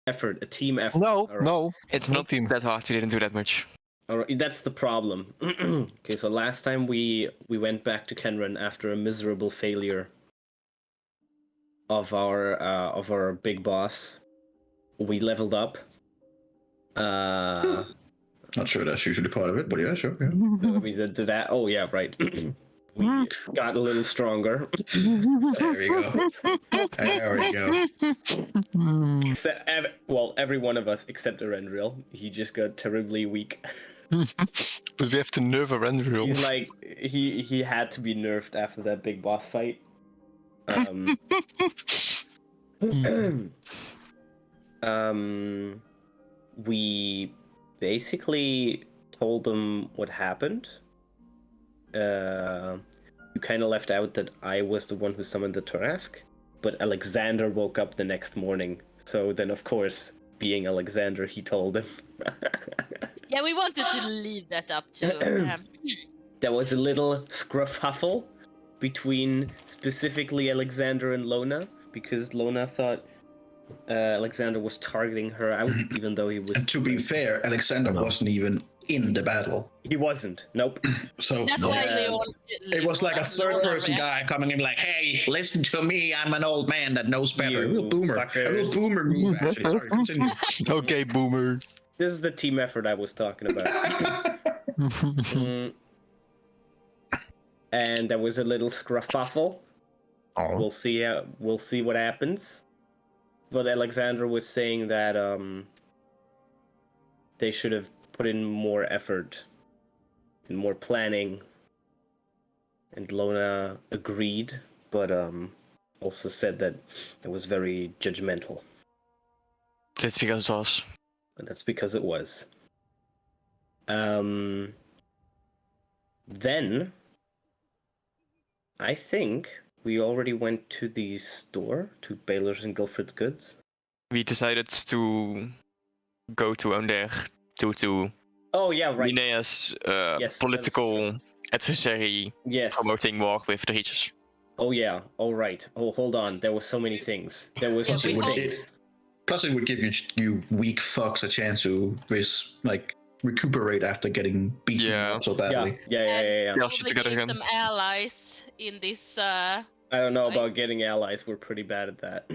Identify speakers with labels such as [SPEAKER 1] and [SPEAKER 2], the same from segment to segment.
[SPEAKER 1] effort, a team effort.
[SPEAKER 2] No,
[SPEAKER 1] All right.
[SPEAKER 2] no.
[SPEAKER 3] It's not that hard. We didn't do that much.
[SPEAKER 1] All right, that's the problem. Okay, so last time we went back to Kenran after a miserable failure of our big boss. We leveled up.
[SPEAKER 4] Not sure that's usually part of it, but yeah, sure. Yeah.
[SPEAKER 1] We did that. Oh yeah, right. We got a little stronger.
[SPEAKER 4] There we go. There we go.
[SPEAKER 1] Every one of us except Erendril. He just got terribly weak.
[SPEAKER 2] But we have to nerf Erendril.
[SPEAKER 1] He's like he had to be nerfed after that big boss fight. We basically told them what happened. You kind of left out that I was the one who summoned the Tarask, but Alexander woke up the next morning. So then, of course, being Alexander, he told him.
[SPEAKER 5] Yeah, we wanted to leave that up to.
[SPEAKER 1] There was a little scruffhuffle between specifically Alexander and Lona, because Lona thought Alexander was targeting her out, even though he was.
[SPEAKER 4] And to be fair, Alexander wasn't even in the battle.
[SPEAKER 1] He wasn't. Nope.
[SPEAKER 4] So
[SPEAKER 5] That's why Leon.
[SPEAKER 4] it was like a third-person guy coming in, like, "Hey, listen to me. I'm an old man that knows better." A real boomer.
[SPEAKER 1] Fuckers.
[SPEAKER 4] A real boomer move, actually. Sorry, continue.
[SPEAKER 2] Okay, boomer.
[SPEAKER 1] This is the team effort I was talking about. And there was a little scruffle.
[SPEAKER 2] Oh.
[SPEAKER 1] We'll see what happens. But Alexander was saying that they should have put in more effort and more planning. And Lona agreed, but also said that it was very judgmental.
[SPEAKER 3] That's because it was.
[SPEAKER 1] And that's because it was. Then I think we already went to the store, to Baylor's and Guilfred's Goods.
[SPEAKER 3] We decided to go to Onder due to
[SPEAKER 1] Oh yeah, right.
[SPEAKER 3] Linnea's
[SPEAKER 1] Yes,
[SPEAKER 3] political adversary
[SPEAKER 1] Yes.
[SPEAKER 3] promoting war with the Reachers.
[SPEAKER 1] Oh yeah. Oh right. Oh, hold on. There was so many things. There was
[SPEAKER 5] Yeah,
[SPEAKER 1] two
[SPEAKER 5] we
[SPEAKER 1] things.
[SPEAKER 4] Plus, it would give you weak fucks a chance to recuperate after getting beaten up so
[SPEAKER 1] Yeah.
[SPEAKER 4] badly.
[SPEAKER 1] Yeah.
[SPEAKER 3] Yeah,
[SPEAKER 5] Probably
[SPEAKER 3] shit together
[SPEAKER 5] need
[SPEAKER 3] again.
[SPEAKER 5] some allies in this.
[SPEAKER 1] I don't know
[SPEAKER 5] Right.
[SPEAKER 1] about getting allies. We're pretty bad at that.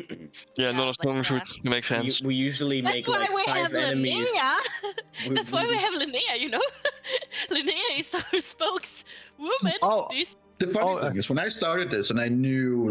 [SPEAKER 3] Yeah, not as
[SPEAKER 5] but
[SPEAKER 3] long as
[SPEAKER 5] yeah.
[SPEAKER 3] would make sense.
[SPEAKER 1] We usually
[SPEAKER 5] That's
[SPEAKER 1] make
[SPEAKER 5] why
[SPEAKER 1] like
[SPEAKER 5] we
[SPEAKER 1] 5
[SPEAKER 5] have
[SPEAKER 1] enemies.
[SPEAKER 5] Linnea.
[SPEAKER 1] We-
[SPEAKER 5] That's why we have Linnea. You know, Linnea is our spokeswoman.
[SPEAKER 2] Oh.
[SPEAKER 5] This
[SPEAKER 4] The funny thing is, when I started this and I knew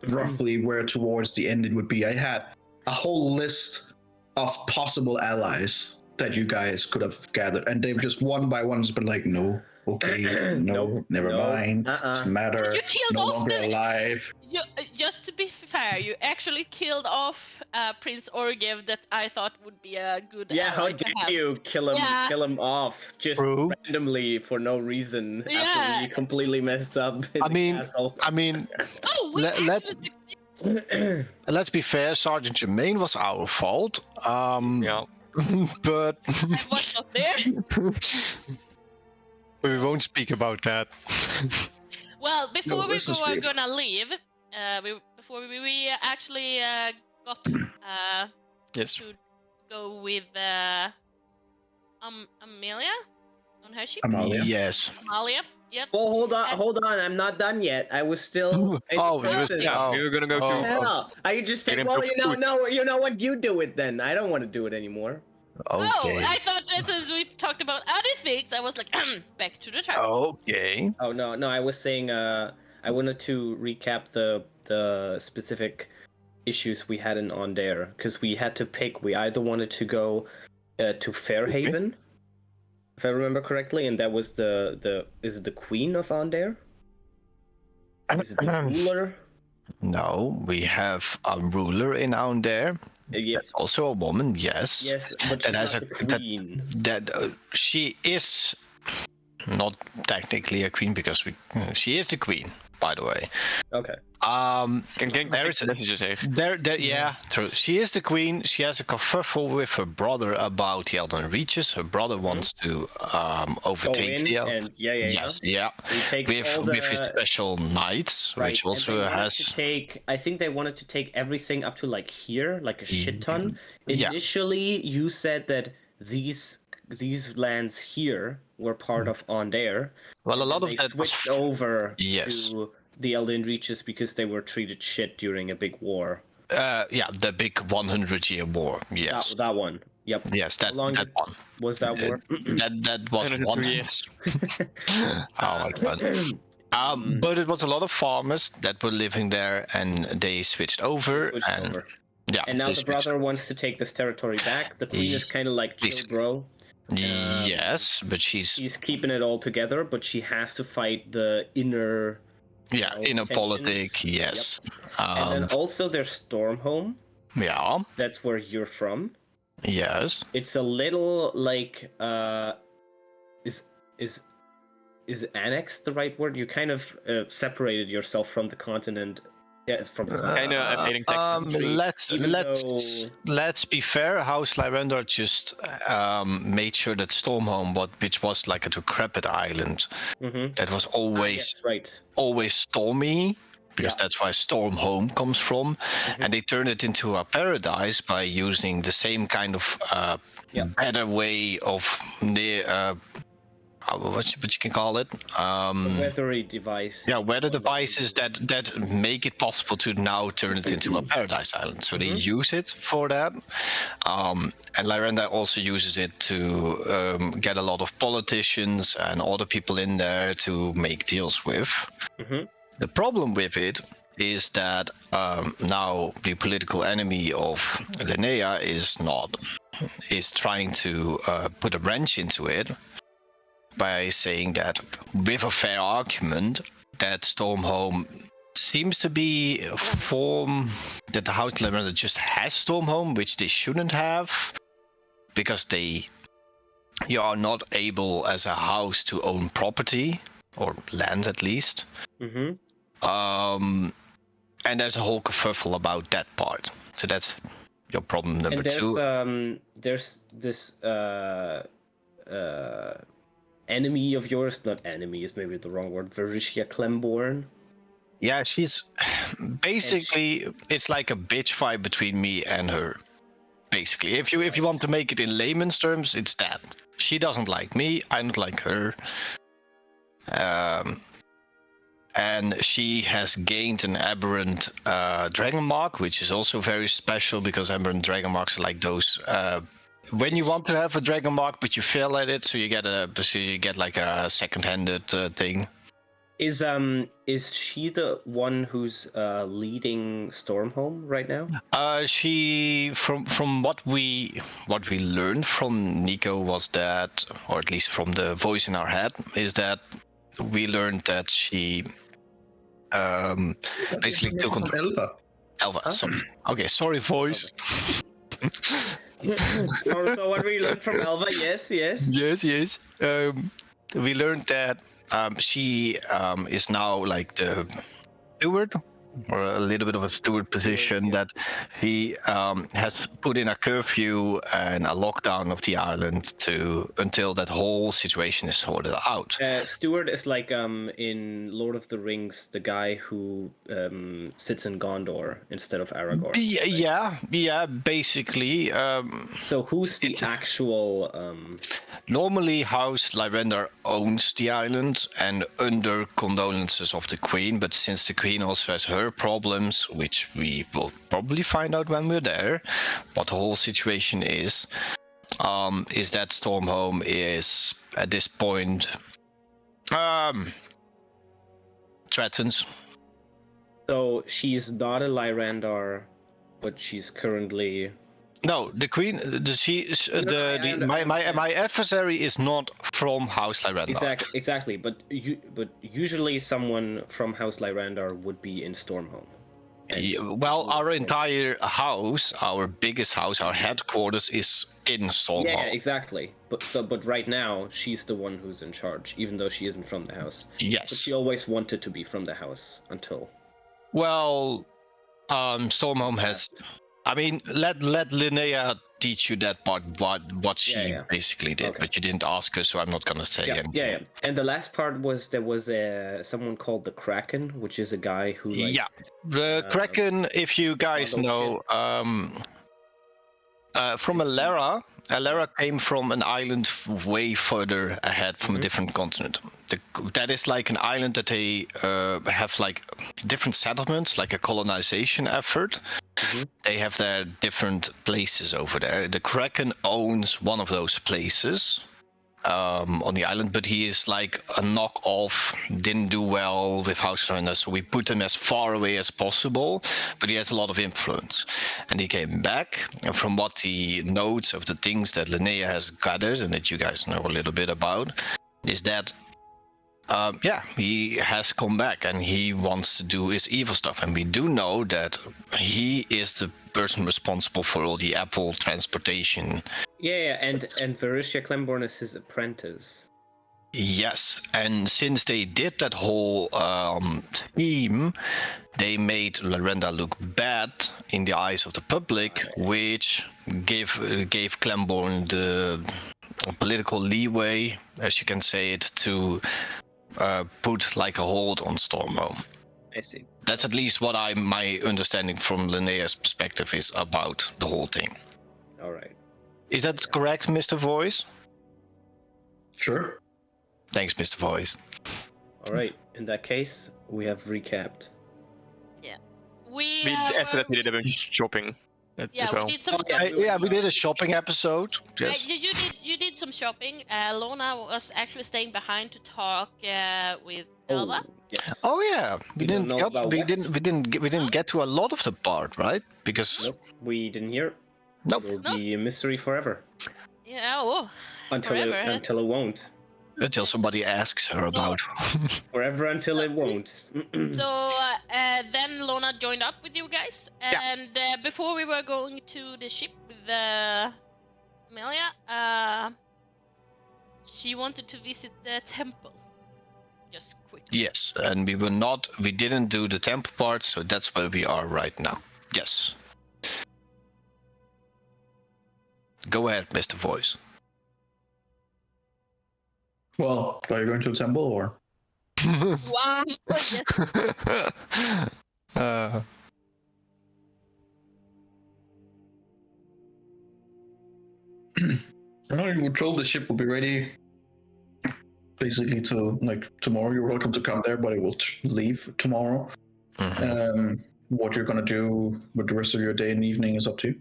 [SPEAKER 4] roughly where towards the end it would be, I had a whole list of possible allies that you guys could have gathered, and they've just one by one just been like, no, okay, no,
[SPEAKER 1] Nope,
[SPEAKER 4] never
[SPEAKER 1] no,
[SPEAKER 4] mind, doesn't matter,
[SPEAKER 5] You killed
[SPEAKER 4] no
[SPEAKER 5] off
[SPEAKER 4] longer
[SPEAKER 5] the-
[SPEAKER 4] alive.
[SPEAKER 5] You, just to be fair, you actually killed off Prince Orgev that I thought would be a good
[SPEAKER 1] Yeah, how
[SPEAKER 5] ally to
[SPEAKER 1] dare
[SPEAKER 5] have.
[SPEAKER 1] you kill him?
[SPEAKER 5] Yeah.
[SPEAKER 1] Kill him off just
[SPEAKER 2] True.
[SPEAKER 1] randomly for no reason after
[SPEAKER 5] Yeah.
[SPEAKER 1] we completely messed up in
[SPEAKER 2] I
[SPEAKER 1] the
[SPEAKER 2] mean-
[SPEAKER 1] castle.
[SPEAKER 2] I mean,
[SPEAKER 5] Oh, we
[SPEAKER 2] let's
[SPEAKER 5] actually
[SPEAKER 2] let's be fair. Sergeant Germain was our fault.
[SPEAKER 3] Yeah.
[SPEAKER 2] But
[SPEAKER 5] I was not there.
[SPEAKER 2] we won't speak about that.
[SPEAKER 5] Well, before we
[SPEAKER 4] this is
[SPEAKER 5] were
[SPEAKER 4] big.
[SPEAKER 5] gonna leave, before we actually got
[SPEAKER 3] Yes.
[SPEAKER 5] to go with Amelia on her ship.
[SPEAKER 4] Amalia.
[SPEAKER 2] Yes.
[SPEAKER 5] Amalia. Yep.
[SPEAKER 1] Well, hold on. I'm not done yet. I was still. in the
[SPEAKER 2] Oh, you were
[SPEAKER 1] process.
[SPEAKER 2] still-
[SPEAKER 3] Yeah,
[SPEAKER 2] Oh.
[SPEAKER 3] we were gonna go
[SPEAKER 2] Oh.
[SPEAKER 3] to.
[SPEAKER 1] Yeah, I just said,
[SPEAKER 3] Get him
[SPEAKER 1] well,
[SPEAKER 3] cooked food.
[SPEAKER 1] you know what? You do it then. I don't want to do it anymore.
[SPEAKER 5] Oh,
[SPEAKER 2] Okay.
[SPEAKER 5] I thought that as we talked about other things, I was like, back to the track.
[SPEAKER 2] Okay.
[SPEAKER 1] Oh no, I was saying I wanted to recap the specific issues we had in Onder, because we had to pick. We either wanted to go to Fairhaven, if I remember correctly, and that was is it the Queen of Onder? Is it the ruler?
[SPEAKER 2] No, we have a ruler in down there.
[SPEAKER 1] Yeah.
[SPEAKER 2] That's also a woman. Yes.
[SPEAKER 1] Yes, but she's
[SPEAKER 2] And as
[SPEAKER 1] not
[SPEAKER 2] a-
[SPEAKER 1] the queen.
[SPEAKER 2] That she is not technically a queen because she is the queen. by the way.
[SPEAKER 1] Okay.
[SPEAKER 3] Ik denk dat
[SPEAKER 2] There's
[SPEAKER 3] ik messages heeft.
[SPEAKER 2] yeah, true. She is the queen. She has a kerfuffle with her brother about the Elden Reaches. Her brother wants to
[SPEAKER 1] Go
[SPEAKER 2] overtake
[SPEAKER 1] in
[SPEAKER 2] the
[SPEAKER 1] and
[SPEAKER 2] Yes, yeah.
[SPEAKER 1] He takes all
[SPEAKER 2] With his
[SPEAKER 1] the
[SPEAKER 2] special knights,
[SPEAKER 1] right,
[SPEAKER 2] which
[SPEAKER 1] and
[SPEAKER 2] also
[SPEAKER 1] they wanted
[SPEAKER 2] has.
[SPEAKER 1] to take. I think they wanted to take everything up to like here, like a shit ton.
[SPEAKER 2] Yeah.
[SPEAKER 1] Initially, you said that these lands here were part of Ondair.
[SPEAKER 2] Well, a
[SPEAKER 1] and
[SPEAKER 2] lot
[SPEAKER 1] then
[SPEAKER 2] of
[SPEAKER 1] they
[SPEAKER 2] that was.
[SPEAKER 1] switched over
[SPEAKER 2] Yes.
[SPEAKER 1] to the Elden Reaches because they were treated shit during a big war.
[SPEAKER 2] Yeah, the big 100-year war. Yes.
[SPEAKER 1] That one. Yep.
[SPEAKER 2] Yes, that
[SPEAKER 1] How long
[SPEAKER 2] that one.
[SPEAKER 1] was that war?
[SPEAKER 2] That was
[SPEAKER 3] 102
[SPEAKER 2] one.
[SPEAKER 3] years.
[SPEAKER 2] Oh my god. But it was a lot of farmers that were living there, and they switched over.
[SPEAKER 1] Switched
[SPEAKER 2] and
[SPEAKER 1] over.
[SPEAKER 2] yeah,
[SPEAKER 1] And now
[SPEAKER 2] they
[SPEAKER 1] the
[SPEAKER 2] switched-
[SPEAKER 1] brother wants to take this territory back. The queen is kind of like, chill,
[SPEAKER 2] Basically.
[SPEAKER 1] bro.
[SPEAKER 2] Yes, but she's
[SPEAKER 1] keeping it all together, but she has to fight the inner.
[SPEAKER 2] inner politic.
[SPEAKER 1] tensions.
[SPEAKER 2] Yes.
[SPEAKER 1] And then also there's Stormhome.
[SPEAKER 2] Yeah.
[SPEAKER 1] That's where you're from.
[SPEAKER 2] Yes.
[SPEAKER 1] It's a little like is annexed the right word? You kind of separated yourself from the continent. Yeah, from the continent.
[SPEAKER 3] Kind of updating text.
[SPEAKER 2] Let's be fair. House Lyrandar just made sure that Stormhome, which was like a decrepit island, that was always always stormy, because that's why Stormhome comes from, and they turned it into a paradise by using the same kind of better way of what you can call it,
[SPEAKER 1] weathery device.
[SPEAKER 2] Yeah, weather devices that make it possible to now turn it into a paradise island. So they use it for that, and Lyrandar also uses it to get a lot of politicians and other people in there to make deals with. The problem with it is that now the political enemy of Linnea is trying to put a wrench into it by saying that, with a fair argument, that Stormhome seems to be a form that the House Lyrandar just has Stormhome, which they shouldn't have, because you are not able as a house to own property or land at least. And there's a whole kerfuffle about that part. So that's your problem number two.
[SPEAKER 1] There's this enemy of yours, not enemy is maybe the wrong word, Vericia Clemborn.
[SPEAKER 2] Yeah, she's basically, it's like a bitch fight between me and her. Basically, if you want to make it in layman's terms, it's that. She doesn't like me, I don't like her. And she has gained an aberrant dragon mark, which is also very special, because aberrant dragon marks are like those when you want to have a dragon mark but you fail at it, so you get like a second-handed thing.
[SPEAKER 1] Is she the one who's leading Stormhome right now?
[SPEAKER 2] She from what we learned from Nico was that, or at least from the voice in our head, is that we learned that she basically took control. Elva. Sorry. Okay, sorry, voice.
[SPEAKER 1] So what we learned from Elva, yes.
[SPEAKER 2] Yes. We learned that she is now like the steward, or a little bit of a steward position, that he has put in a curfew and a lockdown of the island until that whole situation is sorted out.
[SPEAKER 1] Steward is like in Lord of the Rings, the guy who sits in Gondor instead of Aragorn.
[SPEAKER 2] Yeah, basically.
[SPEAKER 1] So who's the actual?
[SPEAKER 2] Normally, House Lyrandar owns the island and under condolences of the Queen, but since the Queen also has her problems, which we will probably find out when we're there, what the whole situation is that Stormhome is at this point threatened.
[SPEAKER 1] So she's not a Lyrandar, but she's currently.
[SPEAKER 2] No, the Queen. My adversary is not from House Lyrandar.
[SPEAKER 1] Exactly. But usually someone from House Lyrandar would be in Stormhome.
[SPEAKER 2] Well, our entire house, our biggest house, our headquarters is in Stormhall.
[SPEAKER 1] Yeah, exactly. But right now she's the one who's in charge, even though she isn't from the house.
[SPEAKER 2] Yes.
[SPEAKER 1] But she always wanted to be from the house until.
[SPEAKER 2] Well, Stormhome has. I mean, let Linnea teach you that part. What she basically did, but you didn't ask her, so I'm not gonna say anything.
[SPEAKER 1] Yeah. And the last part was there was someone called the Kraken, which is a guy who.
[SPEAKER 2] The Kraken, if you guys know, from Alara. Alara came from an island way further ahead from a different continent. That is like an island that they have like different settlements, like a colonization effort. They have their different places over there. The Kraken owns one of those places on the island, but he is like a knockoff, didn't do well with house surrenders, so we put him as far away as possible, but he has a lot of influence. And he came back, and from what he notes of the things that Linnea has gathered and that you guys know a little bit about, is that he has come back and he wants to do his evil stuff. And we do know that he is the person responsible for all the Apple transportation.
[SPEAKER 1] Yeah, and Verisha Clemborn is his apprentice.
[SPEAKER 2] Yes, and since they did that whole scheme, they made Lorenda look bad in the eyes of the public, which gave Clemborn the political leeway, as you can say it, to put like a hold on Stormhome.
[SPEAKER 1] I see.
[SPEAKER 2] That's at least what my understanding from Linnea's perspective is about the whole thing.
[SPEAKER 1] All right.
[SPEAKER 2] Is that correct, Mr. Voice?
[SPEAKER 4] Sure.
[SPEAKER 2] Thanks, Mr. Voice.
[SPEAKER 1] All right. In that case, we have recapped.
[SPEAKER 5] We
[SPEAKER 3] after that we did a bunch of shopping. As well.
[SPEAKER 5] we did some
[SPEAKER 2] Yeah, we did a shopping episode. Yes.
[SPEAKER 5] you did some shopping. Lona was actually staying behind to talk with Elva.
[SPEAKER 1] Yes.
[SPEAKER 2] Oh yeah, we
[SPEAKER 1] don't
[SPEAKER 2] didn't
[SPEAKER 1] know
[SPEAKER 2] get,
[SPEAKER 1] about
[SPEAKER 2] we
[SPEAKER 1] what?
[SPEAKER 2] didn't get to a lot of the part, right? Because
[SPEAKER 1] Nope. We didn't hear.
[SPEAKER 2] Nope.
[SPEAKER 1] It will be a mystery forever.
[SPEAKER 5] Yeah.
[SPEAKER 1] Until it won't.
[SPEAKER 2] Until somebody asks her about.
[SPEAKER 1] Forever until it won't.
[SPEAKER 5] So then Lona joined up with you guys, and before we were going to the ship with Amelia, she wanted to visit the temple. Just quickly.
[SPEAKER 2] Yes, and we didn't do the temple part, so that's where we are right now. Yes. Go ahead, Mr. Voice.
[SPEAKER 4] Well, are you going to the temple or?
[SPEAKER 5] Wow. Yes.
[SPEAKER 4] I know you were told the ship will be ready basically to tomorrow. You're welcome to come there, but it will leave tomorrow. What you're gonna do with the rest of your day and evening is up to you.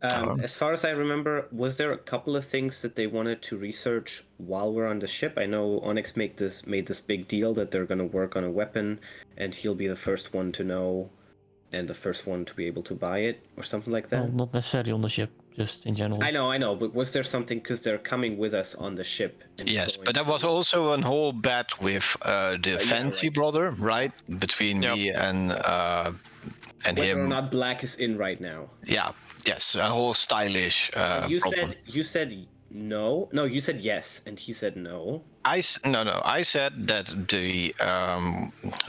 [SPEAKER 1] As far as I remember, was there a couple of things that they wanted to research while we're on the ship? I know Onyx made this big deal that they're going to work on a weapon, and he'll be the first one to know, and the first one to be able to buy it, or something like that.
[SPEAKER 6] Well, not necessarily on the ship, just in general.
[SPEAKER 1] I know, but was there something, because they're coming with us on the ship?
[SPEAKER 2] Yes, but there was also a whole bet with the Fancy brother, right? Between me and
[SPEAKER 1] Whether
[SPEAKER 2] him.
[SPEAKER 1] or not Black is in right now.
[SPEAKER 2] Yeah. Yes, a whole stylish
[SPEAKER 1] You
[SPEAKER 2] problem.
[SPEAKER 1] said no. No, you said yes, and he said no.
[SPEAKER 2] I said that the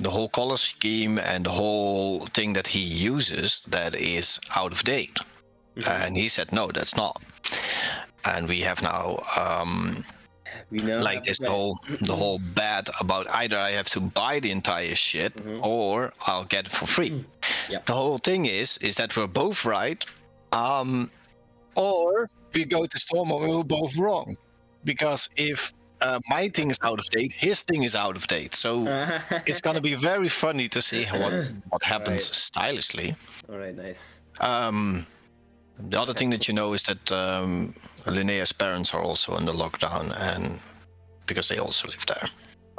[SPEAKER 2] whole color scheme and the whole thing that he uses that is out of date, and he said no, that's not. And we have now like this the whole bet about either I have to buy the entire shit or I'll get it for free. The whole thing is that we're both right. Or we go to Storm and we're both wrong. Because if my thing is out of date, his thing is out of date. So it's going to be very funny to see what happens stylishly.
[SPEAKER 1] All right, nice.
[SPEAKER 2] The other thing that you know is that Linnea's parents are also under lockdown, and because they also live there.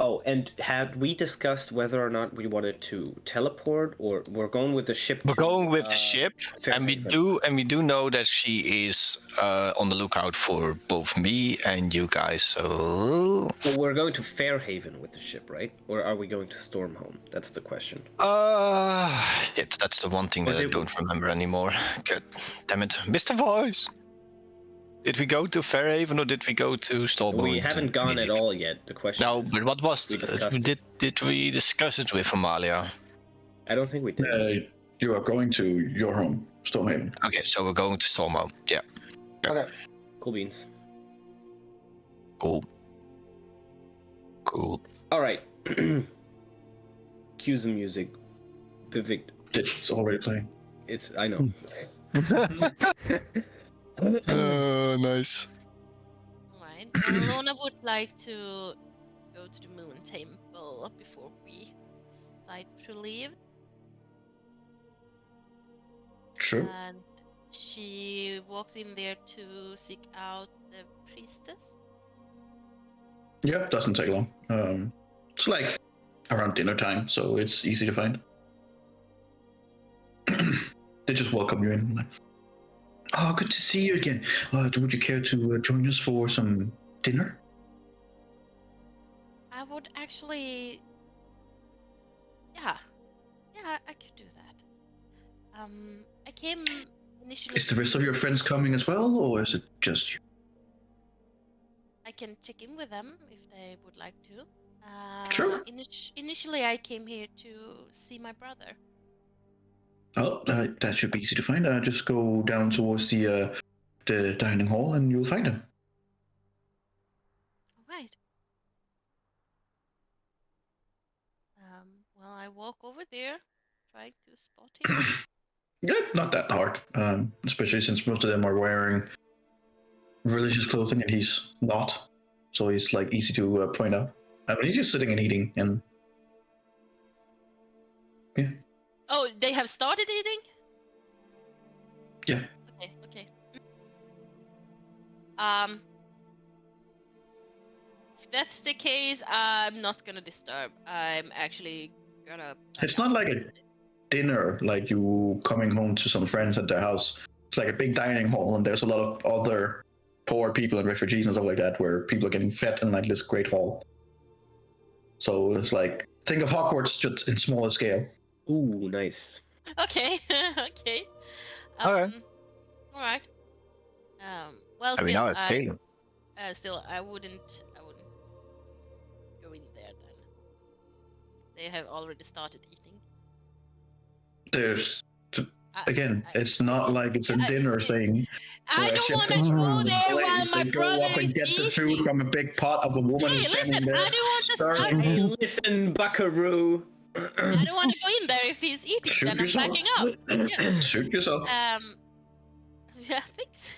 [SPEAKER 1] Oh, and had we discussed whether or not we wanted to teleport, or we're going with the ship?
[SPEAKER 2] We're
[SPEAKER 1] to,
[SPEAKER 2] going with the ship, and we
[SPEAKER 1] Fairhaven?
[SPEAKER 2] do know that she is on the lookout for both me and you guys. So
[SPEAKER 1] Well, we're going to Fairhaven with the ship, right? Or are we going to Stormhome? That's the question.
[SPEAKER 2] that's the one thing
[SPEAKER 1] Or
[SPEAKER 2] that I
[SPEAKER 1] did-
[SPEAKER 2] don't remember anymore. God damn it, Mr. Voice. Did we go to Fairhaven or did we go to Stormhome?
[SPEAKER 1] We haven't gone at all yet. The question.
[SPEAKER 2] No,
[SPEAKER 1] is,
[SPEAKER 2] but what was
[SPEAKER 1] we discussed it.
[SPEAKER 2] did we discuss it with Amalia?
[SPEAKER 1] I don't think we did.
[SPEAKER 4] You are going to your home, Stormhaven.
[SPEAKER 2] Okay, so we're going to Stormhome. Yeah.
[SPEAKER 1] Okay. Cool beans.
[SPEAKER 2] Cool.
[SPEAKER 1] All right. Cue some music. Perfect.
[SPEAKER 4] It's already playing.
[SPEAKER 1] I know.
[SPEAKER 2] Nice.
[SPEAKER 5] Alright. Lona would like to go to the Moon Temple before we decide to leave.
[SPEAKER 4] Sure.
[SPEAKER 5] And she walks in there to seek out the priestess.
[SPEAKER 4] Yeah, doesn't take long. It's like around dinner time, so it's easy to find. They just welcome you in. Like, oh, good to see you again. Would you care to join us for some dinner?
[SPEAKER 5] I would actually. Yeah, I could do that. I came initially.
[SPEAKER 4] Is the rest of your friends coming as well, or is it just you?
[SPEAKER 5] I can check in with them if they would like to.
[SPEAKER 4] Sure.
[SPEAKER 5] Initially, I came here to see my brother.
[SPEAKER 4] Oh, that should be easy to find. Just go down towards the dining hall, and you'll find him.
[SPEAKER 5] All right. Well, I walk over there, trying to spot him.
[SPEAKER 4] Yeah, not that hard. Especially since most of them are wearing religious clothing, and he's not. So he's like easy to point out. I mean, he's just sitting and eating, and yeah.
[SPEAKER 5] Oh, they have started eating?
[SPEAKER 4] Yeah.
[SPEAKER 5] Okay. If that's the case, I'm not gonna disturb. I'm actually gonna.
[SPEAKER 4] It's not like a dinner, like you coming home to some friends at their house. It's like a big dining hall, and there's a lot of other poor people and refugees and stuff like that, where people are getting fed in like this great hall. So it's like, think of Hogwarts just in smaller scale.
[SPEAKER 1] Ooh, nice.
[SPEAKER 5] Okay. Okay.
[SPEAKER 2] Alright.
[SPEAKER 5] All right. Well,
[SPEAKER 2] I mean, now it's
[SPEAKER 5] still,
[SPEAKER 2] okay.
[SPEAKER 5] still, I wouldn't go in there then. They have already started eating.
[SPEAKER 4] There's
[SPEAKER 5] I-
[SPEAKER 4] again,
[SPEAKER 5] I-
[SPEAKER 4] it's not like it's a dinner thing.
[SPEAKER 5] I
[SPEAKER 4] where
[SPEAKER 5] don't
[SPEAKER 4] chef
[SPEAKER 5] want to
[SPEAKER 4] comes
[SPEAKER 5] go
[SPEAKER 4] around
[SPEAKER 5] there
[SPEAKER 4] and
[SPEAKER 5] while
[SPEAKER 4] plates,
[SPEAKER 5] my
[SPEAKER 4] they go
[SPEAKER 5] brother
[SPEAKER 4] up
[SPEAKER 5] is
[SPEAKER 4] and get the food
[SPEAKER 5] eating.
[SPEAKER 4] from a big pot of a woman
[SPEAKER 5] Hey,
[SPEAKER 4] who's standing
[SPEAKER 5] listen,
[SPEAKER 4] there.
[SPEAKER 5] I don't want to.
[SPEAKER 4] stirring.
[SPEAKER 1] Hey, listen, Buckaroo.
[SPEAKER 5] I don't want to go in there if he's eating.
[SPEAKER 4] Shoot
[SPEAKER 5] Then I'm
[SPEAKER 4] yourself.
[SPEAKER 5] backing up. Yeah.
[SPEAKER 4] Shoot yourself.
[SPEAKER 5] Yeah, thanks.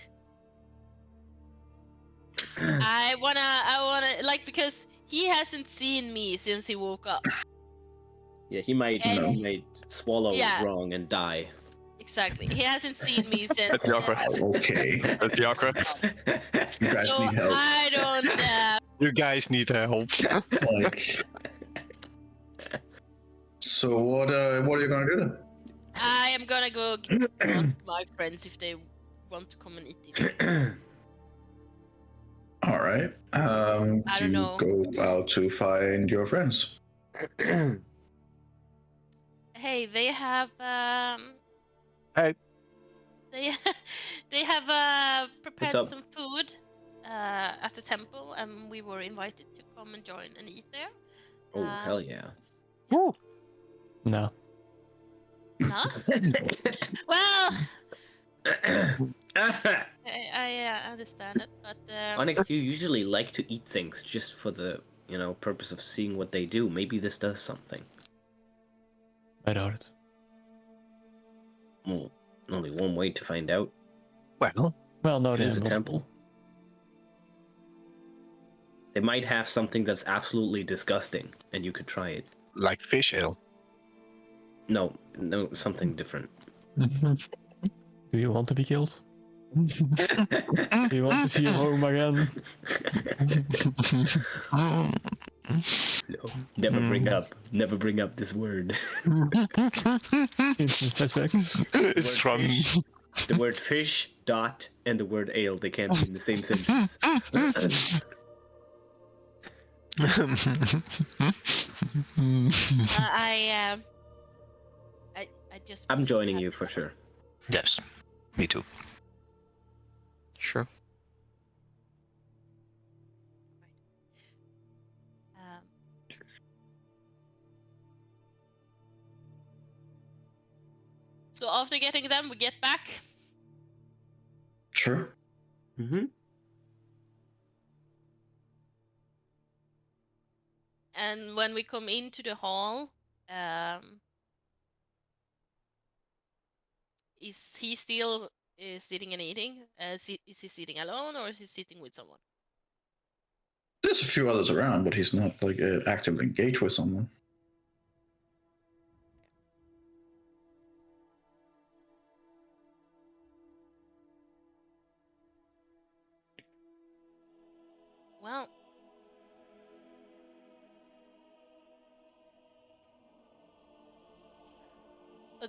[SPEAKER 5] I wanna, like, because he hasn't seen me since he woke up.
[SPEAKER 1] Yeah, he might swallow
[SPEAKER 5] Yeah.
[SPEAKER 1] wrong and die.
[SPEAKER 5] Exactly. He hasn't seen me since.
[SPEAKER 3] That's the awkward.
[SPEAKER 4] Okay,
[SPEAKER 3] That's the awkward.
[SPEAKER 4] you guys
[SPEAKER 5] So
[SPEAKER 4] need help.
[SPEAKER 5] I don't.
[SPEAKER 2] You guys need help.
[SPEAKER 4] Like, so what are you gonna do then?
[SPEAKER 5] I am gonna go ask my friends if they want to come and eat dinner.
[SPEAKER 4] All right.
[SPEAKER 5] I don't
[SPEAKER 4] You
[SPEAKER 5] know.
[SPEAKER 4] go out to find your friends.
[SPEAKER 5] Hey, they have.
[SPEAKER 2] Hey.
[SPEAKER 5] They have prepared
[SPEAKER 1] up?
[SPEAKER 5] some food at the temple, and we were invited to come and join and eat there.
[SPEAKER 1] Oh, hell yeah.
[SPEAKER 6] No.
[SPEAKER 5] Huh? Well, I understand it, but
[SPEAKER 1] Onyx, you usually like to eat things just for the, purpose of seeing what they do. Maybe this does something.
[SPEAKER 6] I doubt it.
[SPEAKER 1] Well, only one way to find out.
[SPEAKER 6] Well, no,
[SPEAKER 1] It is a
[SPEAKER 6] there's
[SPEAKER 1] temple. They might have something that's absolutely disgusting, and you could try it.
[SPEAKER 2] Like fish ale.
[SPEAKER 1] No, something different.
[SPEAKER 6] Do you want to be killed? Do you want to see your home again?
[SPEAKER 1] No, never bring up this word.
[SPEAKER 6] Instant flashbacks.
[SPEAKER 2] It's
[SPEAKER 1] word
[SPEAKER 2] from.
[SPEAKER 1] fish. The word fish, dot, and the word ale. They can't be in the same sentence.
[SPEAKER 5] I just.
[SPEAKER 1] I'm
[SPEAKER 5] want to
[SPEAKER 1] joining
[SPEAKER 5] have
[SPEAKER 1] you for sure.
[SPEAKER 2] Yes, me too.
[SPEAKER 3] Sure.
[SPEAKER 5] Um, so after getting them, we get back.
[SPEAKER 4] Sure.
[SPEAKER 1] Mm-hmm.
[SPEAKER 5] And when we come into the hall, is he still sitting and eating? Is he sitting alone or is he sitting with someone?
[SPEAKER 4] There's a few others around, but he's not like actively engaged with someone.
[SPEAKER 5] Well,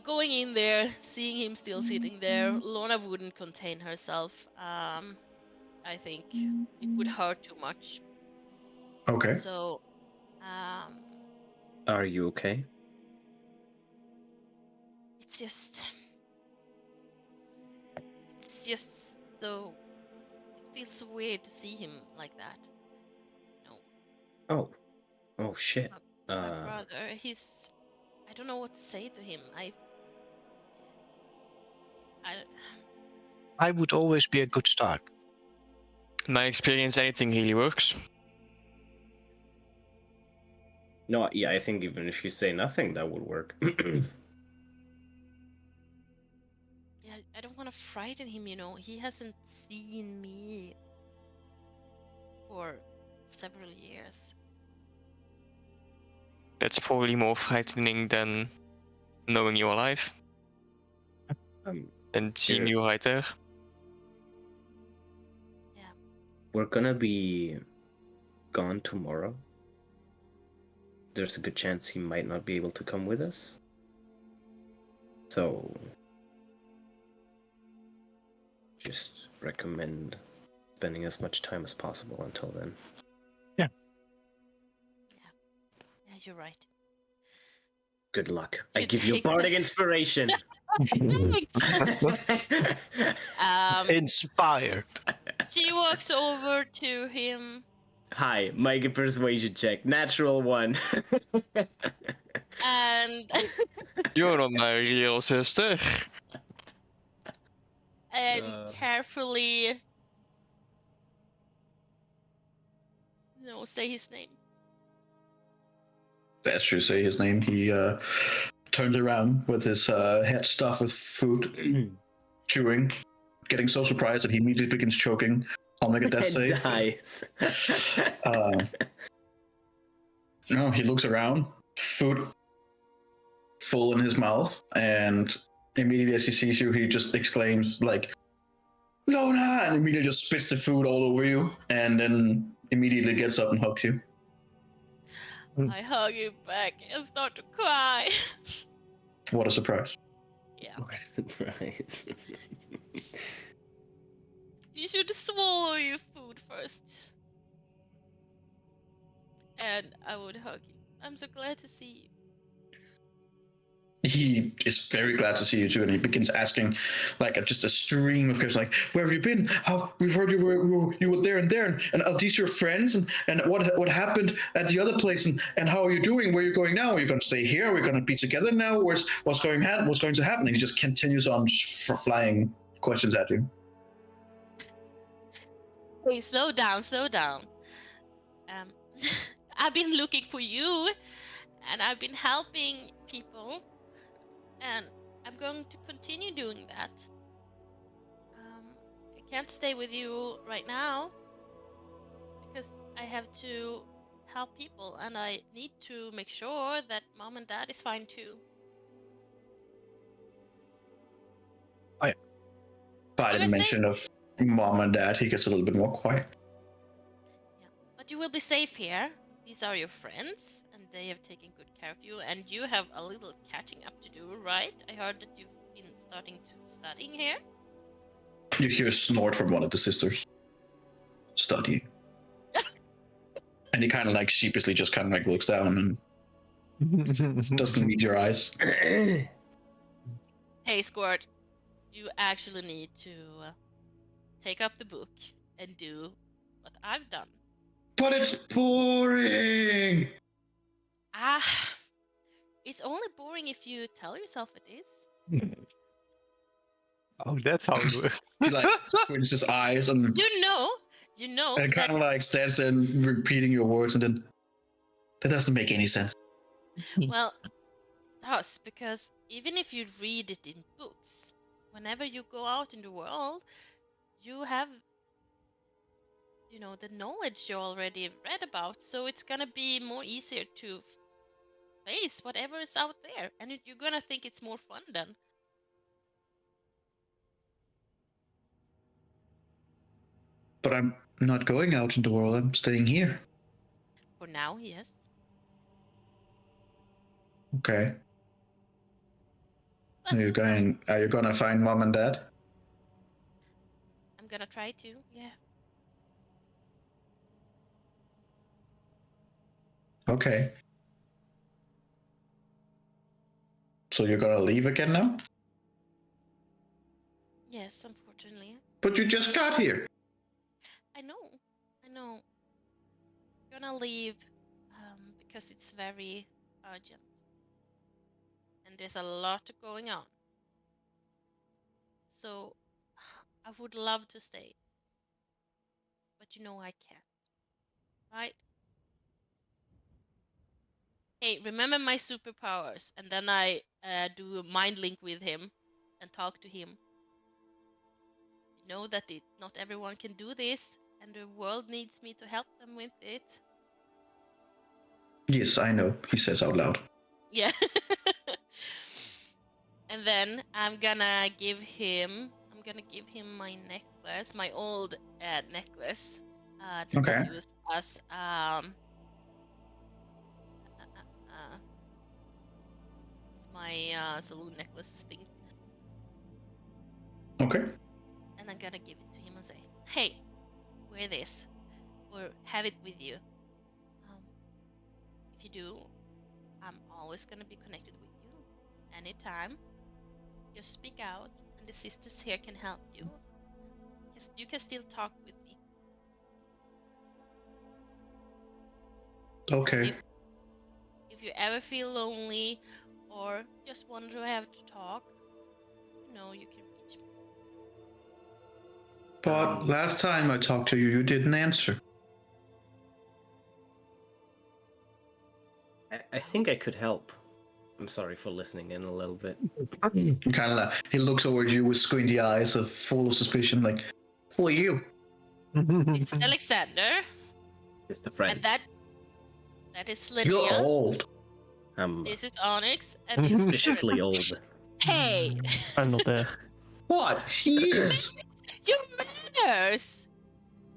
[SPEAKER 5] going in there, seeing him still sitting there, Lorna wouldn't contain herself. I think it would hurt too much.
[SPEAKER 4] Okay.
[SPEAKER 5] So,
[SPEAKER 1] Are you okay?
[SPEAKER 5] it's just so. It feels so weird to see him like that. No,
[SPEAKER 1] Oh shit.
[SPEAKER 5] my brother. He's. I don't know what to say to him.
[SPEAKER 2] I would always be a good start.
[SPEAKER 3] In my experience, anything really works.
[SPEAKER 1] No, yeah, I think even if you say nothing, that would work.
[SPEAKER 5] Yeah, I don't want to frighten him. He hasn't seen me for several years.
[SPEAKER 3] That's probably more frightening than knowing you're alive and seeing you right there.
[SPEAKER 5] Yeah.
[SPEAKER 1] We're gonna be gone tomorrow. There's a good chance he might not be able to come with us. So, just recommend spending as much time as possible until then.
[SPEAKER 5] Yeah, you're right.
[SPEAKER 1] Good luck.
[SPEAKER 5] You
[SPEAKER 1] I give you
[SPEAKER 5] take
[SPEAKER 1] bardic
[SPEAKER 5] the-
[SPEAKER 1] inspiration.
[SPEAKER 2] Inspired.
[SPEAKER 5] She walks over to him.
[SPEAKER 1] Hi, make a persuasion check. Natural one.
[SPEAKER 5] And
[SPEAKER 3] You're not my real sister.
[SPEAKER 5] carefully say his name.
[SPEAKER 4] As you say his name, he turns around with his head stuffed with food, chewing, getting so surprised that he immediately begins choking. I'll make a death save.
[SPEAKER 1] Dies.
[SPEAKER 4] No, he looks around, food full in his mouth, and immediately as he sees you, he just exclaims like, "Lona!" and immediately just spits the food all over you, and then immediately gets up and hugs you.
[SPEAKER 5] I hug him back and start to cry.
[SPEAKER 4] What a surprise.
[SPEAKER 5] Yeah.
[SPEAKER 1] What a surprise.
[SPEAKER 5] You should swallow your food first. And I would hug you. I'm so glad to see you.
[SPEAKER 4] He is very glad to see you too, and he begins asking, like just a stream of questions, like, "Where have you been? How we've heard you were there and there, and are these your friends? And what happened at the other place? And how are you doing? Where are you going now? Are you going to stay here? Are we going to be together now? What's going to happen?" And he just continues on flying questions at you.
[SPEAKER 5] Hey, slow down. I've been looking for you, and I've been helping people. And I'm going to continue doing that. I can't stay with you right now because I have to help people and I need to make sure that mom and dad is fine too.
[SPEAKER 4] By the mention of mom and dad, he gets a little bit more quiet.
[SPEAKER 5] Yeah. But you will be safe here. these are your friends, and they have taken good care of you, and you have a little catching up to do, right? I heard that you've been starting to studying here.
[SPEAKER 4] You hear a snort from one of the sisters. Studying. And he kind of like sheepishly just kind of like looks down and doesn't meet your eyes.
[SPEAKER 5] Hey, Squirt, you actually need to take up the book and do what I've done.
[SPEAKER 4] But it's boring!
[SPEAKER 5] It's only boring if you tell yourself it is.
[SPEAKER 3] Oh, that's how it works.
[SPEAKER 4] He like squints his eyes and
[SPEAKER 5] You know
[SPEAKER 4] and
[SPEAKER 5] that
[SPEAKER 4] kind of like stands there and repeating your words, and then that doesn't make any sense.
[SPEAKER 5] well, it does, because even if you read it in books, whenever you go out in the world, you have, the knowledge you already read about, so it's gonna be more easier to face whatever is out there, and you're gonna think it's more fun then.
[SPEAKER 4] But I'm not going out in the world. I'm staying here.
[SPEAKER 5] For now, yes.
[SPEAKER 4] Okay. Are you gonna find mom and dad?
[SPEAKER 5] I'm gonna try to, yeah.
[SPEAKER 4] Okay. So you're gonna leave again now?
[SPEAKER 5] Yes, unfortunately.
[SPEAKER 4] But you just got here.
[SPEAKER 5] I know. Gonna leave because it's very urgent. And there's a lot going on. So I would love to stay. But I can't. Right? Hey, remember my superpowers. And then I do a mind link with him and talk to him. You know that not everyone can do this. And the world needs me to help them with it.
[SPEAKER 4] Yes, I know, he says out loud.
[SPEAKER 5] Yeah. And then I'm gonna give him my necklace, my old necklace that
[SPEAKER 4] Okay.
[SPEAKER 5] I use as it's my saloon necklace thing.
[SPEAKER 4] Okay.
[SPEAKER 5] And I'm gonna give it to him and say, "Hey, wear this, or have it with you. If you do, I'm always gonna be connected with you. Anytime. Just speak out, and the sisters here can help you. You can still talk with me.
[SPEAKER 4] Okay.
[SPEAKER 5] If you ever feel lonely or just want to have to talk, you can reach me."
[SPEAKER 4] But last time I talked to you, you didn't answer.
[SPEAKER 1] I think I could help. I'm sorry for listening in a little bit.
[SPEAKER 4] Kind of like, he looks over at you with squinty eyes, full of suspicion, like, who are you?
[SPEAKER 5] This is Alexander,
[SPEAKER 1] Just a friend.
[SPEAKER 5] and that is
[SPEAKER 4] You're
[SPEAKER 5] Lydia.
[SPEAKER 4] old.
[SPEAKER 5] This is Onyx, and this is
[SPEAKER 1] Suspiciously old.
[SPEAKER 5] Hey,
[SPEAKER 6] I'm not there.
[SPEAKER 4] What? He is.
[SPEAKER 5] your manners.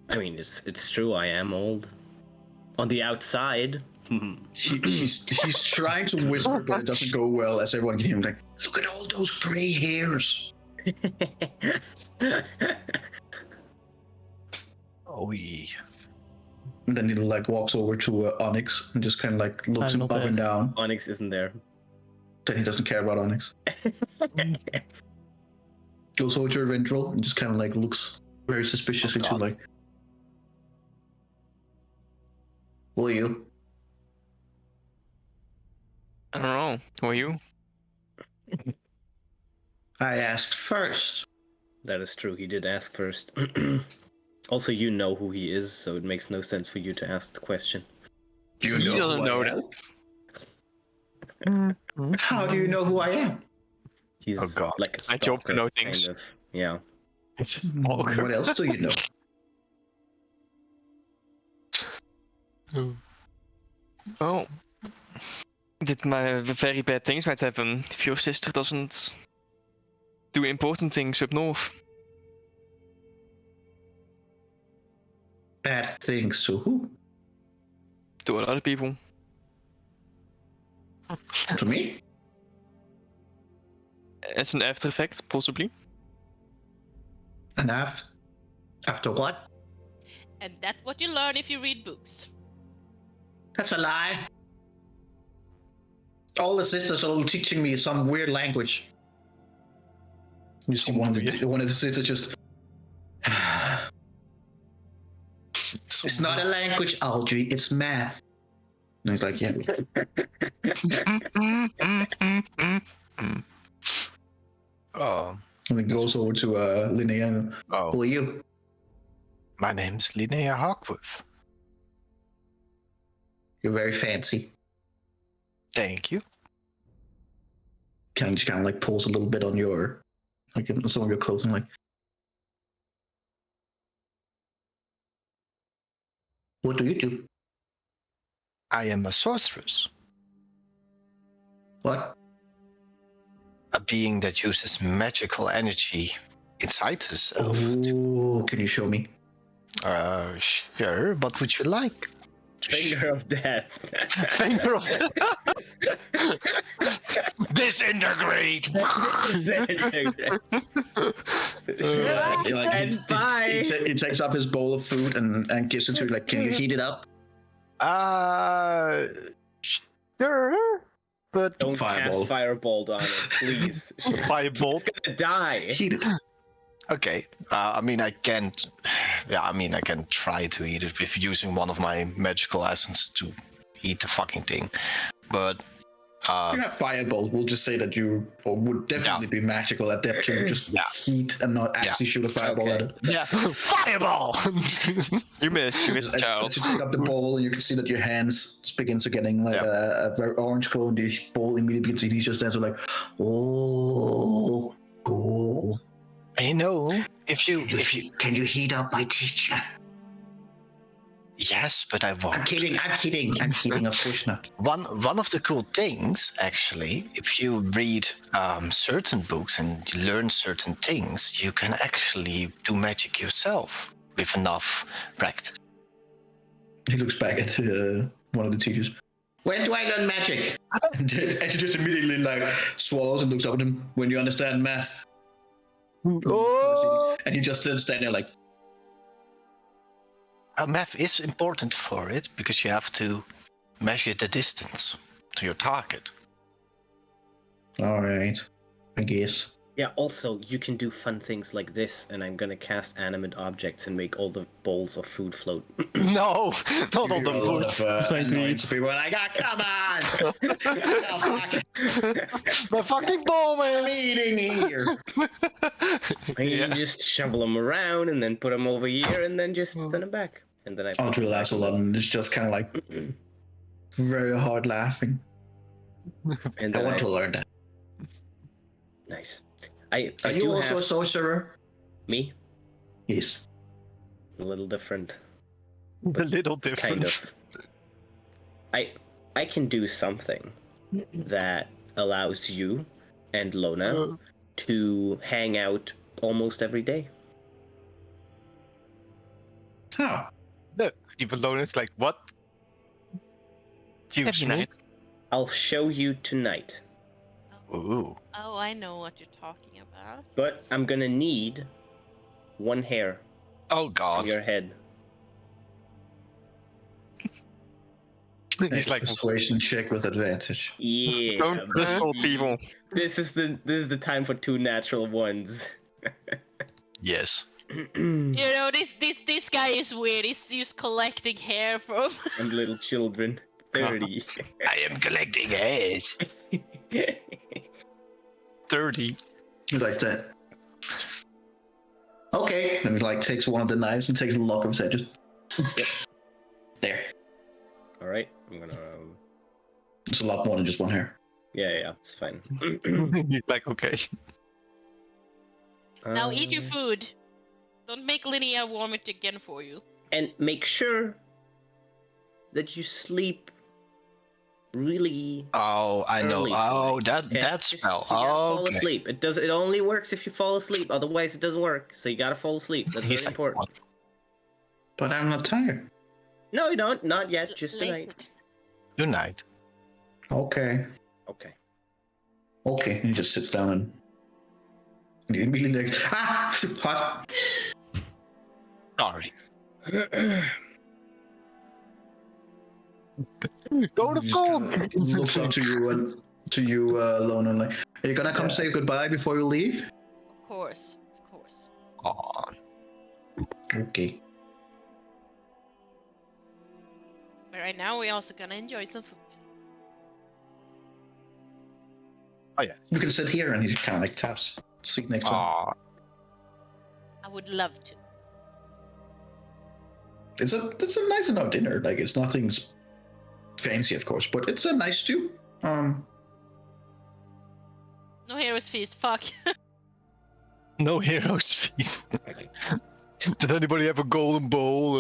[SPEAKER 1] I mean, it's true. I am old. On the outside.
[SPEAKER 4] He's trying to whisper, but it doesn't go well, as everyone can hear him like, look at all those gray hairs.
[SPEAKER 2] Oh, yeah.
[SPEAKER 4] And then he like walks over to Onyx and just kind of like looks him
[SPEAKER 6] not
[SPEAKER 4] up
[SPEAKER 6] there.
[SPEAKER 4] and down.
[SPEAKER 1] Onyx isn't there.
[SPEAKER 4] Then he doesn't care about Onyx. Goes over to Vendril and just kind of like looks very suspiciously to like, who are you?
[SPEAKER 3] I don't know. Who are you?
[SPEAKER 4] I asked first.
[SPEAKER 1] That is true. He did ask first. Also, you know who he is, so it makes no sense for you to ask the question.
[SPEAKER 4] Do you
[SPEAKER 2] He
[SPEAKER 4] know
[SPEAKER 2] doesn't
[SPEAKER 4] who
[SPEAKER 2] know
[SPEAKER 4] I am?
[SPEAKER 2] that.
[SPEAKER 4] How do you know who I am?
[SPEAKER 1] He's
[SPEAKER 3] Oh, God.
[SPEAKER 1] like a
[SPEAKER 3] My job to
[SPEAKER 1] stalker,
[SPEAKER 3] know things.
[SPEAKER 1] kind of. Yeah.
[SPEAKER 4] What else do you know?
[SPEAKER 3] Oh. Very bad things might happen if your sister doesn't do important things up north.
[SPEAKER 4] Bad things to who?
[SPEAKER 3] to other people.
[SPEAKER 4] To me?
[SPEAKER 3] As an after effect, possibly.
[SPEAKER 4] And after what?
[SPEAKER 5] And that's what you learn if you read books.
[SPEAKER 4] That's a lie. All the sisters are teaching me some weird language. You see one of the sisters just. It's not a language, Audrey. It's math. And he's like, yeah.
[SPEAKER 2] Oh,
[SPEAKER 4] And then goes over to Linnea. And,
[SPEAKER 2] oh.
[SPEAKER 4] who are you?
[SPEAKER 2] My name's Linnea Hawkworth.
[SPEAKER 4] You're very fancy.
[SPEAKER 2] Thank you.
[SPEAKER 4] Kind of like pulls a little bit on your, like some of your clothes, and like. What do you do?
[SPEAKER 2] I am a sorceress,
[SPEAKER 4] What?
[SPEAKER 2] a being that uses magical energy inside herself.
[SPEAKER 4] Oh, can you show me?
[SPEAKER 2] Sure. What would you like?
[SPEAKER 1] Finger of death.
[SPEAKER 2] Finger of Disintegrate.
[SPEAKER 1] And bye.
[SPEAKER 4] He takes up his bowl of food and gives it to you. Like, can you heat it up?
[SPEAKER 2] Sure. But
[SPEAKER 1] Don't
[SPEAKER 4] Fireball.
[SPEAKER 1] cast fireball on it, please.
[SPEAKER 2] fireball.
[SPEAKER 1] It's gonna die.
[SPEAKER 4] Heat it.
[SPEAKER 2] Okay. I mean, I can't. Yeah, I mean, I can try to eat it with using one of my magical essence to eat the fucking thing, but.
[SPEAKER 4] You have fireball. We'll just say that you would definitely be magical at that to just heat and not actually shoot a fireball at it.
[SPEAKER 2] Yeah, fireball.
[SPEAKER 3] You missed,
[SPEAKER 4] As
[SPEAKER 3] Charles.
[SPEAKER 4] you take up the bowl, you can see that your hands begin to getting like a very orange glow, and the bowl immediately begins to he's just there, so like, oh.
[SPEAKER 2] You know, if you
[SPEAKER 4] Can you heat up my teacher?
[SPEAKER 2] yes, but I won't.
[SPEAKER 4] I'm kidding, of course not.
[SPEAKER 2] One of the cool things, actually, if you read certain books and you learn certain things, you can actually do magic yourself with enough practice.
[SPEAKER 4] He looks back at one of the teachers. When do I learn magic? And she just immediately like swallows and looks up at him. When you understand math. And he just stands there like.
[SPEAKER 2] Math is important for it because you have to measure the distance to your target.
[SPEAKER 4] All right, I guess.
[SPEAKER 1] Yeah, also, you can do fun things like this, and I'm gonna cast animate objects and make all the bowls of food float.
[SPEAKER 2] No, not all the
[SPEAKER 4] A lot
[SPEAKER 2] food.
[SPEAKER 4] of
[SPEAKER 6] Trying to
[SPEAKER 4] annoyance.
[SPEAKER 6] eat.
[SPEAKER 4] People are like, come on!
[SPEAKER 2] My fucking bowl, man.
[SPEAKER 4] I'm eating here.
[SPEAKER 1] You just shovel them around, and then put them over here, and then just send them back. And then I.
[SPEAKER 4] Audrey laughs a lot, and it's just kind of like very hard laughing.
[SPEAKER 1] And
[SPEAKER 4] I
[SPEAKER 1] then
[SPEAKER 4] want to learn that.
[SPEAKER 1] Nice. I
[SPEAKER 4] Are you
[SPEAKER 1] do
[SPEAKER 4] also a
[SPEAKER 1] have...
[SPEAKER 4] sorcerer?
[SPEAKER 1] Me?
[SPEAKER 4] Yes.
[SPEAKER 1] A little different.
[SPEAKER 2] A little different.
[SPEAKER 1] Kind of. I can do something that allows you and Lona to hang out almost every day.
[SPEAKER 4] How?
[SPEAKER 2] No, even Lona's like, what?
[SPEAKER 3] Every night.
[SPEAKER 1] I'll show you tonight.
[SPEAKER 2] Ooh.
[SPEAKER 5] Oh, I know what you're talking about.
[SPEAKER 1] But I'm gonna need one hair
[SPEAKER 2] Oh
[SPEAKER 1] on
[SPEAKER 2] god.
[SPEAKER 1] your head.
[SPEAKER 2] He's like,
[SPEAKER 4] Persuasion check with advantage.
[SPEAKER 1] Yeah.
[SPEAKER 3] Don't insult people.
[SPEAKER 1] This is the time for 2 natural ones.
[SPEAKER 2] yes.
[SPEAKER 5] You know, this guy is weird. He's just collecting hair from.
[SPEAKER 1] And little children. 30.
[SPEAKER 2] I am collecting hairs. 30.
[SPEAKER 4] He like that. Okay. And he like takes one of the knives and takes the lock of his head. Just there.
[SPEAKER 1] All right. I'm gonna.
[SPEAKER 4] It's a lot more than just one hair.
[SPEAKER 1] Yeah, it's fine.
[SPEAKER 2] He's like, okay.
[SPEAKER 5] Now eat your food. Don't make Linnea warm it again for you.
[SPEAKER 1] And make sure that you sleep really.
[SPEAKER 2] Oh, I know.
[SPEAKER 1] early
[SPEAKER 2] Oh,
[SPEAKER 1] tonight,
[SPEAKER 2] that
[SPEAKER 1] Just-
[SPEAKER 2] spell.
[SPEAKER 1] You gotta fall
[SPEAKER 2] Okay.
[SPEAKER 1] asleep. It only works if you fall asleep. Otherwise, it doesn't work. So you gotta fall asleep. That's
[SPEAKER 2] He's
[SPEAKER 1] very
[SPEAKER 2] like,
[SPEAKER 1] important.
[SPEAKER 2] what?
[SPEAKER 4] But I'm not tired.
[SPEAKER 1] No, you don't. Not yet. Just
[SPEAKER 5] Later.
[SPEAKER 1] tonight.
[SPEAKER 2] Tonight.
[SPEAKER 4] Okay.
[SPEAKER 1] Okay.
[SPEAKER 4] Okay. And he just sits down and immediately like, hot.
[SPEAKER 2] Sorry.
[SPEAKER 4] Go to phone. Looks up to you and Lone, and like, are you gonna come say goodbye before you leave?
[SPEAKER 5] Of course.
[SPEAKER 2] Aw.
[SPEAKER 4] Okay.
[SPEAKER 5] But right now we're also gonna enjoy some food.
[SPEAKER 2] Oh yeah.
[SPEAKER 4] You can sit here, and he kind of like taps seat next to him.
[SPEAKER 2] Aw.
[SPEAKER 5] I would love to.
[SPEAKER 4] It's a nice enough dinner. Like, it's nothing fancy, of course, but it's a nice stew.
[SPEAKER 5] No heroes feast. Fuck.
[SPEAKER 2] No heroes. Did anybody have a golden bowl?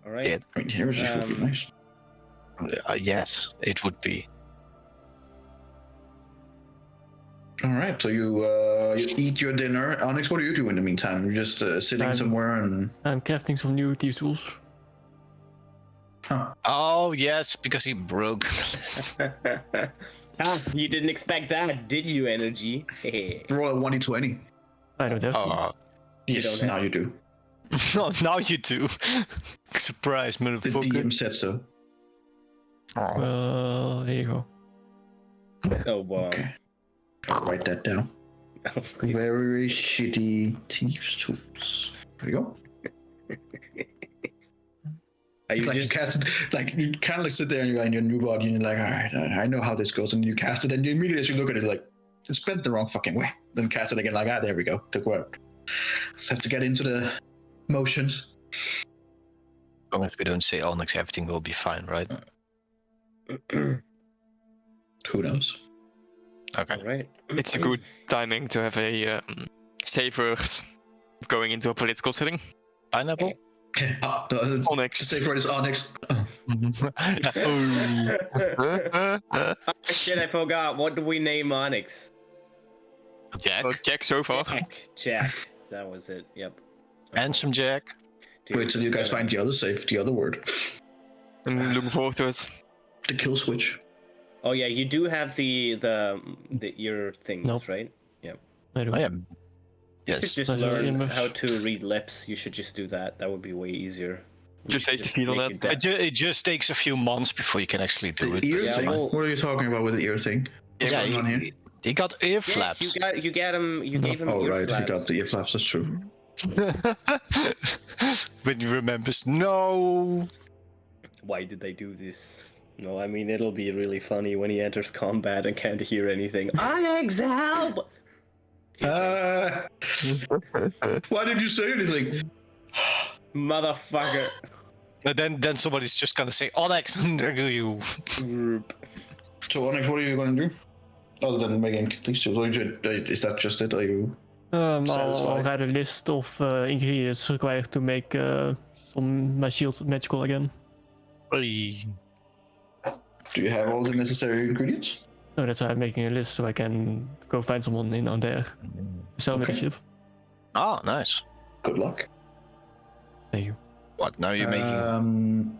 [SPEAKER 1] All right.
[SPEAKER 4] I mean, here's just would be nice.
[SPEAKER 2] Yes, it would be.
[SPEAKER 4] All right, so you eat your dinner. Onyx, what do you do in the meantime? You're just sitting somewhere and...
[SPEAKER 6] I'm crafting some new thieves tools.
[SPEAKER 4] Huh.
[SPEAKER 2] Oh yes, because he broke the list.
[SPEAKER 1] You didn't expect that, did you, Energy?
[SPEAKER 4] Roll a 1d20.
[SPEAKER 6] I don't have to.
[SPEAKER 4] Yes,
[SPEAKER 1] don't
[SPEAKER 4] now
[SPEAKER 1] have-
[SPEAKER 4] you do.
[SPEAKER 2] No, now you do. Surprise,
[SPEAKER 4] The
[SPEAKER 2] motherfucker.
[SPEAKER 4] DM said so.
[SPEAKER 2] Aw.
[SPEAKER 6] Well, here you go.
[SPEAKER 1] Oh, wow.
[SPEAKER 4] Okay. I'll write that down. Very shitty thieves tools. There you go.
[SPEAKER 1] Are you
[SPEAKER 4] Like
[SPEAKER 1] just...
[SPEAKER 4] you cast it, like you kind of like sit there and you're in your new body and you're like, all right, I know how this goes, and you cast it, and you immediately as you look at it, like it's bent the wrong fucking way. Then cast it again, like there we go, took work. Just have to get into the motions.
[SPEAKER 2] As long as we don't say Onyx, everything will be fine, right?
[SPEAKER 4] Who knows?
[SPEAKER 2] Okay.
[SPEAKER 1] All right.
[SPEAKER 3] It's a good timing to have a safe word going into a political setting.
[SPEAKER 2] Pineapple?
[SPEAKER 4] The
[SPEAKER 3] Onyx.
[SPEAKER 4] safe word is Onyx.
[SPEAKER 1] Oh, shit, I forgot. What do we name Onyx?
[SPEAKER 2] Jack.
[SPEAKER 3] Well, Jack so far.
[SPEAKER 1] Jack. That was it. Yep.
[SPEAKER 2] Handsome Jack.
[SPEAKER 1] Dude,
[SPEAKER 4] Wait till you
[SPEAKER 1] it's
[SPEAKER 4] guys
[SPEAKER 1] gonna-
[SPEAKER 4] find the other safe, the other word.
[SPEAKER 3] I'm looking forward to it.
[SPEAKER 4] The kill switch.
[SPEAKER 1] Oh yeah, you do have the ear things,
[SPEAKER 6] Nope.
[SPEAKER 1] right?
[SPEAKER 6] I do.
[SPEAKER 2] I am.
[SPEAKER 1] You should
[SPEAKER 2] Yes.
[SPEAKER 1] just
[SPEAKER 6] That's very
[SPEAKER 1] learn
[SPEAKER 6] much-
[SPEAKER 1] how to read lips. You should just do that. That would be way easier. You
[SPEAKER 3] Just
[SPEAKER 1] should
[SPEAKER 3] take the feel on
[SPEAKER 1] make
[SPEAKER 3] that.
[SPEAKER 1] it
[SPEAKER 2] It just takes a few months before you can actually do
[SPEAKER 4] The
[SPEAKER 2] it.
[SPEAKER 4] ear
[SPEAKER 1] Yeah,
[SPEAKER 4] thing?
[SPEAKER 1] well-
[SPEAKER 4] What are you talking about with the ear thing? What's
[SPEAKER 2] Yeah,
[SPEAKER 4] going on here?
[SPEAKER 2] he got ear
[SPEAKER 1] Yeah,
[SPEAKER 2] flaps.
[SPEAKER 1] you got him. You gave him
[SPEAKER 4] Oh
[SPEAKER 1] ear
[SPEAKER 4] right,
[SPEAKER 1] flaps.
[SPEAKER 4] he got the ear flaps, that's true.
[SPEAKER 2] When he remembers, no.
[SPEAKER 1] Why did they do this? No, I mean it'll be really funny when he enters combat and can't hear anything. Onyx, help!
[SPEAKER 4] Why did you say anything?
[SPEAKER 1] Motherfucker.
[SPEAKER 2] And then somebody's just gonna say, Onyx, there go you.
[SPEAKER 4] So Onyx, what are you going to do? Other than making these two, is that just it? Are you...
[SPEAKER 6] I'll
[SPEAKER 4] Satisfied.
[SPEAKER 6] write a list of ingredients required to make my shield magical again.
[SPEAKER 2] Hey.
[SPEAKER 4] Do you have all the necessary ingredients?
[SPEAKER 6] So that's why I'm making a list so I can go find someone in on there to sell me the
[SPEAKER 4] Okay.
[SPEAKER 6] shit.
[SPEAKER 2] Oh, nice.
[SPEAKER 4] Good luck.
[SPEAKER 6] Thank you.
[SPEAKER 2] What, now you're making...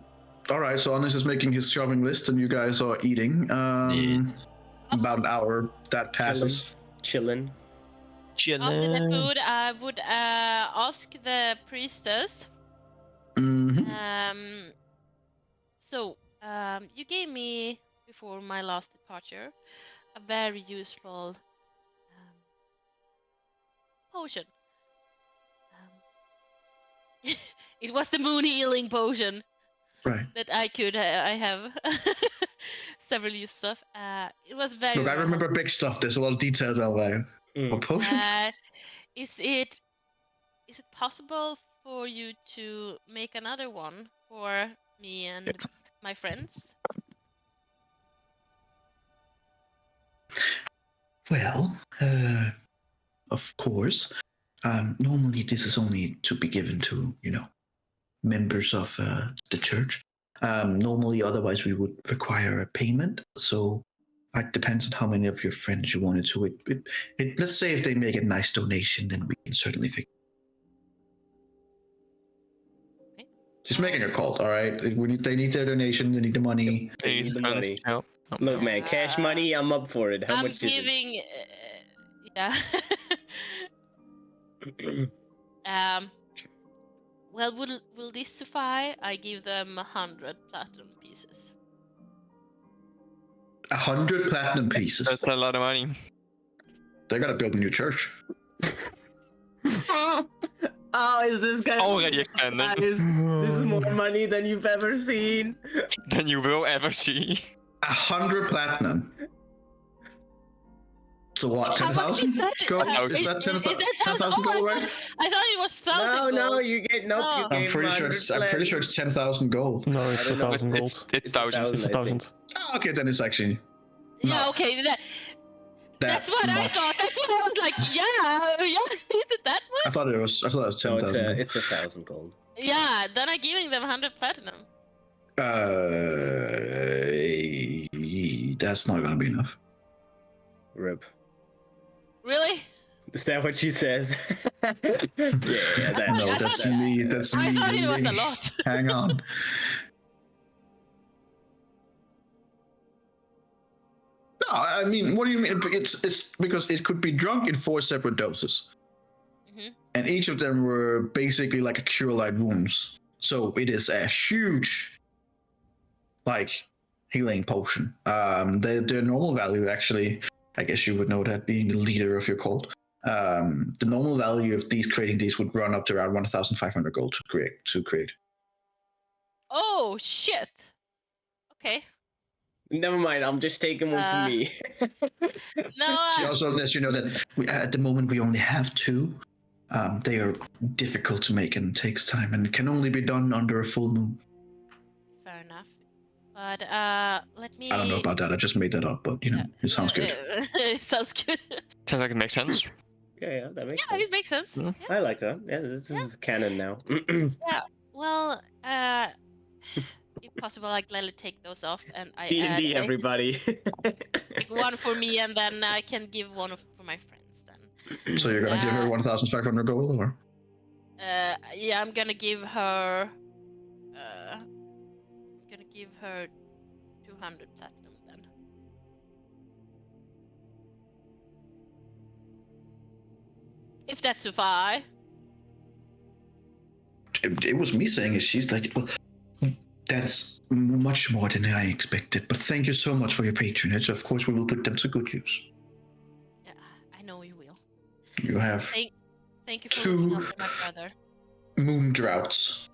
[SPEAKER 4] All right, so Onyx is making his shopping list, and you guys are eating. About an hour that passes.
[SPEAKER 1] Chillin'.
[SPEAKER 5] After the food, I would ask the priestess.
[SPEAKER 4] Mm-hmm.
[SPEAKER 5] So, you gave me, before my last departure, a very useful potion. It was the moon healing potion
[SPEAKER 4] Right.
[SPEAKER 5] that I could, I have several uses of. It was very
[SPEAKER 4] Look, I
[SPEAKER 5] well
[SPEAKER 4] remember big stuff. There's a lot of details out there.
[SPEAKER 1] Mm.
[SPEAKER 4] A potion?
[SPEAKER 5] Is it possible for you to make another one for me and
[SPEAKER 2] Yes.
[SPEAKER 5] my friends?
[SPEAKER 4] Well, of course. Normally, this is only to be given to, members of the church. Normally, otherwise, we would require a payment. So it depends on how many of your friends you wanted to. Let's say if they make a nice donation, then we can certainly fix. She's making a cult, all right? They need their donation, they need the money.
[SPEAKER 1] They need the money.
[SPEAKER 3] No.
[SPEAKER 1] Look, man, cash money, I'm up for it. How
[SPEAKER 5] I'm
[SPEAKER 1] much is
[SPEAKER 5] giving. Yeah.
[SPEAKER 1] it?
[SPEAKER 5] Well, will this suffice? I give them 100 platinum pieces.
[SPEAKER 4] 100 platinum pieces.
[SPEAKER 3] That's a lot of money.
[SPEAKER 4] They gotta build a new church.
[SPEAKER 1] Oh, is this guy?
[SPEAKER 3] Already expanding.
[SPEAKER 1] This is more money than you've ever seen.
[SPEAKER 3] Than you will ever see.
[SPEAKER 4] 100 platinum. So what?
[SPEAKER 5] How much
[SPEAKER 4] 10,000
[SPEAKER 5] is that?
[SPEAKER 4] gold?
[SPEAKER 3] Is
[SPEAKER 4] That
[SPEAKER 5] Is that
[SPEAKER 4] 10,000 gold, right?
[SPEAKER 5] I thought it was 1,000
[SPEAKER 1] No,
[SPEAKER 5] gold.
[SPEAKER 1] you get nope. You
[SPEAKER 5] Oh.
[SPEAKER 1] gave
[SPEAKER 4] I'm pretty sure it's 10,000 gold.
[SPEAKER 6] No, it's
[SPEAKER 1] I don't know.
[SPEAKER 6] 1,000
[SPEAKER 3] It's
[SPEAKER 6] gold.
[SPEAKER 3] it's thousands.
[SPEAKER 6] It's 1,000.
[SPEAKER 4] Oh, okay, then it's actually
[SPEAKER 5] Yeah,
[SPEAKER 4] not
[SPEAKER 5] okay. That's what I
[SPEAKER 4] much.
[SPEAKER 5] thought. That's what I was like. Yeah, is it that
[SPEAKER 4] I
[SPEAKER 5] much?
[SPEAKER 4] thought it was
[SPEAKER 1] No,
[SPEAKER 4] 10,000.
[SPEAKER 1] it's 1,000 gold.
[SPEAKER 5] Yeah, then I'm giving them 100 platinum.
[SPEAKER 4] That's not gonna be enough.
[SPEAKER 1] Rip.
[SPEAKER 5] Really?
[SPEAKER 1] Is that what she says? yeah, that.
[SPEAKER 4] No, that's me. That's me.
[SPEAKER 5] I thought it was a
[SPEAKER 4] really.
[SPEAKER 5] lot.
[SPEAKER 4] Hang on. No, I mean, what do you mean? It's because it could be drunk in 4 separate doses, and each of them were basically like a cure light wounds. So it is a huge, like, healing potion. The normal value, actually, I guess you would know that being the leader of your cult. The normal value of creating these would run up to around 1,500 gold to create.
[SPEAKER 5] Oh shit. Okay.
[SPEAKER 1] Never mind. I'm just taking one for me.
[SPEAKER 5] No.
[SPEAKER 4] She also lets you know that at the moment we only have 2. They are difficult to make and takes time, and it can only be done under a full moon.
[SPEAKER 5] Fair enough. But let me.
[SPEAKER 4] I don't know about that. I just made that up, but it sounds good.
[SPEAKER 5] It sounds good.
[SPEAKER 3] Sounds like it makes sense.
[SPEAKER 1] Yeah, that makes
[SPEAKER 5] Yeah,
[SPEAKER 1] sense.
[SPEAKER 5] it makes sense.
[SPEAKER 3] Yeah.
[SPEAKER 5] Yeah.
[SPEAKER 1] I like that. Yeah, this is canon now.
[SPEAKER 5] Well, if possible, like let it take those off, and I add
[SPEAKER 1] D&D, everybody.
[SPEAKER 5] like one for me, and then I can give one for my friends. Then.
[SPEAKER 4] So you're gonna give her 1,500 gold, or?
[SPEAKER 5] Yeah, I'm gonna give her. I'm gonna give her 200 platinum then. If that's suffice.
[SPEAKER 4] It was me saying it. She's like, well, that's much more than I expected. But thank you so much for your patronage. Of course, we will put them to good use.
[SPEAKER 5] Yeah, I know you will.
[SPEAKER 4] You have
[SPEAKER 5] Thank you for
[SPEAKER 4] 2
[SPEAKER 5] looking after my brother.
[SPEAKER 4] moon droughts.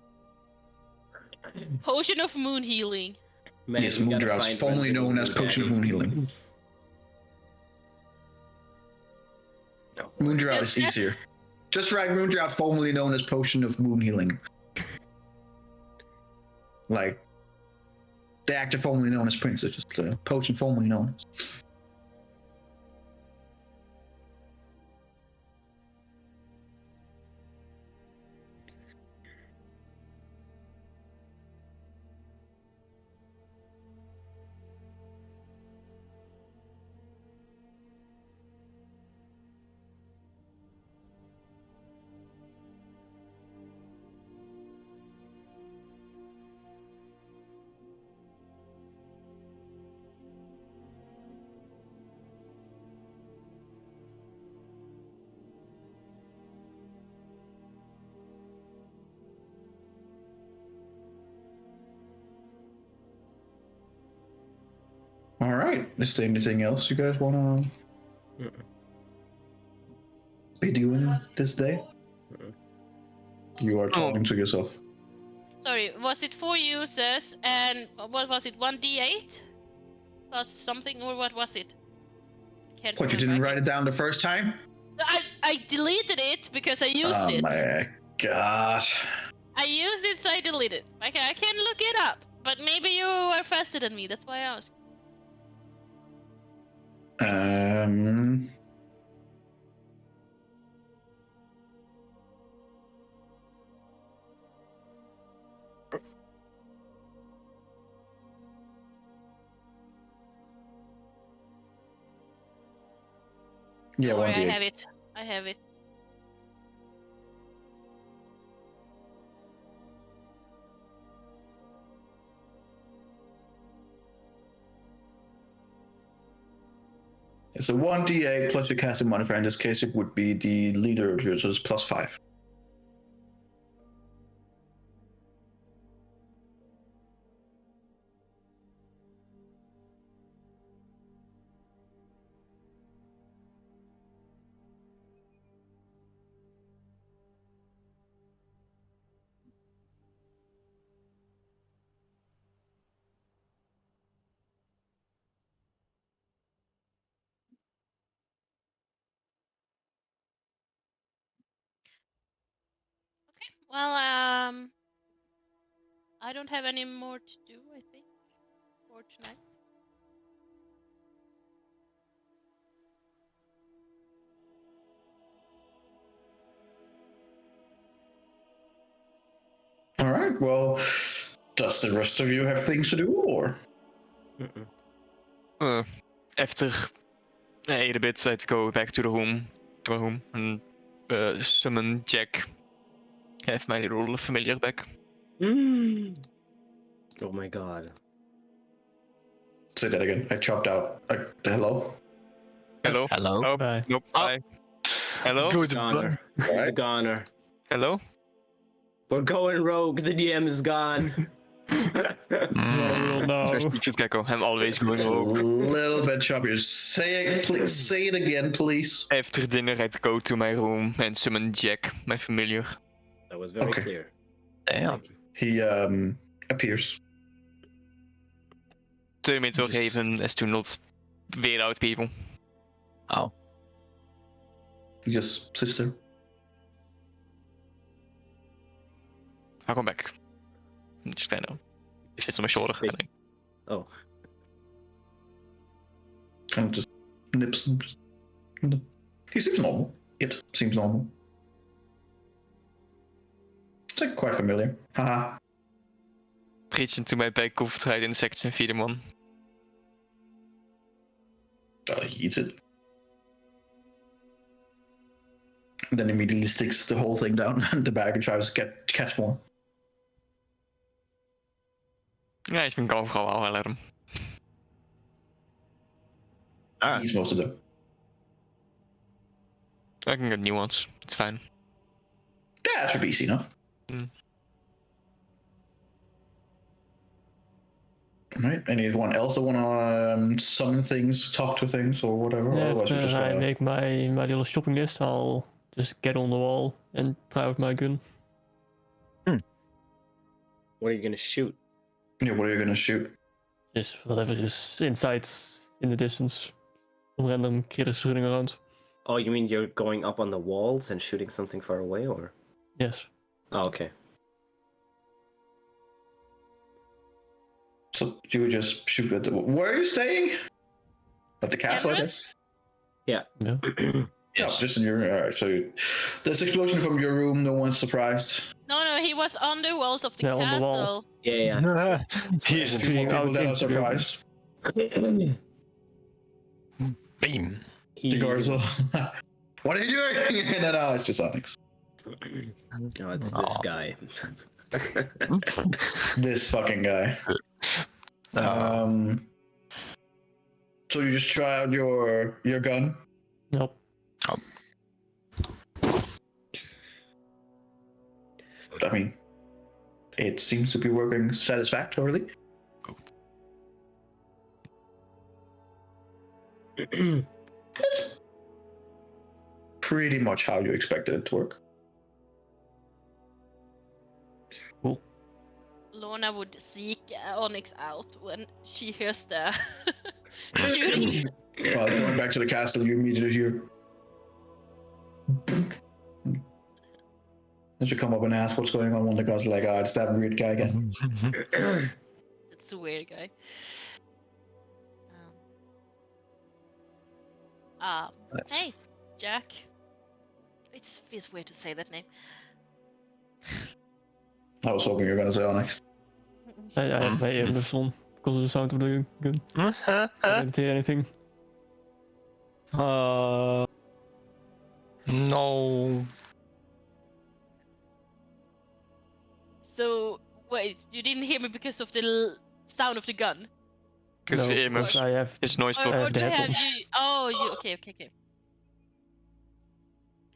[SPEAKER 5] Potion of moon healing.
[SPEAKER 1] Man,
[SPEAKER 4] Yes,
[SPEAKER 1] we
[SPEAKER 4] moon
[SPEAKER 1] gotta
[SPEAKER 4] droughts,
[SPEAKER 1] find
[SPEAKER 4] formerly
[SPEAKER 1] Brendan
[SPEAKER 4] known as
[SPEAKER 1] Moon
[SPEAKER 4] potion of
[SPEAKER 1] Daddy.
[SPEAKER 4] moon healing.
[SPEAKER 1] No.
[SPEAKER 4] Moon drought
[SPEAKER 5] Yes,
[SPEAKER 4] is
[SPEAKER 5] yes.
[SPEAKER 4] easier. Just write moon drought, formerly known as potion of moon healing. Like the actor formerly known as Prince, it's just potion formerly known as. All right. Is there anything else you guys want to be doing this day? You are talking to yourself.
[SPEAKER 5] Sorry, was it 4 users and what was it? 1d8 plus something, or what was it? Can't
[SPEAKER 4] What, you
[SPEAKER 5] remember.
[SPEAKER 4] didn't write it down the first time?
[SPEAKER 5] I deleted it because I used
[SPEAKER 4] Oh
[SPEAKER 5] it.
[SPEAKER 4] my god.
[SPEAKER 5] I used it, so I deleted it. Okay, I can look it up, but maybe you are faster than me. That's why I asked.
[SPEAKER 4] Yeah,
[SPEAKER 5] Don't worry,
[SPEAKER 4] 1d8.
[SPEAKER 5] I have it.
[SPEAKER 4] It's a 1d8 plus your casting modifier. In this case, it would be the leader, so it's +5.
[SPEAKER 5] Well, I don't have any more to do, I think, for tonight.
[SPEAKER 4] All right. Well, does the rest of you have things to do, or?
[SPEAKER 3] After I ate a bit, I'd go back to the room, and summon Jack. Have my little familiar back.
[SPEAKER 1] Oh my god.
[SPEAKER 4] Say that again. I chopped out. Hello?
[SPEAKER 3] Hello?
[SPEAKER 2] Hello.
[SPEAKER 3] Oh,
[SPEAKER 6] Bye.
[SPEAKER 3] nope.
[SPEAKER 2] Oh.
[SPEAKER 3] Bye. Hello?
[SPEAKER 2] Good.
[SPEAKER 1] Goner. He's a
[SPEAKER 4] Alright.
[SPEAKER 1] goner.
[SPEAKER 3] Hello?
[SPEAKER 1] We're going rogue. The DM is gone.
[SPEAKER 6] No.
[SPEAKER 3] Secret Gecko. I'm always going
[SPEAKER 4] It's a
[SPEAKER 3] rogue.
[SPEAKER 4] little bit choppier. Say it again, please.
[SPEAKER 3] After dinner, I'd go to my room and summon Jack, my familiar.
[SPEAKER 1] That was very
[SPEAKER 4] Okay.
[SPEAKER 1] clear.
[SPEAKER 2] Damn.
[SPEAKER 4] He appears.
[SPEAKER 3] Turn me to
[SPEAKER 4] Just-
[SPEAKER 3] Raven as to not weird out people.
[SPEAKER 2] Oh.
[SPEAKER 4] He just sits there.
[SPEAKER 3] I'll come back. Just kind of sits on my shoulder.
[SPEAKER 1] Big-
[SPEAKER 3] I think.
[SPEAKER 1] Oh.
[SPEAKER 4] Kind of just nips him. He seems normal. It seems normal. It's like quite familiar. Haha.
[SPEAKER 3] Reach into my bag of dried insects and feed him one.
[SPEAKER 4] He eats it. And then immediately sticks the whole thing down in the bag and tries to catch more.
[SPEAKER 3] Ja, ich bin overal al alarm.
[SPEAKER 1] Ah.
[SPEAKER 4] He eats most of them.
[SPEAKER 3] I can get new ones. It's fine.
[SPEAKER 4] Yeah, that should be easy enough.
[SPEAKER 3] Mm.
[SPEAKER 4] Right. Anyone else that want to summon things, talk to things, or whatever? Otherwise, we
[SPEAKER 6] After
[SPEAKER 4] just
[SPEAKER 6] I
[SPEAKER 4] gotta...
[SPEAKER 6] make my little shopping list, I'll just get on the wall and try out my gun.
[SPEAKER 1] What are you gonna shoot?
[SPEAKER 4] Yeah, what are you gonna shoot?
[SPEAKER 6] Just whatever is in sight in the distance. Some random critters running around.
[SPEAKER 1] Oh, you mean you're going up on the walls and shooting something far away, or?
[SPEAKER 6] Yes.
[SPEAKER 1] Oh, okay.
[SPEAKER 4] So you would just shoot at the... Where are you staying? At the castle, I
[SPEAKER 5] Eberron?
[SPEAKER 4] guess?
[SPEAKER 6] Yeah.
[SPEAKER 4] Yeah, just in your... Alright, so there's explosion from your room, no one's surprised.
[SPEAKER 5] No, he was on the walls of the
[SPEAKER 6] Yeah, on the wall.
[SPEAKER 5] castle.
[SPEAKER 1] Yeah.
[SPEAKER 2] He's
[SPEAKER 4] A few more
[SPEAKER 6] Shooting
[SPEAKER 4] people
[SPEAKER 6] out
[SPEAKER 4] that are
[SPEAKER 6] into the open.
[SPEAKER 4] surprised.
[SPEAKER 2] Beam.
[SPEAKER 4] The guards are... What are you doing? And then, it's just Onyx.
[SPEAKER 1] No, it's this
[SPEAKER 2] Aw.
[SPEAKER 1] guy.
[SPEAKER 4] This fucking guy. So you just try out your gun?
[SPEAKER 6] Nope.
[SPEAKER 4] I mean, it seems to be working satisfactorily. It's pretty much how you expected it to work.
[SPEAKER 5] Lorna would seek Onyx out when she hears the shooting.
[SPEAKER 4] Going back to the castle, you immediately hear. Did you come up and ask what's going on? One of the guys are like, it's that weird guy again.
[SPEAKER 5] It's a weird guy. Hey, Jack. It feels weird to say that name.
[SPEAKER 4] I was hoping you were going to say Onyx.
[SPEAKER 6] I have my earmuffs on because of the sound of the gun. I didn't hear anything.
[SPEAKER 2] No.
[SPEAKER 5] So, wait, you didn't hear me because of the sound of the gun?
[SPEAKER 3] Because
[SPEAKER 6] No,
[SPEAKER 3] earmuffs
[SPEAKER 6] because I have.
[SPEAKER 3] is noise
[SPEAKER 5] Or,
[SPEAKER 3] block.
[SPEAKER 6] I
[SPEAKER 5] or
[SPEAKER 6] have
[SPEAKER 5] do
[SPEAKER 6] the
[SPEAKER 5] you have
[SPEAKER 6] headphone.
[SPEAKER 5] you? Oh, you. Okay.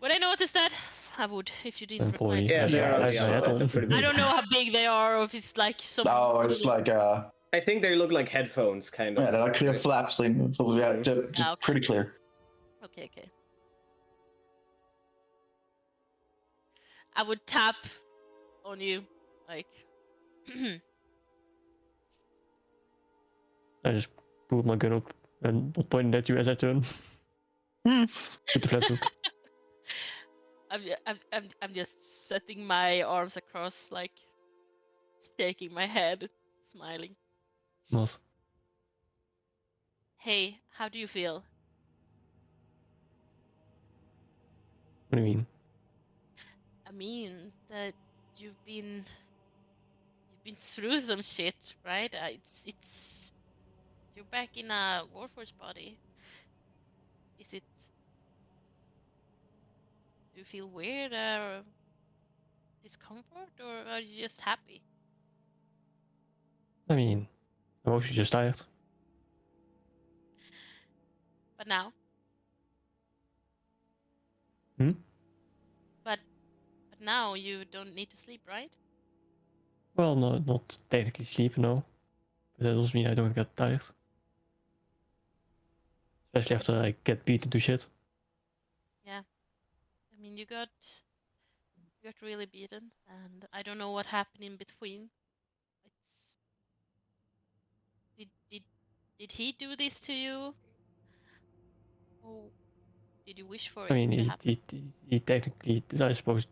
[SPEAKER 5] Would I notice that? I would if you didn't
[SPEAKER 6] And
[SPEAKER 5] reply.
[SPEAKER 6] probably
[SPEAKER 1] Yeah,
[SPEAKER 6] have,
[SPEAKER 1] they're
[SPEAKER 4] Yeah,
[SPEAKER 1] on
[SPEAKER 6] I
[SPEAKER 1] the
[SPEAKER 6] have my
[SPEAKER 4] it's-
[SPEAKER 1] outside. They're
[SPEAKER 6] headphone.
[SPEAKER 1] pretty
[SPEAKER 5] I
[SPEAKER 1] big.
[SPEAKER 5] don't know how big they are, or if it's like some.
[SPEAKER 4] No, it's like
[SPEAKER 1] I think they look like headphones, kind of.
[SPEAKER 4] yeah, they're like clear flaps thing. So yeah, just
[SPEAKER 5] Okay.
[SPEAKER 4] pretty clear.
[SPEAKER 5] Okay. I would tap on you, like.
[SPEAKER 6] I just pulled my gun up and pointed at you as I turn. With the flat hook.
[SPEAKER 5] I'm just setting my arms across, like shaking my head, smiling.
[SPEAKER 6] Nice.
[SPEAKER 5] Hey, how do you feel?
[SPEAKER 6] What do you mean?
[SPEAKER 5] I mean that you've been through some shit, right? It's you're back in a Warforged body. Is it? Do you feel weird or discomfort, or are you just happy?
[SPEAKER 6] I mean, I'm mostly just tired.
[SPEAKER 5] But now.
[SPEAKER 6] Hmm?
[SPEAKER 5] But now you don't need to sleep, right?
[SPEAKER 6] Well, no, not technically sleep, no. But that doesn't mean I don't get tired. Especially after I get beaten to shit.
[SPEAKER 5] Yeah. I mean, you got really beaten, and I don't know what happened in between. It's did he do this to you? Or did you wish for
[SPEAKER 6] I
[SPEAKER 5] it
[SPEAKER 6] mean,
[SPEAKER 5] to happen?
[SPEAKER 6] he technically, I suppose.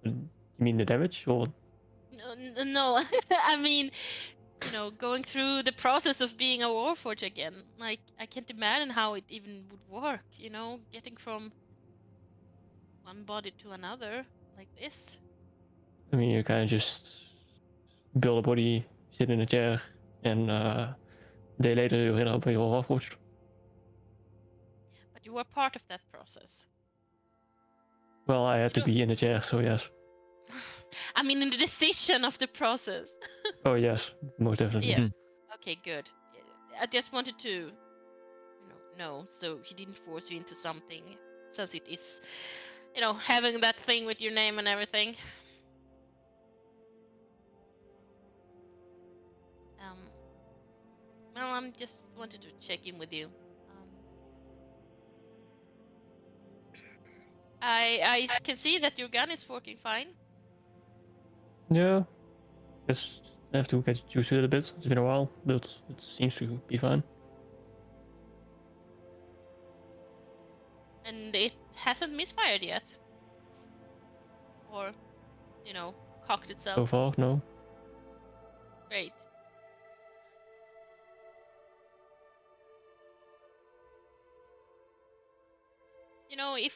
[SPEAKER 6] You mean the damage or?
[SPEAKER 5] No. I mean, going through the process of being a Warforged again. Like, I can't imagine how it even would work. Getting from one body to another like this.
[SPEAKER 6] I mean, you kind of just build a body, sit in a chair, and a day later you're in a your Warforged.
[SPEAKER 5] But you were part of that process.
[SPEAKER 6] Well, I had to
[SPEAKER 5] You
[SPEAKER 6] be in a chair, so yes.
[SPEAKER 5] I mean, in the decision of the process.
[SPEAKER 6] Oh yes, most definitely.
[SPEAKER 5] Yeah. Okay, good. I just wanted to, know so he didn't force you into something, since it is, having that thing with your name and everything. Well, I'm just wanted to check in with you. I can see that your gun is working fine.
[SPEAKER 6] Yeah, just have to get used to it a bit. It's been a while, but it seems to be fine.
[SPEAKER 5] And it hasn't misfired yet. Or, cocked
[SPEAKER 6] So
[SPEAKER 5] itself.
[SPEAKER 6] far, no.
[SPEAKER 5] Great. If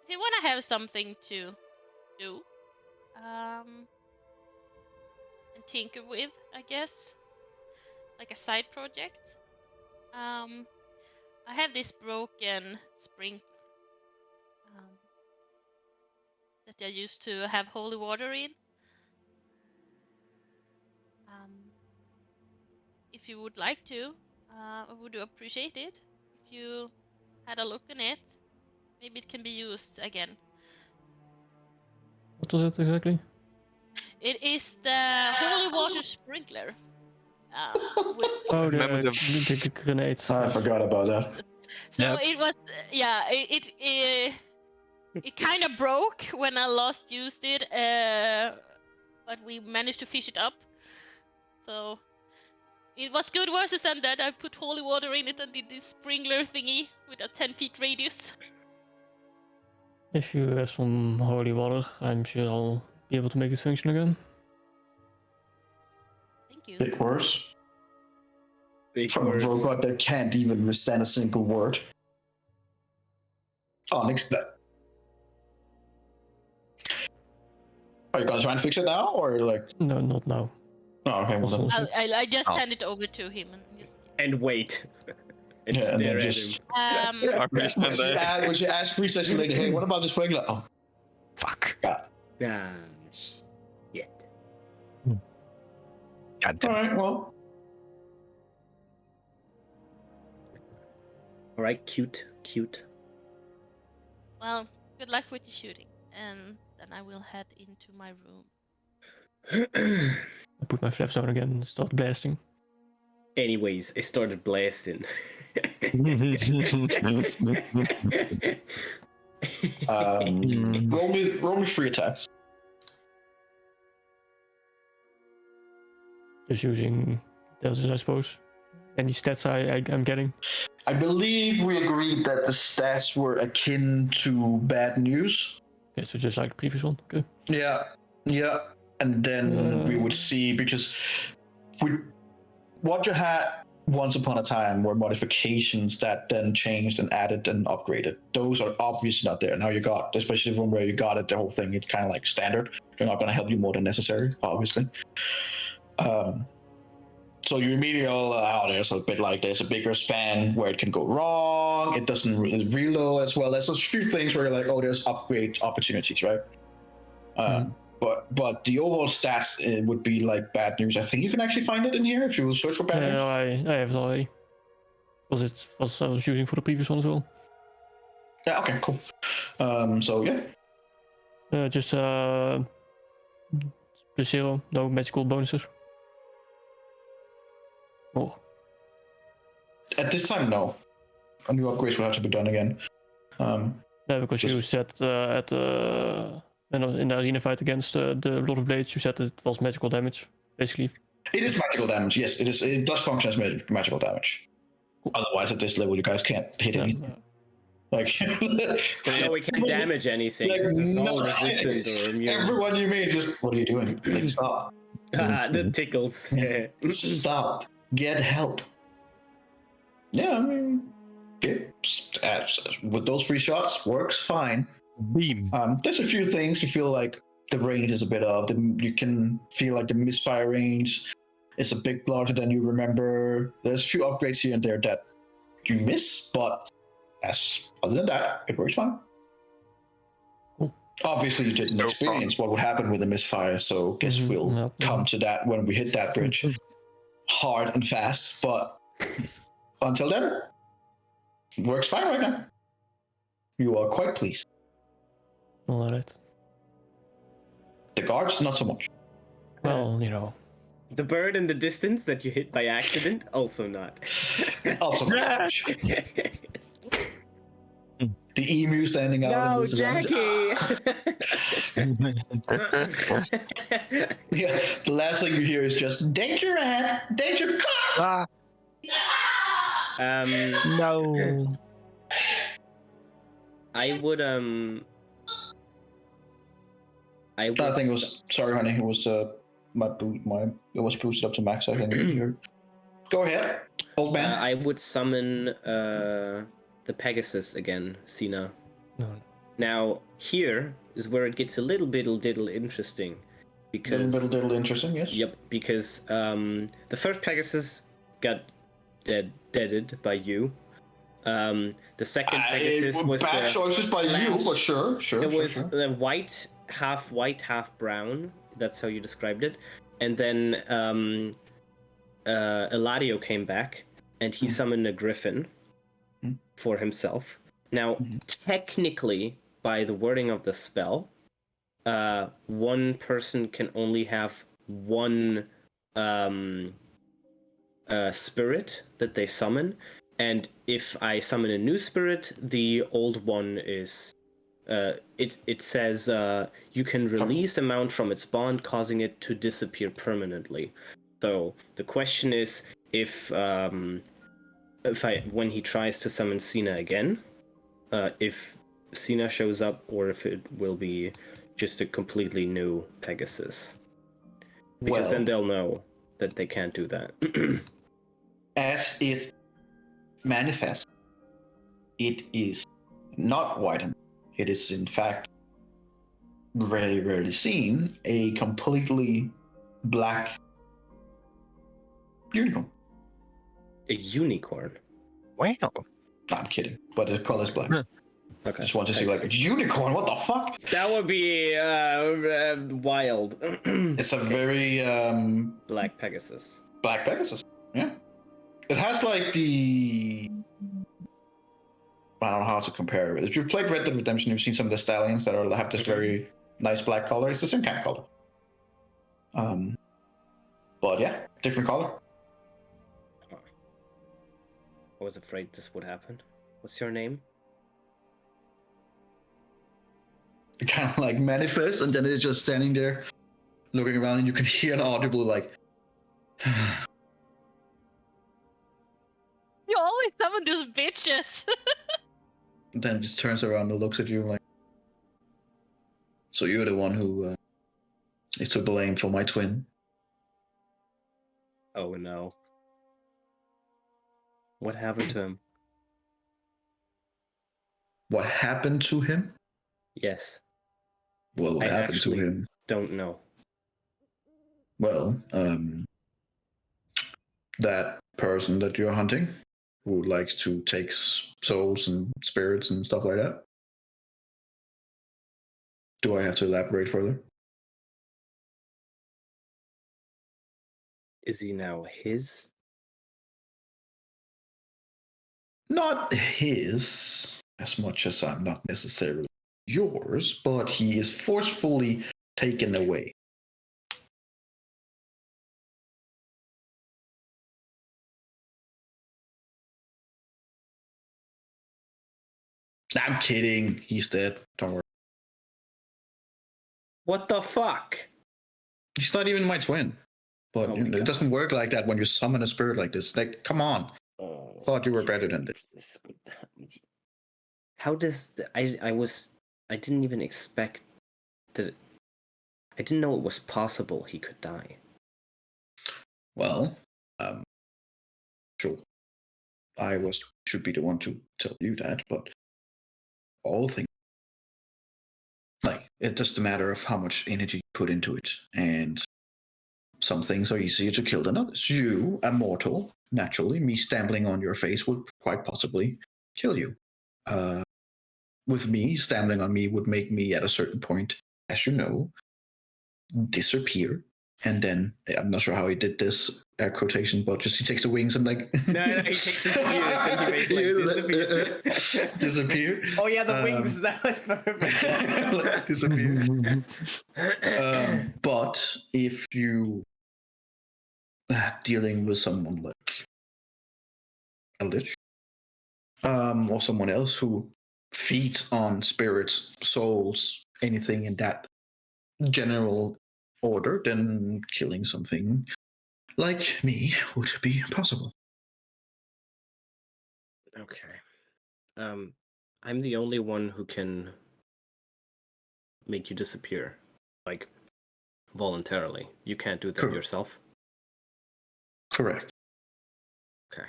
[SPEAKER 5] you want to have something to do, and tinker with, I guess, like a side project, I have this broken sprinkler that I used to have holy water in. If you would like to, I would appreciate it if you had a look on it. Maybe it can be used again.
[SPEAKER 6] What was it exactly?
[SPEAKER 5] It is the holy water sprinkler. With
[SPEAKER 6] Oh,
[SPEAKER 3] Remember
[SPEAKER 6] the grenades.
[SPEAKER 4] I forgot about that.
[SPEAKER 5] So
[SPEAKER 3] Yep.
[SPEAKER 5] it was, it kind of broke when I last used it, but we managed to fish it up. So it was good versus undead. I put holy water in it and did this sprinkler thingy with a 10 feet radius.
[SPEAKER 6] If you have some holy water, I'm sure I'll be able to make it function again.
[SPEAKER 5] Thank you.
[SPEAKER 4] Big worse.
[SPEAKER 1] Big
[SPEAKER 4] From a
[SPEAKER 1] words.
[SPEAKER 4] robot that can't even withstand a single word. Unexpected. Are you gonna try and fix it now, or like?
[SPEAKER 6] No, not now.
[SPEAKER 4] Oh, okay. Well, then.
[SPEAKER 6] Also,
[SPEAKER 5] I just
[SPEAKER 2] Oh.
[SPEAKER 5] hand it over to him and just.
[SPEAKER 1] And wait. And
[SPEAKER 4] Yeah, and
[SPEAKER 1] stare
[SPEAKER 4] then
[SPEAKER 1] at
[SPEAKER 4] just.
[SPEAKER 1] him.
[SPEAKER 3] Awkwardly stand there.
[SPEAKER 4] When she asked 3 sessions later, hey, what about this regular? Oh,
[SPEAKER 2] Fuck.
[SPEAKER 4] God.
[SPEAKER 1] Ah, shit.
[SPEAKER 2] God damn.
[SPEAKER 4] All right, well,
[SPEAKER 1] All right, cute.
[SPEAKER 5] Well, good luck with the shooting, and then I will head into my room.
[SPEAKER 6] I put my flaps on again and start blasting.
[SPEAKER 1] Anyways, I started blasting.
[SPEAKER 4] roll me 3 attacks.
[SPEAKER 6] Just using deltas, I suppose. Any stats I'm getting?
[SPEAKER 4] I believe we agreed that the stats were akin to bad news.
[SPEAKER 6] Okay, so just like the previous one. Okay.
[SPEAKER 4] Yeah. And then we would see, because what you had once upon a time were modifications that then changed and added and upgraded. Those are obviously not there. Now you got, especially from where you got it, the whole thing, it's kind of like standard. They're not going to help you more than necessary, obviously. So you immediately there's a bit like there's a bigger span where it can go wrong. It doesn't reload as well. There's a few things where you're like, there's upgrade opportunities, right? But the overall stats would be like bad news. I think you can actually find it in here if you search for bad news.
[SPEAKER 6] No, I have it already. Was I was using for the previous one as well?
[SPEAKER 4] Yeah. Okay. Cool. So yeah.
[SPEAKER 6] Just +0, no magical bonuses. Oh.
[SPEAKER 4] At this time, no. A new upgrades will have to be done again.
[SPEAKER 6] No, because you said in the arena fight against the Lord of Blades, you said it was magical damage, basically.
[SPEAKER 4] It is magical damage. Yes, it is. It does function as magical damage. Otherwise, at this level, you guys can't hit anything. Like,
[SPEAKER 1] no, we can't damage anything.
[SPEAKER 4] Like,
[SPEAKER 1] All resistant or immune.
[SPEAKER 4] everyone you meet just, what are you doing? Like, stop.
[SPEAKER 1] The tickles.
[SPEAKER 4] Stop. Get help. Yeah, I mean, with those 3 shots, works fine.
[SPEAKER 2] Beam.
[SPEAKER 4] There's a few things you feel like the range is a bit off. You can feel like the misfire range is a bit larger than you remember. There's a few upgrades here and there that you miss, but other than that, it works fine.
[SPEAKER 6] Cool.
[SPEAKER 4] Obviously, you didn't experience what would happen with a misfire, so guess we'll come to that when we hit that bridge hard and fast. But until then, it works fine right now. You are quite pleased.
[SPEAKER 6] All right.
[SPEAKER 4] The guards, not so much.
[SPEAKER 6] Well, you know.
[SPEAKER 1] The bird in the distance that you hit by accident, also not.
[SPEAKER 4] Also not much. The emu standing out.
[SPEAKER 1] No,
[SPEAKER 4] in this
[SPEAKER 1] Jackie!
[SPEAKER 4] Yeah, the last thing you hear is just danger ahead, danger car.
[SPEAKER 2] No.
[SPEAKER 1] I would
[SPEAKER 4] I think it was, sorry honey, it was it was boosted up to max, I think. Go ahead, old man.
[SPEAKER 1] I would summon the Pegasus again, Sina.
[SPEAKER 6] No.
[SPEAKER 1] Now here is where it gets a little diddle interesting, because
[SPEAKER 4] little interesting, yes.
[SPEAKER 1] Yep, because the first Pegasus got deaded by you. The second Pegasus was
[SPEAKER 4] bad choices by you, but sure.
[SPEAKER 1] It was white, half brown. That's how you described it. And then Eladio came back, and he summoned a griffin for himself. Now, technically, by the wording of the spell, one person can only have one spirit that they summon. And if I summon a new spirit, the old one is... it says you can release a mount from its bond, causing it to disappear permanently. So the question is, if when he tries to summon Sina again, if Sina shows up, or if it will be just a completely new Pegasus. Because then they'll know that they can't do that.
[SPEAKER 4] As it manifests, it is not whitened. It is, in fact, very rarely seen, a completely black unicorn.
[SPEAKER 1] A unicorn?
[SPEAKER 2] Wow.
[SPEAKER 4] No, I'm kidding, but the color's black.
[SPEAKER 1] Okay.
[SPEAKER 4] Just want to see like a unicorn. What the fuck?
[SPEAKER 1] That would be wild.
[SPEAKER 4] It's a very
[SPEAKER 1] Black Pegasus.
[SPEAKER 4] Black Pegasus. Yeah. It has like the. I don't know how to compare it. If you've played Red Dead Redemption, you've seen some of the stallions that have this very nice black color. It's the same kind of color. But yeah, different color.
[SPEAKER 1] I was afraid this would happen. What's your name?
[SPEAKER 4] It kind of like manifests, and then it's just standing there, looking around, and you can hear an audible like.
[SPEAKER 5] You always summon these bitches.
[SPEAKER 4] And then just turns around and looks at you like. So you're the one who is to blame for my twin.
[SPEAKER 1] Oh no. What happened to him?
[SPEAKER 4] What happened to him?
[SPEAKER 1] Yes.
[SPEAKER 4] Well, what
[SPEAKER 1] I
[SPEAKER 4] happened to
[SPEAKER 1] actually
[SPEAKER 4] him?
[SPEAKER 1] don't know.
[SPEAKER 4] Well, that person that you're hunting, who likes to take souls and spirits and stuff like that. Do I have to elaborate further?
[SPEAKER 1] Is he now his?
[SPEAKER 4] Not his, as much as I'm not necessarily yours, but he is forcefully taken away. I'm kidding. He's dead. Don't worry.
[SPEAKER 1] What the fuck?
[SPEAKER 4] He's not even my twin. But
[SPEAKER 1] Oh
[SPEAKER 4] you
[SPEAKER 1] my
[SPEAKER 4] know, it
[SPEAKER 1] God.
[SPEAKER 4] doesn't work like that when you summon a spirit like this. Like, come on.
[SPEAKER 1] Oh,
[SPEAKER 4] Thought you were better than this.
[SPEAKER 1] How does I didn't even expect that. I didn't know it was possible he could die.
[SPEAKER 4] Well, sure. Should be the one to tell you that, but all things like it's just a matter of how much energy you put into it, and some things are easier to kill than others. You, a mortal, naturally, me stamping on your face would quite possibly kill you. With me, stamping on me would make me at a certain point, as you know, disappear. And then I'm not sure how he did this quotation, but just he takes the wings and like
[SPEAKER 1] No, he takes his ears and he makes like
[SPEAKER 4] disappear.
[SPEAKER 1] Oh yeah, the wings. That was perfect.
[SPEAKER 4] Like, disappear. But if you dealing with someone like a lich, or someone else who feeds on spirits, souls, anything in that general order, then killing something like me would be possible.
[SPEAKER 1] Okay. I'm the only one who can make you disappear, like voluntarily. You can't do that
[SPEAKER 4] Correct.
[SPEAKER 1] yourself.
[SPEAKER 4] Correct.
[SPEAKER 1] Okay.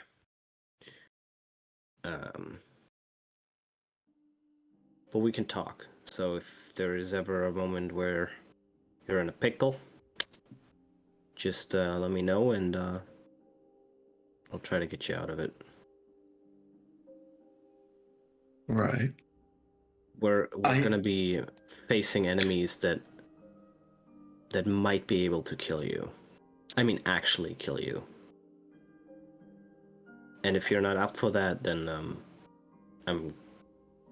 [SPEAKER 1] But we can talk. So if there is ever a moment where you're in a pickle, just let me know and I'll try to get you out of it.
[SPEAKER 4] Right.
[SPEAKER 1] We're gonna be facing enemies that might be able to kill you. I mean, actually kill you. And if you're not up for that, then I'm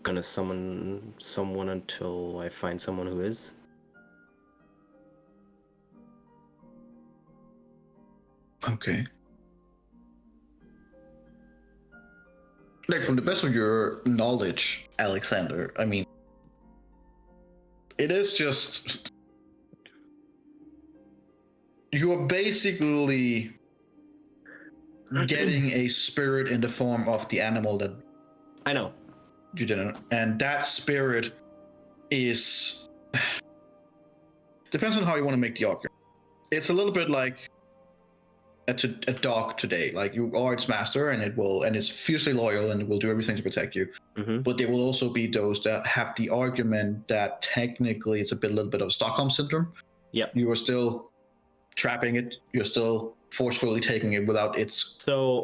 [SPEAKER 1] gonna summon someone until I find someone who is.
[SPEAKER 4] Okay. Like, from the best of your knowledge, Alexander, I mean, it is just you're basically getting a spirit in the form of the animal that
[SPEAKER 1] I know.
[SPEAKER 4] you didn't, and that spirit is depends on how you want to make the argument. It's a little bit like a dog today. Like, you are its master, and it's fiercely loyal, and it will do everything to protect you.
[SPEAKER 1] Mm-hmm.
[SPEAKER 4] But there will also be those that have the argument that technically it's a little bit of Stockholm syndrome.
[SPEAKER 1] Yep.
[SPEAKER 4] You are still trapping it. You're still forcefully taking it without its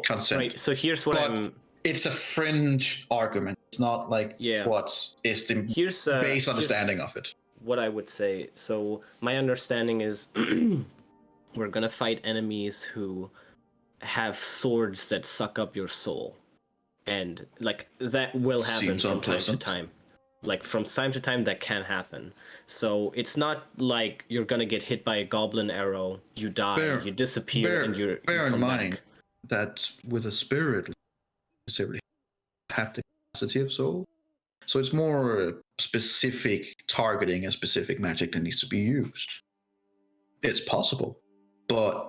[SPEAKER 4] consent.
[SPEAKER 1] Right. So here's what
[SPEAKER 4] it's a fringe argument. It's not like
[SPEAKER 1] Yeah.
[SPEAKER 4] what is the
[SPEAKER 1] Here's
[SPEAKER 4] base understanding of it.
[SPEAKER 1] what I would say. So my understanding is we're gonna fight enemies who have swords that suck up your soul, and like that will happen
[SPEAKER 4] Seems
[SPEAKER 1] from time to
[SPEAKER 4] unpleasant.
[SPEAKER 1] time. Like from time to time, that can happen. So it's not like you're gonna get hit by a goblin arrow, you die, you disappear, and you
[SPEAKER 4] bear in
[SPEAKER 1] come
[SPEAKER 4] mind
[SPEAKER 1] back.
[SPEAKER 4] that with a spirit, you necessarily have the capacity of soul. So it's more specific targeting a specific magic that needs to be used. It's possible, but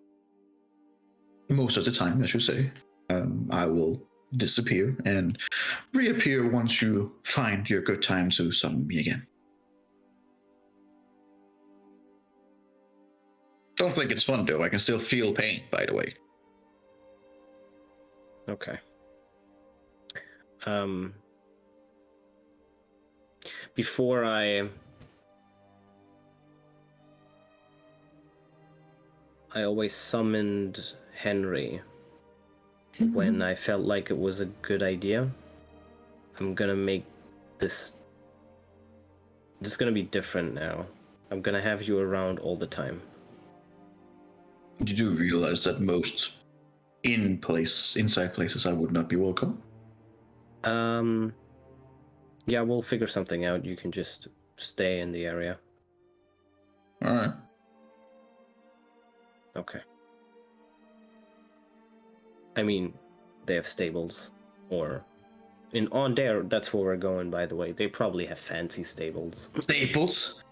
[SPEAKER 4] most of the time, as you say, I will disappear and reappear once you find your good time to summon me again. Don't think it's fun though. I can still feel pain, by the way.
[SPEAKER 1] Okay. Before I always summoned Henry when I felt like it was a good idea. I'm gonna make this is gonna be different now. I'm gonna have you around all the time.
[SPEAKER 4] You do realize that most inside places I would not be welcome?
[SPEAKER 1] Yeah, we'll figure something out. You can just stay in the area.
[SPEAKER 4] Alright.
[SPEAKER 1] Okay. I mean, they have stables, or on there. That's where we're going. By the way, they probably have fancy stables.
[SPEAKER 4] Staples?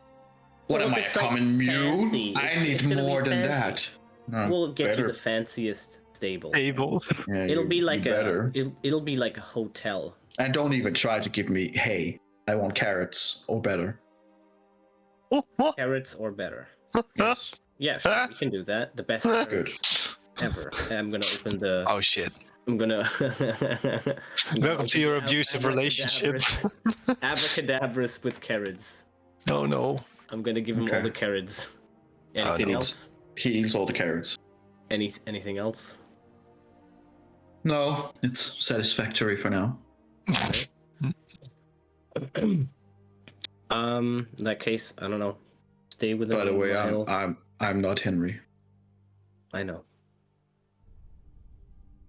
[SPEAKER 4] What
[SPEAKER 1] Well,
[SPEAKER 4] am I, a
[SPEAKER 1] it's like
[SPEAKER 4] common
[SPEAKER 1] fancy.
[SPEAKER 4] mule? I
[SPEAKER 1] It's
[SPEAKER 4] need
[SPEAKER 1] gonna be
[SPEAKER 4] more than
[SPEAKER 1] fancy.
[SPEAKER 4] that. No,
[SPEAKER 1] We'll get
[SPEAKER 4] better.
[SPEAKER 1] you the fanciest stable.
[SPEAKER 3] Table.
[SPEAKER 4] Yeah,
[SPEAKER 1] It'll be like
[SPEAKER 4] better.
[SPEAKER 1] it'll be like a hotel.
[SPEAKER 4] And don't even try to give me, hey, I want carrots or better.
[SPEAKER 1] Carrots or better.
[SPEAKER 4] Yes.
[SPEAKER 1] Yeah, sure, we can do that. The best
[SPEAKER 4] Good.
[SPEAKER 1] carrots ever. I'm gonna open the.
[SPEAKER 2] Oh shit.
[SPEAKER 1] I'm gonna.
[SPEAKER 2] Welcome to your abusive relationship.
[SPEAKER 1] Abracadabras with carrots.
[SPEAKER 2] Oh no.
[SPEAKER 1] I'm gonna give him all
[SPEAKER 4] Okay.
[SPEAKER 1] the carrots. Anything
[SPEAKER 2] no.
[SPEAKER 1] else?
[SPEAKER 4] He eats all the carrots.
[SPEAKER 1] Anything else?
[SPEAKER 4] No, it's satisfactory for now.
[SPEAKER 1] In that case, I don't know. Stay within.
[SPEAKER 4] By the way,
[SPEAKER 1] a mile.
[SPEAKER 4] I'm not Henry.
[SPEAKER 1] I know.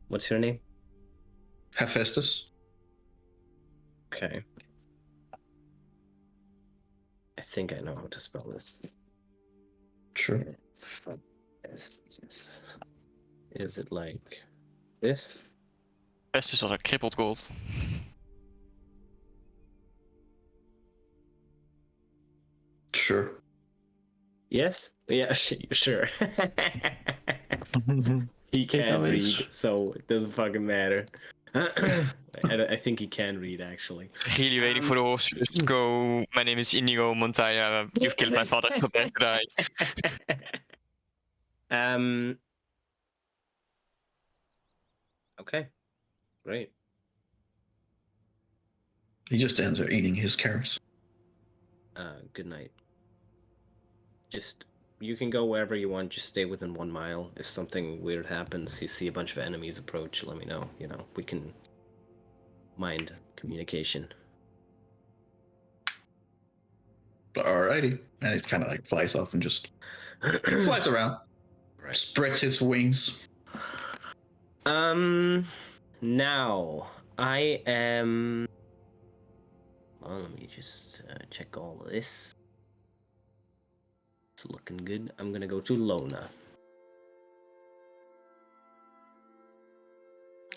[SPEAKER 1] What's your name?
[SPEAKER 4] Hephaestus?
[SPEAKER 1] Okay. I think I know how to spell this.
[SPEAKER 4] Sure.
[SPEAKER 1] Is it like this?
[SPEAKER 3] Best is wel een crippled gold.
[SPEAKER 4] Sure.
[SPEAKER 1] Yes? Yeah, sure. He can't read, so it doesn't fucking matter. I think he can read, actually.
[SPEAKER 3] Really waiting for the horse to just go. My name is Inigo Montoya. You've killed my father. Prepare to die.
[SPEAKER 1] Okay. Great.
[SPEAKER 4] He just stands there eating his carrots.
[SPEAKER 1] Good night. Just, you can go wherever you want, just stay within 1 mile. If something weird happens, you see a bunch of enemies approach, let me know. You know, we can mind communication.
[SPEAKER 4] Alrighty. And it kind of like flies off and just flies around.
[SPEAKER 1] Right.
[SPEAKER 4] Spreads its wings.
[SPEAKER 1] Now, I am... Well, let me just check all of this. It's looking good. I'm gonna go to Lona.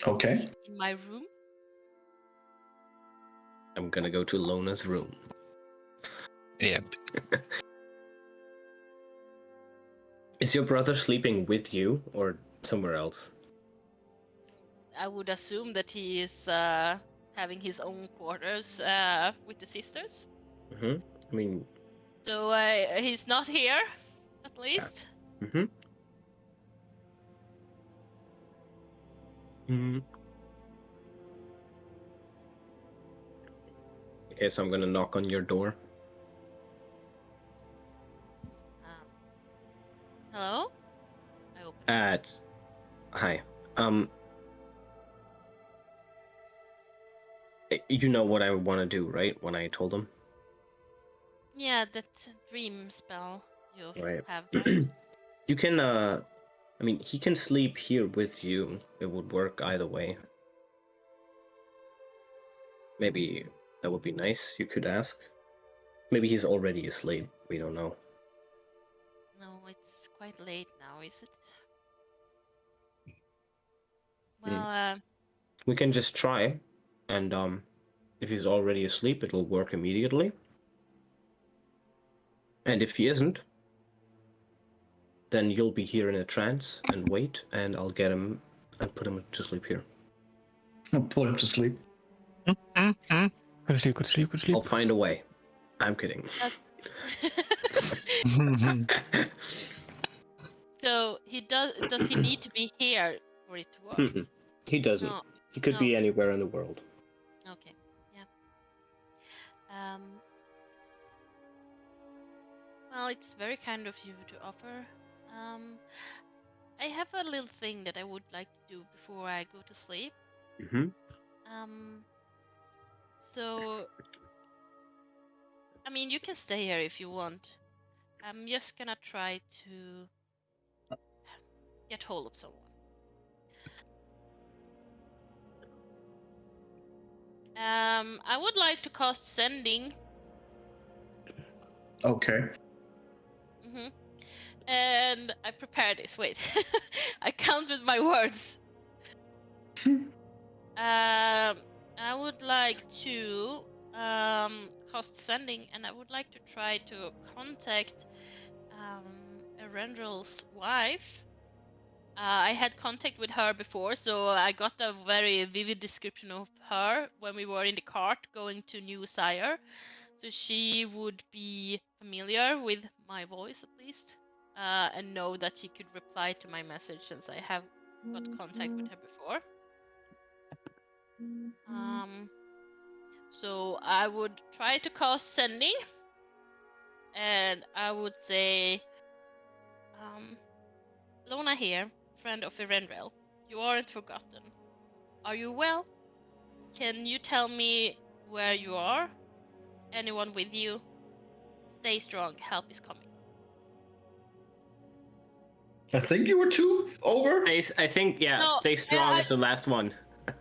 [SPEAKER 4] Okay.
[SPEAKER 5] In my room?
[SPEAKER 1] I'm gonna go to Lona's room.
[SPEAKER 2] Yeah.
[SPEAKER 1] Is your brother sleeping with you or somewhere else?
[SPEAKER 5] I would assume that he is having his own quarters with the sisters.
[SPEAKER 1] I mean...
[SPEAKER 5] So he's not here, at least.
[SPEAKER 1] Okay, so I'm gonna knock on your door.
[SPEAKER 5] Hello? I open.
[SPEAKER 1] Hi. You know what I want to do, right? When I told him.
[SPEAKER 5] Yeah, that dream spell you
[SPEAKER 1] Right.
[SPEAKER 5] have, right?
[SPEAKER 1] You can. I mean, he can sleep here with you. It would work either way. Maybe that would be nice. You could ask. Maybe he's already asleep. We don't know.
[SPEAKER 5] No, it's quite late now, is it?
[SPEAKER 1] Hmm.
[SPEAKER 5] Well,
[SPEAKER 1] We can just try, and if he's already asleep, it'll work immediately. And if he isn't, then you'll be here in a trance and wait, and I'll get him and put him to sleep here.
[SPEAKER 4] I'll put him to sleep.
[SPEAKER 6] Go to sleep, go to sleep, go to sleep.
[SPEAKER 1] I'll find a way. I'm kidding.
[SPEAKER 5] so does he need to be here for it to work?
[SPEAKER 1] He doesn't.
[SPEAKER 5] No.
[SPEAKER 1] He could be anywhere in the world.
[SPEAKER 5] Okay. Yeah. Well, it's very kind of you to offer. I have a little thing that I would like to do before I go to sleep.
[SPEAKER 1] Mm-hmm.
[SPEAKER 5] So, I mean, you can stay here if you want. I'm just gonna try to get hold of someone. I would like to cast sending.
[SPEAKER 4] Okay.
[SPEAKER 5] Mm-hmm. And I prepared this. Wait, I counted my words. I would like to cast sending, and I would like to try to contact Erendrel's wife. I had contact with her before, so I got a very vivid description of her when we were in the cart going to New Sire. So she would be familiar with my voice at least, and know that she could reply to my message since I have got contact with her before. So I would try to cast sending, and I would say, Lona here, friend of Erendrel. You aren't forgotten. Are you well? Can you tell me where you are? Anyone with you? Stay strong. Help is coming.
[SPEAKER 4] I think you were two over.
[SPEAKER 1] I think, yeah,
[SPEAKER 5] No,
[SPEAKER 1] stay strong is the last one.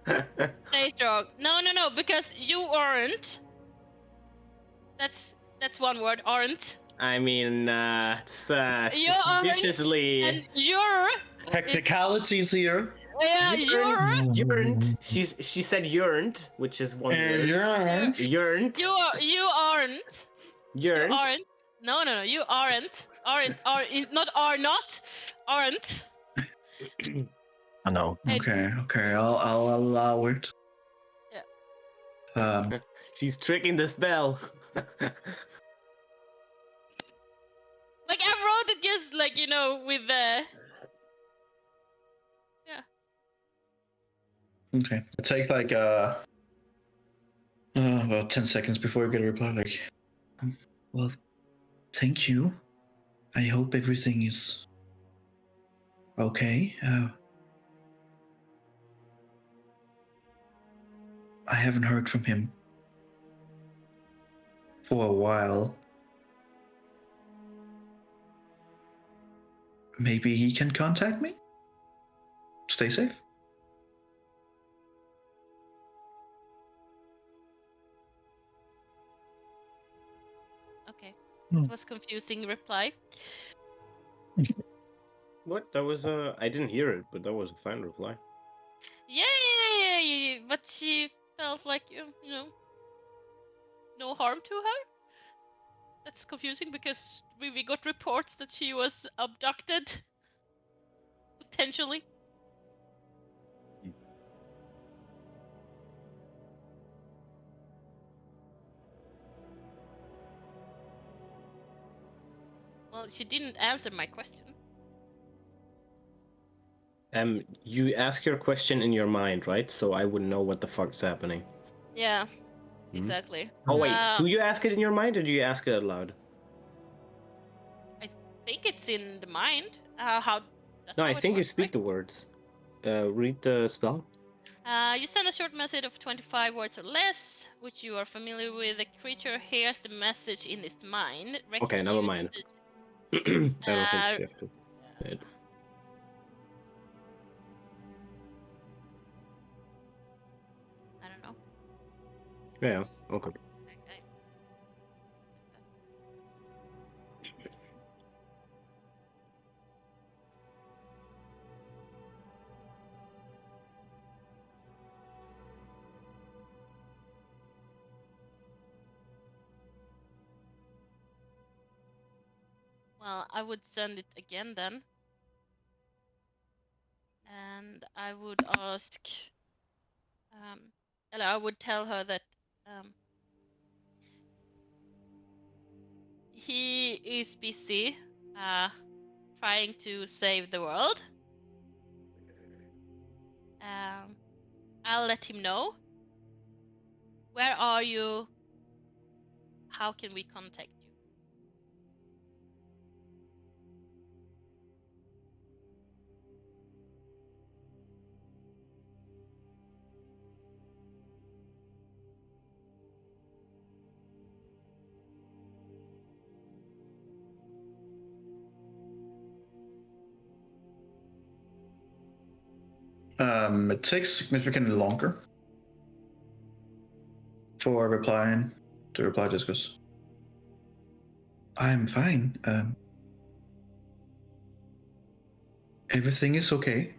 [SPEAKER 5] Stay strong. No, because you aren't. That's one word, aren't.
[SPEAKER 1] I mean, it's
[SPEAKER 5] You aren't,
[SPEAKER 1] suspiciously.
[SPEAKER 5] and you're.
[SPEAKER 4] Technicalities here.
[SPEAKER 5] Yeah,
[SPEAKER 1] Yearned. She said yearned, which is one word.
[SPEAKER 4] Yearned.
[SPEAKER 1] Yearned.
[SPEAKER 5] You aren't.
[SPEAKER 1] Yearned.
[SPEAKER 5] You aren't. No, you aren't. Not are not. Aren't.
[SPEAKER 2] I know.
[SPEAKER 4] Okay, I'll allow it.
[SPEAKER 5] Yeah.
[SPEAKER 1] She's tricking the spell.
[SPEAKER 5] Like I wrote it just like with the. Yeah.
[SPEAKER 4] Okay. It takes like about 10 seconds before you get a reply. Like, well, thank you. I hope everything is okay. I haven't heard from him for a while. Maybe he can contact me? Stay safe.
[SPEAKER 5] Okay. It was confusing reply.
[SPEAKER 1] What? That was I didn't hear it, but that was a fine reply.
[SPEAKER 5] Yeah. But she felt like no harm to her. That's confusing because we got reports that she was abducted. Potentially. Well, she didn't answer my question.
[SPEAKER 1] You ask your question in your mind, right? So I wouldn't know what the fuck's happening.
[SPEAKER 5] Yeah, exactly.
[SPEAKER 1] Oh wait, do you ask it in your mind or do you ask it out loud?
[SPEAKER 5] I think it's in the mind. How?
[SPEAKER 1] No, I think you speak the words. Read the spell.
[SPEAKER 5] You send a short message of 25 words or less, which you are familiar with. The creature hears the message in its mind.
[SPEAKER 1] Okay, never mind. I don't think you have to.
[SPEAKER 5] I don't know.
[SPEAKER 1] Yeah, okay.
[SPEAKER 5] Well, I would send it again then. And I would ask, I would tell her that he is busy trying to save the world. I'll let him know. Where are you? How can we contact you?
[SPEAKER 4] It takes significantly longer for replying to reply discuss. I'm fine. Everything is okay.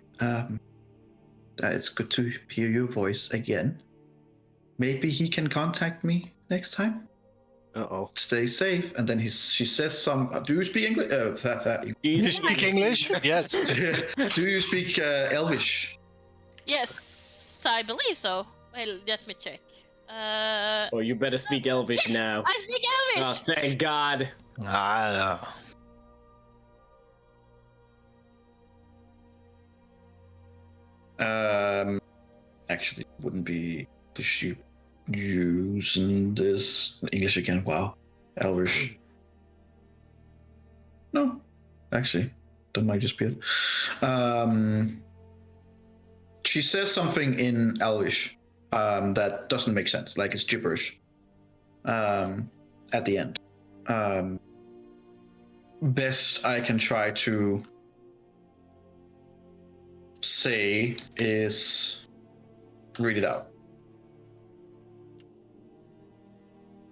[SPEAKER 4] It's good to hear your voice again. Maybe he can contact me next time.
[SPEAKER 1] Uh-oh.
[SPEAKER 4] Stay safe. And then she says some. Do you speak English?
[SPEAKER 2] Do you speak English? Yes.
[SPEAKER 4] Do you speak Elvish?
[SPEAKER 5] Yes, I believe so. Well, let me check.
[SPEAKER 1] Oh, you better speak Elvish now.
[SPEAKER 5] I speak
[SPEAKER 1] Oh,
[SPEAKER 5] Elvish!
[SPEAKER 1] thank God.
[SPEAKER 4] Actually, wouldn't be using this English again. Wow, Elvish. No, actually, that might just be it. She says something in Elvish that doesn't make sense, like it's gibberish. At the end, best I can try to say is read it out.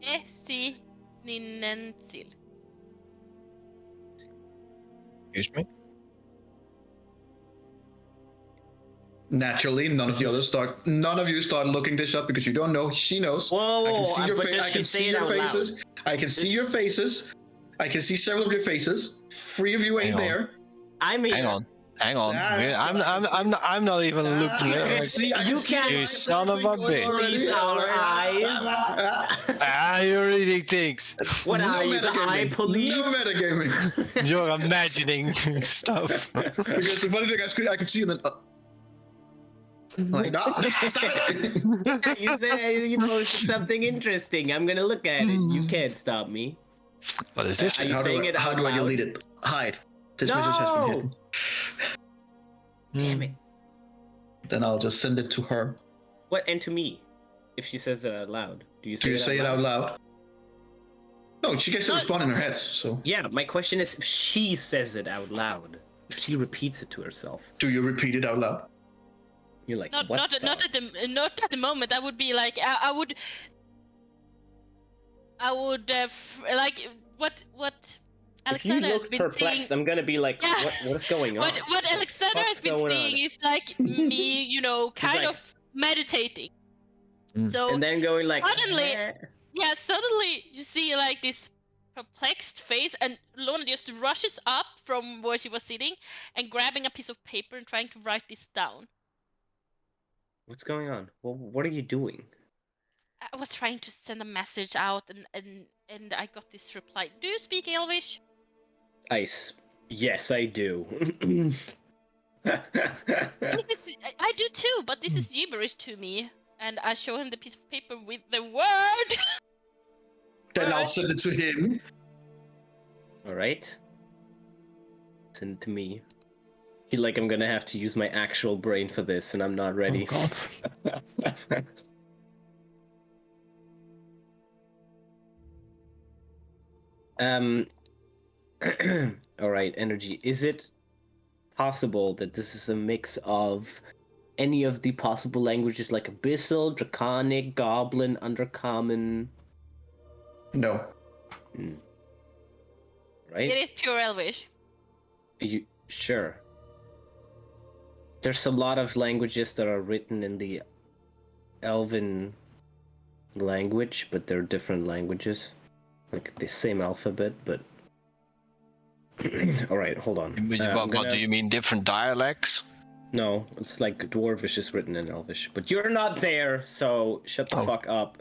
[SPEAKER 5] Esi Ninensil.
[SPEAKER 2] Excuse me?
[SPEAKER 4] Naturally, none of you start looking this up because you don't know. She knows.
[SPEAKER 1] Whoa,
[SPEAKER 4] I can see your
[SPEAKER 1] but does
[SPEAKER 4] I
[SPEAKER 1] she
[SPEAKER 4] can
[SPEAKER 1] say
[SPEAKER 4] see
[SPEAKER 1] it
[SPEAKER 4] your
[SPEAKER 1] out loud?
[SPEAKER 4] faces. I can see your faces. I can see several of your faces. 3 of you ain't
[SPEAKER 2] Hang on.
[SPEAKER 4] there.
[SPEAKER 1] I'm here.
[SPEAKER 2] Hang on.
[SPEAKER 4] Ah,
[SPEAKER 2] I'm not even looking at it.
[SPEAKER 1] You can't-
[SPEAKER 2] You son of a bitch.
[SPEAKER 1] Please, our eyes.
[SPEAKER 2] You're reading things.
[SPEAKER 1] What are you, the eye police?
[SPEAKER 4] No metagaming.
[SPEAKER 2] You're imagining stuff.
[SPEAKER 4] Because the funny thing, I could see you then. Like, no, stop it.
[SPEAKER 1] You say you posted something interesting. I'm gonna look at it. You can't stop me.
[SPEAKER 2] What is this?
[SPEAKER 1] Are you saying it
[SPEAKER 4] How
[SPEAKER 1] out
[SPEAKER 4] do I
[SPEAKER 1] loud?
[SPEAKER 4] delete it? Hide. This message has been
[SPEAKER 1] No!
[SPEAKER 4] hidden.
[SPEAKER 1] Damn it.
[SPEAKER 4] Then I'll just send it to her.
[SPEAKER 1] What? And to me? If she says it out loud. Do you say,
[SPEAKER 4] it out loud? No, she gets to respond in her head, so.
[SPEAKER 1] Yeah, my question is if she says it out loud. If she repeats it to herself.
[SPEAKER 4] Do you repeat it out loud?
[SPEAKER 1] You're like,
[SPEAKER 5] Not
[SPEAKER 1] what
[SPEAKER 5] at the moment. I would be like I would like what
[SPEAKER 1] If you
[SPEAKER 5] Alexander has
[SPEAKER 1] look
[SPEAKER 5] been
[SPEAKER 1] perplexed,
[SPEAKER 5] saying.
[SPEAKER 1] I'm gonna be like,
[SPEAKER 5] Yeah.
[SPEAKER 1] what is going on?
[SPEAKER 5] What Alexander has been saying is like me, kind
[SPEAKER 1] like-
[SPEAKER 5] of meditating.
[SPEAKER 2] Mm.
[SPEAKER 5] So
[SPEAKER 1] And then going like,
[SPEAKER 5] suddenly,
[SPEAKER 1] "Eh."
[SPEAKER 5] suddenly you see like this perplexed face, and Lorna just rushes up from where she was sitting and grabbing a piece of paper and trying to write this down.
[SPEAKER 1] What's going on? Well, what are you doing?
[SPEAKER 5] I was trying to send a message out, and I got this reply. Do you speak Elvish?
[SPEAKER 1] Yes, I do.
[SPEAKER 5] I do too, but this is gibberish to me. And I show him the piece of paper with the word.
[SPEAKER 4] Then I'll send it to him.
[SPEAKER 1] All right. Send it to me. feel like I'm gonna have to use my actual brain for this, and I'm not ready.
[SPEAKER 6] Oh god.
[SPEAKER 1] All right, energy. Is it possible that this is a mix of any of the possible languages, like Abyssal, Draconic, Goblin, Undercommon?
[SPEAKER 4] No.
[SPEAKER 1] Right?
[SPEAKER 5] It is pure Elvish.
[SPEAKER 1] You sure? There's a lot of languages that are written in the Elven language, but they're different languages, like the same alphabet. But all right, hold on.
[SPEAKER 2] What do you mean, different dialects?
[SPEAKER 1] No, it's like Dwarvish is written in Elvish, but you're not there, so shut the fuck up.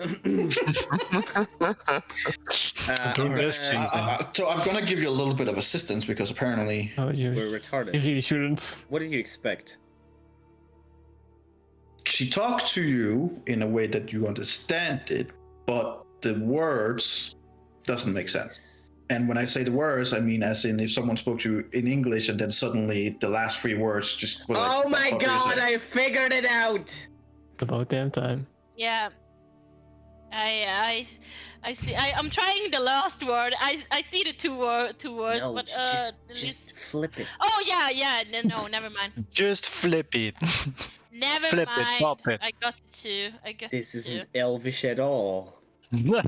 [SPEAKER 4] So I'm gonna give you a little bit of assistance because apparently
[SPEAKER 6] Oh, you
[SPEAKER 1] We're retarded.
[SPEAKER 6] really shouldn't.
[SPEAKER 1] What did you expect?
[SPEAKER 4] she talks to you in a way that you understand it, but the words doesn't make sense. And when I say the words, I mean as in if someone spoke to you in English and then suddenly the last 3 words just were like,
[SPEAKER 1] Oh
[SPEAKER 4] "What the
[SPEAKER 1] my
[SPEAKER 4] fuck is
[SPEAKER 1] god,
[SPEAKER 4] it?"
[SPEAKER 1] I figured it out!
[SPEAKER 6] About damn time.
[SPEAKER 5] Yeah. I see. I'm trying the last word. I see the two words,
[SPEAKER 1] No,
[SPEAKER 5] but
[SPEAKER 1] just flip it.
[SPEAKER 5] Oh yeah. No, never mind.
[SPEAKER 2] Just flip it.
[SPEAKER 5] Never
[SPEAKER 2] Flip it,
[SPEAKER 5] mind.
[SPEAKER 2] pop it.
[SPEAKER 5] I got it too.
[SPEAKER 1] This isn't Elvish at all.
[SPEAKER 2] You're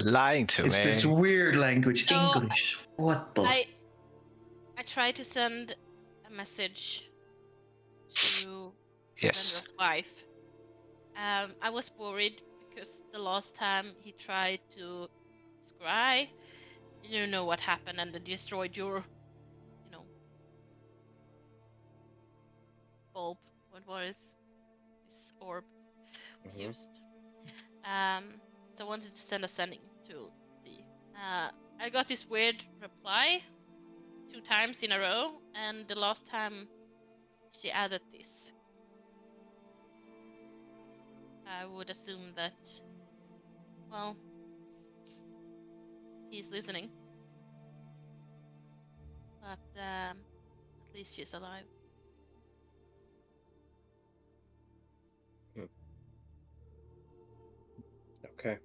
[SPEAKER 2] lying to
[SPEAKER 4] It's
[SPEAKER 2] me.
[SPEAKER 4] this weird language,
[SPEAKER 5] So,
[SPEAKER 4] English. What the?
[SPEAKER 5] I tried to send a message to
[SPEAKER 2] Yes.
[SPEAKER 5] Rendel's wife. I was worried because the last time he tried to scry, you know what happened, and it destroyed your, bulb. What was this orb used? So I wanted to send a sending to see. I got this weird reply 2 times in a row, and the last time she added this. I would assume that, well, he's listening. But at least she's alive.
[SPEAKER 1] Okay.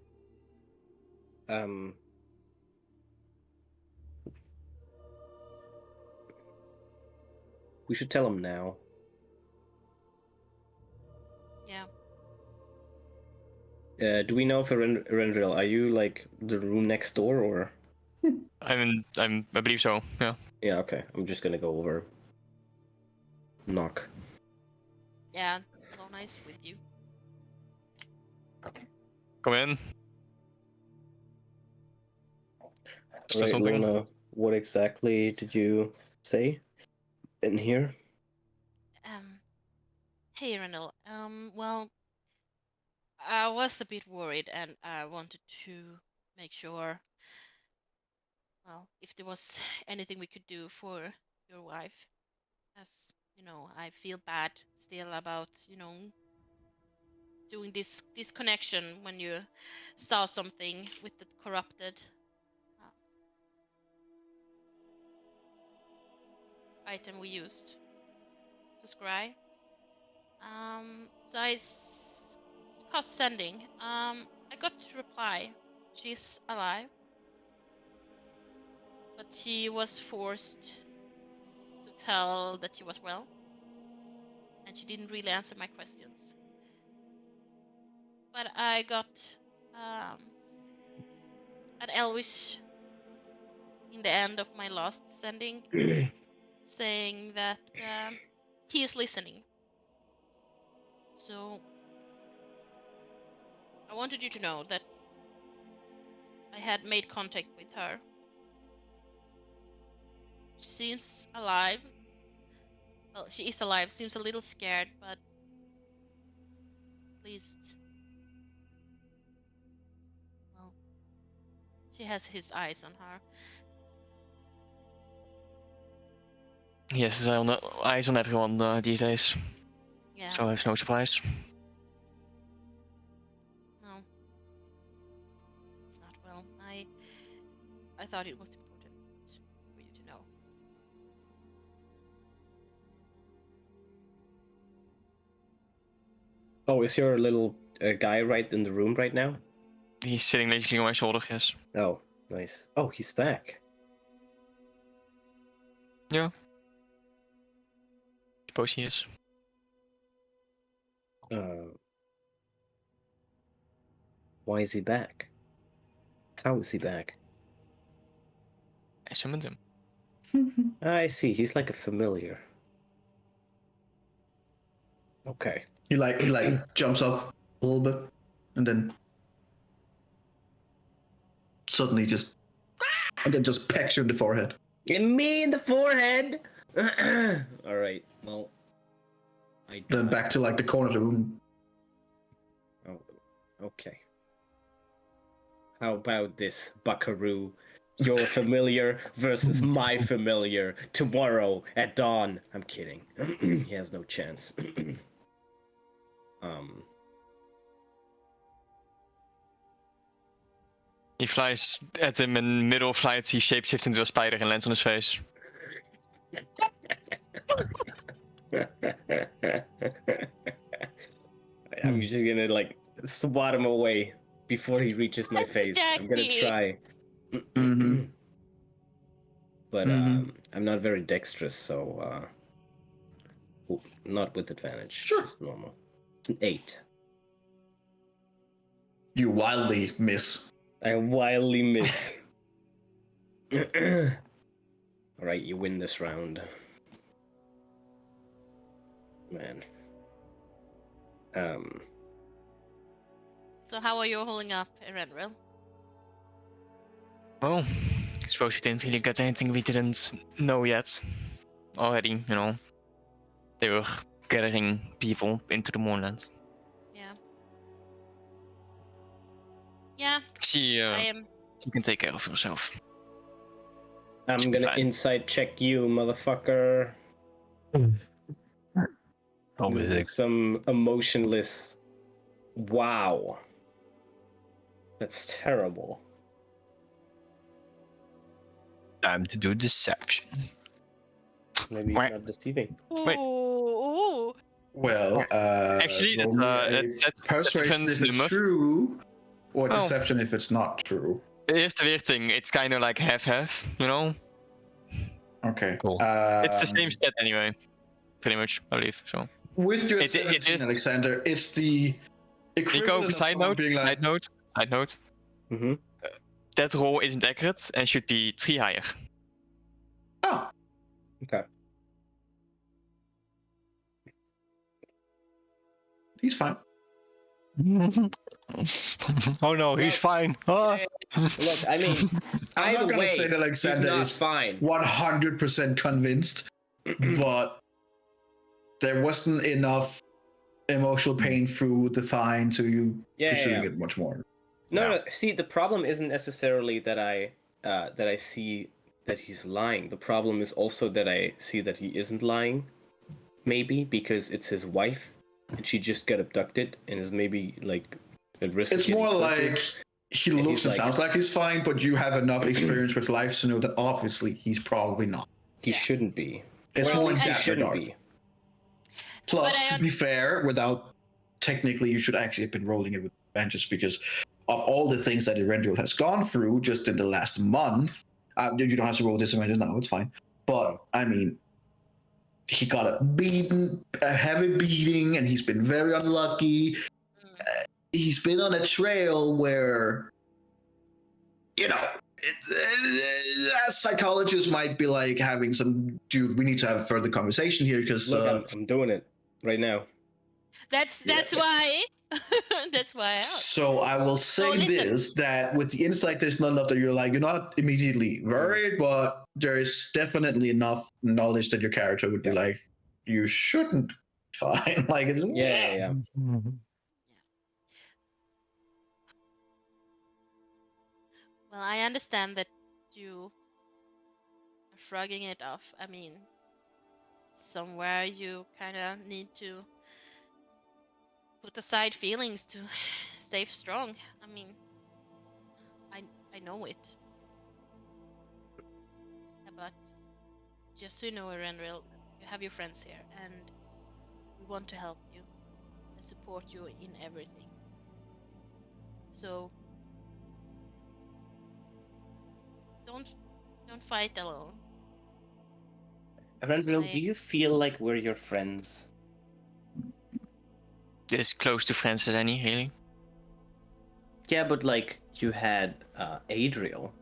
[SPEAKER 1] We should tell him now.
[SPEAKER 5] Yeah.
[SPEAKER 1] Do we know if Rendril, are you like the room next door or?
[SPEAKER 3] I believe so. Yeah.
[SPEAKER 1] Yeah, okay. I'm just gonna go over. Knock.
[SPEAKER 5] Yeah, so nice with you.
[SPEAKER 3] Come in. Is there
[SPEAKER 1] Right,
[SPEAKER 3] something?
[SPEAKER 1] Luna, what exactly did you say in here?
[SPEAKER 5] Hey Renal. Well, I was a bit worried, and I wanted to make sure, well, if there was anything we could do for your wife, as I feel bad still about doing this connection when you saw something with the corrupted item we used to scry. So I cast sending. I got a reply. She's alive, but she was forced to tell that she was well, and she didn't really answer my questions. But I got an Elvish in the end of my last sending saying that he is listening. So I wanted you to know that I had made contact with her. She seems alive. Well, she is alive. Seems a little scared, but at least, well, she has his eyes on her.
[SPEAKER 3] Yes, eyes on everyone these days.
[SPEAKER 5] Yeah.
[SPEAKER 3] So it's no surprise.
[SPEAKER 5] No. It's not well. I thought it was important for you to know.
[SPEAKER 1] Oh, is your little guy right in the room right now?
[SPEAKER 3] He's sitting basically on my shoulder, yes.
[SPEAKER 1] Oh, nice. Oh, he's back.
[SPEAKER 3] Yeah. Suppose he is.
[SPEAKER 1] Why is he back? How is he back?
[SPEAKER 3] I summoned him.
[SPEAKER 1] I see. He's like a familiar. Okay.
[SPEAKER 4] He like jumps up a little bit, and then suddenly just pecks you in the forehead.
[SPEAKER 1] Get me in the forehead. All right. Well,
[SPEAKER 4] Then back to like the corner of the room.
[SPEAKER 1] Oh, okay. How about this, Buckaroo? Your familiar versus my familiar tomorrow at dawn. I'm kidding. He has no chance.
[SPEAKER 3] He flies at him in middle of flight, he shapeshifts into a spider and lands on his face.
[SPEAKER 1] I'm just gonna like swat him away before he reaches my face. I'm gonna try. But I'm not very dexterous, so not with advantage.
[SPEAKER 4] Sure.
[SPEAKER 1] Just normal. It's an 8.
[SPEAKER 4] You wildly miss.
[SPEAKER 1] I wildly miss. Alright, you win this round. Man.
[SPEAKER 5] So how are you holding up, Erenril?
[SPEAKER 3] Well, I suppose we didn't really get anything we didn't know yet. Already, you know. They were gathering people into the Moonland.
[SPEAKER 5] Yeah. Yeah.
[SPEAKER 3] She
[SPEAKER 5] I am.
[SPEAKER 3] she can take care of herself.
[SPEAKER 1] I'm gonna insight check you, motherfucker. Some emotionless. Wow. That's terrible.
[SPEAKER 2] Time to do deception.
[SPEAKER 1] Maybe he's not deceiving.
[SPEAKER 3] Wait.
[SPEAKER 5] Ooh.
[SPEAKER 4] Well,
[SPEAKER 3] Actually, that's
[SPEAKER 4] persuasion
[SPEAKER 3] depends
[SPEAKER 4] if
[SPEAKER 3] the
[SPEAKER 4] it's
[SPEAKER 3] most.
[SPEAKER 4] true, or
[SPEAKER 3] Oh.
[SPEAKER 4] deception if it's not true.
[SPEAKER 3] Here's the weird thing, it's kind of like half-half, you know?
[SPEAKER 4] Okay.
[SPEAKER 2] Cool.
[SPEAKER 3] It's the same stat anyway, pretty much, I believe, so.
[SPEAKER 4] With your
[SPEAKER 3] It
[SPEAKER 4] 17,
[SPEAKER 3] is-
[SPEAKER 4] Alexander, it's the equivalent
[SPEAKER 3] Nico,
[SPEAKER 4] of
[SPEAKER 3] side
[SPEAKER 4] someone
[SPEAKER 3] note,
[SPEAKER 4] being like,
[SPEAKER 3] side note.
[SPEAKER 1] Mm-hmm.
[SPEAKER 3] That roll isn't accurate and should be 3 higher.
[SPEAKER 4] oh,
[SPEAKER 1] Okay.
[SPEAKER 4] he's fine.
[SPEAKER 2] Oh no, he's fine. Ah.
[SPEAKER 1] Look, I mean,
[SPEAKER 4] I'm
[SPEAKER 1] either
[SPEAKER 4] not gonna
[SPEAKER 1] way,
[SPEAKER 4] say that
[SPEAKER 1] he's
[SPEAKER 4] Alexander
[SPEAKER 1] not
[SPEAKER 4] is
[SPEAKER 1] fine.
[SPEAKER 4] 100% convinced, but there wasn't enough emotional pain through the fine to you pursuing it much more.
[SPEAKER 1] No. See, the problem isn't necessarily that I see that he's lying. The problem is also that I see that he isn't lying. Maybe because it's his wife, and she just got abducted and is maybe like at risk.
[SPEAKER 4] It's more
[SPEAKER 1] tortured.
[SPEAKER 4] like he looks and sounds like he's fine, but you have enough experience with life to know that obviously he's probably not.
[SPEAKER 1] He shouldn't be.
[SPEAKER 4] It's
[SPEAKER 1] Or
[SPEAKER 4] more
[SPEAKER 1] at
[SPEAKER 4] in
[SPEAKER 1] least he
[SPEAKER 4] that
[SPEAKER 1] shouldn't
[SPEAKER 4] regard.
[SPEAKER 1] be.
[SPEAKER 4] Plus, to be fair, without technically, you should actually have been rolling it with advantage because of all the things that Erendiel has gone through just in the last month. You don't have to roll disadvantage now; it's fine. But I mean, he got a heavy beating, and he's been very unlucky. He's been on a trail where, you know, psychologists might be like having some, dude, we need to have a further conversation here because
[SPEAKER 1] Look, I'm doing it right now.
[SPEAKER 5] That's why. That's why I asked.
[SPEAKER 4] So I will say this, that with the insight, there's not enough that you're not immediately worried, but there is definitely enough knowledge that your character would be like, you shouldn't fine. Like, it's,
[SPEAKER 1] Yeah.
[SPEAKER 5] Well, I understand that you are shrugging it off. I mean, somewhere you kind of need to put aside feelings to stay strong. I mean, I know it. But just so you know, Erenril, you have your friends here, and we want to help you as support you in everything. So don't fight alone.
[SPEAKER 1] Eberron,
[SPEAKER 5] I-
[SPEAKER 1] do you feel like we're your friends?
[SPEAKER 3] As close to friends as any, really.
[SPEAKER 1] Yeah, but like you had Adriel.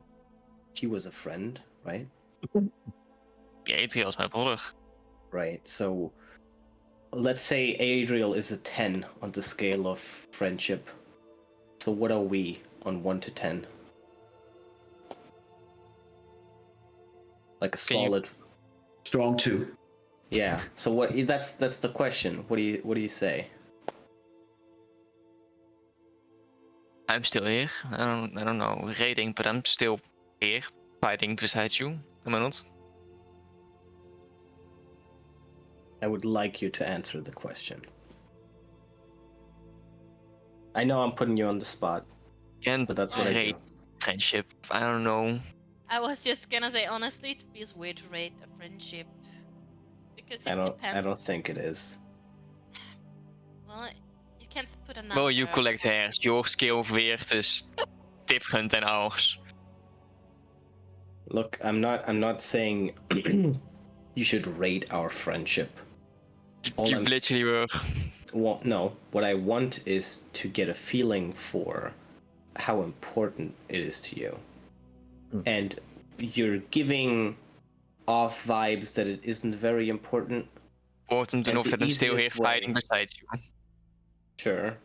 [SPEAKER 1] He was a friend, right?
[SPEAKER 3] Yeah, Adriel's my brother.
[SPEAKER 1] Right. So let's say Adriel is a 10 on the scale of friendship. So what are we on 1 to 10? Like a
[SPEAKER 3] Can you-
[SPEAKER 1] solid.
[SPEAKER 4] Strong 2.
[SPEAKER 1] Yeah. So what? That's the question. What do you say?
[SPEAKER 3] I'm still here. I don't know rating, but I'm still here, fighting beside you. Am I not?
[SPEAKER 1] I would like you to answer the question. I know I'm putting you on the spot,
[SPEAKER 3] Can't
[SPEAKER 1] but that's what I do.
[SPEAKER 3] rate friendship. I don't know.
[SPEAKER 5] I was just gonna say, honestly, it feels weird to rate a friendship because it
[SPEAKER 1] I
[SPEAKER 5] depends.
[SPEAKER 1] don't think it is.
[SPEAKER 5] Well, you can't put a number.
[SPEAKER 3] Well, you collect hairs. Your scale of weird is different than ours.
[SPEAKER 1] Look, I'm not saying you should rate our friendship. All
[SPEAKER 3] You
[SPEAKER 1] I'm-
[SPEAKER 3] literally were.
[SPEAKER 1] Well, no. What I want is to get a feeling for how important it is to you. And you're giving off vibes that it isn't very important.
[SPEAKER 3] Important
[SPEAKER 1] And
[SPEAKER 3] enough
[SPEAKER 1] the
[SPEAKER 3] that I'm still here
[SPEAKER 1] easiest way-
[SPEAKER 3] fighting beside you.
[SPEAKER 1] Sure.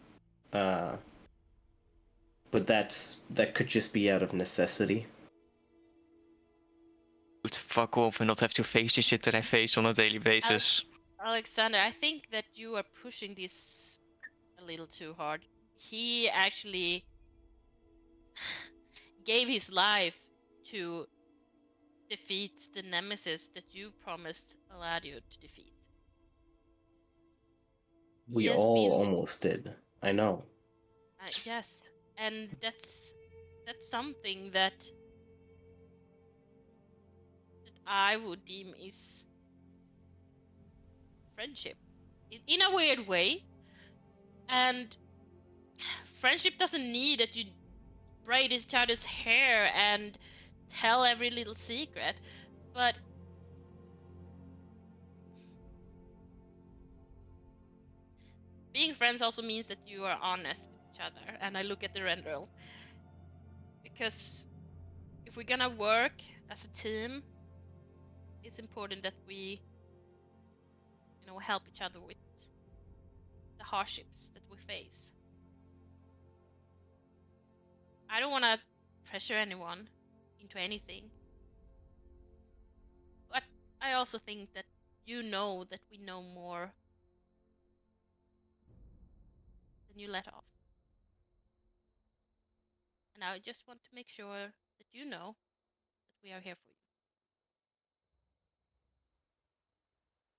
[SPEAKER 1] But that could just be out of necessity.
[SPEAKER 3] Would fuck off and not have to face the shit that I face on a daily basis.
[SPEAKER 5] Alexander, I think that you are pushing this a little too hard. He actually gave his life to defeat the nemesis that you promised Eladio to defeat.
[SPEAKER 1] We
[SPEAKER 5] Yes,
[SPEAKER 1] all
[SPEAKER 5] been-
[SPEAKER 1] almost did. I know.
[SPEAKER 5] Yes, and that's something that I would deem is friendship in a weird way. And friendship doesn't need that you braid each other's hair and tell every little secret, but being friends also means that you are honest with each other. And I look at the render because if we're gonna work as a team, it's important that we, help each other with the hardships that we face. I don't want to pressure anyone into anything, but I also think that you know that we know more than you let off. And I just want to make sure that you know that we are here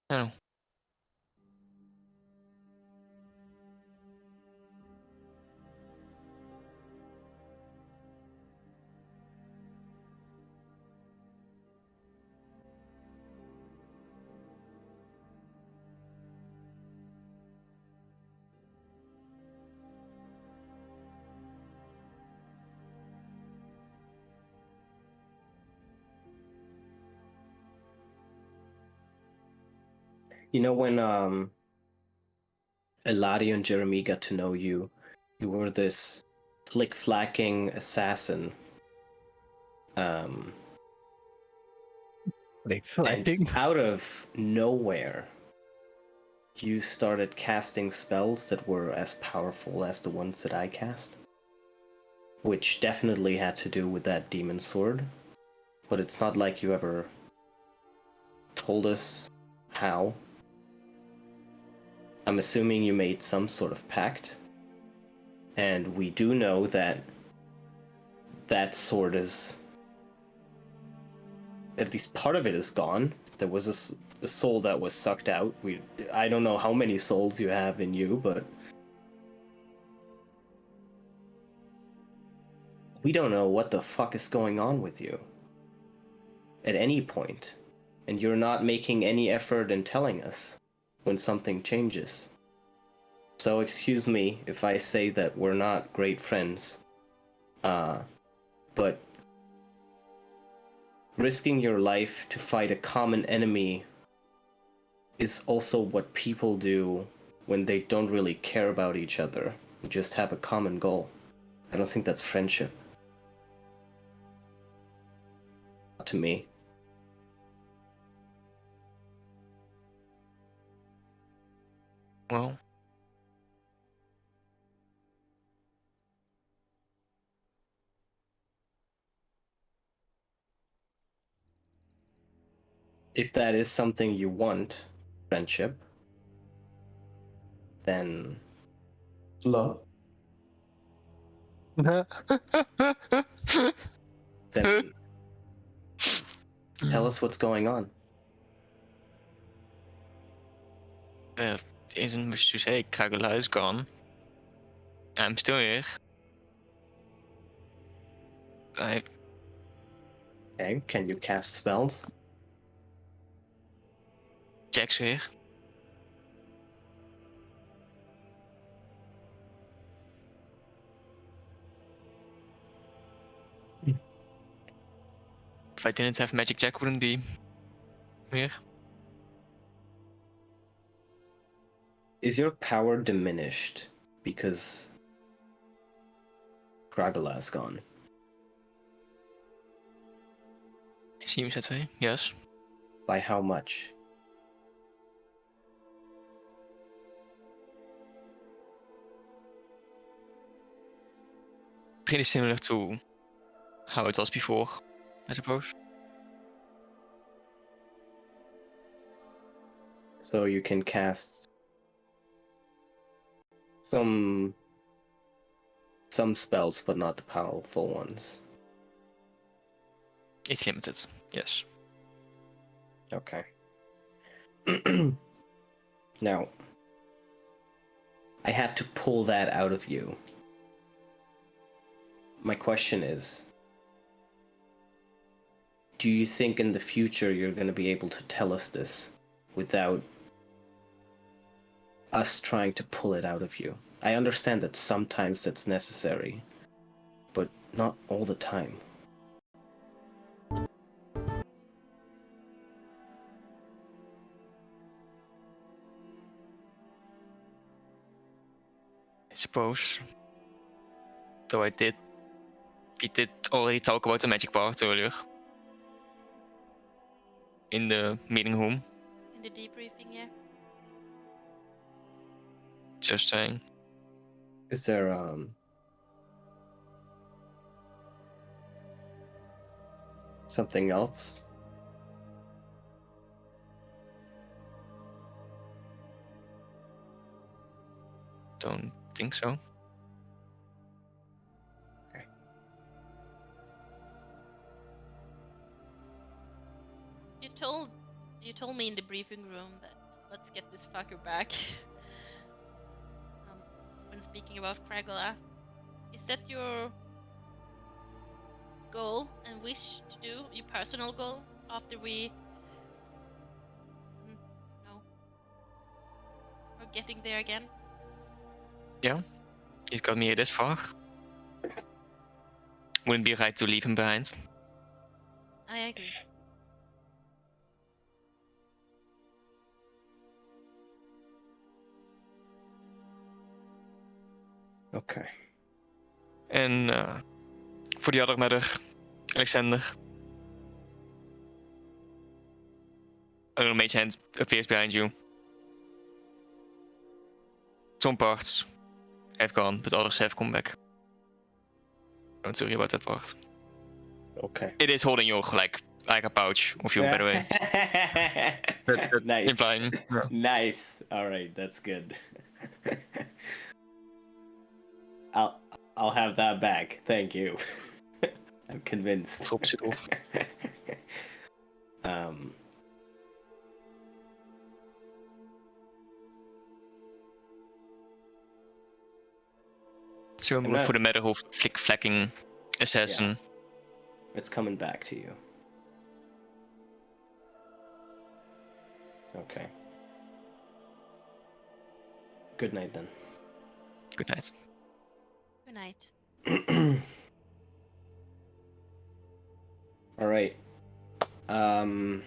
[SPEAKER 5] for you.
[SPEAKER 3] Oh.
[SPEAKER 1] You know when Eladio and Jeremy got to know you, you were this flick-flacking assassin. And out of nowhere, you started casting spells that were as powerful as the ones that I cast. Which definitely had to do with that demon sword. But it's not like you ever told us how. I'm assuming you made some sort of pact. And we do know that that sword is... at least part of it is gone. There was a soul that was sucked out. I don't know how many souls you have in you, but... we don't know what the fuck is going on with you. At any point. And you're not making any effort in telling us when something changes. So excuse me if I say that we're not great friends. But risking your life to fight a common enemy is also what people do when they don't really care about each other, just have a common goal. I don't think that's friendship. Not to me.
[SPEAKER 3] Well,
[SPEAKER 1] If that is something you want, friendship, then
[SPEAKER 4] Love.
[SPEAKER 1] then tell us what's going on.
[SPEAKER 3] isn't much to say. Kragula is gone. I'm still here.
[SPEAKER 1] Okay, can you cast spells?
[SPEAKER 3] Jack's here. If I didn't have magic, Jack wouldn't be here.
[SPEAKER 1] Is your power diminished because Kragala is gone?
[SPEAKER 3] Seems that way, yes.
[SPEAKER 1] By how much?
[SPEAKER 3] Pretty similar to how it was before, I suppose.
[SPEAKER 1] So you can cast some spells, but not the powerful ones.
[SPEAKER 3] It's limited, yes.
[SPEAKER 1] Okay. Now, I had to pull that out of you. My question is, do you think in the future you're going to be able to tell us this without us trying to pull it out of you? I understand that sometimes that's necessary, but not all the time.
[SPEAKER 3] I suppose. Though we did already talk about the magic part earlier. In the meeting room.
[SPEAKER 5] In the debriefing, yeah.
[SPEAKER 3] Just saying.
[SPEAKER 1] Is there something else?
[SPEAKER 3] Don't think so.
[SPEAKER 1] Okay.
[SPEAKER 5] You told me in the briefing room that let's get this fucker back. When speaking about Kragala, is that your goal and wish to do, your personal goal after we no, we're getting there again?
[SPEAKER 3] Yeah, he's got me this far. Wouldn't be right to leave him behind.
[SPEAKER 5] I agree.
[SPEAKER 1] Okay.
[SPEAKER 3] And for the other matter, Alexander. A little mage hand appears behind you. Some parts have gone, but others have come back. Don't worry about that part.
[SPEAKER 1] Okay.
[SPEAKER 3] It is holding your like a pouch of you, by the way.
[SPEAKER 1] Nice.
[SPEAKER 3] Implying. Yeah.
[SPEAKER 1] Nice. All right, that's good. I'll have that back. Thank you. I'm convinced.
[SPEAKER 3] Trop zit op. So I'm
[SPEAKER 1] not-
[SPEAKER 3] for the matter of flick-flacking assassin.
[SPEAKER 1] Yeah. It's coming back to you. Okay. Good night then.
[SPEAKER 3] Good night.
[SPEAKER 5] Good night.
[SPEAKER 1] All right. I'm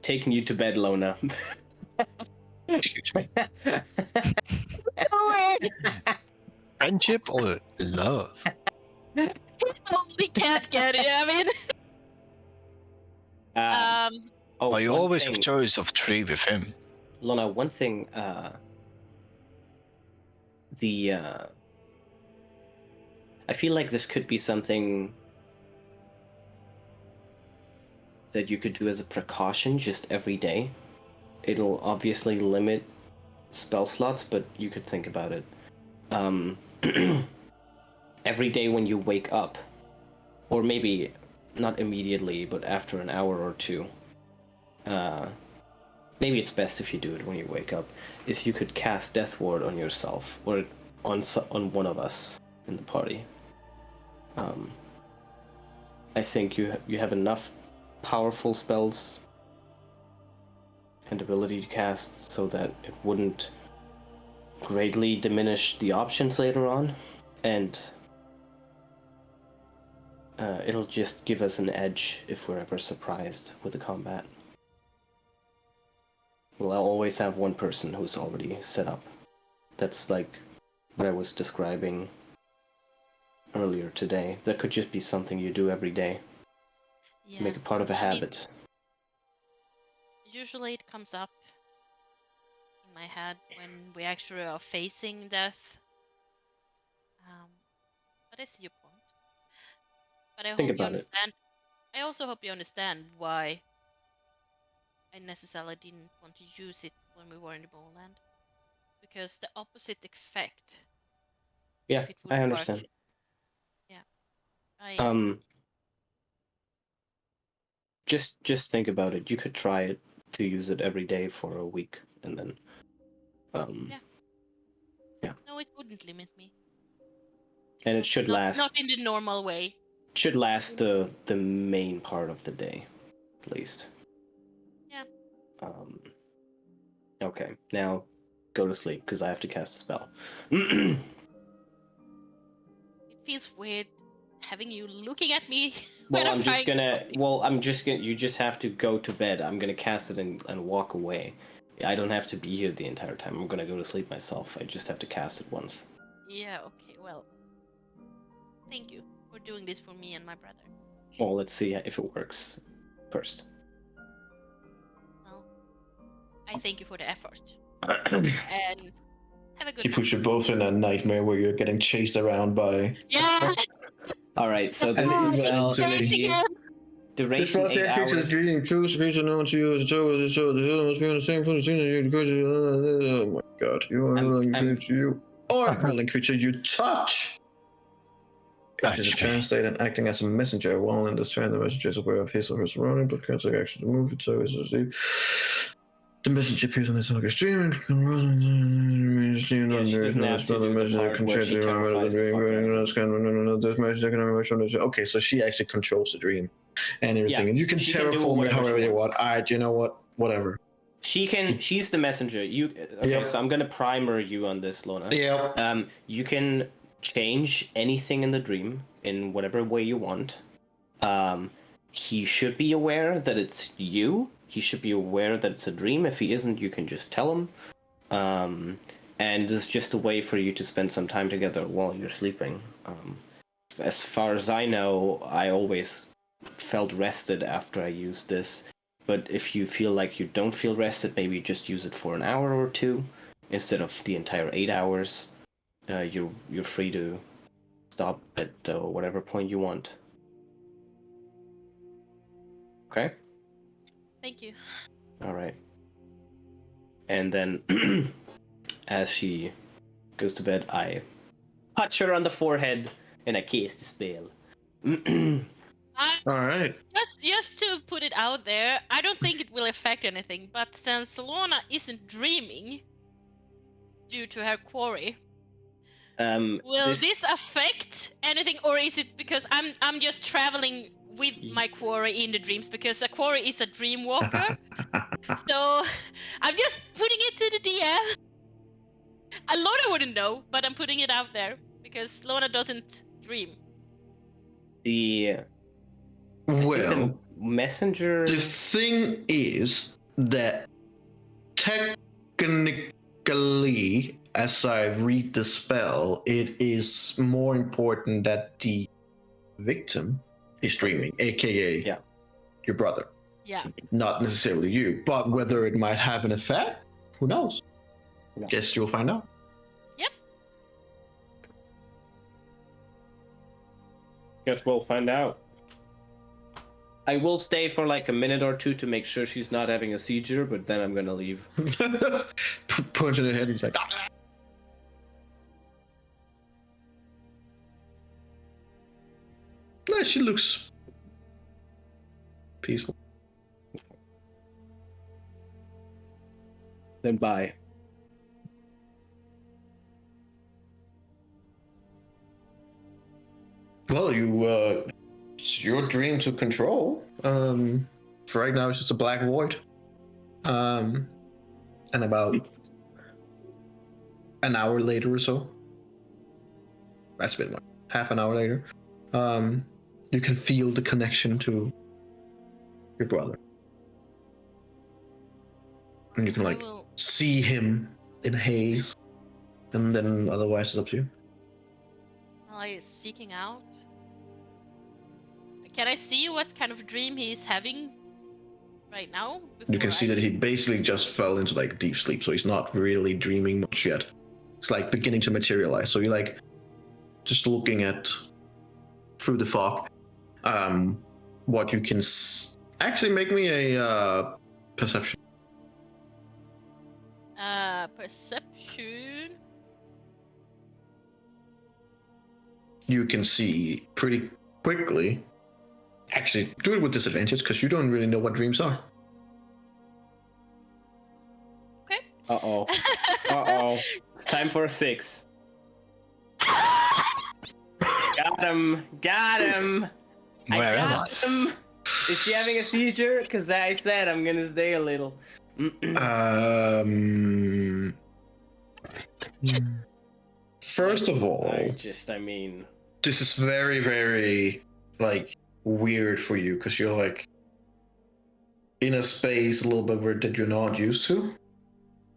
[SPEAKER 1] taking you to bed, Lona.
[SPEAKER 2] Excuse me. Friendship or love?
[SPEAKER 5] We can't get it. I mean,
[SPEAKER 1] Oh,
[SPEAKER 2] Well, you
[SPEAKER 1] one
[SPEAKER 2] always
[SPEAKER 1] thing,
[SPEAKER 2] have choice of 3 with him.
[SPEAKER 1] Lona. One thing. I feel like this could be something that you could do as a precaution, just every day. It'll obviously limit spell slots, but you could think about it. Every day when you wake up, or maybe not immediately, but after an hour or two, maybe it's best if you do it when you wake up, is you could cast Death Ward on yourself, or on one of us in the party. I think you have enough powerful spells and ability to cast so that it wouldn't greatly diminish the options later on, and it'll just give us an edge if we're ever surprised with the combat. We'll always have one person who's already set up. That's like what I was describing earlier today. That could just be something you do every day.
[SPEAKER 5] yeah.
[SPEAKER 1] Make it part of a habit.
[SPEAKER 5] Usually it comes up in my head when we actually are facing death. But I see your point. But I
[SPEAKER 1] Think
[SPEAKER 5] hope you
[SPEAKER 1] about it.
[SPEAKER 5] understand. I also hope you understand why I necessarily didn't want to use it when we were in the Bowland. Because the opposite effect.
[SPEAKER 1] Yeah,
[SPEAKER 5] if it would
[SPEAKER 1] I
[SPEAKER 5] work.
[SPEAKER 1] understand.
[SPEAKER 5] Yeah.
[SPEAKER 1] Just think about it. You could try it to use it every day for a week, and then yeah.
[SPEAKER 5] No, it wouldn't limit me.
[SPEAKER 1] And it should last.
[SPEAKER 5] Not in the normal way.
[SPEAKER 1] Should last the main part of the day, at least.
[SPEAKER 5] Yeah.
[SPEAKER 1] Okay, now go to sleep because I have to cast a spell.
[SPEAKER 5] It feels weird having you looking at me.
[SPEAKER 1] Well,
[SPEAKER 5] when
[SPEAKER 1] I'm just
[SPEAKER 5] trying
[SPEAKER 1] gonna.
[SPEAKER 5] to-
[SPEAKER 1] Well, I'm just gonna. You just have to go to bed. I'm gonna cast it and walk away. I don't have to be here the entire time. I'm gonna go to sleep myself. I just have to cast it once.
[SPEAKER 5] Yeah. Okay. Well. Thank you for doing this for me and my brother.
[SPEAKER 1] Well, let's see if it works first.
[SPEAKER 5] Well, I thank you for the effort. And have a good
[SPEAKER 4] He
[SPEAKER 5] night.
[SPEAKER 4] puts you both in a nightmare where you're getting chased around by.
[SPEAKER 5] Yeah.
[SPEAKER 1] All right. So this
[SPEAKER 4] Oh,
[SPEAKER 1] is well.
[SPEAKER 4] it's
[SPEAKER 1] Energy.
[SPEAKER 4] This
[SPEAKER 1] Duration 8
[SPEAKER 4] process creates a
[SPEAKER 1] hours.
[SPEAKER 4] dream. Choose creature known to you as a total as a show. The show must be on the same footing as the creature. Oh my god. You are willing creature you. Or willing creature you touch. Which is a translator acting as a messenger. While in this turn, the messenger is aware of his or her surrounding, but can't take action to move it, so it's received. The messenger appears on the target stream.
[SPEAKER 1] Yeah, she doesn't have to do the part where she terrifies the fuck out of me.
[SPEAKER 4] Okay, so she actually controls the dream and everything,
[SPEAKER 1] Yeah,
[SPEAKER 4] and you can
[SPEAKER 1] she can do
[SPEAKER 4] terraform it
[SPEAKER 1] whatever
[SPEAKER 4] however
[SPEAKER 1] she
[SPEAKER 4] you
[SPEAKER 1] wants.
[SPEAKER 4] want. Alright, you know what? Whatever.
[SPEAKER 1] She's the messenger. Okay,
[SPEAKER 4] Yep.
[SPEAKER 1] so I'm gonna primer you on this, Lona.
[SPEAKER 4] Yeah.
[SPEAKER 1] You can change anything in the dream in whatever way you want. He should be aware that it's you. He should be aware that it's a dream. If he isn't, you can just tell him. And it's just a way for you to spend some time together while you're sleeping. As far as I know, I always felt rested after I used this. But if you feel like you don't feel rested, maybe just use it for an hour or two instead of the entire 8 hours. You're free to stop at whatever point you want. Okay?
[SPEAKER 5] Thank you.
[SPEAKER 1] All right. And then, as she goes to bed, I touch her on the forehead and I cast the spell.
[SPEAKER 4] Alright.
[SPEAKER 5] Just to put it out there, I don't think it will affect anything. But since Lorna isn't dreaming due to her quarry, will this affect anything, or is it because I'm just traveling with my quarry in the dreams? Because a quarry is a dream walker, So I'm just putting it to the DM. Lona wouldn't know, but I'm putting it out there because Lona doesn't dream.
[SPEAKER 1] I think
[SPEAKER 4] Well,
[SPEAKER 1] the messenger.
[SPEAKER 4] the thing is that technically, as I read the spell, it is more important that the victim is dreaming, aka
[SPEAKER 1] Yeah.
[SPEAKER 4] your brother,
[SPEAKER 5] Yeah.
[SPEAKER 4] not necessarily you. But whether it might have an effect, who knows?
[SPEAKER 1] Yeah.
[SPEAKER 4] Guess you'll find out.
[SPEAKER 1] Guess we'll find out. I will stay for like a minute or two to make sure she's not having a seizure, but then I'm gonna leave.
[SPEAKER 4] Punch in the head and like, no, she looks peaceful.
[SPEAKER 1] Then bye.
[SPEAKER 4] Well, it's your dream to control. For right now, it's just a black void. And about an hour later or so, that's been like half an hour later, you can feel the connection to your brother. And you can like see him in haze. And then otherwise it's up to you.
[SPEAKER 5] Is seeking out. Can I see what kind of dream he's having right now?
[SPEAKER 4] You can see that he basically just fell into like deep sleep, so he's not really dreaming much yet. It's like beginning to materialize. So you're like just looking at through the fog. What you can actually make me a perception.
[SPEAKER 5] Perception.
[SPEAKER 4] You can see pretty quickly. Actually, do it with disadvantage because you don't really know what dreams are.
[SPEAKER 5] Okay.
[SPEAKER 1] Uh-oh. Uh-oh. It's time for a 6. Got him. Got him.
[SPEAKER 2] Where am I?
[SPEAKER 1] got him. Is she having a seizure? Because I said I'm going to stay a little.
[SPEAKER 4] First of all,
[SPEAKER 1] I mean...
[SPEAKER 4] this is very, very, like, weird for you because you're, like, in a space a little bit where that you're not used to.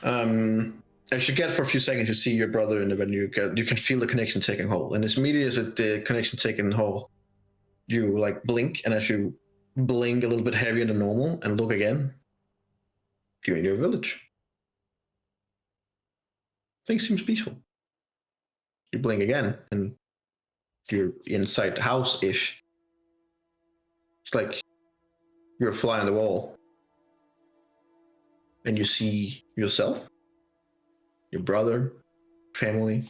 [SPEAKER 4] As you get for a few seconds, you see your brother, and then you can feel the connection taking hold. And as immediately as the connection taking hold, you, like, blink, and as you blink a little bit heavier than normal and look again, you're in your village. Things seems peaceful. You blink again, and you're inside the house-ish. It's like you're a fly on the wall. And you see yourself, your brother, family,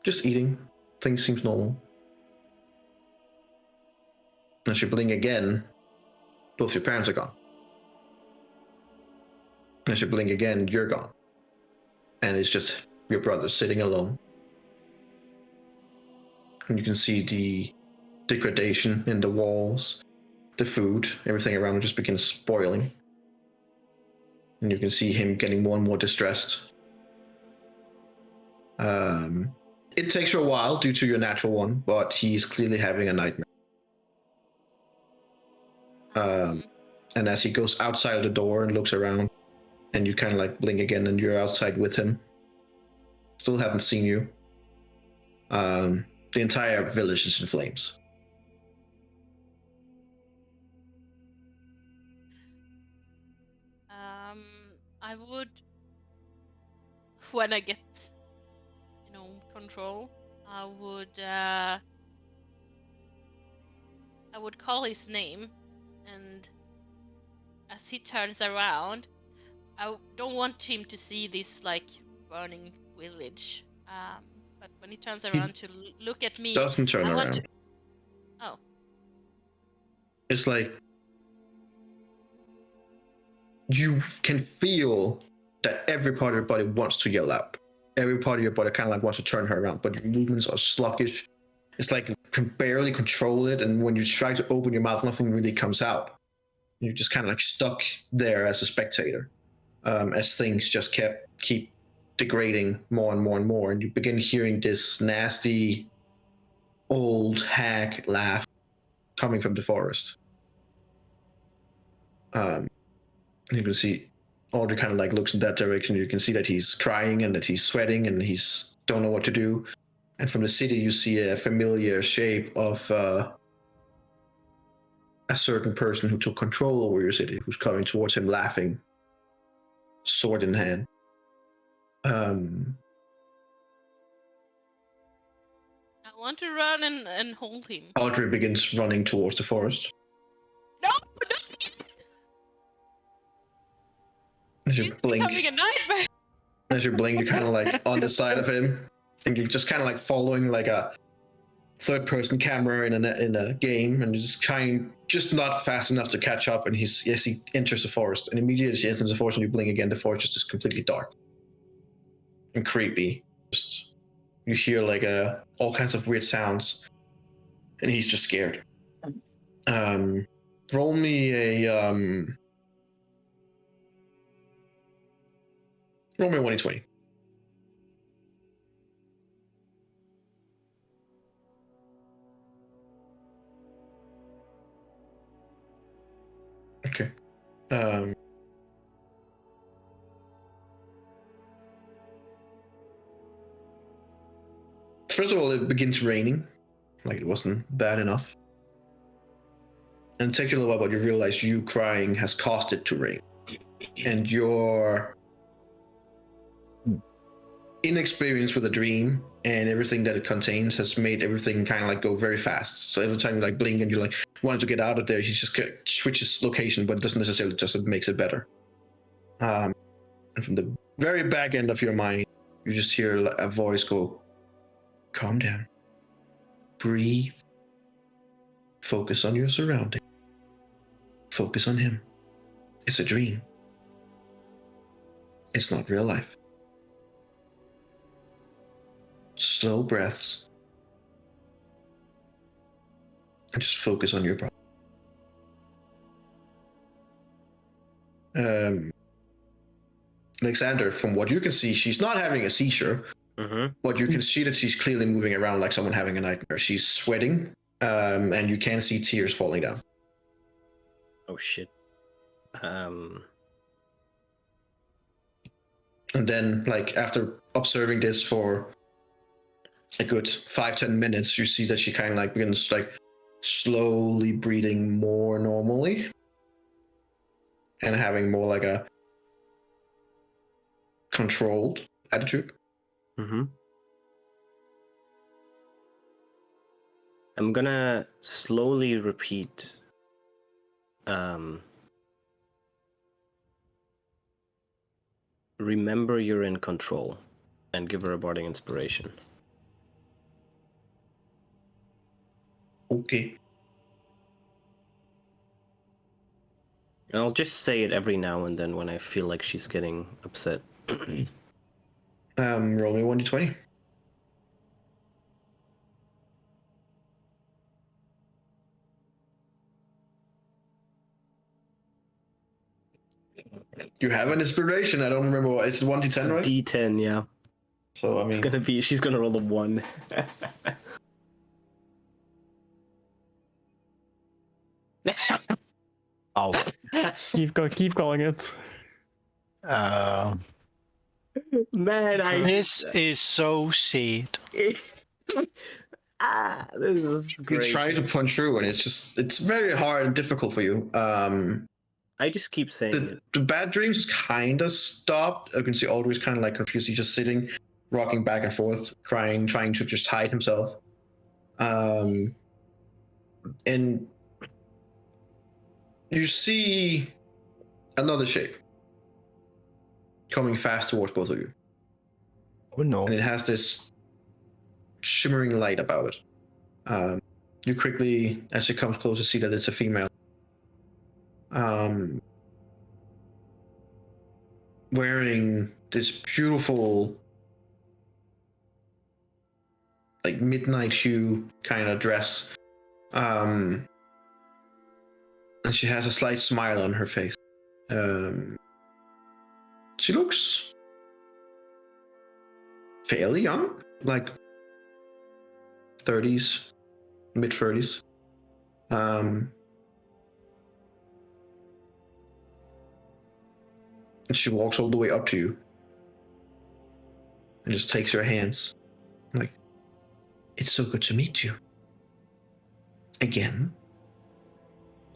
[SPEAKER 4] just eating. Things seems normal. As you blink again, both your parents are gone. As you blink again, you're gone. And it's just your brother sitting alone. And you can see the degradation in the walls, the food, everything around him just begins spoiling. And you can see him getting more and more distressed. It takes you a while due to your natural one, but he's clearly having a nightmare. And as he goes outside of the door and looks around, and you kind of like blink again, and you're outside with him. Still haven't seen you. The entire village is in flames.
[SPEAKER 5] I would, when I get, control, I would call his name, and as he turns around, I don't want him to see this like burning village. But when he turns around to look at me,
[SPEAKER 4] Doesn't turn
[SPEAKER 5] I want
[SPEAKER 4] around.
[SPEAKER 5] to... Oh.
[SPEAKER 4] It's like you can feel that every part of your body wants to yell out. Every part of your body kind of like wants to turn her around, but your movements are sluggish. It's like you can barely control it, and when you try to open your mouth, nothing really comes out. You're just kind of like stuck there as a spectator. as things just keep degrading more and more and more, and you begin hearing this nasty old hag laugh coming from the forest. You can see Audrey kind of like looks in that direction. You can see that he's crying and that he's sweating and he's don't know what to do. And from the city, you see a familiar shape of a certain person who took control over your city, who's coming towards him, laughing, sword in hand.
[SPEAKER 5] I want to run and hold him.
[SPEAKER 4] Audrey begins running towards the forest.
[SPEAKER 5] No!
[SPEAKER 4] As you
[SPEAKER 5] It's
[SPEAKER 4] blink,
[SPEAKER 5] becoming a nightmare.
[SPEAKER 4] you're kind of like on the side of him, and you're just kind of like following like a third-person camera in a game, and you're just not fast enough to catch up. And he enters the forest, and immediately as he enters the forest, and you blink again, the forest is just completely dark and creepy. Just, you hear like all kinds of weird sounds, and he's just scared. Roll me a roll me a 1d20. Okay. First of all, it begins raining. Like, it wasn't bad enough. And it takes you a little while, but you realize you crying has caused it to rain. And your inexperience with a dream and everything that it contains has made everything kind of like go very fast. So every time you like blink and you like wanted to get out of there, you just switches location, but it doesn't necessarily just it makes it better. And from the very back end of your mind, you just hear a voice go, "Calm down, breathe, focus on your surroundings, focus on him. It's a dream. It's not real life. Slow breaths. And just focus on your breath." Alexander, from what you can see, she's not having a seizure, but you can see that she's clearly moving around like someone having a nightmare. She's sweating, and you can see tears falling down.
[SPEAKER 1] Oh shit.
[SPEAKER 4] And then, like, after observing this for a good 5-10 minutes, you see that she kind of like begins like slowly breathing more normally and having more like a controlled attitude.
[SPEAKER 1] I'm gonna slowly repeat remember you're in control, and give her a bardic inspiration.
[SPEAKER 4] Okay.
[SPEAKER 1] And I'll just say it every now and then when I feel like she's getting upset.
[SPEAKER 4] Roll me 1d20. You have an inspiration. I don't remember what. It's 1d10, right?
[SPEAKER 1] D10, yeah.
[SPEAKER 4] So I mean,
[SPEAKER 1] She's gonna roll a 1.
[SPEAKER 2] Oh.
[SPEAKER 6] Keep calling it.
[SPEAKER 1] Man,
[SPEAKER 2] This is so sad.
[SPEAKER 1] this is
[SPEAKER 4] you
[SPEAKER 1] great.
[SPEAKER 4] try to punch through, and it's very hard and difficult for you.
[SPEAKER 1] I just keep saying it.
[SPEAKER 4] The bad dreams kind of stopped. I can see Audrey's kind of like confused. He's just sitting, rocking back and forth, crying, trying to just hide himself. And you see another shape coming fast towards both of you.
[SPEAKER 2] Oh no.
[SPEAKER 4] And it has this shimmering light about it. You quickly, as it comes closer, see that it's a female. Wearing this beautiful, like midnight hue kind of dress. And she has a slight smile on her face. She looks fairly young, like 30s, mid 30s. And she walks all the way up to you and just takes your hands. Like, it's so good to meet you again.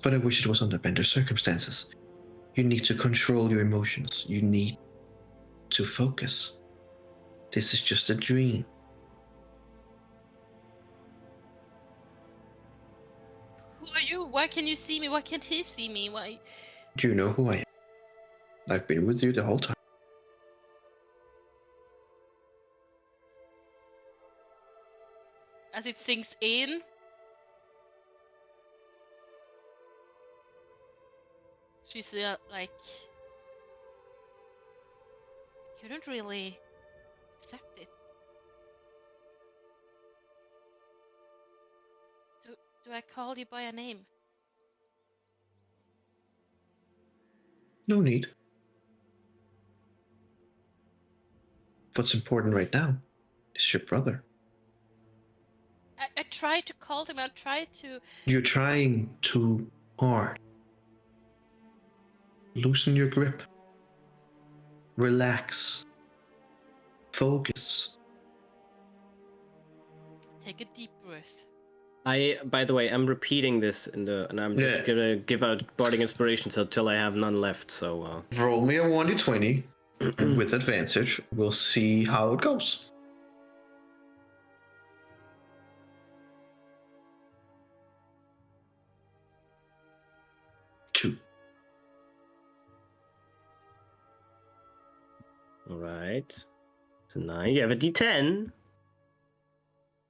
[SPEAKER 4] But I wish it was under better circumstances. You need to control your emotions. You need to focus. This is just a dream.
[SPEAKER 5] Who are you? Why can you see me? Why can't he see me? Why?
[SPEAKER 4] Do you know who I am? I've been with you the whole time.
[SPEAKER 5] As it sinks in. She's like, you don't really accept it. Do I call you by a name?
[SPEAKER 4] No need. What's important right now is your brother.
[SPEAKER 5] I tried to call him. I tried to.
[SPEAKER 4] You're trying too hard. Loosen your grip. Relax. Focus.
[SPEAKER 5] Take a deep breath.
[SPEAKER 1] By the way, I'm repeating this and I'm just gonna give out bardic inspirations until I have none left. So
[SPEAKER 4] roll me a 1d20 with advantage. We'll see how it goes. Two.
[SPEAKER 1] all right. So 9. You have a D10.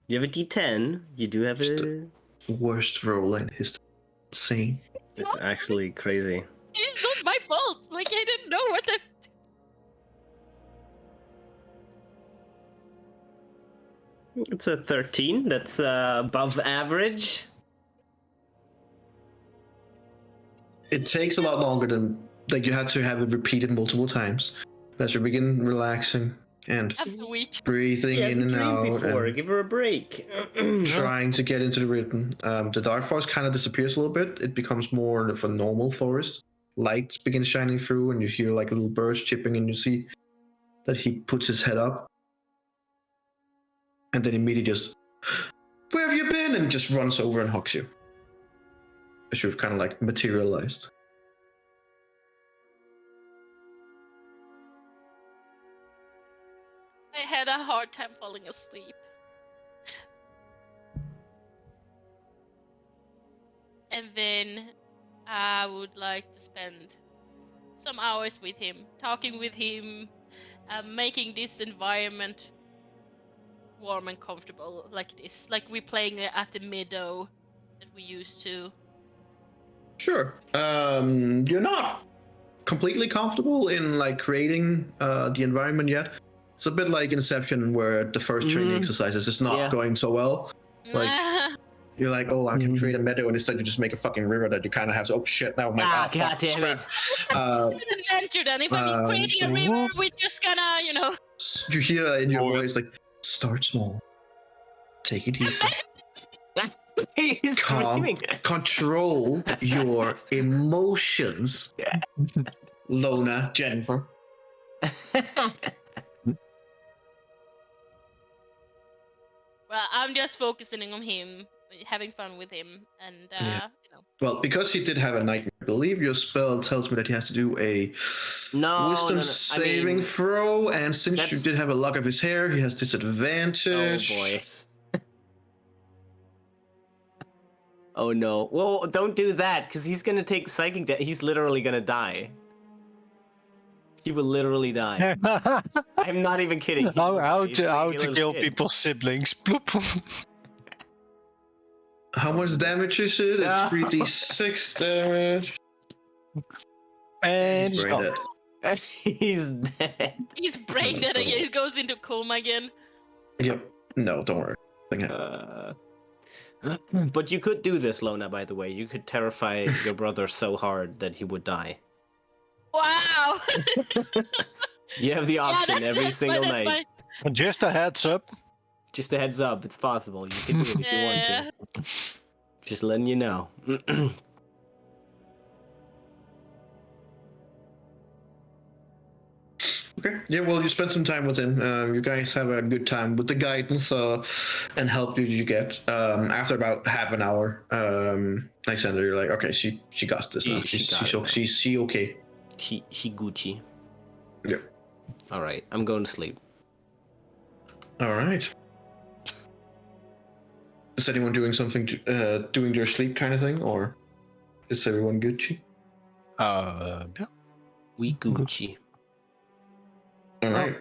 [SPEAKER 1] You have a D10. You do have a.
[SPEAKER 4] Worst roll in history. Insane.
[SPEAKER 1] It's actually crazy.
[SPEAKER 5] It's not my fault. Like I didn't know what that.
[SPEAKER 1] It's a 13. That's above average.
[SPEAKER 4] It takes a lot longer than, like, you have to have it repeated multiple times. As you begin relaxing and
[SPEAKER 5] I'm so weak.
[SPEAKER 4] breathing in and out
[SPEAKER 1] Before.
[SPEAKER 4] and
[SPEAKER 1] Give her a break.
[SPEAKER 4] trying to get into the rhythm. The dark forest kind of disappears a little bit. It becomes more of a normal forest. Light begins shining through and you hear like little birds chipping and you see that he puts his head up and then immediately just, where have you been? And just runs over and hugs you. As you've kind of like materialized.
[SPEAKER 5] I had a hard time falling asleep. And then I would like to spend some hours with him, talking with him, making this environment warm and comfortable like this. Like we're playing at the meadow that we used to.
[SPEAKER 4] Sure. You're not completely comfortable in like creating the environment yet. It's a bit like Inception, where the first training exercises is not going so well. Like you're like, oh, I can create a meadow, and instead you just make a fucking river that you kind of have to. Oh shit! Now my
[SPEAKER 1] God damn it!
[SPEAKER 5] It's an adventure then. If I'm creating a river, we're just gonna, you know.
[SPEAKER 4] You hear in your voice like, start small, take it easy.
[SPEAKER 1] He's screaming.
[SPEAKER 4] Control your emotions, Lona, Jennifer.
[SPEAKER 5] Well, I'm just focusing on him, having fun with him, and you know.
[SPEAKER 4] Well, because he did have a nightmare, I believe your spell tells me that he has to do a wisdom saving throw, and since you did have a lock of his hair, he has disadvantage.
[SPEAKER 1] Oh boy. Oh no. Well, don't do that, because he's gonna take psychic damage. He's literally gonna die. He will literally die. I'm not even kidding.
[SPEAKER 2] How to kill people's siblings. Bloop.
[SPEAKER 4] How much damage is it? It's 3d6 damage.
[SPEAKER 2] And
[SPEAKER 4] he's brain dead.
[SPEAKER 1] He's dead.
[SPEAKER 5] He's brain dead again. He goes into coma again.
[SPEAKER 4] Yep. No, don't worry.
[SPEAKER 1] But you could do this, Lona, by the way. You could terrify your brother so hard that he would die.
[SPEAKER 5] Wow!
[SPEAKER 1] You have the option every single
[SPEAKER 5] that's
[SPEAKER 1] night.
[SPEAKER 2] Just a heads up.
[SPEAKER 1] Just a heads up, it's possible. You can do it if you want
[SPEAKER 5] Yeah.
[SPEAKER 1] to. Just letting you know.
[SPEAKER 4] Okay. Yeah. Well, you spend some time with him. You guys have a good time with the guidance and help you get. After about half an hour, Alexander, you're like, okay, she got this now. She's okay.
[SPEAKER 1] She Gucci.
[SPEAKER 4] Yeah.
[SPEAKER 1] All right, I'm going to sleep.
[SPEAKER 4] All right. Is anyone doing something doing their sleep kind of thing, or is everyone Gucci?
[SPEAKER 2] Yeah.
[SPEAKER 1] We Gucci.
[SPEAKER 4] All right.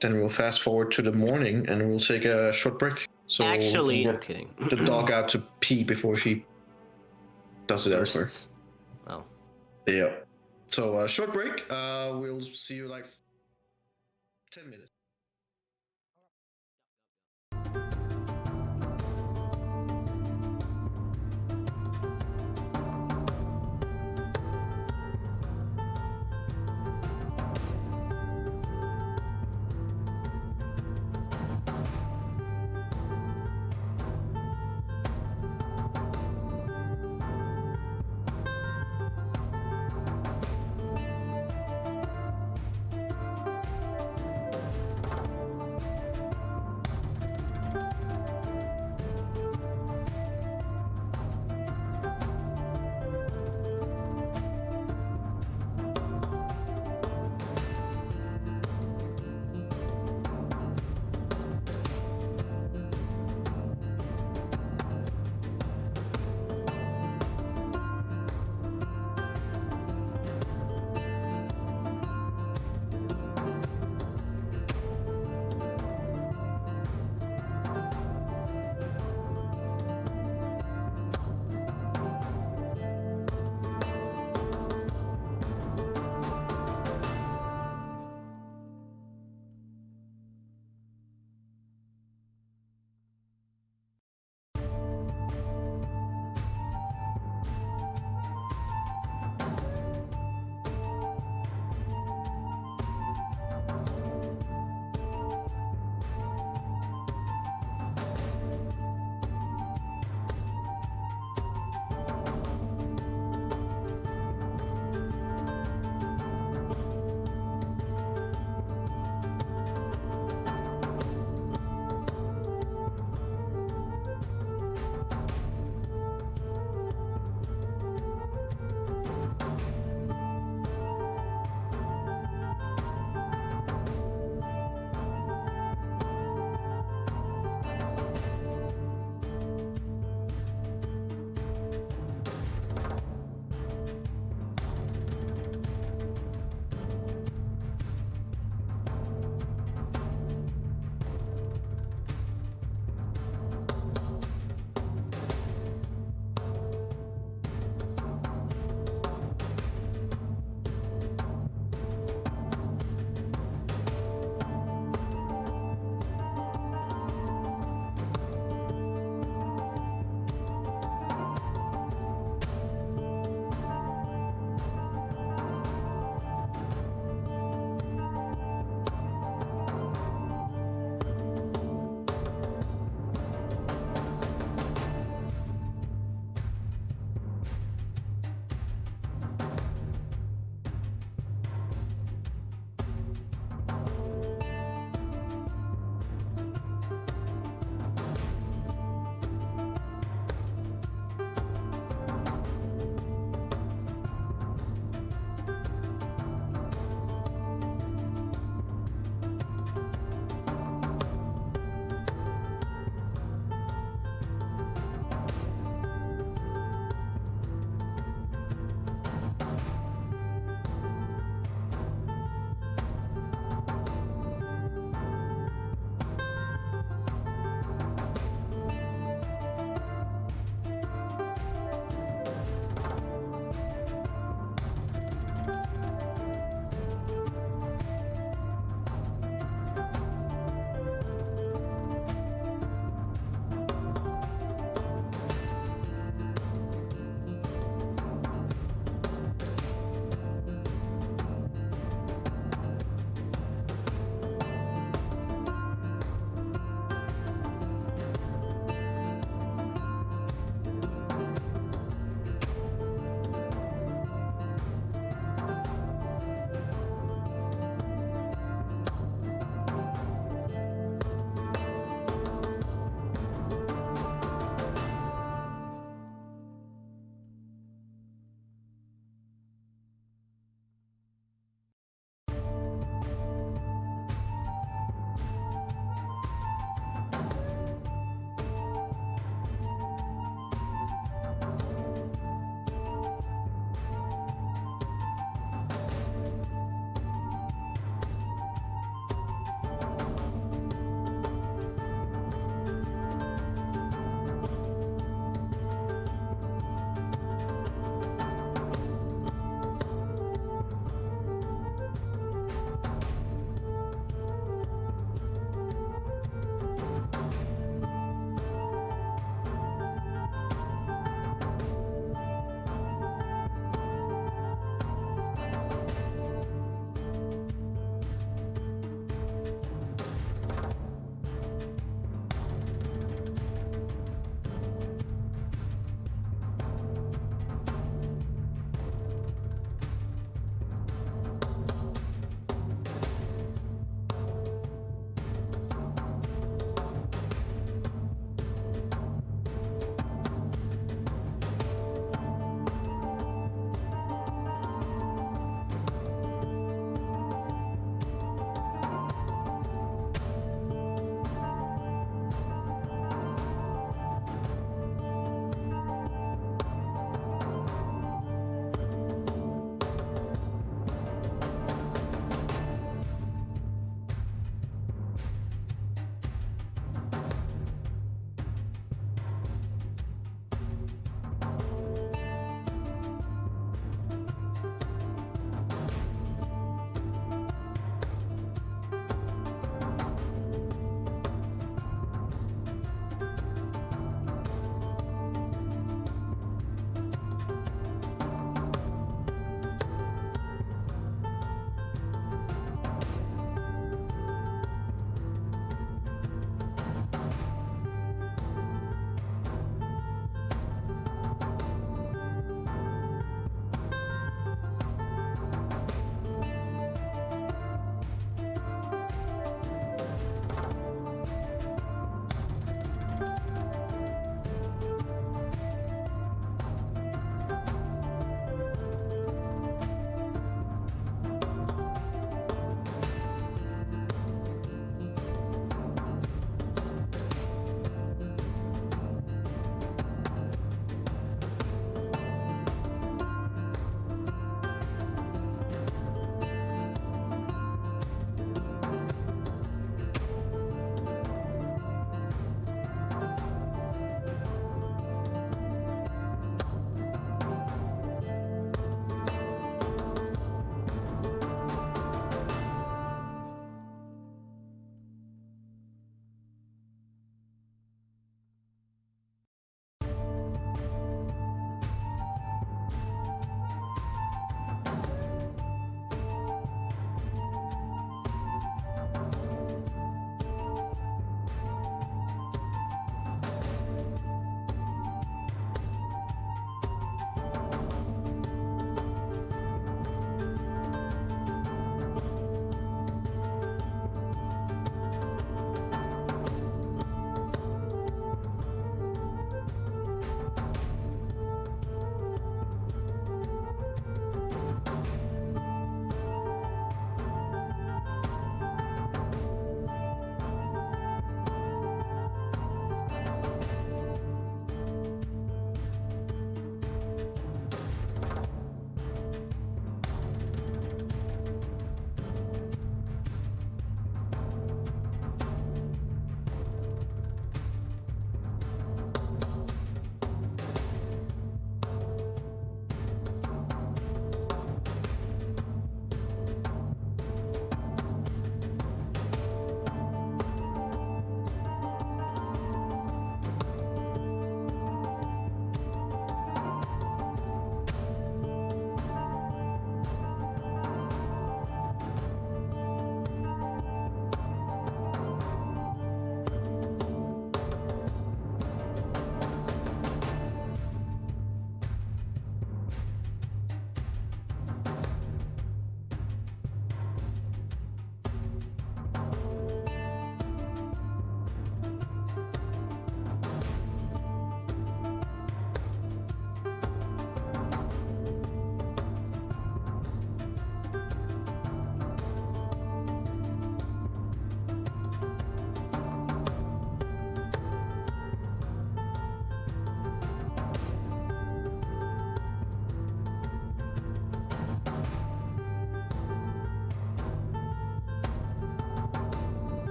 [SPEAKER 4] Then we'll fast forward to the morning and we'll take a short break. So
[SPEAKER 1] Actually,
[SPEAKER 4] we'll
[SPEAKER 1] I'm
[SPEAKER 4] get
[SPEAKER 1] kidding.
[SPEAKER 4] the dog out to pee before she does it elsewhere.
[SPEAKER 1] Bursts. Oh.
[SPEAKER 4] Yeah. So short break. We'll see you like 10 minutes.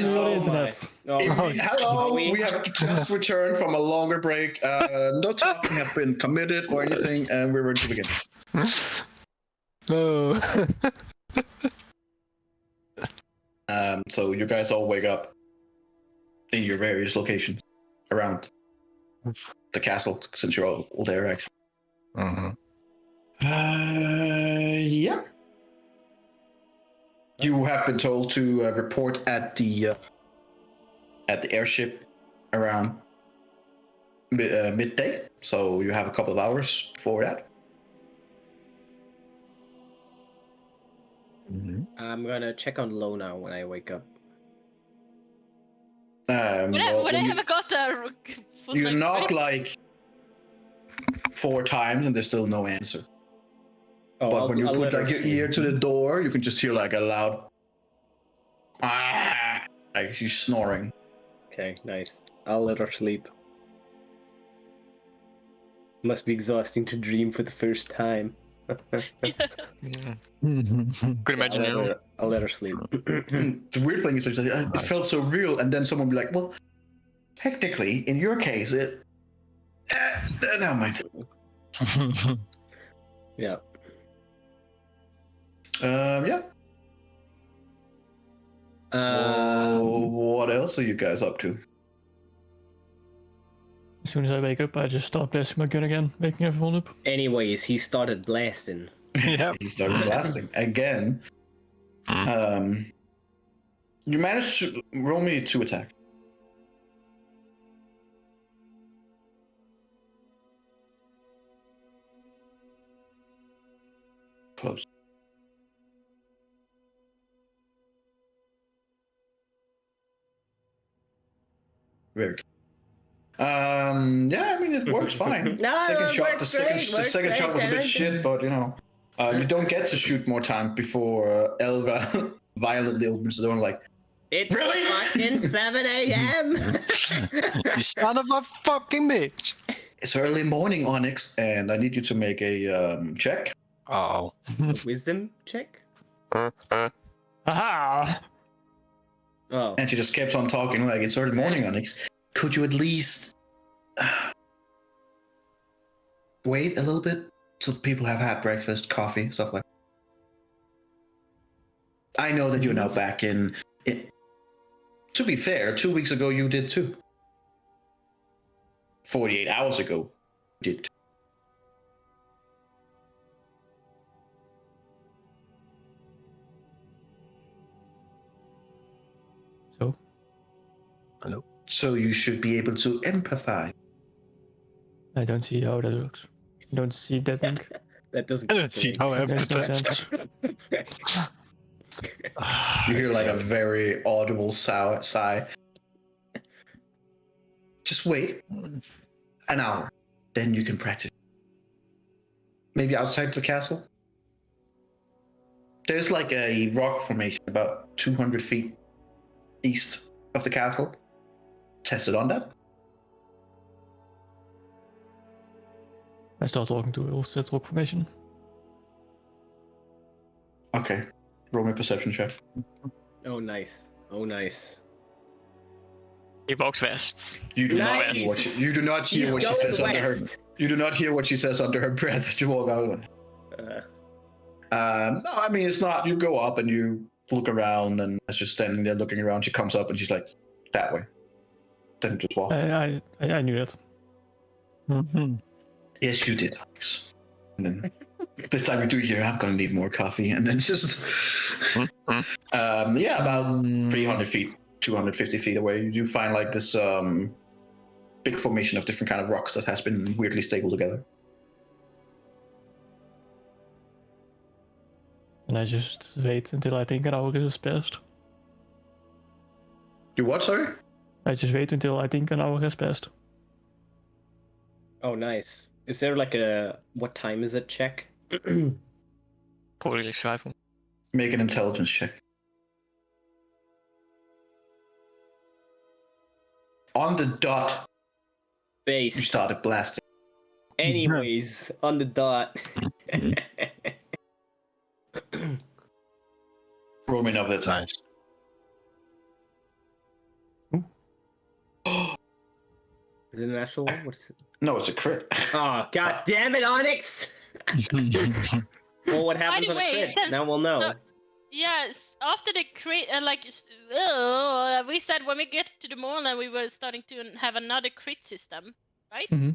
[SPEAKER 6] finally on the
[SPEAKER 1] Oh my.
[SPEAKER 6] internet.
[SPEAKER 1] Oh,
[SPEAKER 4] Hello,
[SPEAKER 1] we-
[SPEAKER 4] we have just returned from a longer break. No talking have been committed or anything, and we're ready to begin.
[SPEAKER 2] No.
[SPEAKER 4] So you guys all wake up in your various locations around the castle, since you're all there, actually.
[SPEAKER 2] Mm-hmm.
[SPEAKER 4] Yeah. You have been told to report at the airship around midday, so you have a couple of hours for that.
[SPEAKER 1] I'm gonna check on Lona when I wake up.
[SPEAKER 5] Would I
[SPEAKER 4] When
[SPEAKER 5] have got a full
[SPEAKER 4] you
[SPEAKER 5] length
[SPEAKER 4] knock
[SPEAKER 5] break?
[SPEAKER 4] like 4 times and there's still no answer.
[SPEAKER 1] Oh,
[SPEAKER 4] But when you
[SPEAKER 1] I'll
[SPEAKER 4] put
[SPEAKER 1] let her
[SPEAKER 4] like your
[SPEAKER 1] sleep.
[SPEAKER 4] ear to the door, you can just hear like a loud like she's snoring.
[SPEAKER 1] Okay, nice. I'll let her sleep. Must be exhausting to dream for the first time.
[SPEAKER 3] Could imagine you.
[SPEAKER 1] I'll let her sleep.
[SPEAKER 4] The weird thing is, it felt so real, and then someone be like, "Well, technically, in your case, it." Never mind.
[SPEAKER 1] Yeah.
[SPEAKER 4] Yeah. What else are you guys up to?
[SPEAKER 6] As soon as I wake up, I just start blasting my gun again, waking everyone up.
[SPEAKER 1] Anyways, he started blasting.
[SPEAKER 2] Yeah.
[SPEAKER 4] He started blasting again. You managed to roll me 2 attack. Close. Very. Yeah, I mean it works fine.
[SPEAKER 1] No,
[SPEAKER 4] second
[SPEAKER 1] it
[SPEAKER 4] shot,
[SPEAKER 1] works
[SPEAKER 4] the
[SPEAKER 1] great,
[SPEAKER 4] second
[SPEAKER 1] works
[SPEAKER 4] shot was a
[SPEAKER 1] great,
[SPEAKER 4] bit shit, but you know, you don't get to shoot more times before Elva violently opens the door and like,
[SPEAKER 1] It's
[SPEAKER 4] Really?
[SPEAKER 1] fucking 7 a.m.
[SPEAKER 2] You son of a fucking bitch.
[SPEAKER 4] it's early morning, Onyx, and I need you to make a check.
[SPEAKER 2] Oh.
[SPEAKER 1] A wisdom check?
[SPEAKER 6] Aha!
[SPEAKER 1] Oh.
[SPEAKER 4] And she just keeps on talking like it's early morning, Onyx. Could you at least wait a little bit till people have had breakfast, coffee, stuff like that? I know that you're now back in. To be fair, 2 weeks ago you did too. 48 hours ago you did too.
[SPEAKER 6] So?
[SPEAKER 2] Hello?
[SPEAKER 4] So you should be able to empathize.
[SPEAKER 6] I don't see how that works. I don't see that link.
[SPEAKER 1] That doesn't.
[SPEAKER 2] I don't see how I
[SPEAKER 6] Makes no
[SPEAKER 2] empathize.
[SPEAKER 6] sense.
[SPEAKER 4] You hear like a very audible sigh. Just wait an hour, then you can practice. Maybe outside the castle? There's like a rock formation about 200 feet east of the castle. Test it on that.
[SPEAKER 6] I start walking towards that rock formation.
[SPEAKER 4] Okay. Roll me a perception check.
[SPEAKER 1] Oh, nice. Oh, nice.
[SPEAKER 3] He walks west.
[SPEAKER 4] You do not
[SPEAKER 1] Nice.
[SPEAKER 4] hear what you do not hear
[SPEAKER 1] He's
[SPEAKER 4] what she
[SPEAKER 1] going
[SPEAKER 4] says under her.
[SPEAKER 1] west.
[SPEAKER 4] You do not hear what she says under her breath as you walk out. No, I mean it's not. You go up and you look around, and as you're standing there looking around, she comes up and she's like, "That way." Then just walk.
[SPEAKER 6] I knew that.
[SPEAKER 4] Yes, you did, Alex. And then this time you do hear, "I'm gonna need more coffee," and then just yeah, about 300 feet, 250 feet away, you do find like this big formation of different kind of rocks that has been weirdly stapled together.
[SPEAKER 6] And I just wait until I think an hour has passed.
[SPEAKER 4] You what? Sorry.
[SPEAKER 6] I just wait until I think an hour has passed.
[SPEAKER 1] Oh, nice. Is there like a what time is it check?
[SPEAKER 3] Probably like 5.
[SPEAKER 4] Make an intelligence check. On the dot, you
[SPEAKER 1] Base.
[SPEAKER 4] started blasting.
[SPEAKER 1] Anyways, on the dot.
[SPEAKER 4] Roll me another time.
[SPEAKER 2] Nice.
[SPEAKER 1] Is it a natural one? What's it?
[SPEAKER 4] No, it's a crit.
[SPEAKER 1] Oh, god damn it, Onyx! Well, what happens on a
[SPEAKER 5] Anyway,
[SPEAKER 1] crit? Now we'll know.
[SPEAKER 5] Yes, after the crit, we said when we get to the moorland, we were starting to have another crit system, right?
[SPEAKER 6] Mm-hmm.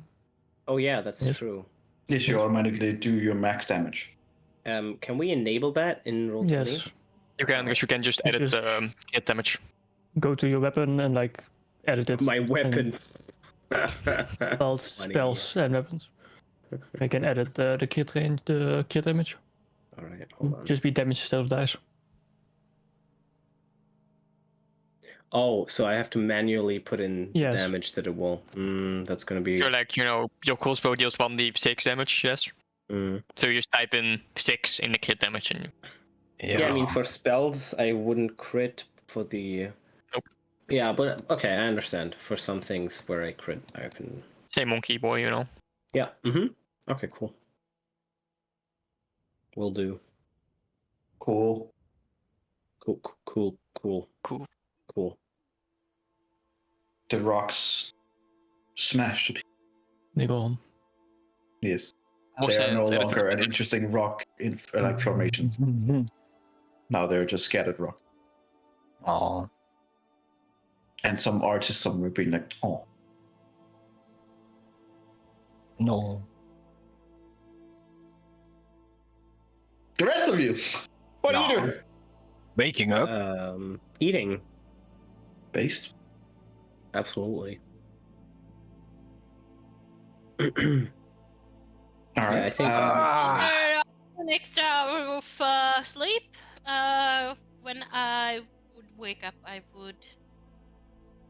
[SPEAKER 1] Oh yeah, that's
[SPEAKER 6] Yes.
[SPEAKER 1] true.
[SPEAKER 4] Yes, you automatically do your max damage.
[SPEAKER 1] Can we enable that in Roll20?
[SPEAKER 6] Yes.
[SPEAKER 3] You can, because you can just edit
[SPEAKER 6] Just-
[SPEAKER 3] the hit damage.
[SPEAKER 6] Go to your weapon and like edit it.
[SPEAKER 1] My weapon.
[SPEAKER 6] Spells and weapons. You can edit the crit range, the crit damage.
[SPEAKER 1] All right, hold on.
[SPEAKER 6] Just be damage instead of dice.
[SPEAKER 1] Oh, so I have to manually put in the
[SPEAKER 6] Yes.
[SPEAKER 1] damage that it will. That's gonna be.
[SPEAKER 3] So like, your crossbow deals 1d6 damage, yes?
[SPEAKER 1] Mm.
[SPEAKER 3] So you just type in 6 in the crit damage and
[SPEAKER 1] Yeah, I mean for spells, I wouldn't crit for the.
[SPEAKER 3] Nope.
[SPEAKER 1] Yeah, but okay, I understand. For some things where I crit, I can.
[SPEAKER 3] say monkey boy,
[SPEAKER 1] Yeah. Mm-hmm. Okay. Cool. Will do.
[SPEAKER 4] Cool.
[SPEAKER 1] Cool.
[SPEAKER 4] The rocks smashed.
[SPEAKER 6] They go on.
[SPEAKER 4] Yes.
[SPEAKER 3] More
[SPEAKER 4] They are
[SPEAKER 3] sand,
[SPEAKER 4] no
[SPEAKER 3] edit
[SPEAKER 4] longer an
[SPEAKER 3] damage.
[SPEAKER 4] interesting rock in like formation.
[SPEAKER 6] Mm-hmm.
[SPEAKER 4] Now they're just scattered rock.
[SPEAKER 2] Oh.
[SPEAKER 4] And some artists somewhere being like, oh,
[SPEAKER 2] No.
[SPEAKER 4] the rest of you, what are you
[SPEAKER 2] No.
[SPEAKER 4] doing?
[SPEAKER 2] Waking up.
[SPEAKER 1] Eating.
[SPEAKER 4] Based.
[SPEAKER 1] Absolutely.
[SPEAKER 4] All right.
[SPEAKER 1] Yeah, I think-
[SPEAKER 5] After an extra hour of sleep, when I would wake up, I would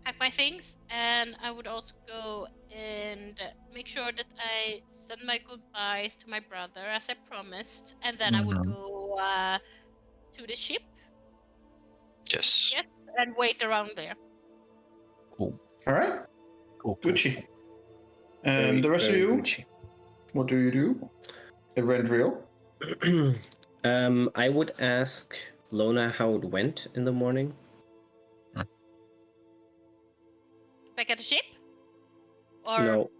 [SPEAKER 5] pack my things, and I would also go and make sure that I said my goodbyes to my brother as I promised, and then I would
[SPEAKER 2] Mhm.
[SPEAKER 5] go to the ship,
[SPEAKER 2] Yes.
[SPEAKER 5] yes, and wait around there.
[SPEAKER 4] All right.
[SPEAKER 2] Cool.
[SPEAKER 4] Gucci.
[SPEAKER 1] Very-
[SPEAKER 4] The rest of
[SPEAKER 1] very
[SPEAKER 4] you,
[SPEAKER 1] Gucci.
[SPEAKER 4] what do you do? Evrendriel?
[SPEAKER 1] I would ask Lona how it went in the morning.
[SPEAKER 5] Back at the ship, or
[SPEAKER 1] No,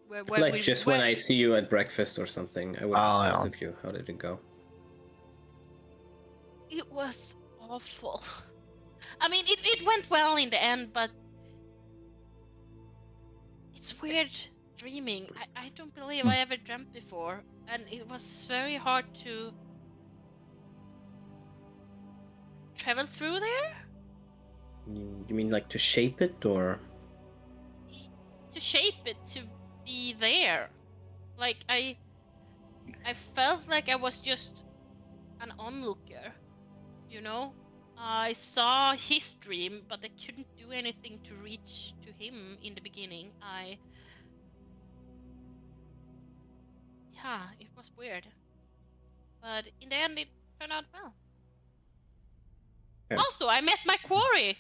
[SPEAKER 5] where
[SPEAKER 1] like
[SPEAKER 5] we
[SPEAKER 1] just
[SPEAKER 5] went?
[SPEAKER 1] when I see you at breakfast or something, I would
[SPEAKER 2] Oh,
[SPEAKER 1] ask both
[SPEAKER 2] yeah.
[SPEAKER 1] of you how did it go.
[SPEAKER 5] It was awful. I mean, it went well in the end, but it's weird dreaming. I don't believe I ever dreamt before, and it was very hard to travel through there,
[SPEAKER 1] You mean like to shape it or?
[SPEAKER 5] to shape it to be there. Like I felt like I was just an onlooker, you know. I saw his dream, but I couldn't do anything to reach to him in the beginning. Yeah, it was weird. But in the end, it turned out well.
[SPEAKER 1] Yeah.
[SPEAKER 5] Also, I met my quarry.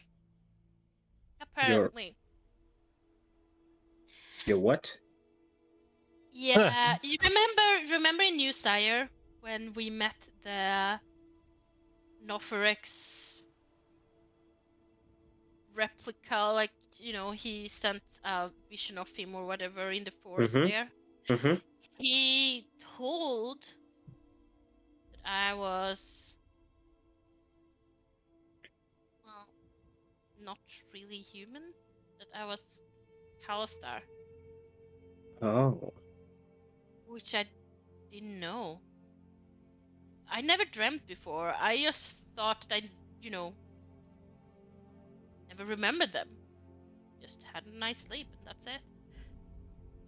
[SPEAKER 5] Apparently.
[SPEAKER 1] Your what?
[SPEAKER 5] Yeah, you remember in New Sire when we met the Noferex replica, like, he sent a vision of him or whatever in the forest
[SPEAKER 1] Mhm.
[SPEAKER 5] there.
[SPEAKER 1] Mm-hmm.
[SPEAKER 5] He told that I was, well, not really human, that I was Kalastar,
[SPEAKER 1] Oh.
[SPEAKER 5] which I didn't know. I never dreamt before. I just thought that never remembered them. Just had a nice sleep and that's it.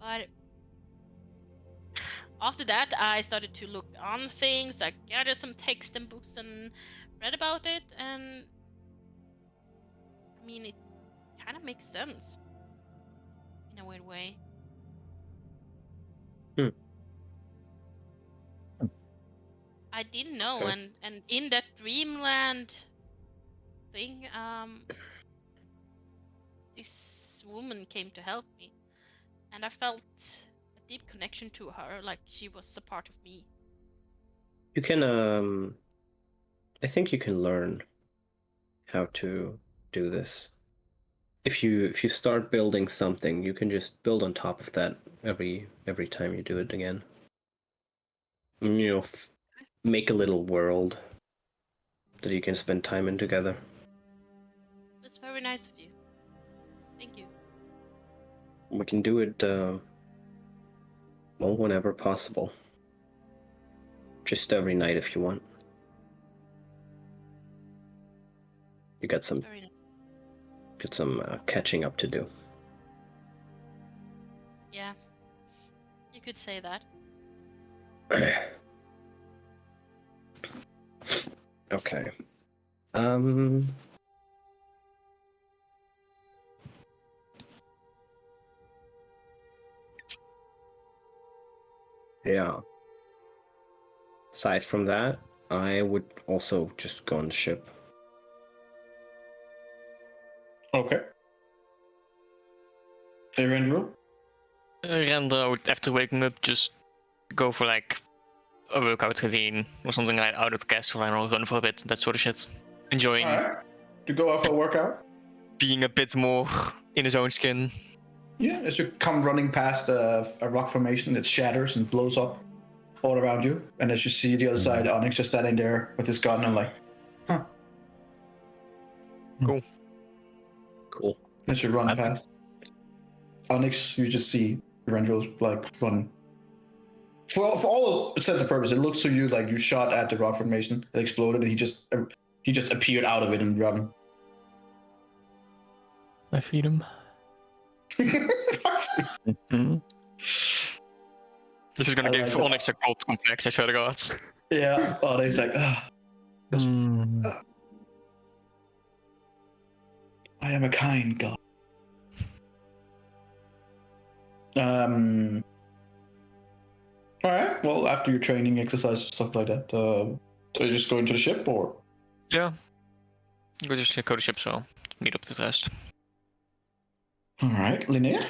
[SPEAKER 5] But after that, I started to look on things. I gathered some text and books and read about it, and I mean, it kind of makes sense in a weird way. I didn't know,
[SPEAKER 1] Okay.
[SPEAKER 5] and in that dreamland thing, this woman came to help me, and I felt a deep connection to her, like she was a part of me.
[SPEAKER 1] You can I think you can learn how to do this. if you start building something, you can just build on top of that every time you do it again. And, you know, make a little world that you can spend time in together.
[SPEAKER 5] That's very nice of you. Thank you.
[SPEAKER 1] We can do it, well, whenever possible. Just every night if you want. You got some
[SPEAKER 5] Very nice.
[SPEAKER 1] catching up to do.
[SPEAKER 5] Yeah. You could say that.
[SPEAKER 1] Okay. Yeah. Aside from that, I would also just go on the ship.
[SPEAKER 4] Okay. Erendril?
[SPEAKER 3] And I would, after waking up, just go for like a workout routine or something like out of the castle and I'll run for a bit, that sort of shit. Enjoying
[SPEAKER 4] Alright. To go out for a workout?
[SPEAKER 3] being a bit more in his own skin.
[SPEAKER 4] Yeah, as you come running past a rock formation, it shatters and blows up all around you. And as you see the other side, Onyx just standing there with his gun and like, huh.
[SPEAKER 3] Cool.
[SPEAKER 1] Cool.
[SPEAKER 4] As you run past Onyx, you just see Erendril like run. For all intents and purposes, it looks to you like you shot at the rock formation, it exploded, and he just appeared out of it and run.
[SPEAKER 6] My freedom.
[SPEAKER 2] Mhm.
[SPEAKER 3] This is gonna
[SPEAKER 4] I
[SPEAKER 3] give
[SPEAKER 4] like that.
[SPEAKER 3] Onyx a cult complex, I swear to God.
[SPEAKER 4] Yeah, Onyx like, I am a kind god. Alright, well, after your training, exercise, stuff like that, are you just going to the ship or?
[SPEAKER 3] Yeah. Go to the ship, so meet up with the rest.
[SPEAKER 4] Alright, Linnea?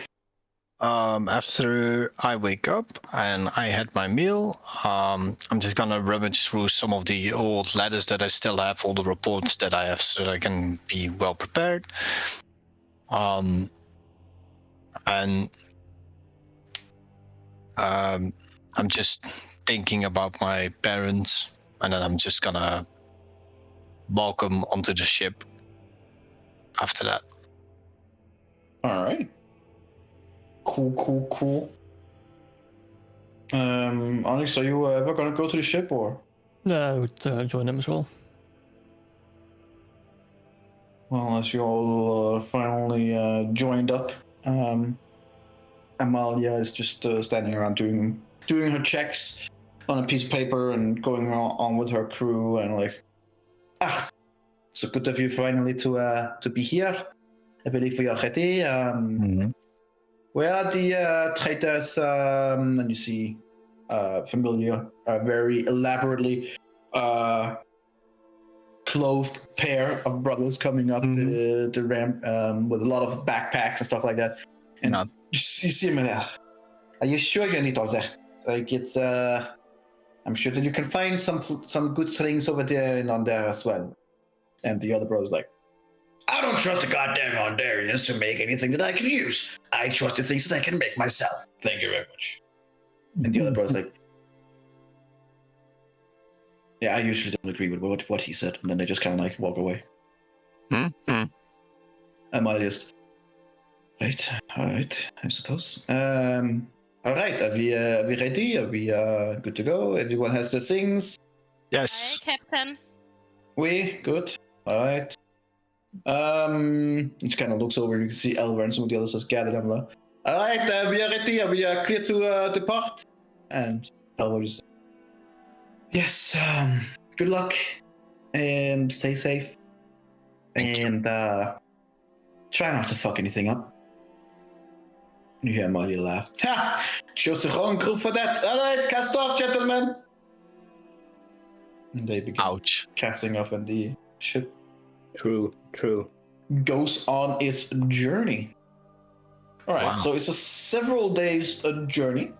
[SPEAKER 2] After I wake up and I had my meal, I'm just gonna rummage through some of the old letters that I still have, all the reports that I have, so that I can be well prepared. And I'm just thinking about my parents, and then I'm just gonna walk them onto the ship after that.
[SPEAKER 4] Alright. Cool. Onyx, are you ever gonna go to the ship or?
[SPEAKER 6] No, I would join them as well.
[SPEAKER 4] Well, as you all finally joined up, Amalia is just standing around doing her checks on a piece of paper and going on with her crew and like, so good of you finally to be here. I believe we are ready. Where are the traitors? And you see familiar, very elaborately clothed pair of brothers coming up the ramp with a lot of backpacks and stuff like that. And you see him there. Are you sure you need all that? Like it's, I'm sure that you can find some good things over there and on there as well. And the other brother's like, I don't trust the goddamn Hondarians to make anything that I can use. I trust the things that I can make myself. Thank you very much. And the other brother's like, yeah, I usually don't agree with what he said. And then they just kind of like walk away. Amalia's, right, all right, I suppose. All right, are we ready? Are we good to go? Everyone has their things?
[SPEAKER 2] Yes.
[SPEAKER 5] Hi, Captain.
[SPEAKER 4] We good? All right. He just kind of looks over. You can see Elver and some of the others just gathered them. All right, we are ready. Are we clear to depart? And Elver just, yes. Good luck and stay safe. And try not to fuck anything up. You hear Amalia laugh. Ha! Chose the wrong group for that. All right, cast off, gentlemen. And they begin casting off, and the ship
[SPEAKER 1] True.
[SPEAKER 4] goes on its journey. All right, so it's a several days journey.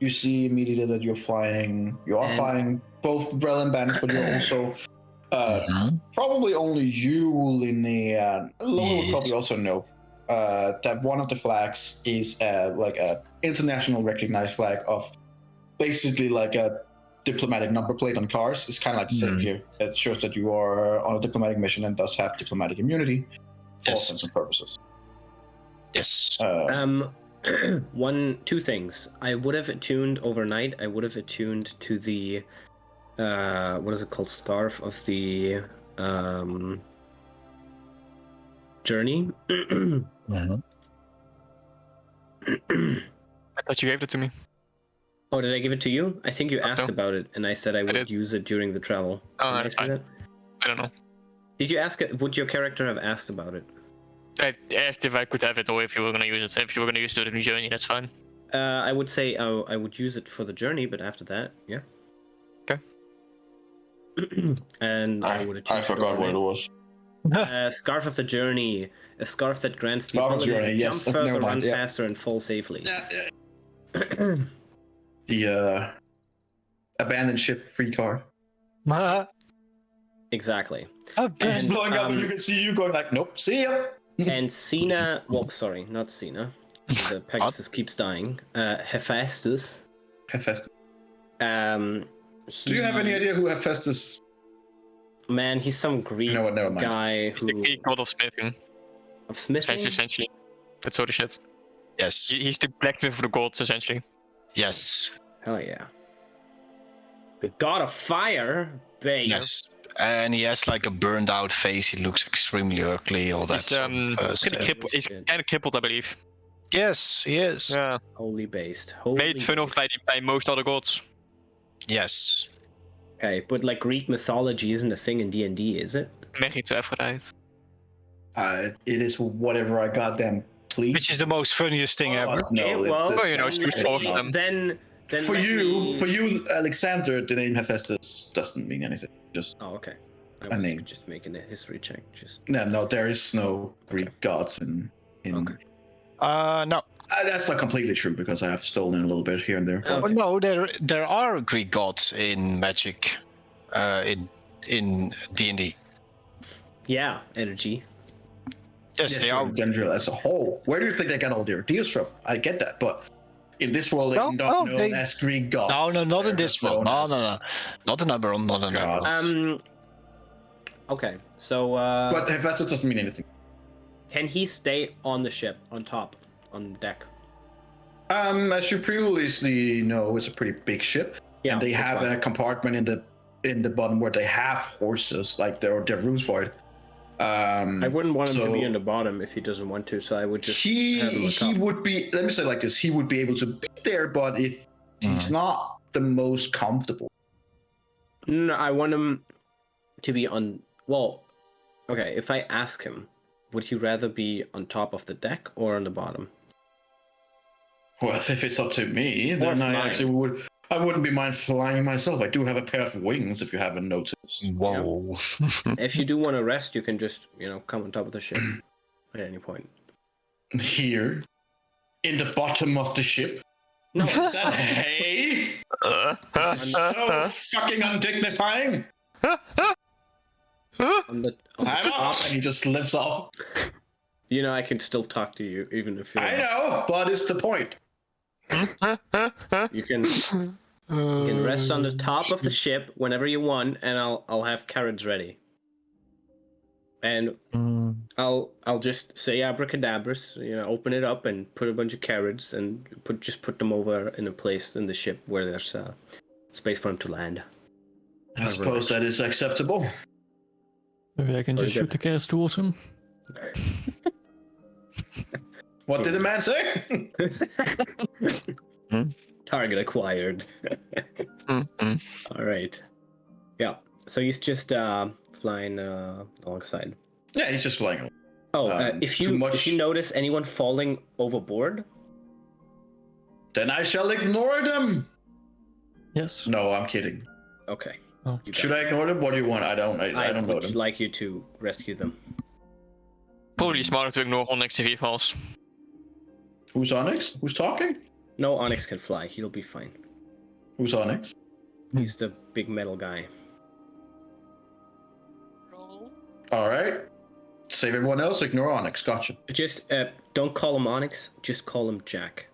[SPEAKER 4] You see immediately that you're flying. You are flying both Brel and Banners, but you're also Probably only you, Linnea. Lola would
[SPEAKER 2] Yes.
[SPEAKER 4] probably also know that one of the flags is like a international recognized flag of basically like a diplomatic number plate on cars. It's kind of like the same here. It shows that you are on a diplomatic mission and thus have diplomatic immunity for all
[SPEAKER 2] Yes.
[SPEAKER 4] intents and purposes.
[SPEAKER 2] Yes.
[SPEAKER 1] Two things. I would have attuned overnight. I would have attuned to the what is it called? Scarf of the journey.
[SPEAKER 3] I thought you gave it to me.
[SPEAKER 1] Oh, did I give it to you? I think you
[SPEAKER 3] Thought
[SPEAKER 1] asked
[SPEAKER 3] so.
[SPEAKER 1] about it, and I said I would
[SPEAKER 3] did.
[SPEAKER 1] use it during the travel.
[SPEAKER 3] Oh,
[SPEAKER 1] Did I
[SPEAKER 3] that's
[SPEAKER 1] say
[SPEAKER 3] fine.
[SPEAKER 1] that?
[SPEAKER 3] I don't know.
[SPEAKER 1] Did you ask it? Would your character have asked about it?
[SPEAKER 3] I asked if I could have it or if you were gonna use it. If you were gonna use it in the journey, that's fine.
[SPEAKER 1] I would say I would use it for the journey, but after that, yeah.
[SPEAKER 3] Okay.
[SPEAKER 1] And I would
[SPEAKER 4] I forgot what it was.
[SPEAKER 1] Scarf of the journey, a scarf that grants the
[SPEAKER 4] Scarf of the
[SPEAKER 1] ability
[SPEAKER 4] journey,
[SPEAKER 1] to
[SPEAKER 4] yes.
[SPEAKER 1] jump further,
[SPEAKER 4] Never
[SPEAKER 1] run
[SPEAKER 4] mind, yeah.
[SPEAKER 1] faster, and fall safely.
[SPEAKER 4] The abandoned ship free card.
[SPEAKER 1] Exactly.
[SPEAKER 4] It's
[SPEAKER 1] And,
[SPEAKER 4] blowing up and you can see you going like, nope, see ya.
[SPEAKER 1] And Cena, well, sorry, not Cena. The Pegasus keeps dying. Hephaestus.
[SPEAKER 4] Hephaestus.
[SPEAKER 1] He,
[SPEAKER 4] Do you have any idea who Hephaestus?
[SPEAKER 1] Man, he's some Greek
[SPEAKER 4] You know what? Never mind.
[SPEAKER 1] guy
[SPEAKER 3] It's the
[SPEAKER 1] who
[SPEAKER 3] Greek god of smithing.
[SPEAKER 1] of smithing.
[SPEAKER 3] Essentially. That's all the shit.
[SPEAKER 2] Yes.
[SPEAKER 3] He's the blacksmith of the gods, essentially.
[SPEAKER 2] Yes.
[SPEAKER 1] Hell yeah. The god of fire, babe.
[SPEAKER 2] Yes. And he has like a burned out face. He looks extremely ugly. All that.
[SPEAKER 3] He's
[SPEAKER 2] sort of, stuff.
[SPEAKER 3] he's
[SPEAKER 1] shit.
[SPEAKER 3] kind of crippled, I believe.
[SPEAKER 2] Yes, he is.
[SPEAKER 3] Yeah.
[SPEAKER 1] Holy based. Holy
[SPEAKER 3] Made fun of
[SPEAKER 1] based.
[SPEAKER 3] by most other gods.
[SPEAKER 2] Yes.
[SPEAKER 1] Okay, but like Greek mythology isn't a thing in D&D, is it?
[SPEAKER 3] Married to Aphrodite.
[SPEAKER 4] It is whatever I got them. Please.
[SPEAKER 2] Which is the most funniest thing ever.
[SPEAKER 4] No,
[SPEAKER 1] Okay,
[SPEAKER 4] it-
[SPEAKER 1] well,
[SPEAKER 3] Oh, you know,
[SPEAKER 1] then,
[SPEAKER 3] it's four of them.
[SPEAKER 1] then
[SPEAKER 4] for
[SPEAKER 1] let
[SPEAKER 4] you,
[SPEAKER 1] me-
[SPEAKER 4] Alexander, the name Hephaestus doesn't mean anything. Just
[SPEAKER 1] Oh, okay. I
[SPEAKER 4] A
[SPEAKER 1] was
[SPEAKER 4] name.
[SPEAKER 1] just making a history check. Just
[SPEAKER 4] no, there is no Greek gods in.
[SPEAKER 1] Okay.
[SPEAKER 2] No.
[SPEAKER 4] That's not completely true because I have stolen a little bit here and there.
[SPEAKER 1] Oh.
[SPEAKER 2] Well, no, there are Greek gods in Magic, in D&D.
[SPEAKER 1] yeah, energy.
[SPEAKER 2] Yes, they are.
[SPEAKER 4] in general as a whole. Where do you think they got all their ideas from? I get that, but in this world, they're not known as Greek gods.
[SPEAKER 2] No, not in
[SPEAKER 4] They're
[SPEAKER 2] this
[SPEAKER 4] just
[SPEAKER 2] world.
[SPEAKER 4] known
[SPEAKER 2] No,
[SPEAKER 4] as
[SPEAKER 2] no. Not in Eberron, not in
[SPEAKER 4] gods.
[SPEAKER 2] Eberron.
[SPEAKER 1] Okay, so
[SPEAKER 4] But Hephaestus doesn't mean anything.
[SPEAKER 1] can he stay on the ship, on top, on deck?
[SPEAKER 4] As you previously know, it's a pretty big ship,
[SPEAKER 1] Yeah,
[SPEAKER 4] and they
[SPEAKER 1] that's
[SPEAKER 4] have
[SPEAKER 1] fine.
[SPEAKER 4] a compartment in the bottom where they have horses, like there are rooms for it.
[SPEAKER 1] I wouldn't want him to
[SPEAKER 4] so-
[SPEAKER 1] be in the bottom if he doesn't want to, so I would just have him on
[SPEAKER 4] he
[SPEAKER 1] top.
[SPEAKER 4] would be. Let me say it like this: he would be able to be there, but if he's not the most comfortable,
[SPEAKER 1] No, I want him to be on. Well, okay. If I ask him, would he rather be on top of the deck or on the bottom?
[SPEAKER 4] well, if it's up to me, then I
[SPEAKER 1] flying.
[SPEAKER 4] actually would. I wouldn't be mind flying myself. I do have a pair of wings, if you haven't noticed.
[SPEAKER 2] Whoa.
[SPEAKER 1] If you do want to rest, you can just come on top of the ship at any point.
[SPEAKER 4] Here, in the bottom of the ship.
[SPEAKER 1] No,
[SPEAKER 4] Is that hay? This is so fucking undignifying.
[SPEAKER 1] on the
[SPEAKER 4] I'm
[SPEAKER 1] top.
[SPEAKER 4] off, and he just lifts off.
[SPEAKER 1] I can still talk to you even if you're.
[SPEAKER 4] I know, but it's the point.
[SPEAKER 1] You can rest on the top of the ship whenever you want, and I'll have carrots ready. And I'll just say abracadabras, open it up and put a bunch of carrots and put them over in a place in the ship where there's space for them to land.
[SPEAKER 4] I suppose that is acceptable.
[SPEAKER 6] Maybe I can
[SPEAKER 1] Very
[SPEAKER 6] just
[SPEAKER 1] good.
[SPEAKER 6] shoot the carrots towards him.
[SPEAKER 4] What did the man say?
[SPEAKER 1] Target acquired. All right. Yeah. So he's just flying alongside.
[SPEAKER 4] Yeah, he's just flying.
[SPEAKER 1] Oh,
[SPEAKER 4] Too
[SPEAKER 1] if
[SPEAKER 4] much-
[SPEAKER 1] you notice anyone falling overboard,
[SPEAKER 4] Then I shall ignore them.
[SPEAKER 6] Yes.
[SPEAKER 4] No, I'm kidding.
[SPEAKER 1] okay.
[SPEAKER 6] Oh.
[SPEAKER 1] You got
[SPEAKER 4] Should
[SPEAKER 1] it.
[SPEAKER 4] I ignore them? What do you want? I don't know
[SPEAKER 1] would
[SPEAKER 4] them.
[SPEAKER 1] like you to rescue them.
[SPEAKER 3] Probably smarter to ignore Onyx if he falls.
[SPEAKER 4] Who's Onyx? Who's talking?
[SPEAKER 1] No, Onyx can fly. He'll be fine.
[SPEAKER 4] Who's Onyx?
[SPEAKER 1] He's the big metal guy.
[SPEAKER 4] All right. Save everyone else. Ignore Onyx. Gotcha.
[SPEAKER 1] Just don't call him Onyx. Just call him Jack.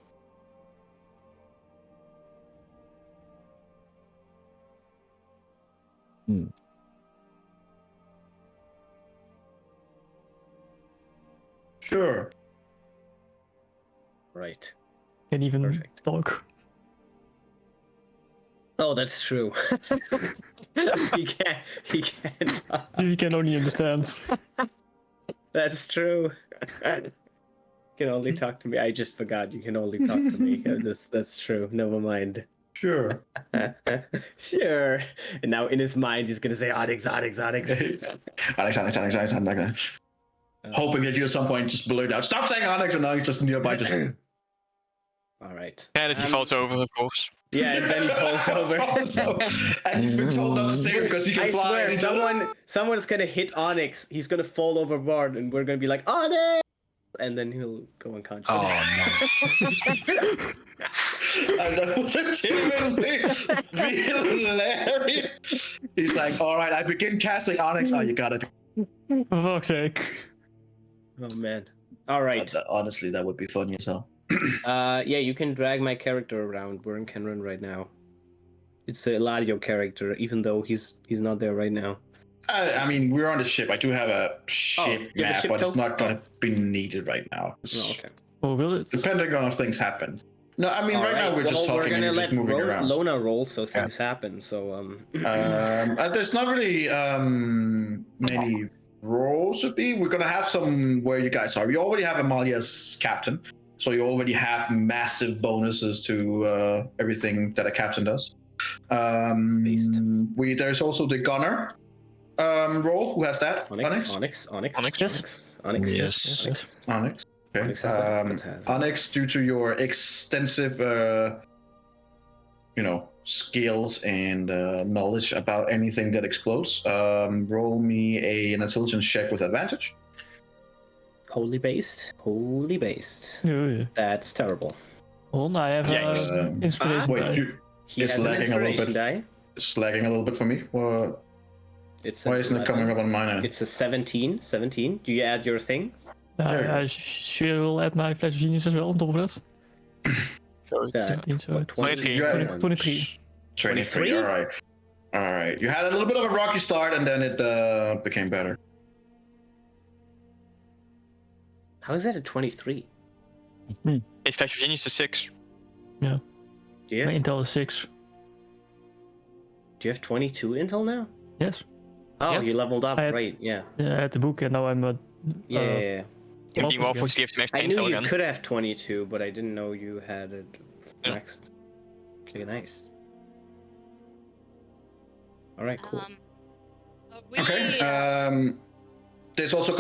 [SPEAKER 4] Sure.
[SPEAKER 1] Right.
[SPEAKER 6] Can even
[SPEAKER 1] Perfect.
[SPEAKER 6] talk.
[SPEAKER 1] Oh, that's true. he can't. He can't.
[SPEAKER 6] You can only understand.
[SPEAKER 1] That's true. You can only talk to me. I just forgot. You can only talk to me. That's true. Never mind.
[SPEAKER 4] Sure.
[SPEAKER 1] Sure. And now in his mind, he's gonna say Onyx, Onyx, Onyx.
[SPEAKER 4] Onyx. Hoping that you at some point just blurt out, "Stop saying Onyx," and now he's just nearby. Just
[SPEAKER 1] All right.
[SPEAKER 3] And as he falls over, of course.
[SPEAKER 1] Yeah, and then he falls over.
[SPEAKER 4] And he's been told not to say it because he can
[SPEAKER 1] I
[SPEAKER 4] fly.
[SPEAKER 1] swear,
[SPEAKER 4] and
[SPEAKER 1] someone's gonna hit Onyx. He's gonna fall overboard, and we're gonna be like Onyx, and then he'll go unconscious.
[SPEAKER 2] Oh no.
[SPEAKER 4] And that would legitimately be hilarious. He's like, "All right, I begin casting Onyx." Oh, you gotta.
[SPEAKER 6] For fuck's sake.
[SPEAKER 1] Oh man. All right.
[SPEAKER 4] Honestly, that would be funny as hell.
[SPEAKER 1] Yeah, you can drag my character around. We're in Kenran right now. It's a Eladio character, even though he's not there right now.
[SPEAKER 4] I mean, we're on the ship. I do have a ship
[SPEAKER 1] you have a
[SPEAKER 4] map,
[SPEAKER 1] ship
[SPEAKER 4] but it's
[SPEAKER 1] token?
[SPEAKER 4] not gonna be needed right now.
[SPEAKER 1] Oh, okay.
[SPEAKER 6] Oh, will it?
[SPEAKER 4] Depending on if things happen. No, I mean, right now we're just talking and you're just moving around.
[SPEAKER 1] Lona roll, so things happen. So
[SPEAKER 4] There's not really many roles to be. We're gonna have some where you guys are. We already have Amalia as captain, so you already have massive bonuses to everything that a captain does. There's also the gunner role. Who has that?
[SPEAKER 1] Onyx.
[SPEAKER 6] Yes.
[SPEAKER 4] Onyx. Okay.
[SPEAKER 1] Onyx has
[SPEAKER 4] Onyx, due to your extensive, skills and knowledge about anything that explodes, roll me an intelligence check with advantage.
[SPEAKER 1] Holy based.
[SPEAKER 6] Yeah.
[SPEAKER 1] That's terrible.
[SPEAKER 6] Hold on, I have inspiration die.
[SPEAKER 4] Wait, it's lagging a little bit.
[SPEAKER 1] Die.
[SPEAKER 4] It's lagging a little bit for me. Well,
[SPEAKER 1] It's
[SPEAKER 4] why isn't it coming up on mine end?
[SPEAKER 1] It's a 17. 17. Do you add your thing?
[SPEAKER 6] I sure will add my Flash of Genius as well on top of that.
[SPEAKER 3] So it's
[SPEAKER 1] Yeah.
[SPEAKER 6] 17, so
[SPEAKER 3] 23.
[SPEAKER 6] 23.
[SPEAKER 4] 23. All right. You had a little bit of a rocky start, and then it became better.
[SPEAKER 1] How is that a 23?
[SPEAKER 3] His Flash of Genius is 6.
[SPEAKER 6] Yeah.
[SPEAKER 1] Do you
[SPEAKER 6] My
[SPEAKER 1] have,
[SPEAKER 6] Intel is 6.
[SPEAKER 1] do you have 22 intel now?
[SPEAKER 6] Yes.
[SPEAKER 1] Oh,
[SPEAKER 3] Yeah.
[SPEAKER 1] you leveled up,
[SPEAKER 6] I had-
[SPEAKER 1] right? Yeah.
[SPEAKER 6] Yeah, I had the book and now I'm
[SPEAKER 1] Yeah.
[SPEAKER 3] Him being
[SPEAKER 6] Well,
[SPEAKER 3] Warforged gives him extra
[SPEAKER 1] I knew
[SPEAKER 3] intel
[SPEAKER 1] you
[SPEAKER 3] again.
[SPEAKER 1] could have 22, but I didn't know you had it
[SPEAKER 3] Yeah.
[SPEAKER 1] next. Okay, nice. All right, cool.
[SPEAKER 5] We,
[SPEAKER 4] Okay. There's also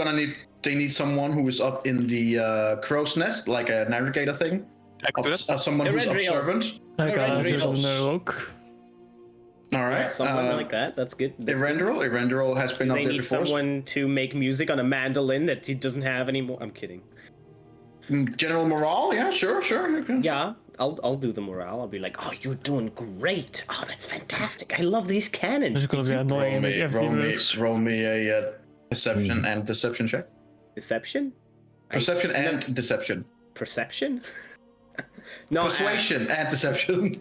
[SPEAKER 4] they need someone who is up in the crow's nest, like a navigator thing.
[SPEAKER 3] I could do that.
[SPEAKER 4] Someone who's
[SPEAKER 1] Eredriel.
[SPEAKER 4] observant.
[SPEAKER 6] I got
[SPEAKER 1] Eredriel.
[SPEAKER 6] a rogue.
[SPEAKER 4] All
[SPEAKER 1] Yeah,
[SPEAKER 4] right.
[SPEAKER 1] someone like that. That's good. That's good.
[SPEAKER 4] Erendril has been
[SPEAKER 1] Do
[SPEAKER 4] up
[SPEAKER 1] they
[SPEAKER 4] there
[SPEAKER 1] need
[SPEAKER 4] before.
[SPEAKER 1] someone to make music on a mandolin that he doesn't have anymore? I'm kidding.
[SPEAKER 4] General morale, yeah, sure. You can-
[SPEAKER 1] Yeah, I'll do the morale. I'll be like, oh, you're doing great. Oh, that's fantastic. I love these cannons.
[SPEAKER 6] Dus gonna be annoying and make everything works.
[SPEAKER 4] Roll me a perception and deception check.
[SPEAKER 1] Deception?
[SPEAKER 4] Perception
[SPEAKER 1] No,
[SPEAKER 4] deception.
[SPEAKER 1] perception? No.
[SPEAKER 4] Persuasion and deception.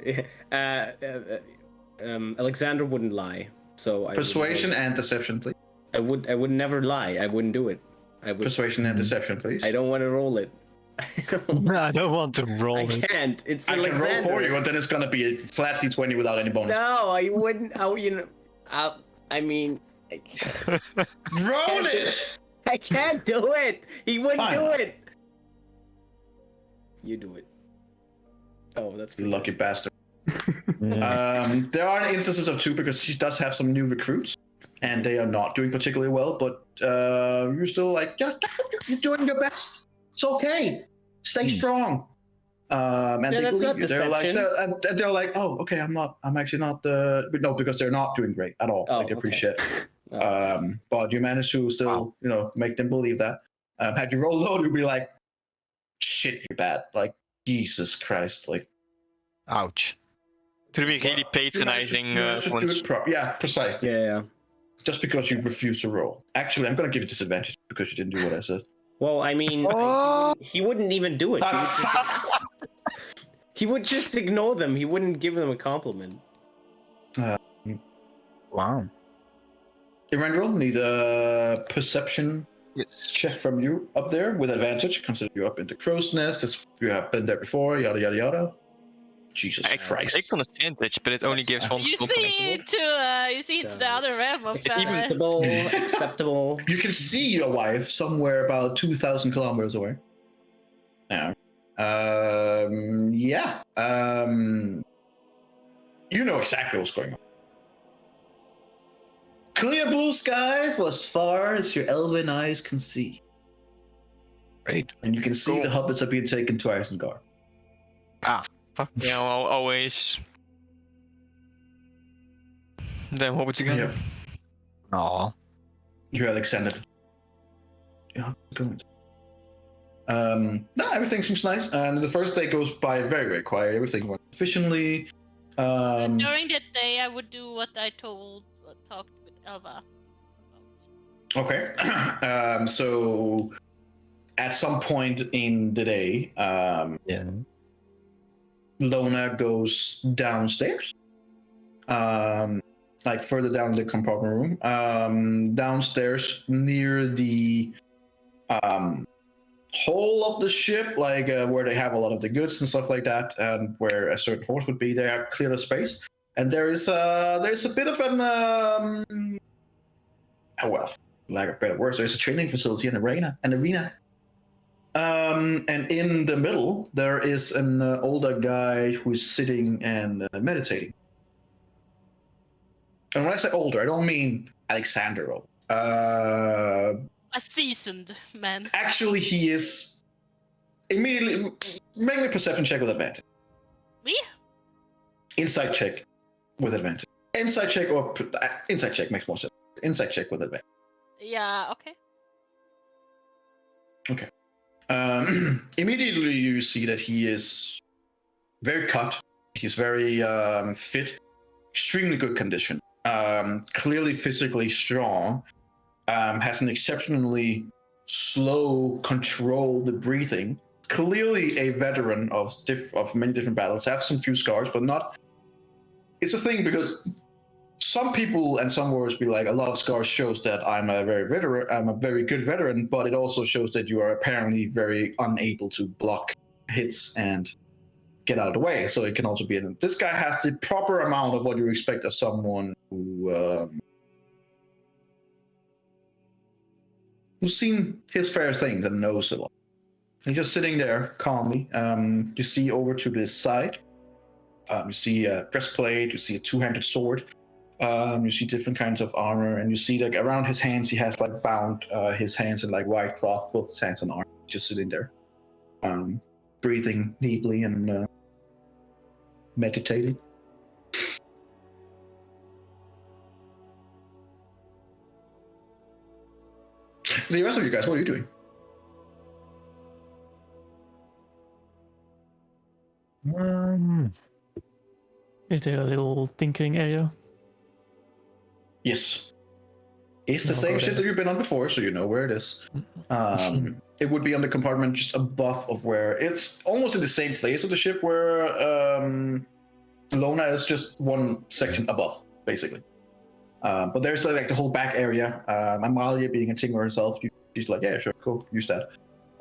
[SPEAKER 1] Alexander wouldn't lie, so I
[SPEAKER 4] Persuasion and deception, please.
[SPEAKER 1] I would never lie. I wouldn't do it. I would.
[SPEAKER 4] Persuasion and deception, please.
[SPEAKER 1] I don't want to roll it.
[SPEAKER 2] I don't want to roll
[SPEAKER 1] I
[SPEAKER 2] it.
[SPEAKER 1] can't. It's
[SPEAKER 4] I can
[SPEAKER 1] Alexander.
[SPEAKER 4] roll for you, and then it's gonna be a flat d20 without any bonus.
[SPEAKER 1] No, I wouldn't. I mean, I can't,
[SPEAKER 4] Roll it!
[SPEAKER 1] I can't do it. He wouldn't
[SPEAKER 4] Fine.
[SPEAKER 1] do it. You do it. Oh, that's
[SPEAKER 4] You lucky bastard.
[SPEAKER 2] Yeah.
[SPEAKER 4] There are instances of two because she does have some new recruits, and they are not doing particularly well. But you're still like, yeah, you're doing your best. It's okay. Stay strong. And
[SPEAKER 1] Yeah,
[SPEAKER 4] they
[SPEAKER 1] that's
[SPEAKER 4] believe
[SPEAKER 1] not
[SPEAKER 4] you. They're like,
[SPEAKER 1] deception.
[SPEAKER 4] they're like, oh, okay, I'm actually not. No, because they're not doing great at all.
[SPEAKER 1] Oh,
[SPEAKER 4] Like, they appreciate.
[SPEAKER 1] Oh.
[SPEAKER 4] But you managed to still, make them believe that. Had you rolled low, you'd be like, shit, you're bad. Like, Jesus Christ, like.
[SPEAKER 2] Ouch.
[SPEAKER 3] To be really patronizing.
[SPEAKER 4] You should do it yeah, precisely.
[SPEAKER 1] Yeah.
[SPEAKER 4] just because you refused to roll. Actually, I'm going to give you disadvantage because you didn't do what I said.
[SPEAKER 1] Well, I mean, he wouldn't even do it. He would just ignore them. He wouldn't give them a compliment.
[SPEAKER 7] Wow.
[SPEAKER 4] Eberron, need a perception check from you up there with advantage. Consider you up in the crow's nest. You have been there before. Yada yada yada. Jesus Christ!
[SPEAKER 3] Clicked on advantage, but it only gives one.
[SPEAKER 5] You
[SPEAKER 3] spot
[SPEAKER 5] see it's the other realm of
[SPEAKER 1] Acceptable, acceptable.
[SPEAKER 4] You can see your wife somewhere about 2,000 kilometers away. Yeah. Yeah. You know exactly what's going on. Clear blue sky for as far as your elven eyes can see.
[SPEAKER 2] Great.
[SPEAKER 4] And you can see the hobbits are being taken to Isengard.
[SPEAKER 3] Yeah, I'll always. Then what would you get?
[SPEAKER 4] Yep.
[SPEAKER 7] Aw.
[SPEAKER 4] You're Alexander. Yeah, good. No, everything seems nice. And the first day goes by very, very quiet. Everything went efficiently.
[SPEAKER 5] During that day, I would do what I talked with Elva about.
[SPEAKER 4] Okay. So at some point in the day, Lona goes downstairs, like further down the compartment room, downstairs near the hole of the ship, like where they have a lot of the goods and stuff like that, and where a certain horse would be. They have cleared a space, and there's a bit of an well, lack of better words, there's a training facility, an arena. And in the middle, there is an older guy who is sitting and meditating. And when I say older, I don't mean Alexander old.
[SPEAKER 5] A seasoned man.
[SPEAKER 4] Actually, he is immediately. Make me a perception check with advantage.
[SPEAKER 5] Me?
[SPEAKER 4] Insight check with advantage. Insight check makes more sense. Insight check with advantage.
[SPEAKER 5] Yeah. Okay.
[SPEAKER 4] Okay. Immediately you see that he is very cut. He's very fit, extremely good condition. Clearly physically strong. Has an exceptionally slow, controlled breathing. Clearly a veteran of many different battles. Have some few scars, but not. It's a thing because some people and some warriors be like, a lot of scars shows that I'm a very good veteran, but it also shows that you are apparently very unable to block hits and get out of the way. So it can also be. This guy has the proper amount of what you expect of someone who's seen his fair things and knows a lot. He's just sitting there calmly. You see over to this side. You see a breastplate. You see a two-handed sword. You see different kinds of armor, and you see like around his hands, he has like bound his hands in like white cloth, both his hands and arms, just sitting there, breathing deeply and meditating. The rest of you guys, what are you doing?
[SPEAKER 6] Is there a little tinkering area?
[SPEAKER 4] Yes. It's the
[SPEAKER 6] No,
[SPEAKER 4] same
[SPEAKER 6] go
[SPEAKER 4] ship
[SPEAKER 6] there.
[SPEAKER 4] that you've been on before, so you know where it is. It would be on the compartment just above of where it's almost in the same place of the ship where Lona is, just one section above, basically. But there's like the whole back area. Amalia, being a tinkerer herself, she's like, yeah, sure, cool, use that.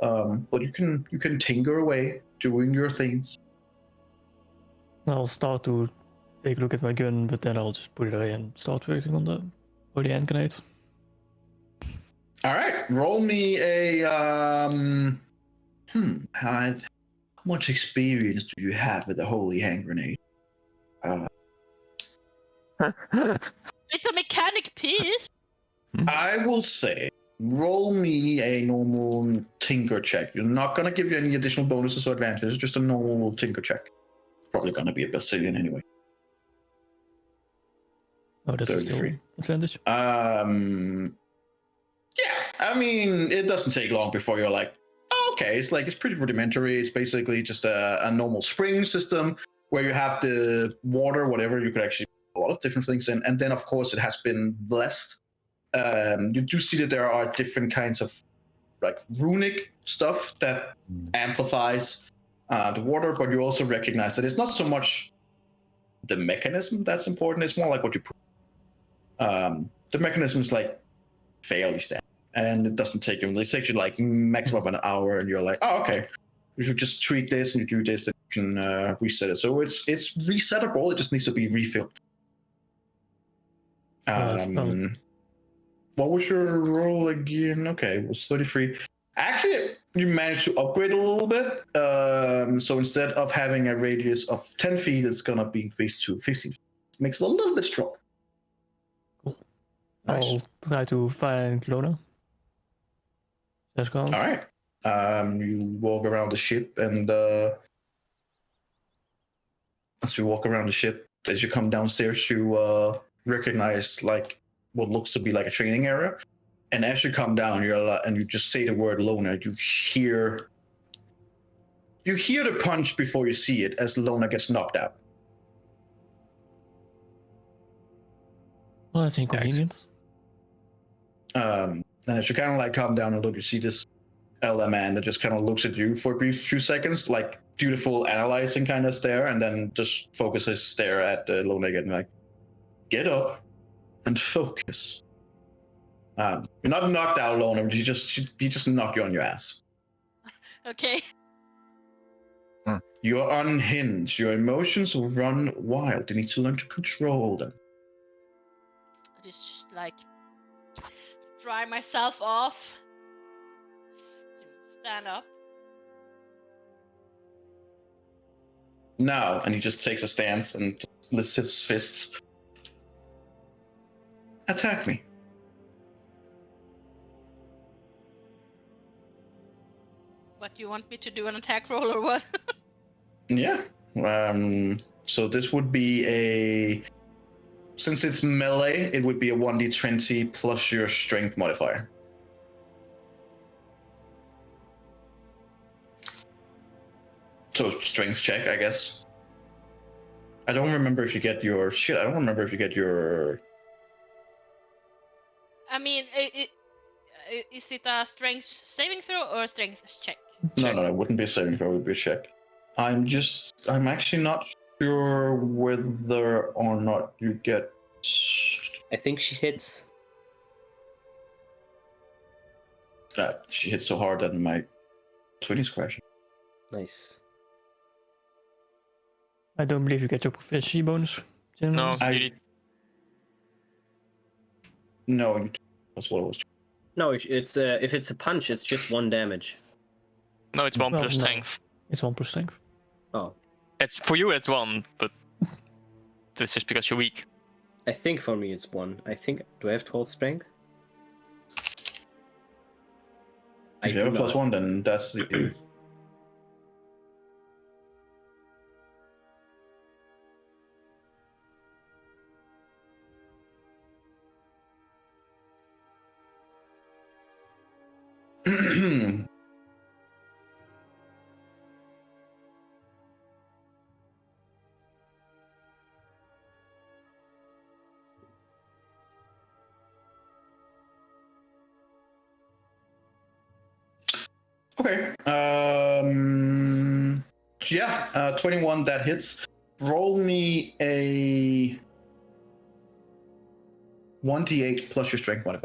[SPEAKER 4] But you can tinker away, doing your things.
[SPEAKER 6] I'll start to take a look at my gun, but then I'll just put it away and start working on the hand grenade.
[SPEAKER 4] All right, roll me a how much experience do you have with the holy hand grenade?
[SPEAKER 5] It's a mechanic piece.
[SPEAKER 4] I will say, roll me a normal tinker check. You're not gonna give you any additional bonuses or advantages, just a normal tinker check. Probably gonna be a Basilian anyway.
[SPEAKER 6] Oh, that's still
[SPEAKER 4] 33.
[SPEAKER 6] advantage.
[SPEAKER 4] Yeah, I mean, it doesn't take long before you're like, oh, okay, it's pretty rudimentary. It's basically just a normal spring system where you have the water, whatever, you could actually put a lot of different things in. And then, of course, it has been blessed you do see that there are different kinds of like runic stuff that amplifies the water, but you also recognize that it's not so much the mechanism that's important, it's more like what you put. The mechanism is like fairly standard, and it doesn't take you, it takes you like maximum of an hour, and you're like, oh, okay, you just tweak this and you do this, and you can reset it. So it's resettable, it just needs to be refilled. What was your roll again? Okay, it was 33. Actually, you managed to upgrade a little bit. So instead of having a radius of 10 feet, it's going to be increased to 15 feet. Makes it a little bit stronger.
[SPEAKER 6] Cool.
[SPEAKER 2] Nice.
[SPEAKER 6] I'll try to find Lona. Let's go.
[SPEAKER 4] All right. You walk around the ship, and as you walk around the ship, as you come downstairs, you recognize like what looks to be like a training area. And as you come down, and you just say the word Lona, you hear the punch before you see it as Lona gets knocked out.
[SPEAKER 6] Well, that's inconvenient.
[SPEAKER 4] And as you kind of like come down and look, you see this elder man that just kind of looks at you for a brief few seconds, like dutiful analyzing kind of stare, and then just focuses stare at Lona again, like, get up and focus. You're not knocked out, Lona. He just knocked you on your ass.
[SPEAKER 5] Okay.
[SPEAKER 4] You're unhinged. Your emotions run wild. You need to learn to control them.
[SPEAKER 5] I just like dry myself off. Stand up.
[SPEAKER 4] Now, and he just takes a stance and lifts his fists. Attack me.
[SPEAKER 5] What, do you want me to do, an attack roll or what?
[SPEAKER 4] Yeah. So this would be since it's melee, it would be a 1d20 plus your strength modifier. So strength check, I guess. I don't remember if you get your shit. I don't remember if you get your.
[SPEAKER 5] I mean, is it a strength saving throw or a strength check?
[SPEAKER 4] No, it wouldn't be a saving throw. It would be a check. I'm actually not sure whether or not you get.
[SPEAKER 1] I think she hits.
[SPEAKER 4] She hit so hard that my 20's crashing.
[SPEAKER 1] Nice.
[SPEAKER 6] I don't believe you get your proficiency bonus.
[SPEAKER 3] No,
[SPEAKER 4] No, that's what it was.
[SPEAKER 1] No, it's if it's a punch, it's just 1 damage.
[SPEAKER 3] no, it's 1
[SPEAKER 6] Well,
[SPEAKER 3] plus
[SPEAKER 6] no.
[SPEAKER 3] strength.
[SPEAKER 6] It's 1 plus strength.
[SPEAKER 1] Oh,
[SPEAKER 3] It's for you, it's 1, but that's just because you're weak.
[SPEAKER 1] I think for me it's 1. I think, do I have 12 strength?
[SPEAKER 4] If you have a
[SPEAKER 1] do
[SPEAKER 4] plus
[SPEAKER 1] not.
[SPEAKER 4] 1, then that's the. Okay. Yeah, 21, that hits. Roll me a 1d8 plus your strength modifier.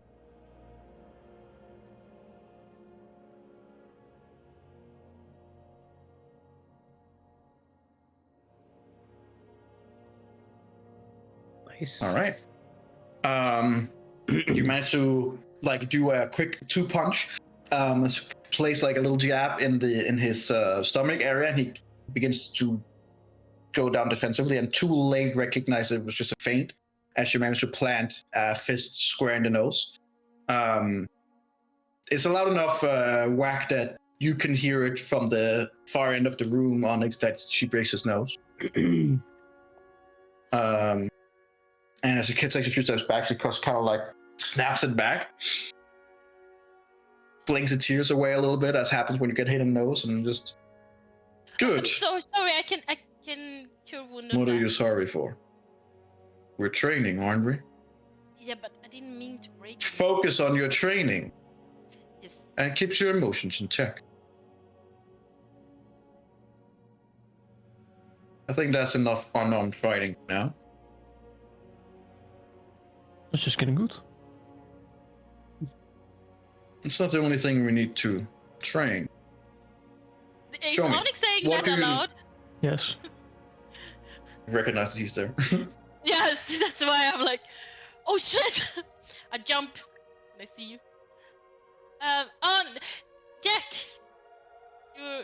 [SPEAKER 1] Nice.
[SPEAKER 4] All right. You manage to like do a quick 2-punch. Place like a little jab in his stomach area, and he begins to go down defensively. And too late recognize it was just a feint, as you manage to plant a fist square in the nose. It's a loud enough whack that you can hear it from the far end of the room. Onyx, that she breaks his nose. And as the kid takes a few steps back, she kind of like snaps it back. Blinks the tears away a little bit, as happens when you get hit in the nose, and just good.
[SPEAKER 5] I'm so sorry. I can cure wound.
[SPEAKER 4] What are you sorry for? We're training, aren't we?
[SPEAKER 5] Yeah, but I didn't mean to break it.
[SPEAKER 4] Focus on your training
[SPEAKER 5] Yes.
[SPEAKER 4] and keep your emotions in check. I think that's enough unarmed fighting now.
[SPEAKER 6] It's just getting good.
[SPEAKER 4] It's not the only thing we need to train.
[SPEAKER 5] Is
[SPEAKER 4] Show me.
[SPEAKER 5] Onyx saying
[SPEAKER 4] What
[SPEAKER 5] that
[SPEAKER 4] do you-
[SPEAKER 5] aloud?
[SPEAKER 6] Yes.
[SPEAKER 4] Recognize that he's there.
[SPEAKER 5] Yes, that's why I'm like, oh shit! I jump and I see you. On Jack, you.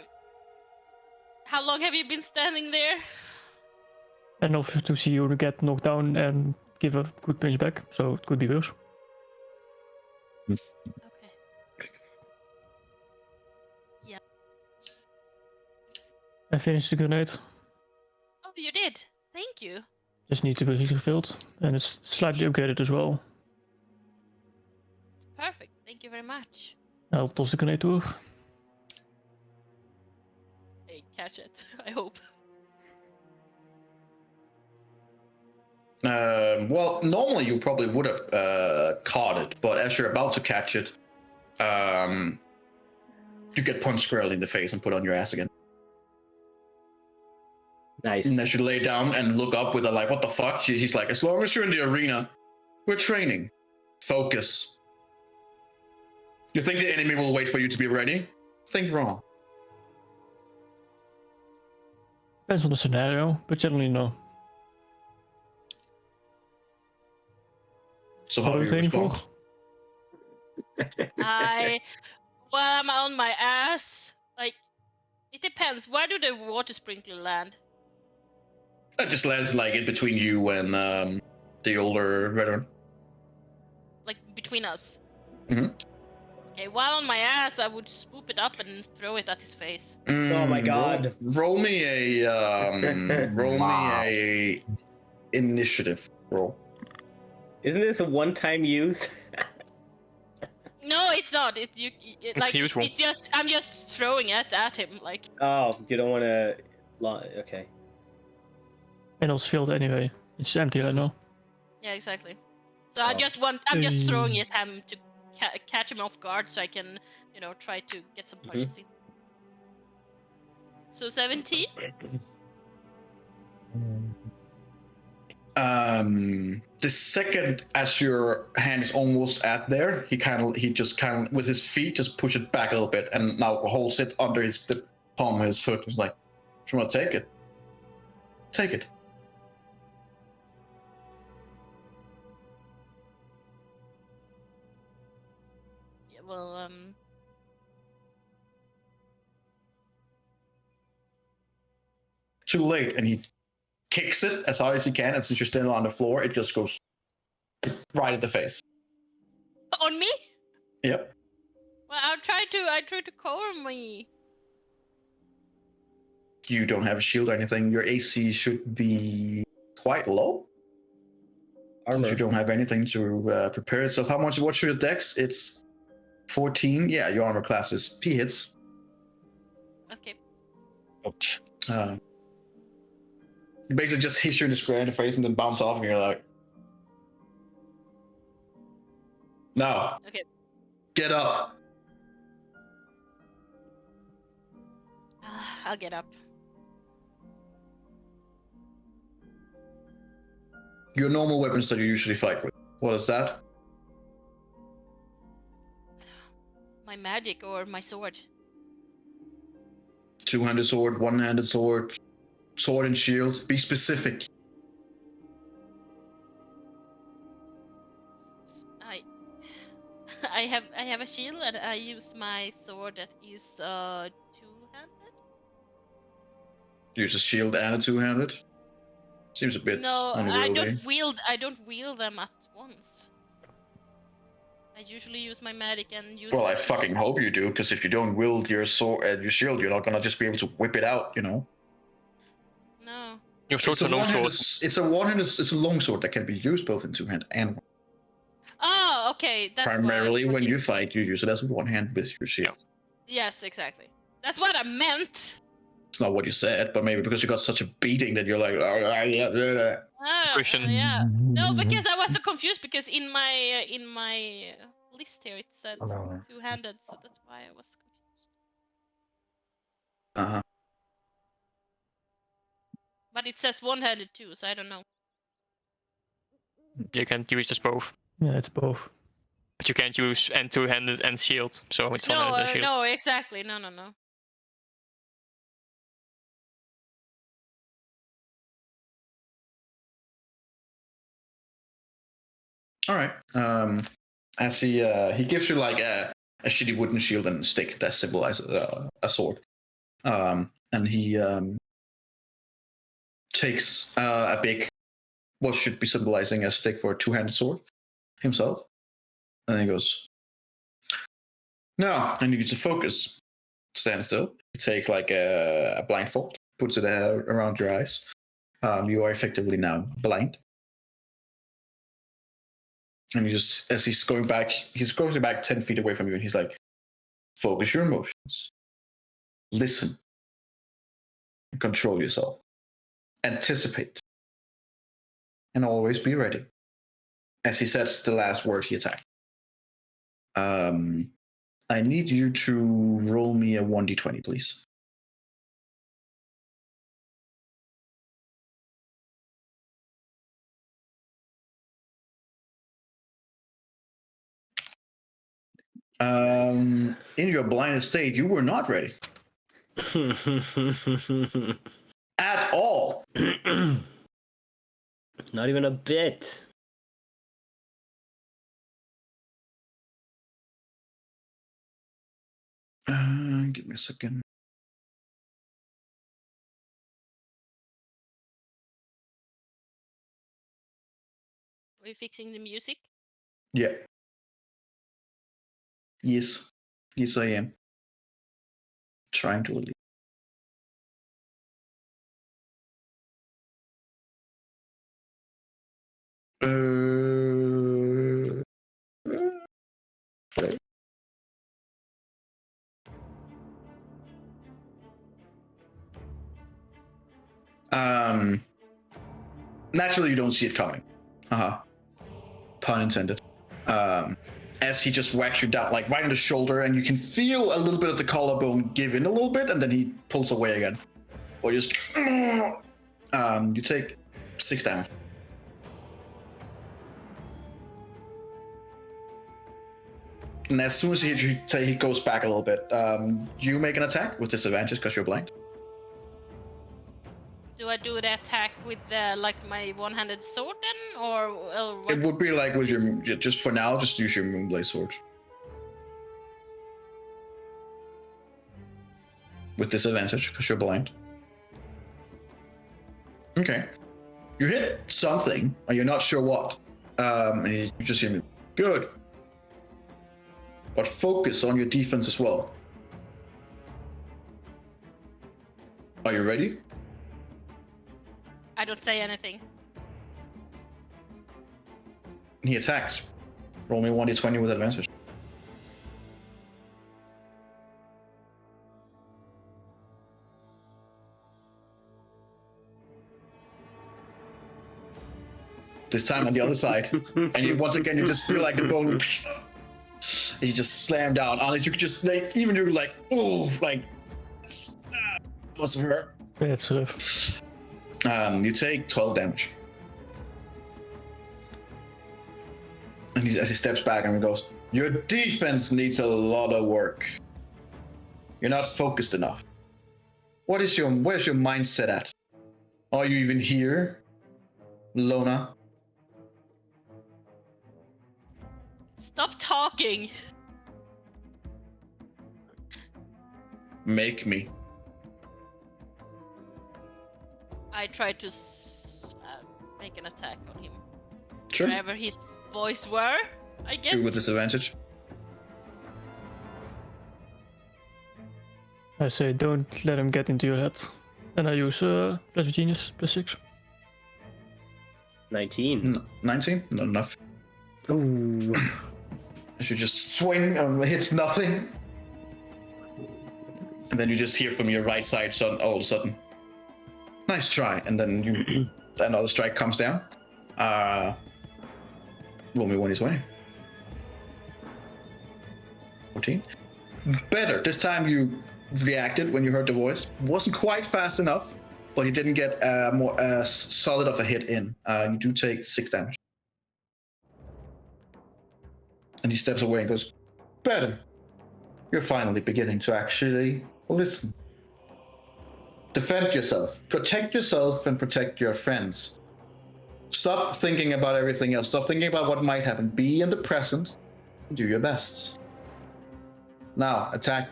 [SPEAKER 5] How long have you been standing there?
[SPEAKER 6] Enough to see you get knocked down and give a good pinch back, so it could be worse.
[SPEAKER 5] Okay.
[SPEAKER 6] I finished the grenade.
[SPEAKER 5] Oh, you did. Thank you.
[SPEAKER 6] Just need to be refilled, and it's slightly upgraded as well.
[SPEAKER 5] It's perfect. Thank you very much.
[SPEAKER 6] I'll toss the grenade door.
[SPEAKER 5] Hey, catch it. I hope.
[SPEAKER 4] Well, normally you probably would have caught it, but as you're about to catch it, you get punched squarely in the face and put on your ass again.
[SPEAKER 1] Nice.
[SPEAKER 4] And as you lay down and look up with a like, what the fuck? He's like, as long as you're in the arena, we're training. Focus. You think the enemy will wait for you to be ready? Think wrong.
[SPEAKER 6] Depends on the scenario, but generally no.
[SPEAKER 4] So
[SPEAKER 6] What
[SPEAKER 4] how
[SPEAKER 6] are
[SPEAKER 4] do
[SPEAKER 6] we
[SPEAKER 4] you
[SPEAKER 6] training
[SPEAKER 4] respond?
[SPEAKER 5] While I'm on my ass, like, it depends. Where do the water sprinkler land?
[SPEAKER 4] That just lands like in between you and the older veteran.
[SPEAKER 5] Like, between us?
[SPEAKER 4] Mhm.
[SPEAKER 5] Okay, while on my ass, I would swoop it up and throw it at his face.
[SPEAKER 1] Oh my God.
[SPEAKER 4] Roll me a
[SPEAKER 2] Wow.
[SPEAKER 4] initiative roll.
[SPEAKER 1] Isn't this a one-time use?
[SPEAKER 5] No, it's not. It's like
[SPEAKER 3] useful.
[SPEAKER 5] it's just I'm just throwing it at him. Like,
[SPEAKER 1] Oh, you don't want to. Okay.
[SPEAKER 6] And it's filled anyway. It's empty right now.
[SPEAKER 5] yeah, exactly. So
[SPEAKER 1] Oh.
[SPEAKER 5] I'm just throwing it at him to catch him off guard, so I can, try to get some punches in. So 17.
[SPEAKER 4] The second as your hand is almost at there, he just with his feet just push it back a little bit and now holds it under the palm of his foot. He's like, "Do you want to take it? Take it."
[SPEAKER 5] Yeah, well,
[SPEAKER 4] Too late, and he kicks it as hard as he can, and since you're still on the floor, it just goes right in the face.
[SPEAKER 5] on me?
[SPEAKER 4] Yep.
[SPEAKER 5] Well, I try to cover me.
[SPEAKER 4] You don't have a shield or anything. Your AC should be quite low. Since
[SPEAKER 1] Armor.
[SPEAKER 4] you don't have anything to prepare it. So what's your dex? It's 14. Yeah, your armor class is P hits.
[SPEAKER 5] Okay.
[SPEAKER 2] Ouch.
[SPEAKER 4] Basically just hits you in the square in the face and then bounce off and you're like, no.
[SPEAKER 5] Okay.
[SPEAKER 4] Get up.
[SPEAKER 5] I'll get up.
[SPEAKER 4] Your normal weapons that you usually fight with. What is that?
[SPEAKER 5] My magic or my sword.
[SPEAKER 4] Two-handed sword, one-handed sword, sword and shield. Be specific.
[SPEAKER 5] I have a shield and I use my sword that is two-handed.
[SPEAKER 4] Use a shield and a two-handed. Seems a bit
[SPEAKER 5] No,
[SPEAKER 4] unwieldy.
[SPEAKER 5] I don't wield them at once. I usually use my magic and use.
[SPEAKER 4] Well,
[SPEAKER 5] my
[SPEAKER 4] I fucking hope you do, because if you don't wield your sword and your shield, you're not gonna just be able to whip it out, you know.
[SPEAKER 5] No.
[SPEAKER 3] Your sword's a long sword.
[SPEAKER 4] It's a long sword that can be used both in two-hand and one.
[SPEAKER 5] Oh, okay. That's
[SPEAKER 4] Primarily,
[SPEAKER 5] what
[SPEAKER 4] when
[SPEAKER 5] it-
[SPEAKER 4] you fight, you use it as one hand with your shield.
[SPEAKER 5] Yes, exactly. That's what I meant.
[SPEAKER 4] It's not what you said, but maybe because you got such a beating that you're like, oh, yeah.
[SPEAKER 3] Question.
[SPEAKER 5] Yeah. No, because I was so confused because in my list here it said two-handed, so that's why I was confused.
[SPEAKER 4] Uh-huh.
[SPEAKER 5] But it says one-handed too, so I don't know.
[SPEAKER 3] You can use this both.
[SPEAKER 6] Yeah, it's both.
[SPEAKER 3] But you can't use and two-handed and shield, so it's one-handed and shield.
[SPEAKER 5] No, exactly. No.
[SPEAKER 4] All right. As he gives you like a shitty wooden shield and stick that symbolizes a sword. And he takes a big, what should be symbolizing a stick for a two-handed sword himself. And he goes, "Now, I need you to focus. Stand still." You take like a blindfold, puts it around your eyes. You are effectively now blind. And he just, as he's going back 10 feet away from you, and he's like, "Focus your emotions. Listen. Control yourself. Anticipate. And always be ready." As he says the last word, he attacks. I need you to roll me a 1d20, please. In your blinded state, you were not ready. At all.
[SPEAKER 1] Not even a bit.
[SPEAKER 4] Give me a second.
[SPEAKER 5] Are you fixing the music?
[SPEAKER 4] Yeah. Yes. Yes, I am. Trying to leave. Naturally, you don't see it coming. Pun intended. As he just whacks you down, like right in the shoulder, and you can feel a little bit of the collarbone give in a little bit, and then he pulls away again. Or just, you take 6 damage. And as soon as he goes back a little bit, you make an attack with disadvantage because you're blind.
[SPEAKER 5] Do I do the attack with like my one-handed sword then, or what?
[SPEAKER 4] It would be like with your, just for now, just use your Moonblade sword. With disadvantage because you're blind. Okay. You hit something, and you're not sure what. And you just hear me. Good. But focus on your defense as well. Are you ready?
[SPEAKER 5] I don't say anything.
[SPEAKER 4] He attacks. Roll me 1d20 with advantage. This time on the other side. And once again, you just feel like the bone. You just slam down on it. You could just, like, even you're like, ooh, like, must have hurt.
[SPEAKER 6] Yeah, it's rough.
[SPEAKER 4] You take 12 damage. And as he steps back and he goes, "Your defense needs a lot of work. You're not focused enough. Where's your mindset at? Are you even here, Lona?"
[SPEAKER 5] Stop talking.
[SPEAKER 4] Make me.
[SPEAKER 5] I try to make an attack on him.
[SPEAKER 4] Sure.
[SPEAKER 5] Wherever his voice were, I guess.
[SPEAKER 4] Do with disadvantage.
[SPEAKER 6] I say don't let him get into your head. And I use Flash of Genius +6.
[SPEAKER 1] 19.
[SPEAKER 4] 19? Not enough.
[SPEAKER 1] Ooh.
[SPEAKER 4] I should just swing and hits nothing. And then you just hear from your right side, so all of a sudden, nice try. And then another strike comes down. Roll me 1d20. 14. Better. This time you reacted when you heard the voice. Wasn't quite fast enough, but you didn't get more solid of a hit in. You do take 6 damage. And he steps away and goes, better. You're finally beginning to actually listen. Defend yourself. Protect yourself and protect your friends. Stop thinking about everything else. Stop thinking about what might happen. Be in the present. Do your best. Now, attack.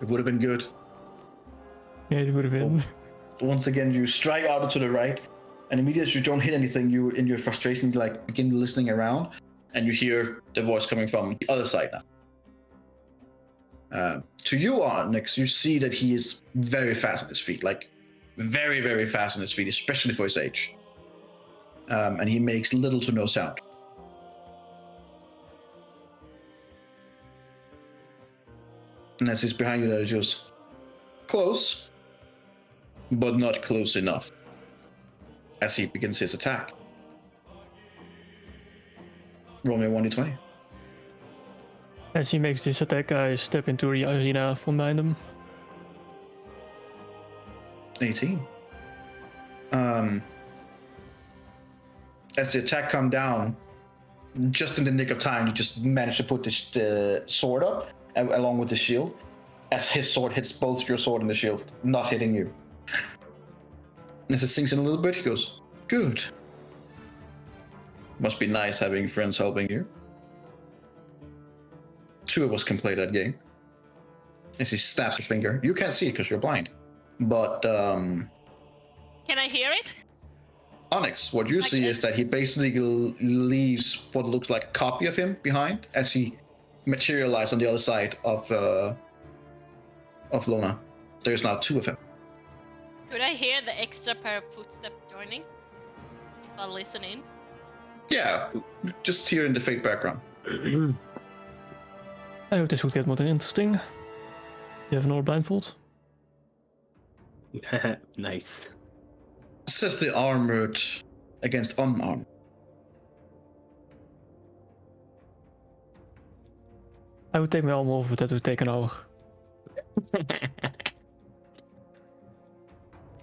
[SPEAKER 4] It would have been good.
[SPEAKER 6] Yeah, it would have been.
[SPEAKER 4] Once again, you strike out to the right, and immediately as you don't hit anything, you, in your frustration, you like begin listening around, and you hear the voice coming from the other side now. To you, Onyx, you see that he is very fast on his feet, like very, very fast on his feet, especially for his age. And he makes little to no sound. And as he's behind you, there's just close, but not close enough. As he begins his attack. Roll me a 1d20.
[SPEAKER 6] As he makes this attack, I step into the arena from behind him.
[SPEAKER 4] 18. As the attack come down, just in the nick of time, you just manage to put the sword up along with the shield. As his sword hits both your sword and the shield, not hitting you. And as it sinks in a little bit, he goes, good. Must be nice having friends helping you. 2 of us can play that game. As he snaps his finger. You can't see it because you're blind. But,
[SPEAKER 5] Can I hear it?
[SPEAKER 4] Onyx, what you see is that he basically leaves what looks like a copy of him behind as he materializes on the other side of Lona. There's now 2 of him.
[SPEAKER 5] Could I hear the extra pair of footsteps joining? If I listen in?
[SPEAKER 4] Yeah, just here in the fake background.
[SPEAKER 6] Oh, this would get more interesting. You have an all blindfold?
[SPEAKER 1] Nice.
[SPEAKER 4] Says the armored against unarmed.
[SPEAKER 6] I would take my armor off, but that would take an hour.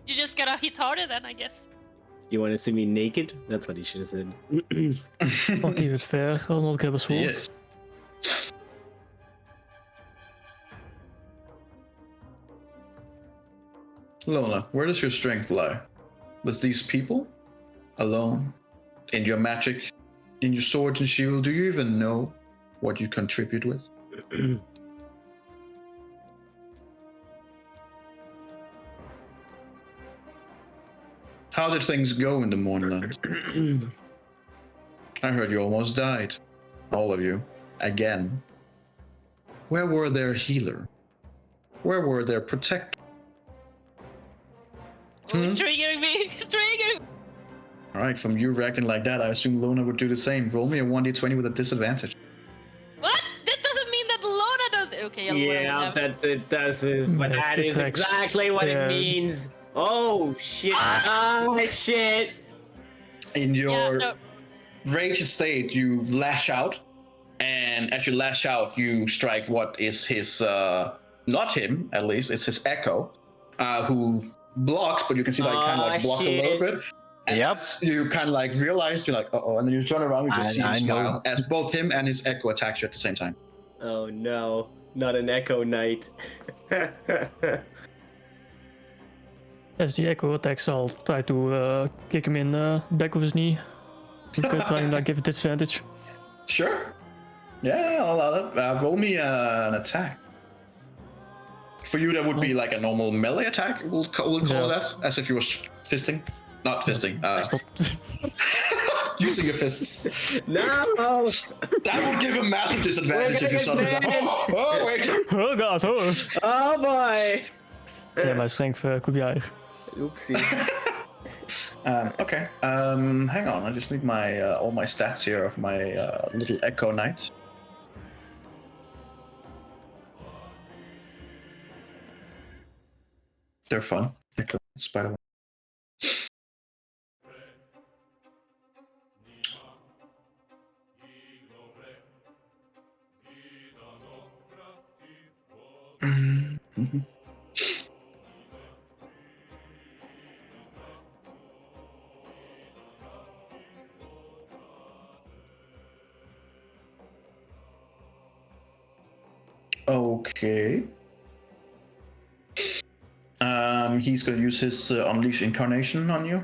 [SPEAKER 5] You just gotta hit harder then, I guess.
[SPEAKER 1] You want to see me naked? That's what he should have said.
[SPEAKER 6] I'll keep it fair. I'll not grab a sword.
[SPEAKER 4] Yes. Lola, where does your strength lie? With these people? Alone? In your magic? In your sword and shield? Do you even know what you contribute with? How did things go in the Mournland? I heard you almost died. All of you. Again. Where were their healer? Where were their protector?
[SPEAKER 5] Oh, he's triggering me! He's triggering!
[SPEAKER 4] Alright, from you reacting like that, I assume Lona would do the same. Roll me a 1d20 with a disadvantage.
[SPEAKER 5] What? That doesn't mean that Lona does it! Okay,
[SPEAKER 1] Yeah, that it does it, but that is exactly what it means. Oh shit! Oh shit!
[SPEAKER 4] In your rage state, you lash out, and as you lash out, you strike what is his, not him at least, it's his echo, who blocks, but you can see like kind of like blocks a little bit. And you kind of like realize, you're like, uh-oh, and then you turn around, you just see him smile as both him and his echo attack you at the same time.
[SPEAKER 1] Oh no, not an echo knight.
[SPEAKER 6] As the echo attacks, I'll try to kick him in the back of his knee. Try and give it disadvantage.
[SPEAKER 4] Sure. Yeah, I'll allow it. Roll me an attack. For you, that would be like a normal melee attack, we'll call that, as if you were fisting. Not fisting. Using your fists.
[SPEAKER 1] No!
[SPEAKER 4] That would give a massive disadvantage if you suddenly go, oh, wait.
[SPEAKER 6] Oh god, oh!
[SPEAKER 1] Oh boy!
[SPEAKER 6] Yeah, my strength could be higher.
[SPEAKER 1] Oopsie.
[SPEAKER 4] Okay. Hang on. I just need my all my stats here of my little Echo Knight. They're fun. Echo Knights, by the way. Mhm. Okay. He's gonna use his Unleash Incarnation on you.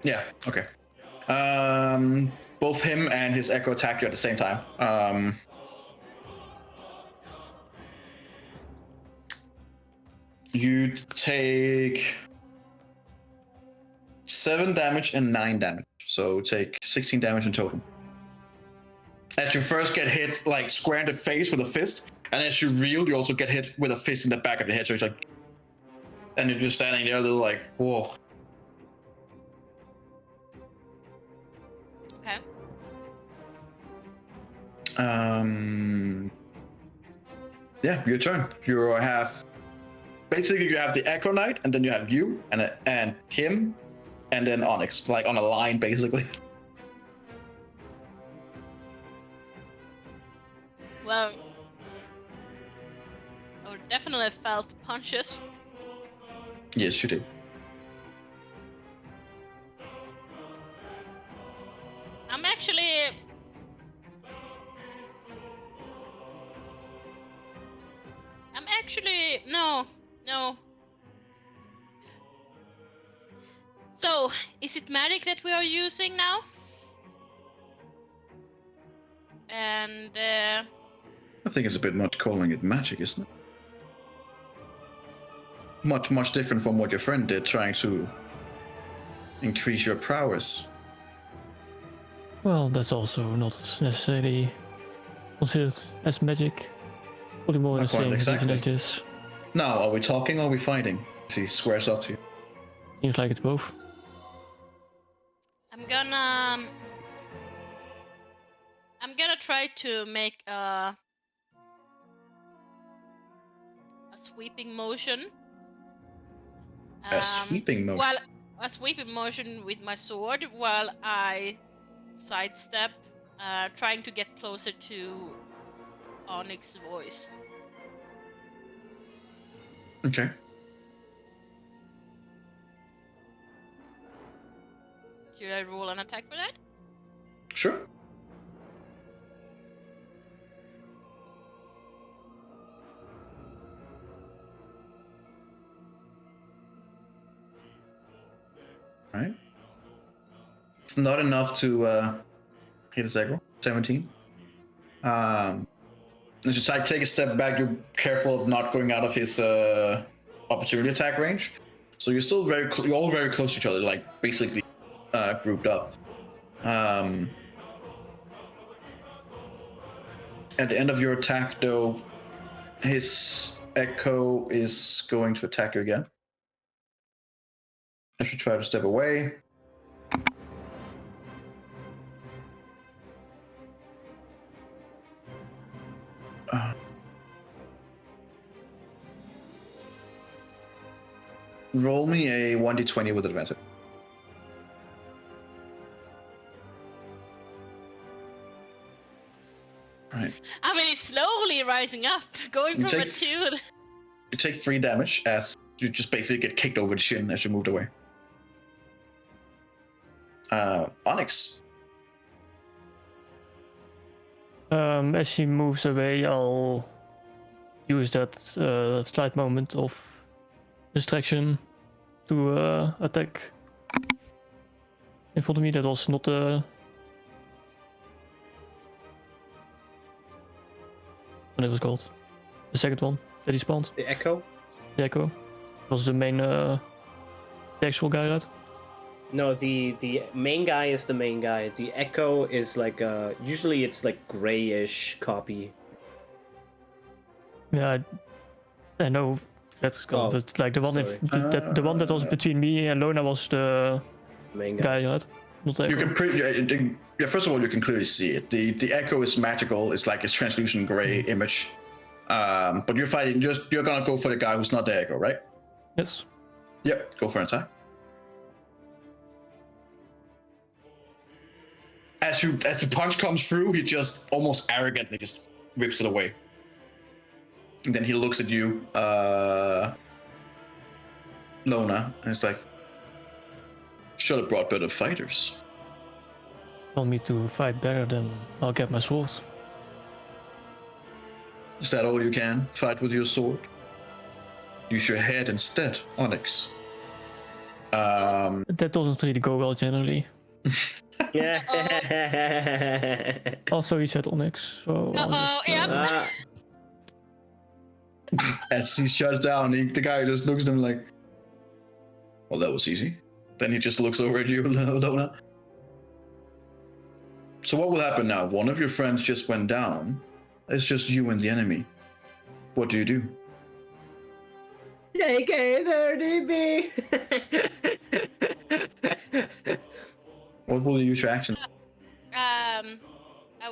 [SPEAKER 4] Yeah, okay. Both him and his Echo attack you at the same time. You take 7 damage and 9 damage. So take 16 damage in total. As you first get hit like square in the face with a fist, and as you reel, you also get hit with a fist in the back of the head. So it's like, and you're just standing there, a little like, whoa.
[SPEAKER 5] Okay.
[SPEAKER 4] Yeah, your turn. You have basically you have the Echo Knight, and then you have you and him, and then Onyx, like on a line, basically.
[SPEAKER 5] Well, I definitely felt punches.
[SPEAKER 4] Yes, you did.
[SPEAKER 5] I'm actually no. So, is it magic that we are using now? And
[SPEAKER 4] I think it's a bit much calling it magic, isn't it? Much different from what your friend did, trying to increase your prowess.
[SPEAKER 6] Well, that's also not necessarily considered as magic. Probably more in the
[SPEAKER 4] Not quite
[SPEAKER 6] same
[SPEAKER 4] exactly.
[SPEAKER 6] region as this.
[SPEAKER 4] Now, are we talking or are we fighting? He squares up to you.
[SPEAKER 6] Seems like it's both.
[SPEAKER 5] I'm gonna try to make a sweeping motion.
[SPEAKER 4] A sweeping motion.
[SPEAKER 5] Well, a sweeping motion with my sword while I sidestep, trying to get closer to Onyx's voice.
[SPEAKER 4] Okay.
[SPEAKER 5] Should I roll an attack for that?
[SPEAKER 4] Sure. Right. It's not enough to hit his aggro. 17. As you take a step back, you're careful of not going out of his opportunity attack range. So you're still you're all very close to each other, like basically grouped up. At the end of your attack, though, his Echo is going to attack you again. I should try to step away. Roll me a 1d20 with advantage. Right.
[SPEAKER 5] I mean, it's slowly rising up, going
[SPEAKER 4] You
[SPEAKER 5] from a
[SPEAKER 4] take
[SPEAKER 5] 2.
[SPEAKER 4] You take 3 damage as you just basically get kicked over the shin as you moved away. Onyx.
[SPEAKER 6] As she moves away, I'll use that slight moment of distraction to attack in front of me. That was not what it was called. The second one that he spawned.
[SPEAKER 1] The Echo?
[SPEAKER 6] The Echo. Was the main the actual guy, right?
[SPEAKER 1] No, the main guy is the main guy. The Echo is like usually it's like grayish copy.
[SPEAKER 6] Yeah, I know that's called,
[SPEAKER 1] Oh,
[SPEAKER 6] but like the one the one that was between me and Lona was the
[SPEAKER 1] Main guy.
[SPEAKER 6] guy, right? Not the
[SPEAKER 4] You
[SPEAKER 6] Echo.
[SPEAKER 4] can pretty yeah. First of all, you can clearly see it. The Echo is magical. It's like this translucent gray image. But you're fighting. You're gonna go for the guy who's not the Echo, right?
[SPEAKER 6] Yes.
[SPEAKER 4] Yep. Go for an attack. As the punch comes through, he just almost arrogantly just whips it away. And then he looks at you, Lona, and it's like, should have brought better fighters.
[SPEAKER 6] Want me to fight better, then I'll get my sword.
[SPEAKER 4] Is that all you can? Fight with your sword? Use your head instead, Onyx.
[SPEAKER 6] That doesn't really go well generally.
[SPEAKER 1] Yeah.
[SPEAKER 6] Also, he said Onyx, so. I'll
[SPEAKER 5] Uh-oh,
[SPEAKER 6] just,
[SPEAKER 5] yep.
[SPEAKER 4] As he shuts down, the guy just looks at him like, well, that was easy. Then he just looks over at you, Lona. So what will happen now? One of your friends just went down. It's just you and the enemy. What do you do?
[SPEAKER 1] JK30B.
[SPEAKER 4] What will you use your action?
[SPEAKER 5] I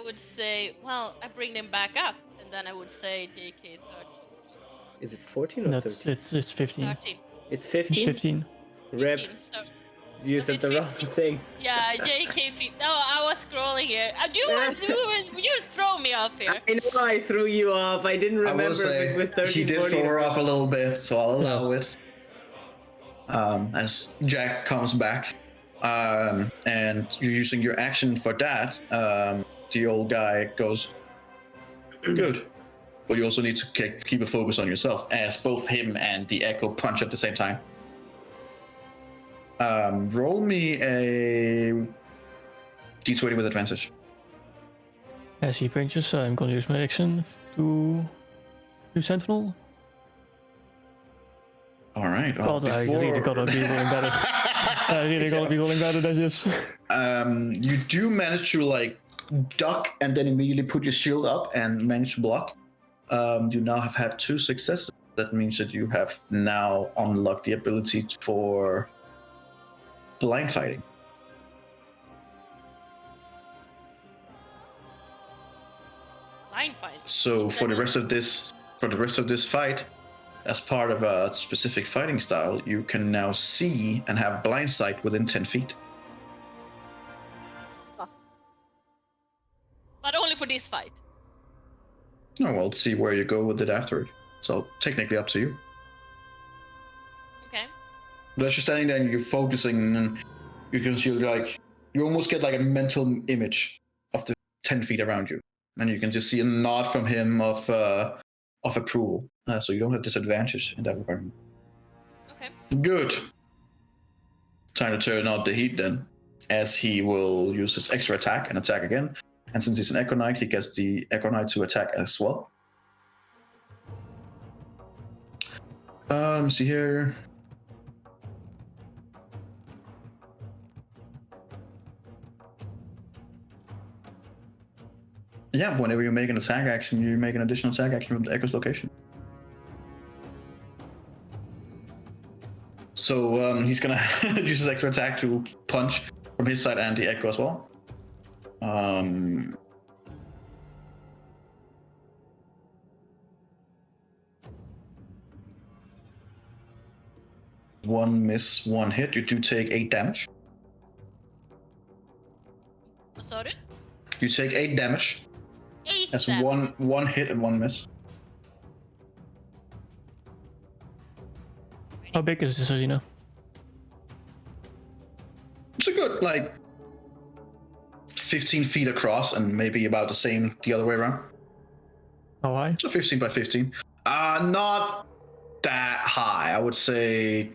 [SPEAKER 5] would say, well, I bring them back up, and then I would say JK 13.
[SPEAKER 1] Is it 14 or
[SPEAKER 6] that's
[SPEAKER 1] 13?
[SPEAKER 6] it's 15.
[SPEAKER 5] 13.
[SPEAKER 1] It's
[SPEAKER 6] It's
[SPEAKER 1] 15?
[SPEAKER 6] 15.
[SPEAKER 1] Rip,
[SPEAKER 5] 15, so,
[SPEAKER 1] you said the wrong
[SPEAKER 5] 15.
[SPEAKER 1] thing.
[SPEAKER 5] yeah, JK 15. No, I was scrolling here. You throw me off here.
[SPEAKER 1] I know I threw you off. I didn't
[SPEAKER 4] I
[SPEAKER 1] remember
[SPEAKER 4] will say,
[SPEAKER 1] with 13,
[SPEAKER 4] he did
[SPEAKER 1] 14.
[SPEAKER 4] throw her off a little bit, so I'll allow it. As Jack comes back, and you're using your action for that, the old guy goes, good. But you also need to keep a focus on yourself, as both him and the Echo punch at the same time. Roll me a d20 with advantage.
[SPEAKER 6] As he punches, I'm gonna use my action to do Sentinel.
[SPEAKER 4] All right.
[SPEAKER 6] God, I really gotta be rolling better. I really gotta be rolling better than this.
[SPEAKER 4] You do manage to like duck and then immediately put your shield up and manage to block. You now have had 2 successes. That means that you have now unlocked the ability for blind fighting.
[SPEAKER 5] Line fight.
[SPEAKER 4] So for the rest of this fight, as part of a specific fighting style, you can now see and have blind sight within 10 feet.
[SPEAKER 5] But only for this fight.
[SPEAKER 4] No, we'll see where you go with it after it. So technically up to you.
[SPEAKER 5] Okay.
[SPEAKER 4] But as you're standing there and you're focusing, and you can see like you almost get like a mental image of the 10 feet around you, and you can just see a nod from him of approval. So you don't have disadvantage in that regard.
[SPEAKER 5] Okay.
[SPEAKER 4] Good. Time to turn out the heat then, as he will use his extra attack and attack again. And since he's an Echo Knight, he gets the Echo Knight to attack as well. Let me see here. Yeah, whenever you make an attack action, you make an additional attack action from the Echo's location. So he's gonna use his extra attack to punch from his side and the Echo as well. One miss, one hit. You do take 8 damage.
[SPEAKER 5] Sorry?
[SPEAKER 4] You take 8 damage.
[SPEAKER 5] 8
[SPEAKER 4] That's
[SPEAKER 5] damage.
[SPEAKER 4] one hit and 1 miss.
[SPEAKER 6] How big is this arena?
[SPEAKER 4] It's a good, like, 15 feet across and maybe about the same the other way around.
[SPEAKER 6] How high?
[SPEAKER 4] So 15 by 15. Not that high. I would say.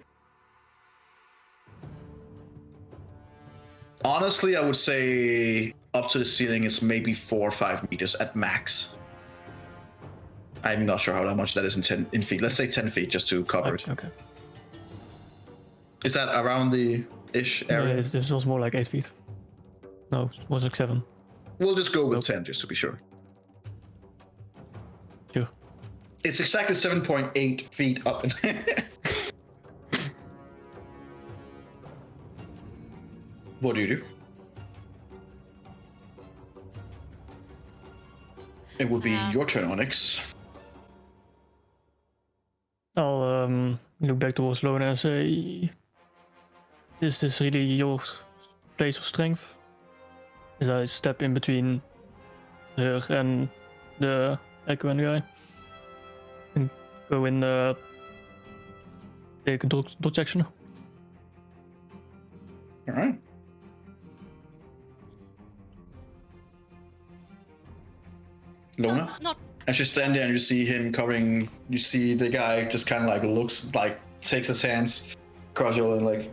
[SPEAKER 4] Honestly, I would say up to the ceiling is maybe 4 or 5 meters at max. I'm not sure how much that is in feet. Let's say 10 feet just to cover it.
[SPEAKER 6] Okay.
[SPEAKER 4] Is that around the ish area.
[SPEAKER 6] This was more like 8 feet. No, it was like 7.
[SPEAKER 4] We'll just go with
[SPEAKER 6] Nope.
[SPEAKER 4] 10 just to be sure.
[SPEAKER 6] Sure.
[SPEAKER 4] It's exactly 7.8 feet up. What do you do? It would be your turn, Onyx.
[SPEAKER 6] I'll look back towards Lona and say, is this really your place of strength? As I step in between her and the Echo guy and go in the dodge section.
[SPEAKER 4] All right. Lona?
[SPEAKER 5] Not
[SPEAKER 4] As you stand there and you see him coming, you see the guy just kind of like looks like, takes his hands across your and like.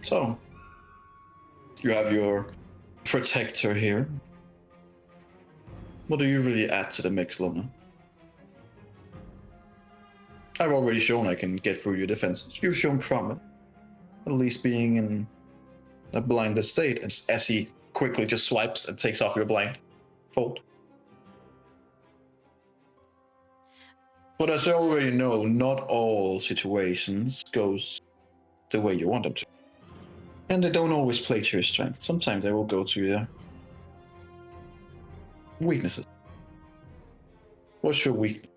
[SPEAKER 4] So, you have your protector here. What do you really add to the mix, Lona? I've already shown I can get through your defenses. You've shown promise. At least being in a blinded state, as he quickly just swipes and takes off your blindfold. But as I already know, not all situations goes the way you want them to. And they don't always play to your strength. Sometimes they will go to your weaknesses. What's your weakness?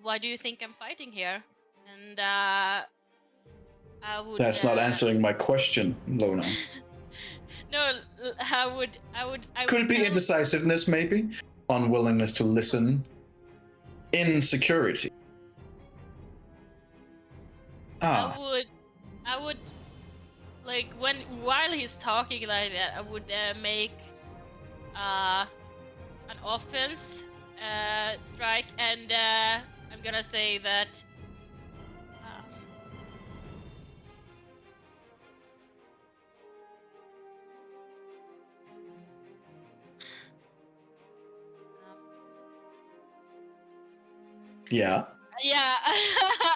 [SPEAKER 5] well. Why do you think I'm fighting here? And I would.
[SPEAKER 4] That's not answering my question, Lona.
[SPEAKER 5] No, I would.
[SPEAKER 4] Could it be
[SPEAKER 5] tell-
[SPEAKER 4] indecisiveness, maybe? Unwillingness to listen? Insecurity? Ah,
[SPEAKER 5] I would, like while he's talking like that, I would make an offense strike, and I'm gonna say that.
[SPEAKER 4] yeah.
[SPEAKER 5] Yeah,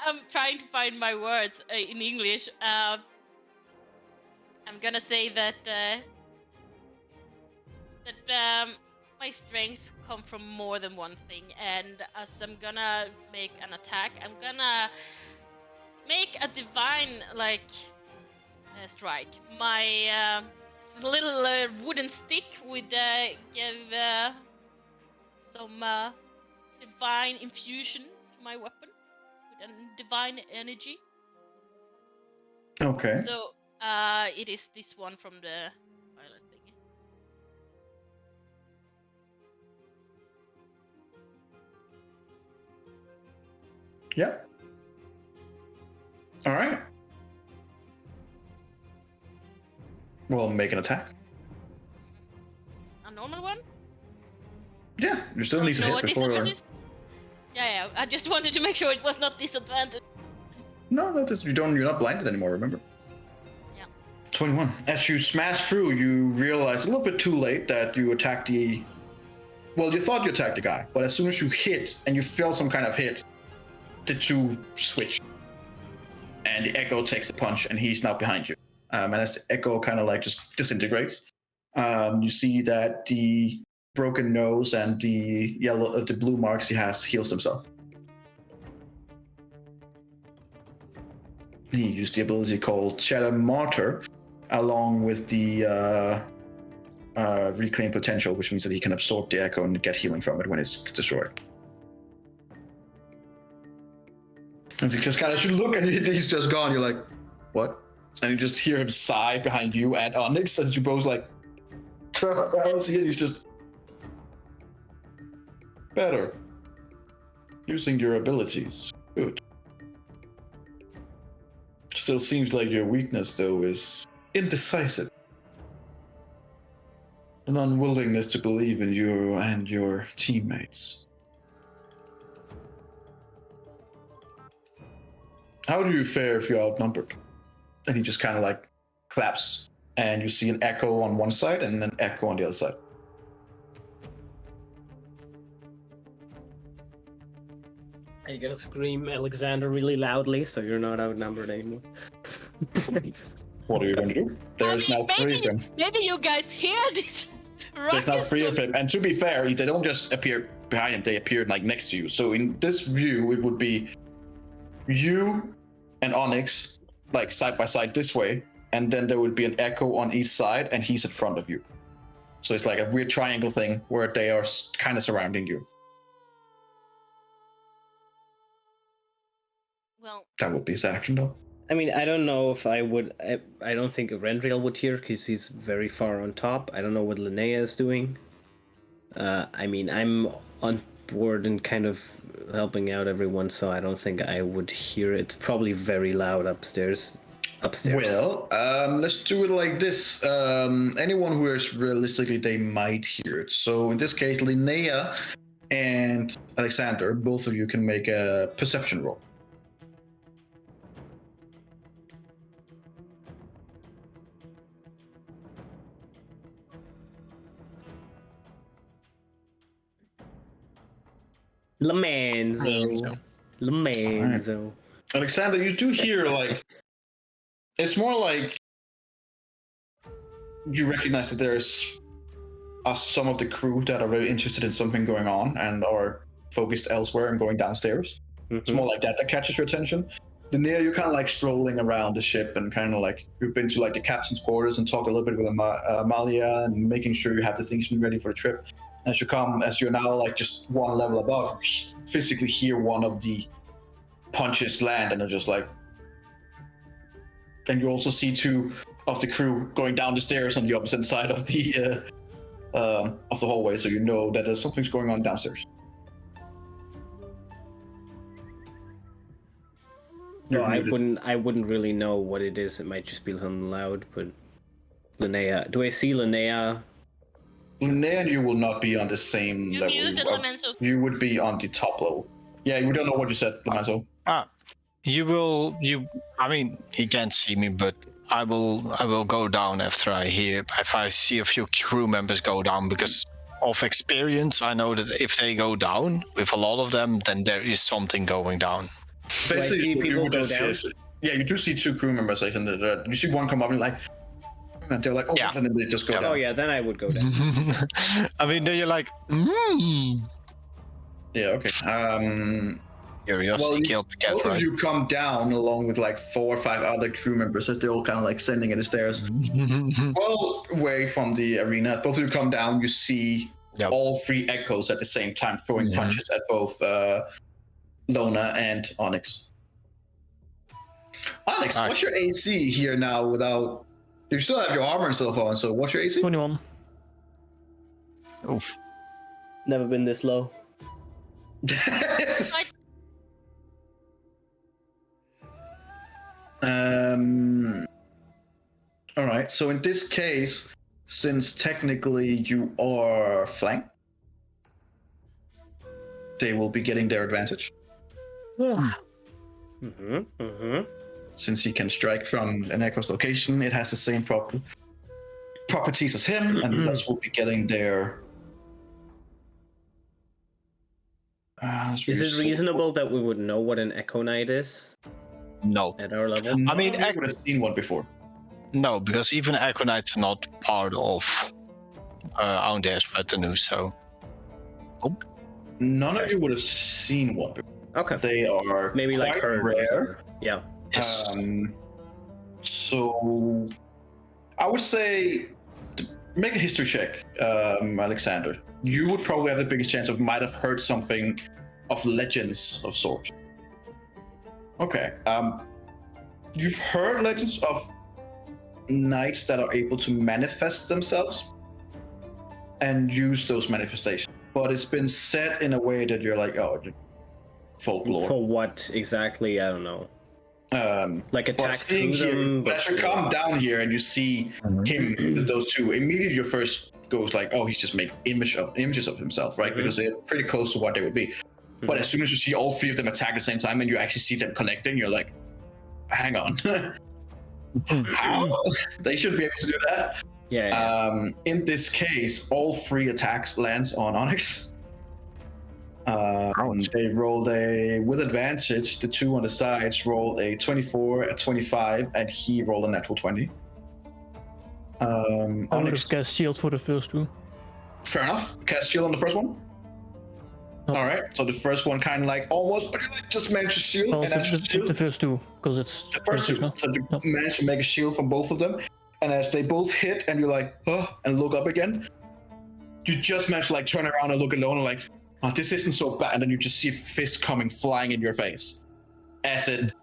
[SPEAKER 5] I'm trying to find my words in English. I'm gonna say that my strength come from more than one thing, and as I'm gonna make an attack, I'm gonna make a divine strike. My little wooden stick would give some divine infusion to my weapon with a divine energy.
[SPEAKER 4] Okay.
[SPEAKER 5] So it is this one from the violet thing.
[SPEAKER 4] Yeah. All right. Well, make an attack.
[SPEAKER 5] A normal one?
[SPEAKER 4] Yeah, you still need to
[SPEAKER 5] No
[SPEAKER 4] hit before.
[SPEAKER 5] disadvantage? Yeah, I just wanted to make sure it was not disadvantage.
[SPEAKER 4] No, that is, you're not blinded anymore. Remember.
[SPEAKER 5] Yeah.
[SPEAKER 4] 21. As you smash through, you realize a little bit too late that you attacked the. Well, you thought you attacked the guy, but as soon as you hit and you feel some kind of hit, the two switch, and the Echo takes the punch, and he's now behind you. And as the Echo kind of like just disintegrates, you see that the broken nose and the the blue marks he has heals himself. He used the ability called Shadow Martyr, along with the reclaim potential, which means that he can absorb the Echo and get healing from it when it's destroyed. And he just kind of look and he's just gone. You're like, what? And you just hear him sigh behind you and Onyx, and you both like, he's just better. Using your abilities. Good. Still seems like your weakness, though, is indecisive. An unwillingness to believe in you and your teammates. How do you fare if you're outnumbered? And he just kind of like claps, and you see an Echo on one side and an Echo on the other side.
[SPEAKER 1] Are you gonna scream Alexander really loudly so you're not outnumbered anymore?
[SPEAKER 4] What are you going to do? There's now three of them.
[SPEAKER 5] Maybe you guys hear this.
[SPEAKER 4] There's now three of him. And to be fair, they don't just appear behind him, they appear like next to you. So in this view, it would be you and Onyx like side by side this way. And then there would be an echo on each side and he's in front of you. So it's like a weird triangle thing where they are kind of surrounding you.
[SPEAKER 5] Well,
[SPEAKER 4] That would be his action though.
[SPEAKER 1] I mean, I don't know if I would. I don't think Rendriel would hear because he's very far on top. I don't know what Linnea is doing. I mean, I'm on board and kind of helping out everyone, so I don't think I would hear it. It's probably very loud upstairs.
[SPEAKER 4] Well, let's do it like this. Anyone who is realistically, they might hear it. So in this case, Linnea and Alexander, both of you can make a perception roll.
[SPEAKER 1] Lamanzo.
[SPEAKER 4] Alexander, you do hear like it's more like you recognize that there's some of the crew that are very interested in something going on and are focused elsewhere and going downstairs. It's more like that catches your attention. Linnea, you're kind of like strolling around the ship and kind of like you've been to like the captain's quarters and talk a little bit with Amalia and making sure you have the things ready for the trip. As you're now like just one level above, you physically hear one of the punches land and are just like, and you also see two of the crew going down the stairs on the opposite side of the hallway, so you know that there's something's going on downstairs.
[SPEAKER 1] No, I wouldn't really know what it is. It might just be loud, but Linnea, do I see Linnea?
[SPEAKER 4] Linnea and you will not be on the same
[SPEAKER 5] you
[SPEAKER 4] level.
[SPEAKER 5] muted Lamanzo.
[SPEAKER 4] You would be on the top level. Yeah, you don't know what you said, Lamanzo.
[SPEAKER 2] I mean, he can't see me, but I will go down after if I see a few crew members go down, because of experience, I know that if they go down with a lot of them, then there is something going down.
[SPEAKER 4] Basically,
[SPEAKER 1] see people go down?
[SPEAKER 4] Yeah, you do see two crew members. Like, you see one come up and like, and they're like, oh,
[SPEAKER 2] Yeah.
[SPEAKER 4] and then they just go down.
[SPEAKER 1] Oh yeah, then I would go down.
[SPEAKER 2] I mean, then you're like,
[SPEAKER 4] Yeah, okay.
[SPEAKER 2] Curiosity killed the cat,
[SPEAKER 4] Both
[SPEAKER 2] right?
[SPEAKER 4] of you come down along with like 4 or 5 other crew members as they're all kind of like standing in the stairs, well away from the arena. Both of you come down. You see all 3 echoes at the same time throwing punches at both Lona and Onyx. Onyx, what's your AC here now? Without you still have your armor and stuff on. So what's your AC?
[SPEAKER 6] 21.
[SPEAKER 2] Oof.
[SPEAKER 1] Never been this low.
[SPEAKER 4] All right. So in this case, since technically you are flanked, they will be getting their advantage. Since he can strike from an echo's location, it has the same properties as him, and thus will be getting their.
[SPEAKER 1] Is it reasonable that we would know what an Echo Knight is?
[SPEAKER 2] No.
[SPEAKER 1] At our level?
[SPEAKER 2] I mean,
[SPEAKER 4] I would have seen one before.
[SPEAKER 2] No, because even Echo Knights are not part of Aunde's retinue, so.
[SPEAKER 4] None of you would have seen one before.
[SPEAKER 1] Okay.
[SPEAKER 4] They are
[SPEAKER 1] Maybe
[SPEAKER 4] quite
[SPEAKER 1] like her.
[SPEAKER 4] rare.
[SPEAKER 1] Yeah.
[SPEAKER 2] Yes.
[SPEAKER 4] So I would say make a history check, Alexander. You would probably have the biggest chance of might have heard something of legends of sorts. Okay. You've heard legends of knights that are able to manifest themselves and use those manifestations, but it's been said in a way that you're like, oh, folklore.
[SPEAKER 1] For what exactly? I don't know. Like attack through them.
[SPEAKER 4] But as you come down here and you see him, those two, immediately your first goes like, oh, he's just made images of himself, right? Because they're pretty close to what they would be. But as soon as you see all 3 of them attack at the same time and you actually see them connecting, you're like, hang on. How? They should be able to do that.
[SPEAKER 1] Yeah.
[SPEAKER 4] In this case, all 3 attacks lands on Onyx. They rolled with advantage, the two on the sides rolled a 24, a 25, and he rolled a natural 20.
[SPEAKER 6] I would
[SPEAKER 4] Onyx,
[SPEAKER 6] have cast shield for the first two.
[SPEAKER 4] fair enough. Cast shield on the first one.
[SPEAKER 6] No.
[SPEAKER 4] All right, so the first one kind of like almost, but you like just managed to shield,
[SPEAKER 6] Well,
[SPEAKER 4] and that's shield.
[SPEAKER 6] the first two, because it's
[SPEAKER 4] The first two.
[SPEAKER 6] now.
[SPEAKER 4] So you
[SPEAKER 6] Yep.
[SPEAKER 4] managed to make a shield from both of them, and as they both hit, and you're like, oh, and look up again, you just manage to like turn around and look alone, and like, oh, this isn't so bad, and then you just see a fist coming flying in your face. As it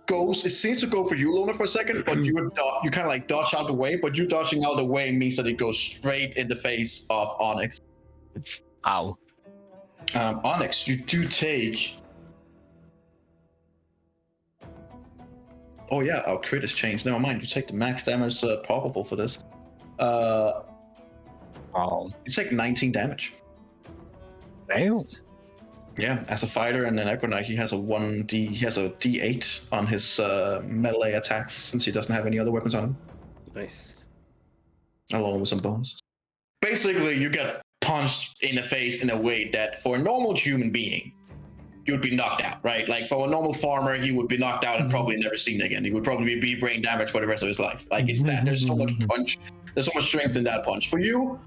[SPEAKER 4] goes, it seems to go for you, Lona, for a second, but you kind of like dodge out the way, but you dodging out the way means that it goes straight in the face of Onyx.
[SPEAKER 2] Ow.
[SPEAKER 4] Onyx, you do take. Oh yeah, our crit has changed. Never mind. You take the max damage probable for this.
[SPEAKER 2] Oh.
[SPEAKER 4] You take 19 damage.
[SPEAKER 2] Damn.
[SPEAKER 4] Yeah, as a fighter and an Eberron, he has a D8 on his melee attacks since he doesn't have any other weapons on him,
[SPEAKER 1] Nice.
[SPEAKER 4] along with some bones. Basically, you get punched in the face in a way that for a normal human being, you'd be knocked out, right? Like for a normal farmer, he would be knocked out and probably never seen again. He would probably be brain damaged for the rest of his life. Like it's that. There's so much punch. There's so much strength in that punch. For you,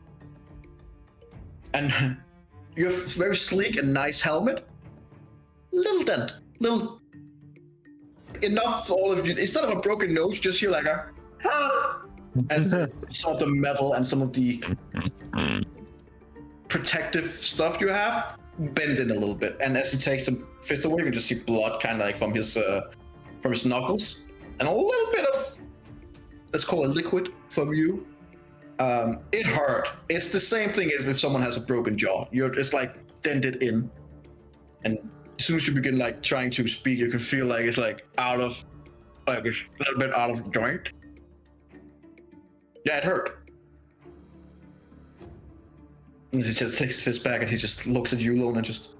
[SPEAKER 4] and you have very sleek and nice helmet. Little dent, little enough for all of you. Instead of a broken nose, just hear like a as some of the metal and some of the protective stuff you have bend in a little bit. And as he takes the fist away, you can just see blood kind of like from his knuckles, and a little bit of, let's call it liquid from you. It hurt. It's the same thing as if someone has a broken jaw. You're just like dented in, and as soon as you begin like trying to speak, you can feel like it's like out of, like it's a little bit out of joint. Yeah, it hurt. And he just takes his fist back and he just looks at you, Lone, and just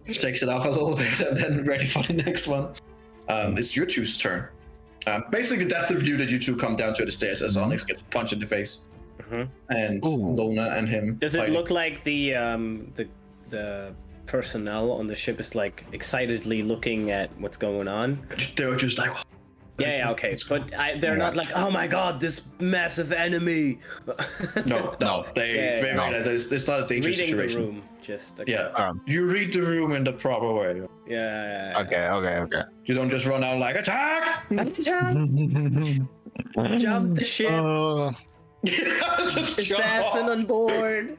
[SPEAKER 4] shakes it off a little bit, and then ready for the next one. It's your two's turn. Basically, that's the view that you two come down to the stairs as Onyx gets punched in the face, and Lona and him.
[SPEAKER 1] Does
[SPEAKER 4] fighting.
[SPEAKER 1] it look like the personnel on the ship is like excitedly looking at what's going on?
[SPEAKER 4] They're just like,
[SPEAKER 1] Yeah, okay, but they're not like, oh my god, this massive enemy.
[SPEAKER 4] no. It's not a dangerous
[SPEAKER 1] Reading
[SPEAKER 4] situation.
[SPEAKER 1] the room, just okay.
[SPEAKER 4] Yeah, you read the room in the proper way.
[SPEAKER 1] Yeah.
[SPEAKER 2] Okay.
[SPEAKER 4] You don't just run out like attack.
[SPEAKER 1] Jump the ship.
[SPEAKER 4] Just jump
[SPEAKER 1] Assassin
[SPEAKER 4] off.
[SPEAKER 1] on board.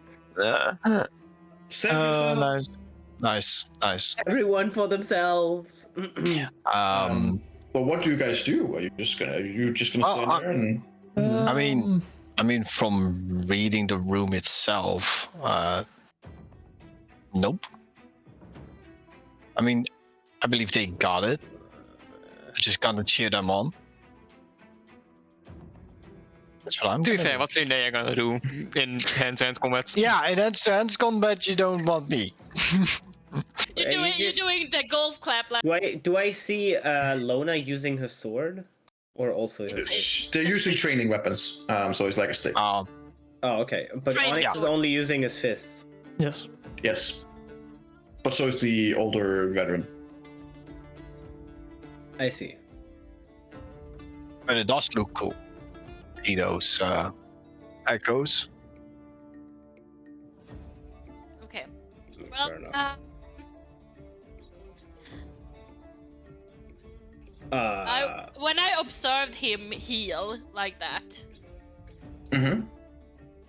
[SPEAKER 4] Save yourselves.
[SPEAKER 2] Nice.
[SPEAKER 3] Everyone for themselves.
[SPEAKER 4] But what do you guys do? Are you just gonna stand there and?
[SPEAKER 2] I mean, from reading the room itself, nope. I mean, I believe they got it. Just gonna cheer them on. That's what I'm
[SPEAKER 3] To be
[SPEAKER 2] gonna
[SPEAKER 3] fair,
[SPEAKER 2] do.
[SPEAKER 3] what's Linnea gonna do in hand-to-hand combat?
[SPEAKER 2] Yeah, in hand-to-hand combat, you don't want me.
[SPEAKER 5] You're doing the golf clap like.
[SPEAKER 1] Do I see Lona using her sword, or also her fist?
[SPEAKER 4] They're using training weapons, so it's like a stick.
[SPEAKER 1] Oh, okay. But
[SPEAKER 5] Right,
[SPEAKER 1] Onyx
[SPEAKER 5] yeah.
[SPEAKER 1] is only using his fists.
[SPEAKER 6] Yes.
[SPEAKER 4] Yes, but so is the older veteran.
[SPEAKER 1] I see.
[SPEAKER 2] But it does look cool. See those echoes.
[SPEAKER 5] Okay.
[SPEAKER 1] Fair
[SPEAKER 5] Well,
[SPEAKER 1] enough.
[SPEAKER 5] when I observed him heal like that,
[SPEAKER 4] Mm-hmm.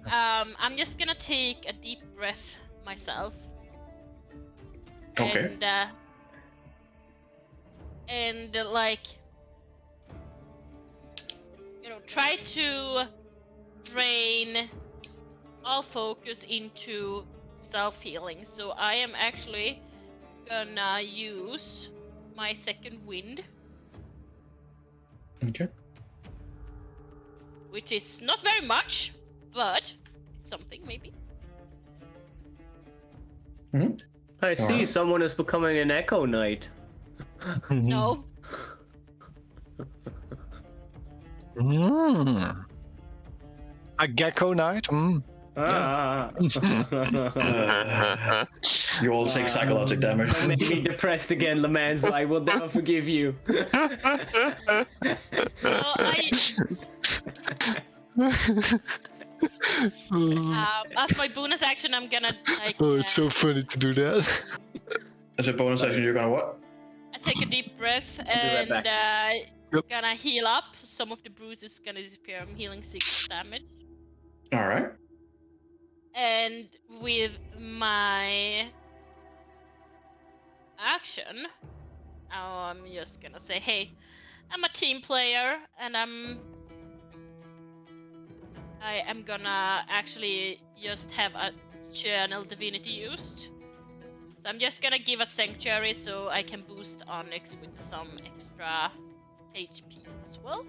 [SPEAKER 5] I'm just gonna take a deep breath myself.
[SPEAKER 4] Okay.
[SPEAKER 5] And like, try to drain all focus into self-healing. So I am actually gonna use my second wind,
[SPEAKER 4] Okay.
[SPEAKER 5] which is not very much, but it's something maybe.
[SPEAKER 1] I see
[SPEAKER 4] Alright.
[SPEAKER 1] someone is becoming an Echo Knight.
[SPEAKER 5] No,
[SPEAKER 2] A gecko knight?
[SPEAKER 4] You all take psychological damage.
[SPEAKER 1] Don't make me depressed again, Lamanzo. I will never forgive you.
[SPEAKER 5] So as my bonus action, I'm gonna like.
[SPEAKER 2] Oh, it's so funny to do that.
[SPEAKER 4] As a bonus action, you're gonna what?
[SPEAKER 5] I take a deep breath
[SPEAKER 1] right
[SPEAKER 5] and
[SPEAKER 1] back.
[SPEAKER 2] Yep.
[SPEAKER 5] gonna heal up. Some of the bruises gonna disappear. I'm healing 6 damage.
[SPEAKER 4] All right.
[SPEAKER 5] And with my action, I'm just gonna say, hey, I'm a team player, and I am gonna actually just have a channel divinity used. So I'm just gonna give a sanctuary so I can boost Onyx with some extra HP as well.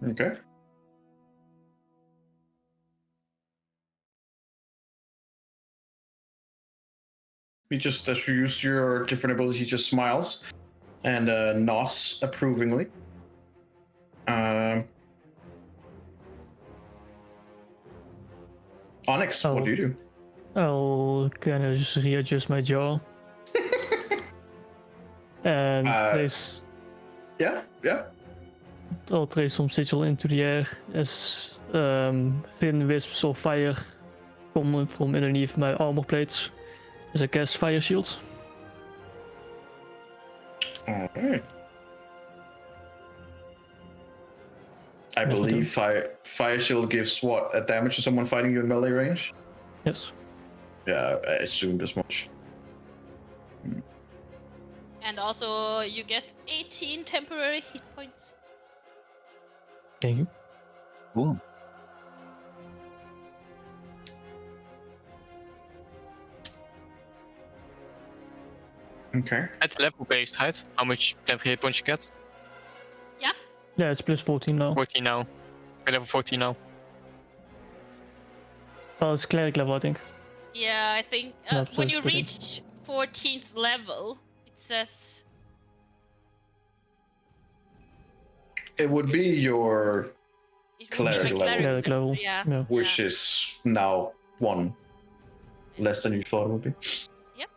[SPEAKER 4] Okay. He just, as you used your different abilities, he just smiles and nods approvingly. Onyx, what do you do?
[SPEAKER 6] I'll kind of just readjust my jaw. And trace.
[SPEAKER 4] Yeah.
[SPEAKER 6] I'll trace some sigil into the air as thin wisps of fire come from underneath my armor plates as I cast fire shields.
[SPEAKER 4] All right. I
[SPEAKER 6] Yes,
[SPEAKER 4] believe fire shield gives what, a damage to someone fighting you in melee range?
[SPEAKER 6] Yes.
[SPEAKER 4] Yeah, I assumed as much.
[SPEAKER 5] And also, you get 18 temporary hit points.
[SPEAKER 6] Thank you.
[SPEAKER 2] Ooh.
[SPEAKER 4] Okay.
[SPEAKER 3] It's level based, right? How much temporary hit points you get?
[SPEAKER 6] Yeah, it's plus 14 now.
[SPEAKER 3] 14 now. We're level 14 now.
[SPEAKER 6] Well, it's cleric level, I think.
[SPEAKER 5] Yeah, I think
[SPEAKER 6] No,
[SPEAKER 5] when
[SPEAKER 6] so
[SPEAKER 5] you
[SPEAKER 6] it's 14.
[SPEAKER 5] reach 14th level, it says
[SPEAKER 4] It would be your,
[SPEAKER 5] it would
[SPEAKER 4] Cleric
[SPEAKER 5] be my
[SPEAKER 4] level.
[SPEAKER 6] Cleric level.
[SPEAKER 5] Yeah.
[SPEAKER 6] Yeah.
[SPEAKER 4] which is now 1 less than you thought it would be.
[SPEAKER 5] Yep.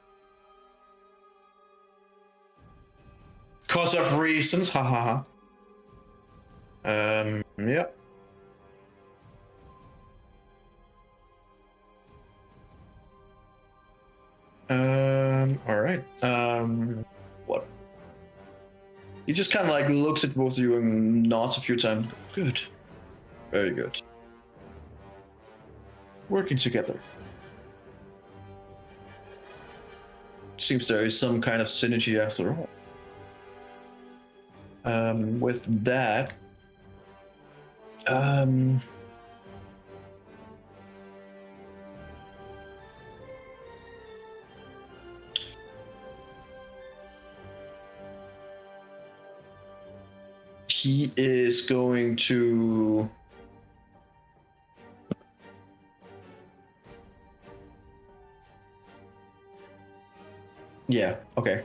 [SPEAKER 4] Cause of reasons, hahaha. Yeah. All right. What? He just kind of like looks at both of you and nods a few times. Good. Very good. Working together. Seems there is some kind of synergy after all. With that, he is going to yeah, okay.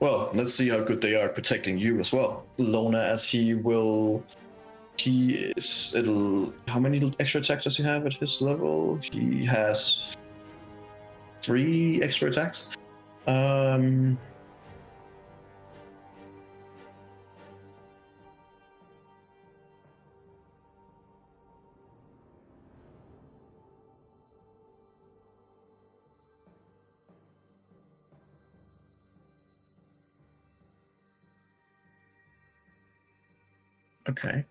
[SPEAKER 4] Well, let's see how good they are protecting you as well, Lona, as he is how many extra attacks does he have at his level? He has 3 extra attacks. Okay.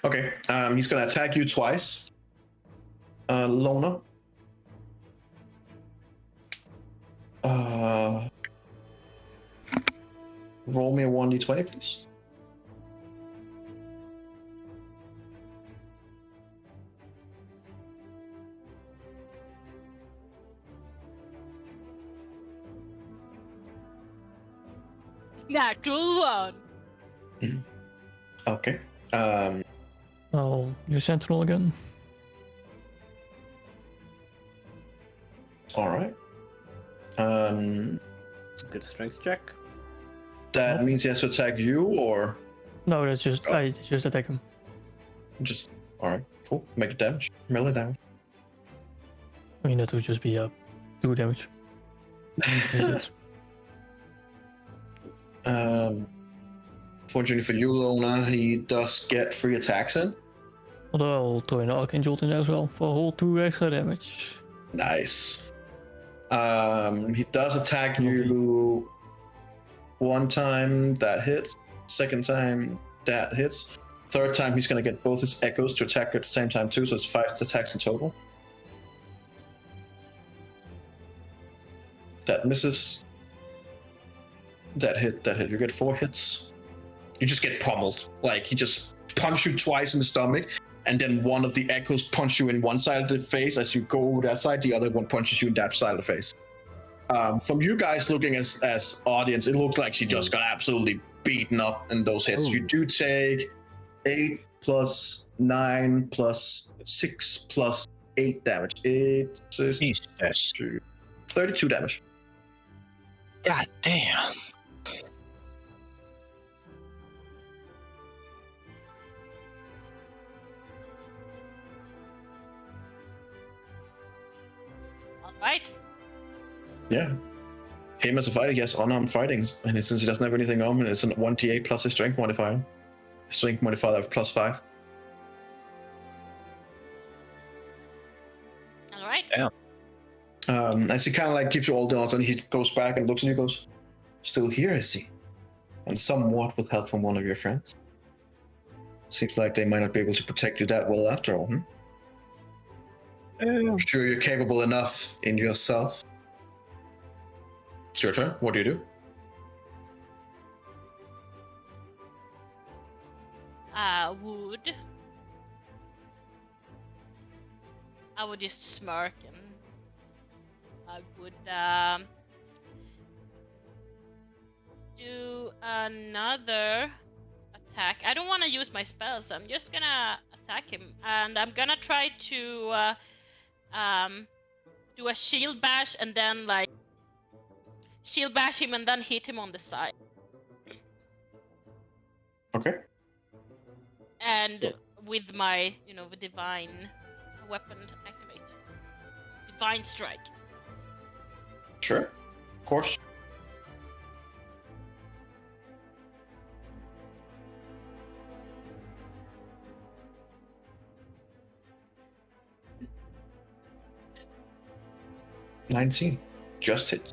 [SPEAKER 4] Okay. He's gonna attack you twice. Lona. Roll me a 1d20, please.
[SPEAKER 5] Natural one.
[SPEAKER 4] Okay.
[SPEAKER 6] I'll use Sentinel again.
[SPEAKER 4] All right.
[SPEAKER 1] It's a good strength check.
[SPEAKER 4] That means he has to attack you, or
[SPEAKER 6] No, that's just I just attack him.
[SPEAKER 4] just all right. Cool. Make it damage. Melee damage.
[SPEAKER 6] I mean, that would just be 2 damage. Is it?
[SPEAKER 4] Fortunately for you, Lona, he does get 3 attacks in.
[SPEAKER 6] Although I'll throw in an Arcane Jolt in there as well for a whole 2 extra damage.
[SPEAKER 4] Nice. He does attack you 1 time, that hits. 2nd time, that hits. 3rd time, he's gonna get both his echoes to attack at the same time too, so it's 5 attacks in total. That misses. That hit. You get 4 hits. You just get pummeled. Like, he just punch you twice in the stomach, and then one of the echoes punch you in one side of the face. As you go over that side, the other one punches you in that side of the face. From you guys looking as audience, it looks like she just got absolutely beaten up in those hits. You do take 8 plus 9 plus 6 plus 8 damage. 8, 6,
[SPEAKER 2] Jesus.
[SPEAKER 4] 32 damage.
[SPEAKER 2] God damn.
[SPEAKER 5] All right.
[SPEAKER 4] Yeah. Him as a fighter, he has unarmed fighting, and since he doesn't have anything on, it's a 1d8 plus his strength modifier. His strength modifier of plus 5.
[SPEAKER 5] All right.
[SPEAKER 2] Damn.
[SPEAKER 4] As he kind of like gives you all the odds, and he goes back and looks and he goes, "Still here, is he? And somewhat with help from one of your friends. Seems like they might not be able to protect you that well after all, I'm sure you're capable enough in yourself." It's your turn. What do you do?
[SPEAKER 5] I would just smirk, and I would do another attack. I don't want to use my spells. I'm just gonna attack him, and I'm gonna try to do a shield bash, and then like shield bash him, and then hit him on the side.
[SPEAKER 4] Okay.
[SPEAKER 5] And with my, the divine weapon activate. Divine strike.
[SPEAKER 4] Sure. Of course. $19. Just hits.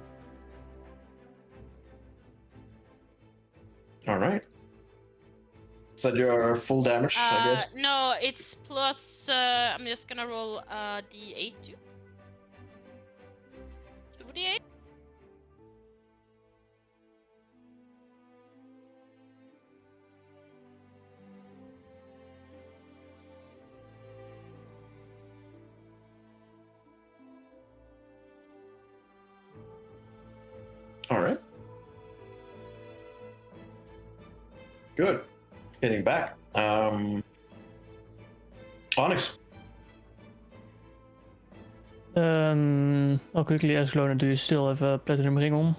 [SPEAKER 4] All right. Is that your full damage, I guess?
[SPEAKER 5] No, it's plus. I'm just gonna roll d8 too. 2d8.
[SPEAKER 4] All right. Good. Hitting back. Onyx.
[SPEAKER 6] I'll quickly ask Lona, do you still have a platinum ring on?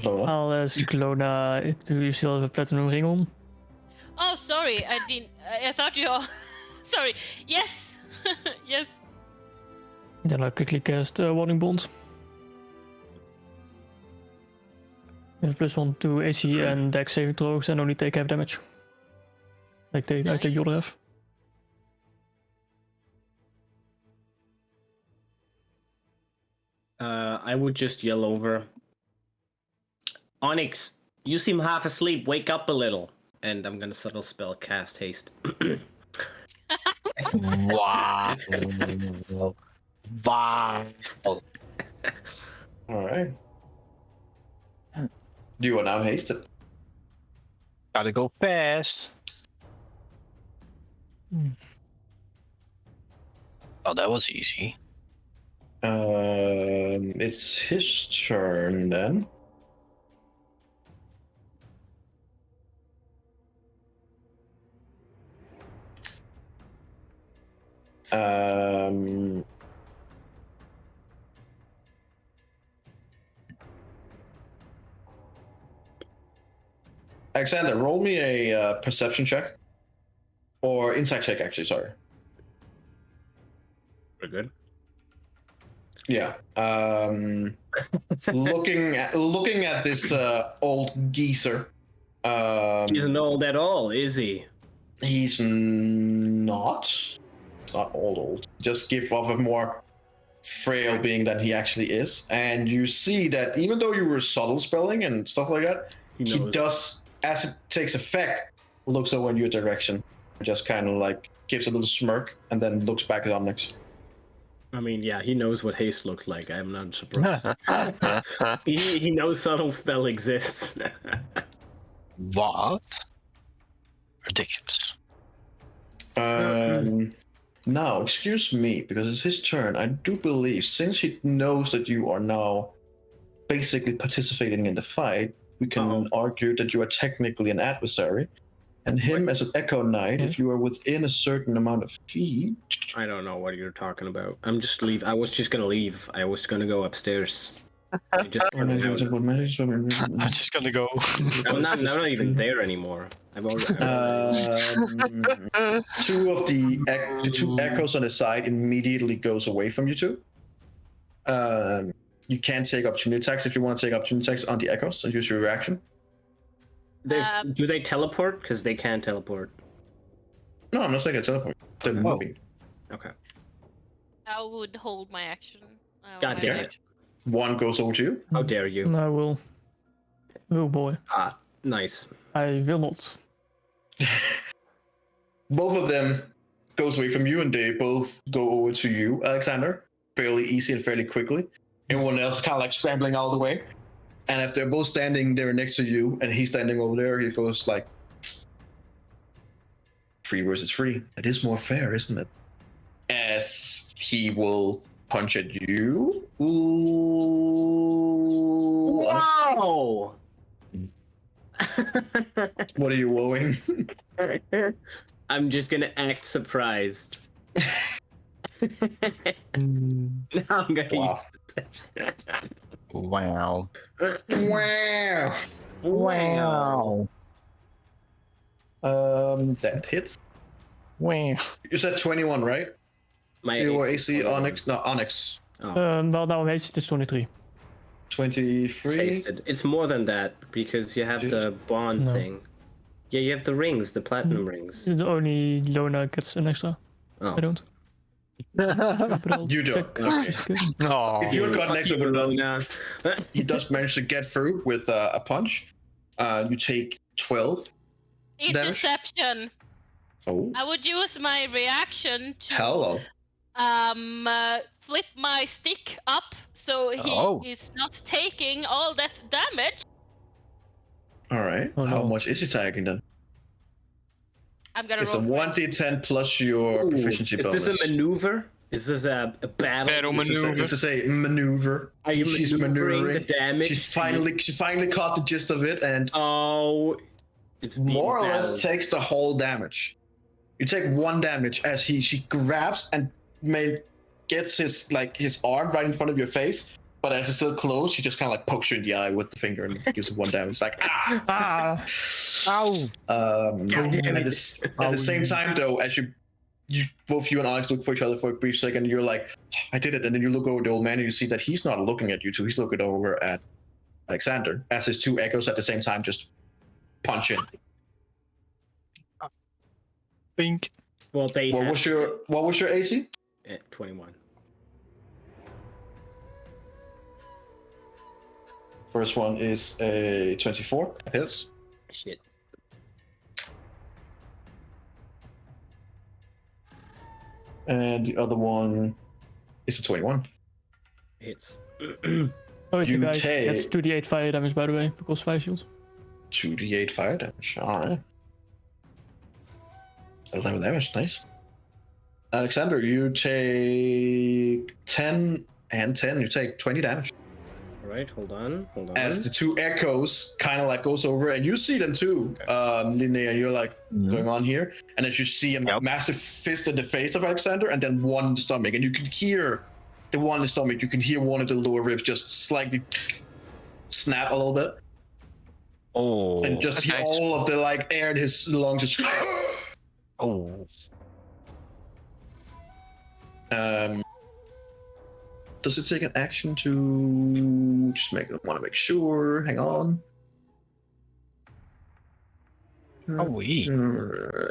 [SPEAKER 4] Lona.
[SPEAKER 6] I'll ask Lona, do you still have a platinum ring on?
[SPEAKER 5] Oh, sorry, I didn't. I thought you. Sorry. Yes. Yes.
[SPEAKER 6] Then I'll quickly cast Warning Bond. With +1 to AC and Dex saving throws, and only take half damage. I take the other half.
[SPEAKER 1] I would just yell over. Onyx, you seem half asleep. Wake up a little. And I'm gonna subtle spell cast haste.
[SPEAKER 2] Wow. Wow.
[SPEAKER 4] All right. You are now hasted.
[SPEAKER 2] Gotta go fast. Oh, that was easy.
[SPEAKER 4] It's his turn then. Alexander, roll me a perception check. Or insight check, actually, sorry.
[SPEAKER 1] We're good.
[SPEAKER 4] Yeah. Looking at this old geezer.
[SPEAKER 1] He's not old at all, is he?
[SPEAKER 4] He's not old. Just give off a more frail being than he actually is. And you see that even though you were subtle spelling and stuff like that, he does, as it takes effect, looks over in your direction. Just kind of like gives a little smirk and then looks back at Onyx.
[SPEAKER 1] I mean, yeah, he knows what haste looks like. I'm not surprised. he knows subtle spell exists.
[SPEAKER 2] What? Ridiculous.
[SPEAKER 4] Now, excuse me, because it's his turn. I do believe, since he knows that you are now basically participating in the fight, we can argue that you are technically an adversary. And him as an Echo Knight, if you are within a certain amount of feet.
[SPEAKER 1] I don't know what you're talking about. I'm just leave. I was just gonna leave. I was gonna go upstairs.
[SPEAKER 2] I'm just gonna go.
[SPEAKER 1] I'm not even there anymore. I've already.
[SPEAKER 4] Two of the two echoes on the side immediately goes away from you two. You can take opportunity attacks if you want to take opportunity attacks on the echoes and use your reaction.
[SPEAKER 1] Do they teleport? Because they can teleport.
[SPEAKER 4] No, I'm not saying a teleport. They're moving.
[SPEAKER 1] Okay.
[SPEAKER 5] I would hold my action.
[SPEAKER 1] God damn it.
[SPEAKER 4] One goes over to you.
[SPEAKER 1] How dare you?
[SPEAKER 6] I will. Oh boy.
[SPEAKER 1] Ah, nice.
[SPEAKER 6] I will not.
[SPEAKER 4] Both of them goes away from you and they both go over to you, Alexander. Fairly easy and fairly quickly. Everyone else kind of like scrambling all the way. And if they're both standing there next to you and he's standing over there, he goes like, 3 versus 3. It is more fair, isn't it? As he will punch at you. Ooh.
[SPEAKER 1] Wow!
[SPEAKER 4] What are you rolling?
[SPEAKER 1] I'm just gonna act surprised. Now I'm gonna use deception.
[SPEAKER 2] Wow.
[SPEAKER 4] Wow.
[SPEAKER 1] Wow.
[SPEAKER 4] That hits.
[SPEAKER 2] Wow.
[SPEAKER 4] You said 21, right?
[SPEAKER 1] My
[SPEAKER 4] Your
[SPEAKER 1] AC
[SPEAKER 4] AC Onyx? No, Onyx.
[SPEAKER 6] Well, now it is 23.
[SPEAKER 4] 23.
[SPEAKER 1] Tasted. It's more than that because you have the bond thing. Yeah, you have the rings, the platinum rings.
[SPEAKER 6] Only Lona gets an extra.
[SPEAKER 1] Oh.
[SPEAKER 6] I don't.
[SPEAKER 4] You don't. Okay.
[SPEAKER 2] Oh.
[SPEAKER 4] If you had gotten next to
[SPEAKER 1] Lona.
[SPEAKER 4] he does manage to get through with a punch. You take 12.
[SPEAKER 5] Interception.
[SPEAKER 4] Oh.
[SPEAKER 5] I would use my reaction to
[SPEAKER 4] Hello.
[SPEAKER 5] Flip my stick up so he is not taking all that damage.
[SPEAKER 4] All right.
[SPEAKER 6] Oh,
[SPEAKER 4] How
[SPEAKER 6] no.
[SPEAKER 4] much is he taking then?
[SPEAKER 5] I'm gonna
[SPEAKER 4] It's a
[SPEAKER 5] roll.
[SPEAKER 4] 1d10 plus your proficiency
[SPEAKER 1] Is
[SPEAKER 4] bonus.
[SPEAKER 1] this a maneuver? Is this a battle?
[SPEAKER 4] This is a maneuver.
[SPEAKER 1] Are you
[SPEAKER 4] She's
[SPEAKER 1] maneuvering
[SPEAKER 4] maneuvering.
[SPEAKER 1] the damage?
[SPEAKER 4] She finally caught the gist of it and
[SPEAKER 1] it's being
[SPEAKER 4] more or
[SPEAKER 1] battled.
[SPEAKER 4] less takes the whole damage. You take 1 damage as she grabs and gets his arm right in front of your face, but as it's still closed, she just kind of like pokes you in the eye with the finger and gives it 1 damage. Like
[SPEAKER 2] Ow.
[SPEAKER 4] At the same time, though, as you both you and Alex look for each other for a brief second, you're like, I did it, and then you look over the old man and you see that he's not looking at you two. He's looking over at Alexander as his 2 echoes at the same time just punch in.
[SPEAKER 2] Bink.
[SPEAKER 1] Well,
[SPEAKER 4] What was your AC?
[SPEAKER 1] 21.
[SPEAKER 4] First one is a 24. Hits.
[SPEAKER 1] Shit.
[SPEAKER 4] And the other one is a 21.
[SPEAKER 1] Hits.
[SPEAKER 6] Oh, it's
[SPEAKER 4] You
[SPEAKER 6] the guy.
[SPEAKER 4] take-
[SPEAKER 6] That's 2d8 fire damage, by the way, because fire shield.
[SPEAKER 4] 2d8 fire damage. Alright. 11 damage, nice. Alexander, you take 10 and 10. You take 20 damage.
[SPEAKER 1] All right, hold on.
[SPEAKER 4] As the two echoes kind of like goes over, and you see them too, Linnea. You're like going on here, and as you see a massive fist in the face of Alexander, and then one in the stomach, and you can hear the one in the stomach. You can hear one of the lower ribs just slightly snap a little bit.
[SPEAKER 2] Oh,
[SPEAKER 4] and just hear all of the like air in his lungs just does it take an action to just want to make sure? Hang on.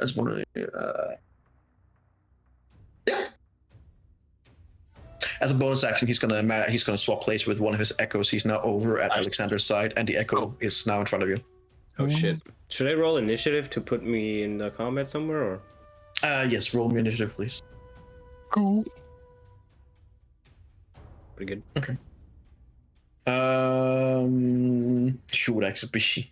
[SPEAKER 4] As one of yeah. As a bonus action, he's gonna swap place with one of his echoes. He's now over at Alexander's side, and the echo is now in front of you.
[SPEAKER 1] Oh shit! Should I roll initiative to put me in the combat somewhere, or?
[SPEAKER 4] Yes, roll me initiative, please.
[SPEAKER 2] Cool.
[SPEAKER 1] Pretty good.
[SPEAKER 4] Okay. Should actually be.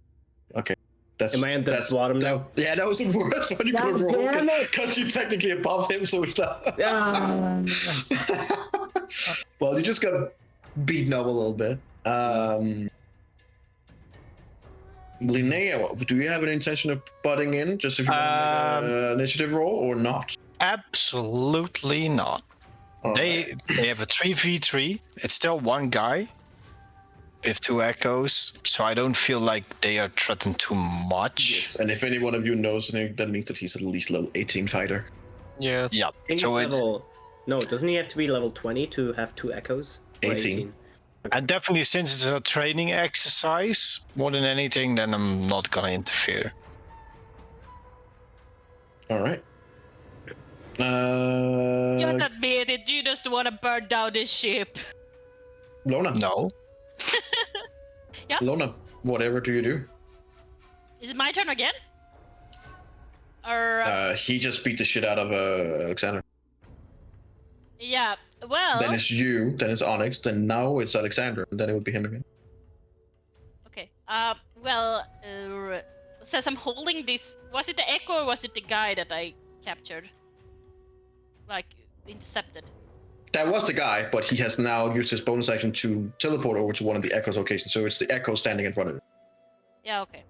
[SPEAKER 4] Okay.
[SPEAKER 1] Am I at the bottom now?
[SPEAKER 4] Yeah, that was the worst one you could have rolled because you're technically above him, so it's not. Well, you just got beaten up a little bit. Linnea, do you have an intention of butting in, just if you want to make an initiative roll, or not?
[SPEAKER 2] Absolutely not. They have a 3v3. It's still one guy with two echoes, so I don't feel like they are threatened too much.
[SPEAKER 4] Yes, and if any one of you knows, that means that he's at least level 18 fighter.
[SPEAKER 3] Yeah.
[SPEAKER 2] Yeah.
[SPEAKER 1] So no, doesn't he have to be level 20 to have two echoes?
[SPEAKER 4] 18.
[SPEAKER 2] And definitely, since it's a training exercise more than anything, then I'm not gonna interfere.
[SPEAKER 4] All right.
[SPEAKER 5] You're not made it. You just want to burn down this ship.
[SPEAKER 4] Lona.
[SPEAKER 2] No.
[SPEAKER 5] Yep.
[SPEAKER 4] Lona, whatever do you do?
[SPEAKER 5] Is it my turn again? Or
[SPEAKER 4] he just beat the shit out of Alexander.
[SPEAKER 5] yeah. Well.
[SPEAKER 4] Then it's you. Then it's Onyx. Then now it's Alexander. And then it would be him again.
[SPEAKER 5] Okay. Well. Says I'm holding this. Was it the echo or was it the guy that I captured? Like intercepted.
[SPEAKER 4] That was the guy, but he has now used his bonus action to teleport over to one of the Echo's locations. So it's the Echo standing in front of him.
[SPEAKER 5] Yeah. Okay.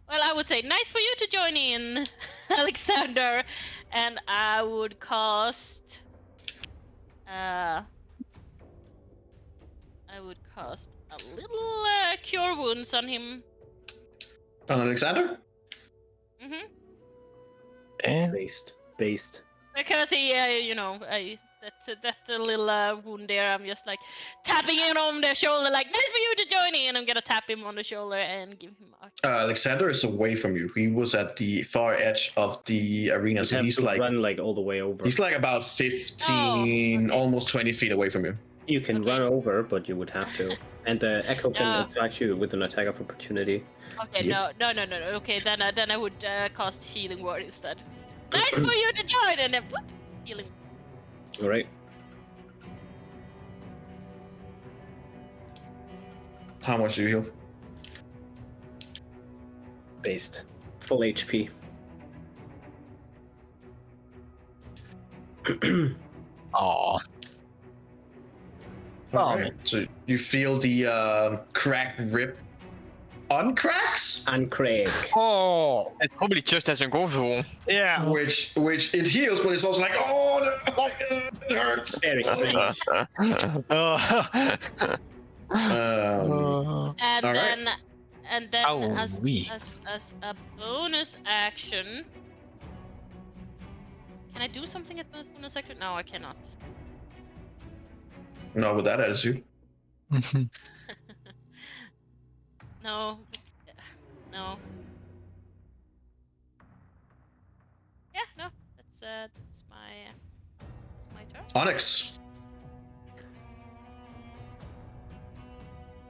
[SPEAKER 5] Well, I would say nice for you to join in, Alexander, and I would cast. I would cast a little cure wounds on him.
[SPEAKER 4] On Alexander?
[SPEAKER 5] Mhm.
[SPEAKER 1] Based.
[SPEAKER 5] Because he, that's a little wound there. I'm just like tapping him on the shoulder, like nice for you to join in. I'm gonna tap him on the shoulder and give him a.
[SPEAKER 4] Alexander is away from you. He was at the far edge of the arena, so he's like
[SPEAKER 1] run like all the way over.
[SPEAKER 4] He's like about 15, almost 20 feet away from you.
[SPEAKER 1] You can run over, but you would have to. And the Echo can attack you with an attack of opportunity.
[SPEAKER 5] Okay, no. Okay, then I would cast Healing Word instead. Nice for you to join, and then whoop, healing.
[SPEAKER 1] All right.
[SPEAKER 4] How much do you heal?
[SPEAKER 1] Based. Full HP.
[SPEAKER 2] Aww.
[SPEAKER 4] Alright, so you feel the cracked rib uncracks?
[SPEAKER 1] Uncrack.
[SPEAKER 2] Oh.
[SPEAKER 3] It's probably just as uncomfortable.
[SPEAKER 2] Yeah.
[SPEAKER 4] Which it heals, but it's also like, it hurts.
[SPEAKER 1] Very strange.
[SPEAKER 5] And then as a bonus action, can I do something at the bonus action? No, I cannot.
[SPEAKER 4] No, with that attitude.
[SPEAKER 5] No. Yeah, no. That's my turn.
[SPEAKER 4] Onyx.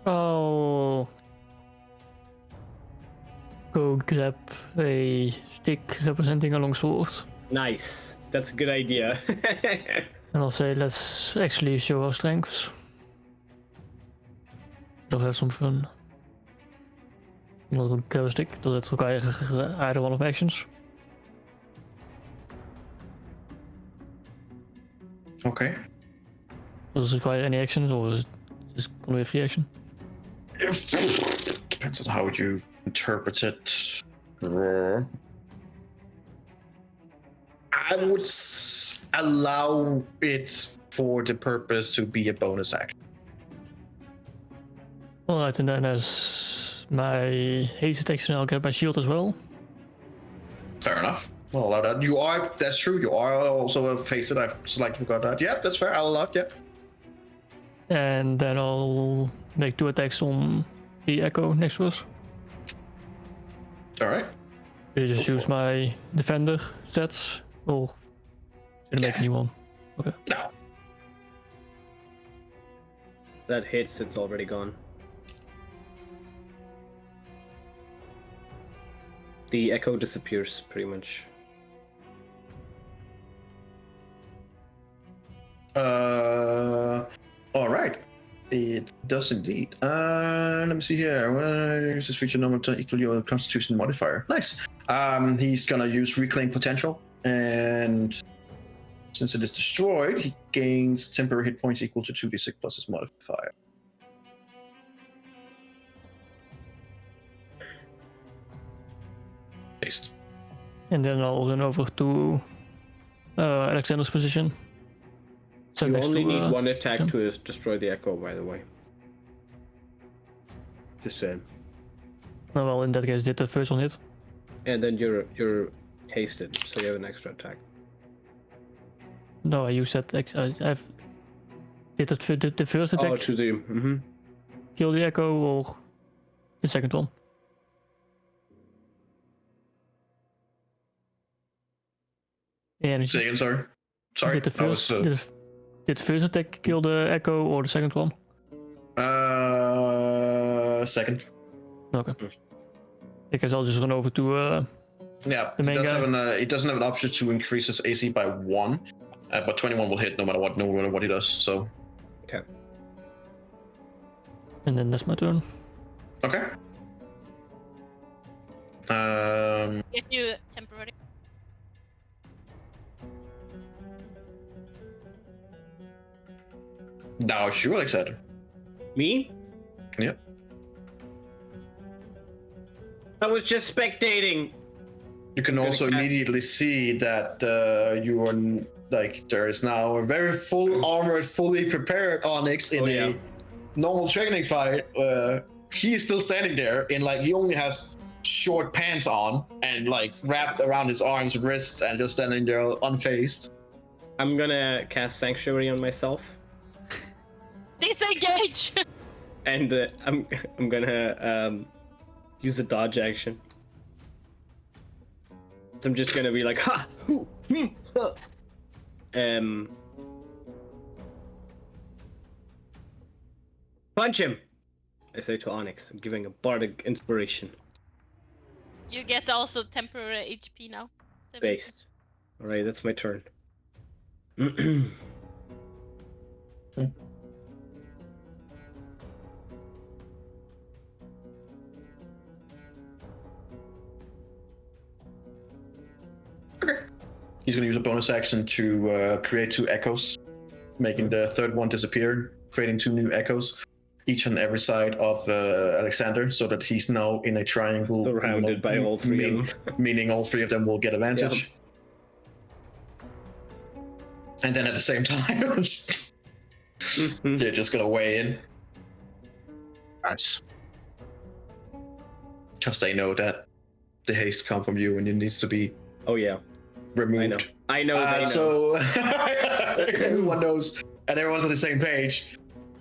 [SPEAKER 6] I'll go grab a stick representing a longsword.
[SPEAKER 1] Nice. That's a good idea.
[SPEAKER 6] And I'll say, let's actually show our strengths. We'll have some fun. Little glow stick. Does it require either one of my actions?
[SPEAKER 4] Okay.
[SPEAKER 6] Does it require any actions, or is it just gonna be a free action?
[SPEAKER 4] Depends on how you interpret it. I would allow it for the purpose to be a bonus action.
[SPEAKER 6] Alright, and then as my haste action, I'll get my shield as well.
[SPEAKER 4] Fair enough. I'll allow that. You are, that's true, you are also a face it. I've slightly forgot that. Yeah, that's fair. I'll allow it, yeah.
[SPEAKER 6] And then I'll make 2 attacks on the Echo next to us.
[SPEAKER 4] Alright.
[SPEAKER 6] You just
[SPEAKER 4] Go
[SPEAKER 6] use
[SPEAKER 4] for it.
[SPEAKER 6] my defender sets, or should I make a new one? Okay.
[SPEAKER 4] No.
[SPEAKER 1] That hits, it's already gone. The echo disappears, pretty much.
[SPEAKER 4] All right. It does indeed. Let me see here. Use this feature number to equal your Constitution modifier. Nice. He's gonna use Reclaim Potential, and since it is destroyed, he gains temporary hit points equal to 2d6 plus his modifier. Paste.
[SPEAKER 6] And then I'll run over to Alexander's position. So
[SPEAKER 1] You
[SPEAKER 6] next
[SPEAKER 1] only
[SPEAKER 6] to,
[SPEAKER 1] need one attack
[SPEAKER 6] him.
[SPEAKER 1] to destroy the echo, by the way. Just saying.
[SPEAKER 6] Oh, well, in that case, did the first one hit?
[SPEAKER 1] And then you're hasted, so you have an extra attack.
[SPEAKER 6] No, I used that. I've did the first attack
[SPEAKER 1] Oh, to the
[SPEAKER 6] kill the Echo, or the second one? Yeah,
[SPEAKER 4] Say again, sorry. Sorry.
[SPEAKER 6] Did the first did the first attack kill the Echo, or the second one?
[SPEAKER 4] Second.
[SPEAKER 6] Okay. Because I'll just run over to
[SPEAKER 4] Yeah,
[SPEAKER 6] The
[SPEAKER 4] he,
[SPEAKER 6] main
[SPEAKER 4] does
[SPEAKER 6] guy.
[SPEAKER 4] have he doesn't have an option to increase his AC by 1, but 21 will hit no matter what he does. So
[SPEAKER 1] Okay.
[SPEAKER 6] and then that's my turn.
[SPEAKER 4] okay.
[SPEAKER 5] Get you temporary.
[SPEAKER 4] Now it's you, Alexander.
[SPEAKER 1] Me?
[SPEAKER 4] Yep.
[SPEAKER 1] I was just spectating.
[SPEAKER 4] You can
[SPEAKER 1] Gonna
[SPEAKER 4] also
[SPEAKER 1] cast-
[SPEAKER 4] immediately see that you are like there is now a very full armored, fully prepared Onyx in
[SPEAKER 1] Oh, yeah.
[SPEAKER 4] a normal training fight. He is still standing there in like he only has short pants on and like wrapped around his arms and wrists and just standing there unfazed.
[SPEAKER 1] I'm gonna cast Sanctuary on myself,
[SPEAKER 5] Disengage!
[SPEAKER 1] and I'm gonna use a dodge action. So I'm just gonna be like, ha, hoo, huh. Punch him! I say to Onyx. I'm giving a bardic inspiration.
[SPEAKER 5] You get also temporary HP now. 70.
[SPEAKER 1] Based. Alright, that's my turn.
[SPEAKER 4] He's going to use a bonus action to create 2 echoes, making the third one disappear, creating 2 new echoes, each on every side of Alexander, so that he's now in a triangle.
[SPEAKER 1] Surrounded by all 3 of them.
[SPEAKER 4] Meaning all 3 of them will get advantage. And then at the same time, they're just going to weigh in,
[SPEAKER 2] Nice.
[SPEAKER 4] because they know that the haste come from you and it needs to be
[SPEAKER 1] Oh yeah,
[SPEAKER 4] removed.
[SPEAKER 1] I know. They know.
[SPEAKER 4] So everyone knows, and everyone's on the same page,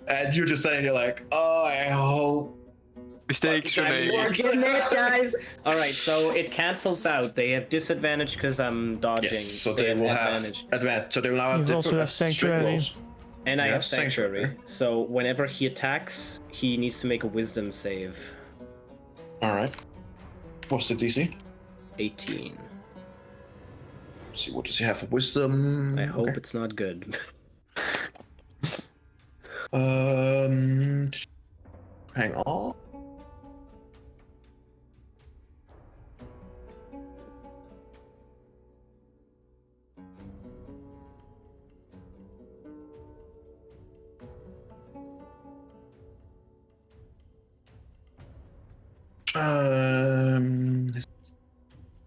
[SPEAKER 4] and you're just standing there like, oh, I hope.
[SPEAKER 3] Mistakes were
[SPEAKER 4] Actually
[SPEAKER 3] made.
[SPEAKER 4] works.
[SPEAKER 1] Getting it, guys. All right, so it cancels out. They have disadvantage because I'm dodging.
[SPEAKER 4] Yes, so they will have advantage. So they will now have
[SPEAKER 6] You also
[SPEAKER 4] different
[SPEAKER 6] have
[SPEAKER 4] strict
[SPEAKER 6] Sanctuary.
[SPEAKER 4] rolls.
[SPEAKER 1] and I
[SPEAKER 4] you
[SPEAKER 1] have
[SPEAKER 4] have
[SPEAKER 1] sanctuary.
[SPEAKER 4] Sanctuary.
[SPEAKER 1] So whenever he attacks, he needs to make a Wisdom save.
[SPEAKER 4] All right. What's the DC?
[SPEAKER 1] 18.
[SPEAKER 4] Let's see, what does he have for wisdom?
[SPEAKER 1] I hope
[SPEAKER 4] Okay.
[SPEAKER 1] it's not good.
[SPEAKER 4] Hang on. His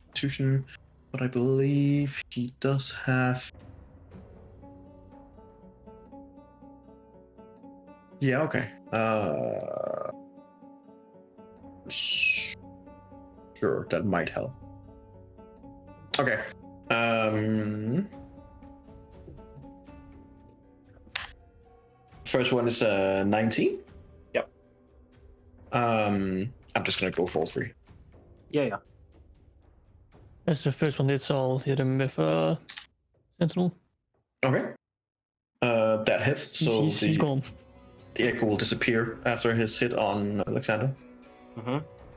[SPEAKER 4] Constitution, but I believe he does have. Yeah. Okay. Sure, that might help. Okay. First one is 19.
[SPEAKER 1] Yep.
[SPEAKER 4] I'm just gonna go for all three.
[SPEAKER 1] Yeah.
[SPEAKER 6] As the first one hits, I'll hit him with Sentinel.
[SPEAKER 4] Okay. That hits. So
[SPEAKER 6] He's gone.
[SPEAKER 4] the echo will disappear after his hit on Alexander.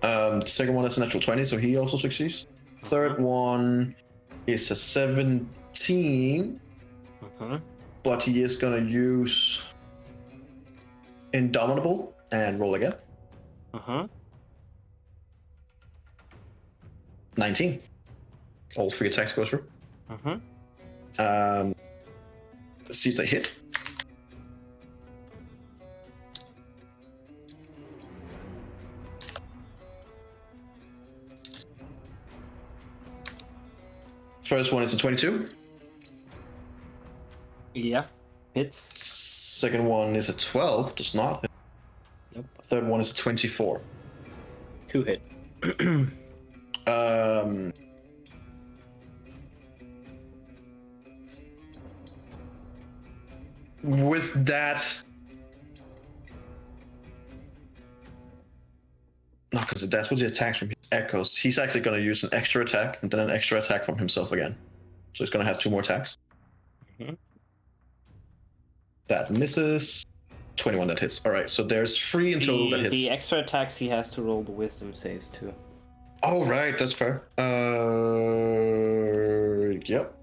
[SPEAKER 4] The second one is a natural 20, so he also succeeds. Third one is a 17, but he is gonna use Indomitable and roll again. 19. All three attacks go through. See if they hit. First one is a 22.
[SPEAKER 1] Yeah. Hits.
[SPEAKER 4] Second one is a 12. Does not hit.
[SPEAKER 1] Nope.
[SPEAKER 4] Third one is a 24.
[SPEAKER 1] 2 hit.
[SPEAKER 4] With that, no, because that's what the attacks from his echoes. He's actually going to use an extra attack and then an extra attack from himself again. So he's going to have 2 more attacks. That misses. 21 that hits. All right, so there's 3 in total that hits.
[SPEAKER 1] The extra attacks he has to roll the wisdom saves too.
[SPEAKER 4] Oh, right, that's fair. Yep.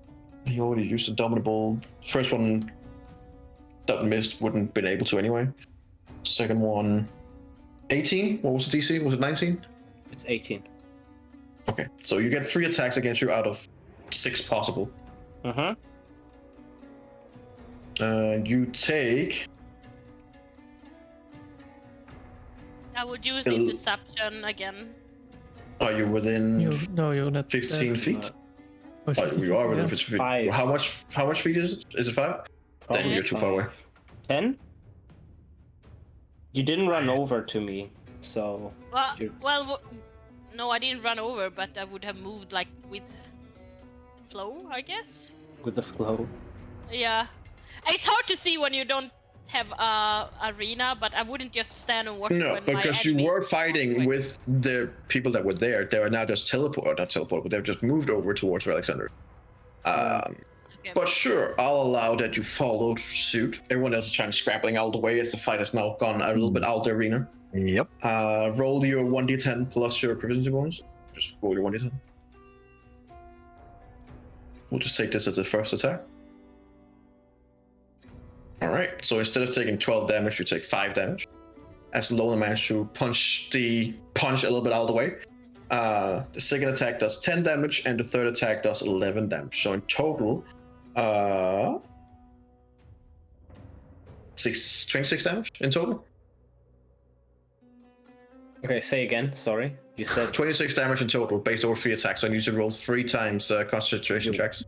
[SPEAKER 4] He already used Indomitable. First one that missed, wouldn't been able to anyway. Second one, 18. What was the DC? Was it 19?
[SPEAKER 1] It's 18.
[SPEAKER 4] Okay, so you get 3 attacks against you out of 6 possible. You take.
[SPEAKER 5] I would use interception again.
[SPEAKER 4] Are you within
[SPEAKER 6] You're not
[SPEAKER 4] 15 feet?
[SPEAKER 6] Oh,
[SPEAKER 4] You are within
[SPEAKER 6] yeah.
[SPEAKER 4] 15 feet.
[SPEAKER 1] 5.
[SPEAKER 4] How much feet is it? Is it 5? Then you're too far away.
[SPEAKER 1] 10? You didn't run over to me, so...
[SPEAKER 5] No, I didn't run over, but I would have moved like with flow, I guess.
[SPEAKER 1] With the flow.
[SPEAKER 5] Yeah, it's hard to see when you don't have arena, but I wouldn't just stand and watch.
[SPEAKER 4] No,
[SPEAKER 5] when my
[SPEAKER 4] because you
[SPEAKER 5] enemy
[SPEAKER 4] were
[SPEAKER 5] is
[SPEAKER 4] fighting
[SPEAKER 5] quick.
[SPEAKER 4] with the people that were there. They are now just not teleport, but they've just moved over towards Alexander.
[SPEAKER 5] Okay,
[SPEAKER 4] But sure, I'll allow that you followed suit. Everyone else is trying to scrabbling out of the way as the fight has now gone a little bit out of the arena.
[SPEAKER 2] Yep.
[SPEAKER 4] Roll your 1d10 plus your proficiency bonus. Just roll your 1d10. We'll just take this as the first attack. Alright, so instead of taking 12 damage, you take 5 damage. As Lona managed to punch a little bit out of the way. The second attack does 10 damage, and the third attack does 11 damage. So in total, 26 damage in total.
[SPEAKER 1] Okay, say again, sorry. You said
[SPEAKER 4] 26 damage in total based over 3 attacks. So I need to roll 3 times concentration checks.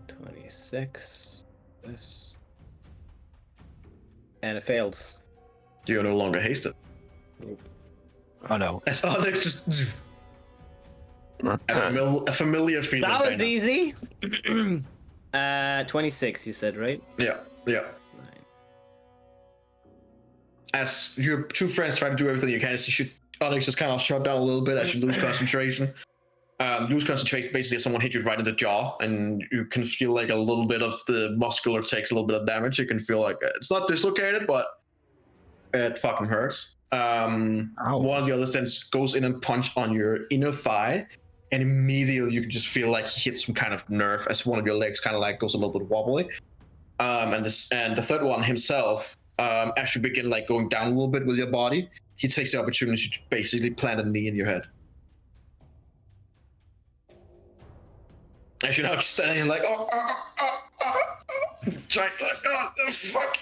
[SPEAKER 1] 26. This. And it fails.
[SPEAKER 4] You're no longer hasted.
[SPEAKER 2] Oh no.
[SPEAKER 4] As Alex just a familiar feeling.
[SPEAKER 1] That was
[SPEAKER 4] by now.
[SPEAKER 1] easy. 26, you said, right?
[SPEAKER 4] Yeah.
[SPEAKER 1] 9.
[SPEAKER 4] As your 2 friends try to do everything you can, Alex just kind of shut down a little bit as you lose concentration. Lose concentration basically as someone hit you right in the jaw, and you can feel like a little bit of the muscular takes a little bit of damage. You can feel like it's not dislocated, but it fucking hurts. One of the others then goes in and punch on your inner thigh, and immediately you can just feel like he hits some kind of nerve as one of your legs kind of like goes a little bit wobbly. And the third one himself, as you begin like going down a little bit with your body, he takes the opportunity to basically plant a knee in your head. As you're now just standing there like, trying like, fuck.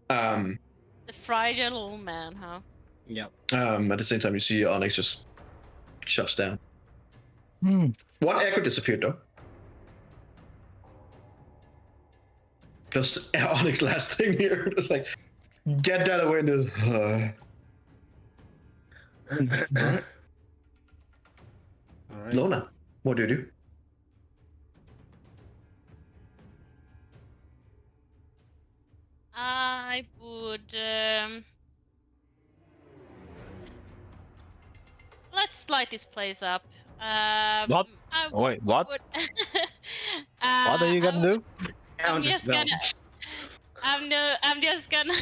[SPEAKER 5] The fragile old man, huh?
[SPEAKER 1] Yeah.
[SPEAKER 4] At the same time, you see Onyx just shuts down. One echo disappeared though. Just Onyx last thing here. Just like, get that away.
[SPEAKER 1] All right.
[SPEAKER 4] Lona, what do you do?
[SPEAKER 5] I would. Let's light this place up.
[SPEAKER 2] What?
[SPEAKER 5] I
[SPEAKER 2] Wait, what?
[SPEAKER 5] would-
[SPEAKER 2] What are you
[SPEAKER 5] I
[SPEAKER 2] gonna
[SPEAKER 5] would-
[SPEAKER 2] do?
[SPEAKER 5] I'm just gonna. I'm just gonna.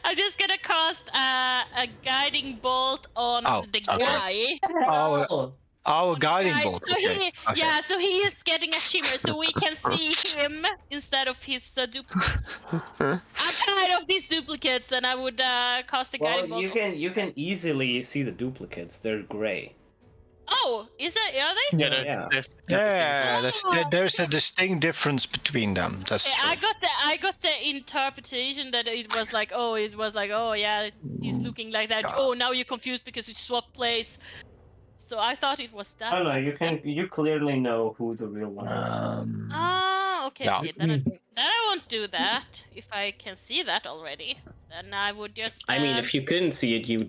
[SPEAKER 5] I'm just gonna cast a guiding bolt on
[SPEAKER 2] Oh,
[SPEAKER 5] the
[SPEAKER 2] okay.
[SPEAKER 5] guy.
[SPEAKER 2] Our guiding
[SPEAKER 5] Right,
[SPEAKER 2] bolt.
[SPEAKER 5] so
[SPEAKER 2] Okay. Okay.
[SPEAKER 5] yeah, so he is getting a shimmer, so we can see him instead of his duplicates. I'm tired of these duplicates, and I would cast a
[SPEAKER 1] Well,
[SPEAKER 5] guiding bolt.
[SPEAKER 1] you can easily see the duplicates. They're gray.
[SPEAKER 5] Oh, is it? Are they?
[SPEAKER 3] Yeah,
[SPEAKER 1] Yeah.
[SPEAKER 2] There's a distinct difference between them. That's
[SPEAKER 5] Yeah,
[SPEAKER 2] true.
[SPEAKER 5] I got the interpretation that it was like, oh, yeah, he's looking like that.
[SPEAKER 2] Yeah.
[SPEAKER 5] Oh, now you're confused because you swapped place. So I thought it was that.
[SPEAKER 1] Oh no, you clearly know who the real one is.
[SPEAKER 5] Oh, okay,
[SPEAKER 2] Yeah.
[SPEAKER 5] okay. Then I won't do that. If I can see that already, then I would just.
[SPEAKER 1] I mean, if you couldn't see it, you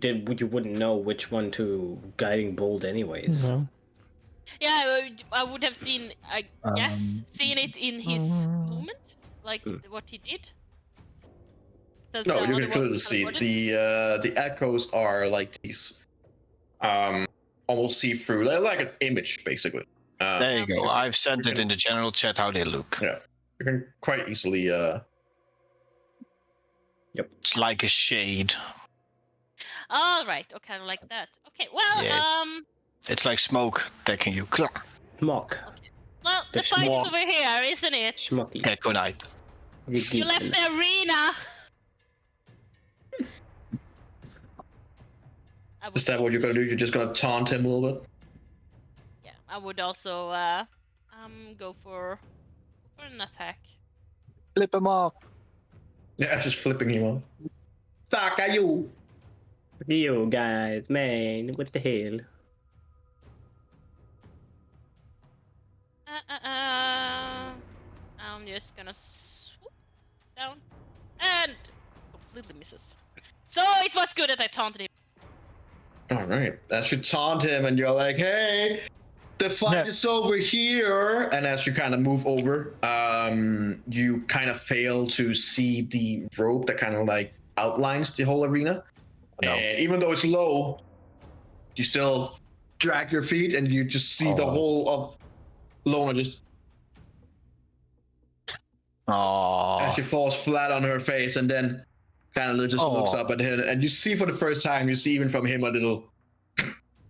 [SPEAKER 1] wouldn't know which one to guiding bolt anyways.
[SPEAKER 6] No.
[SPEAKER 5] Yeah, I would have seen. I guess seen it in his movement, like what he did. 'Cause
[SPEAKER 4] No,
[SPEAKER 5] the
[SPEAKER 4] you
[SPEAKER 5] other
[SPEAKER 4] can clearly
[SPEAKER 5] one
[SPEAKER 4] see
[SPEAKER 5] teleported.
[SPEAKER 4] the echoes are like these, almost see through, like an image basically.
[SPEAKER 2] There you go. I've sent it in the general chat how they look.
[SPEAKER 4] Yeah, you can quite easily.
[SPEAKER 2] It's like a shade.
[SPEAKER 5] All right, okay, like that. Okay, well,
[SPEAKER 2] Yeah. It's like smoke attacking you.
[SPEAKER 1] Schmuck.
[SPEAKER 5] well,
[SPEAKER 1] The
[SPEAKER 5] the fight
[SPEAKER 2] schmuck.
[SPEAKER 5] is over here, isn't it?
[SPEAKER 1] Schmucky.
[SPEAKER 2] Echo Knight.
[SPEAKER 5] You left the arena.
[SPEAKER 4] Is that what you're gonna do? You're just gonna taunt him a little bit?
[SPEAKER 5] Yeah, I would also go for an attack.
[SPEAKER 2] Flip him off.
[SPEAKER 4] Yeah, just flipping him off. Fuck are you?
[SPEAKER 1] You guys, man, what the hell?
[SPEAKER 5] I'm just gonna swoop down and completely misses. So it was good that I taunted him.
[SPEAKER 4] All right. As you taunt him, and you're like, "Hey, the fight is over here." And as you kind of move over, you kind of fail to see the rope that kind of like outlines the whole arena.
[SPEAKER 2] No.
[SPEAKER 4] And even though it's low, you still drag your feet, and you just see the whole of Lona just as she falls flat on her face, and then kind of just looks up at him, and you see for the first time, you see even from him a little,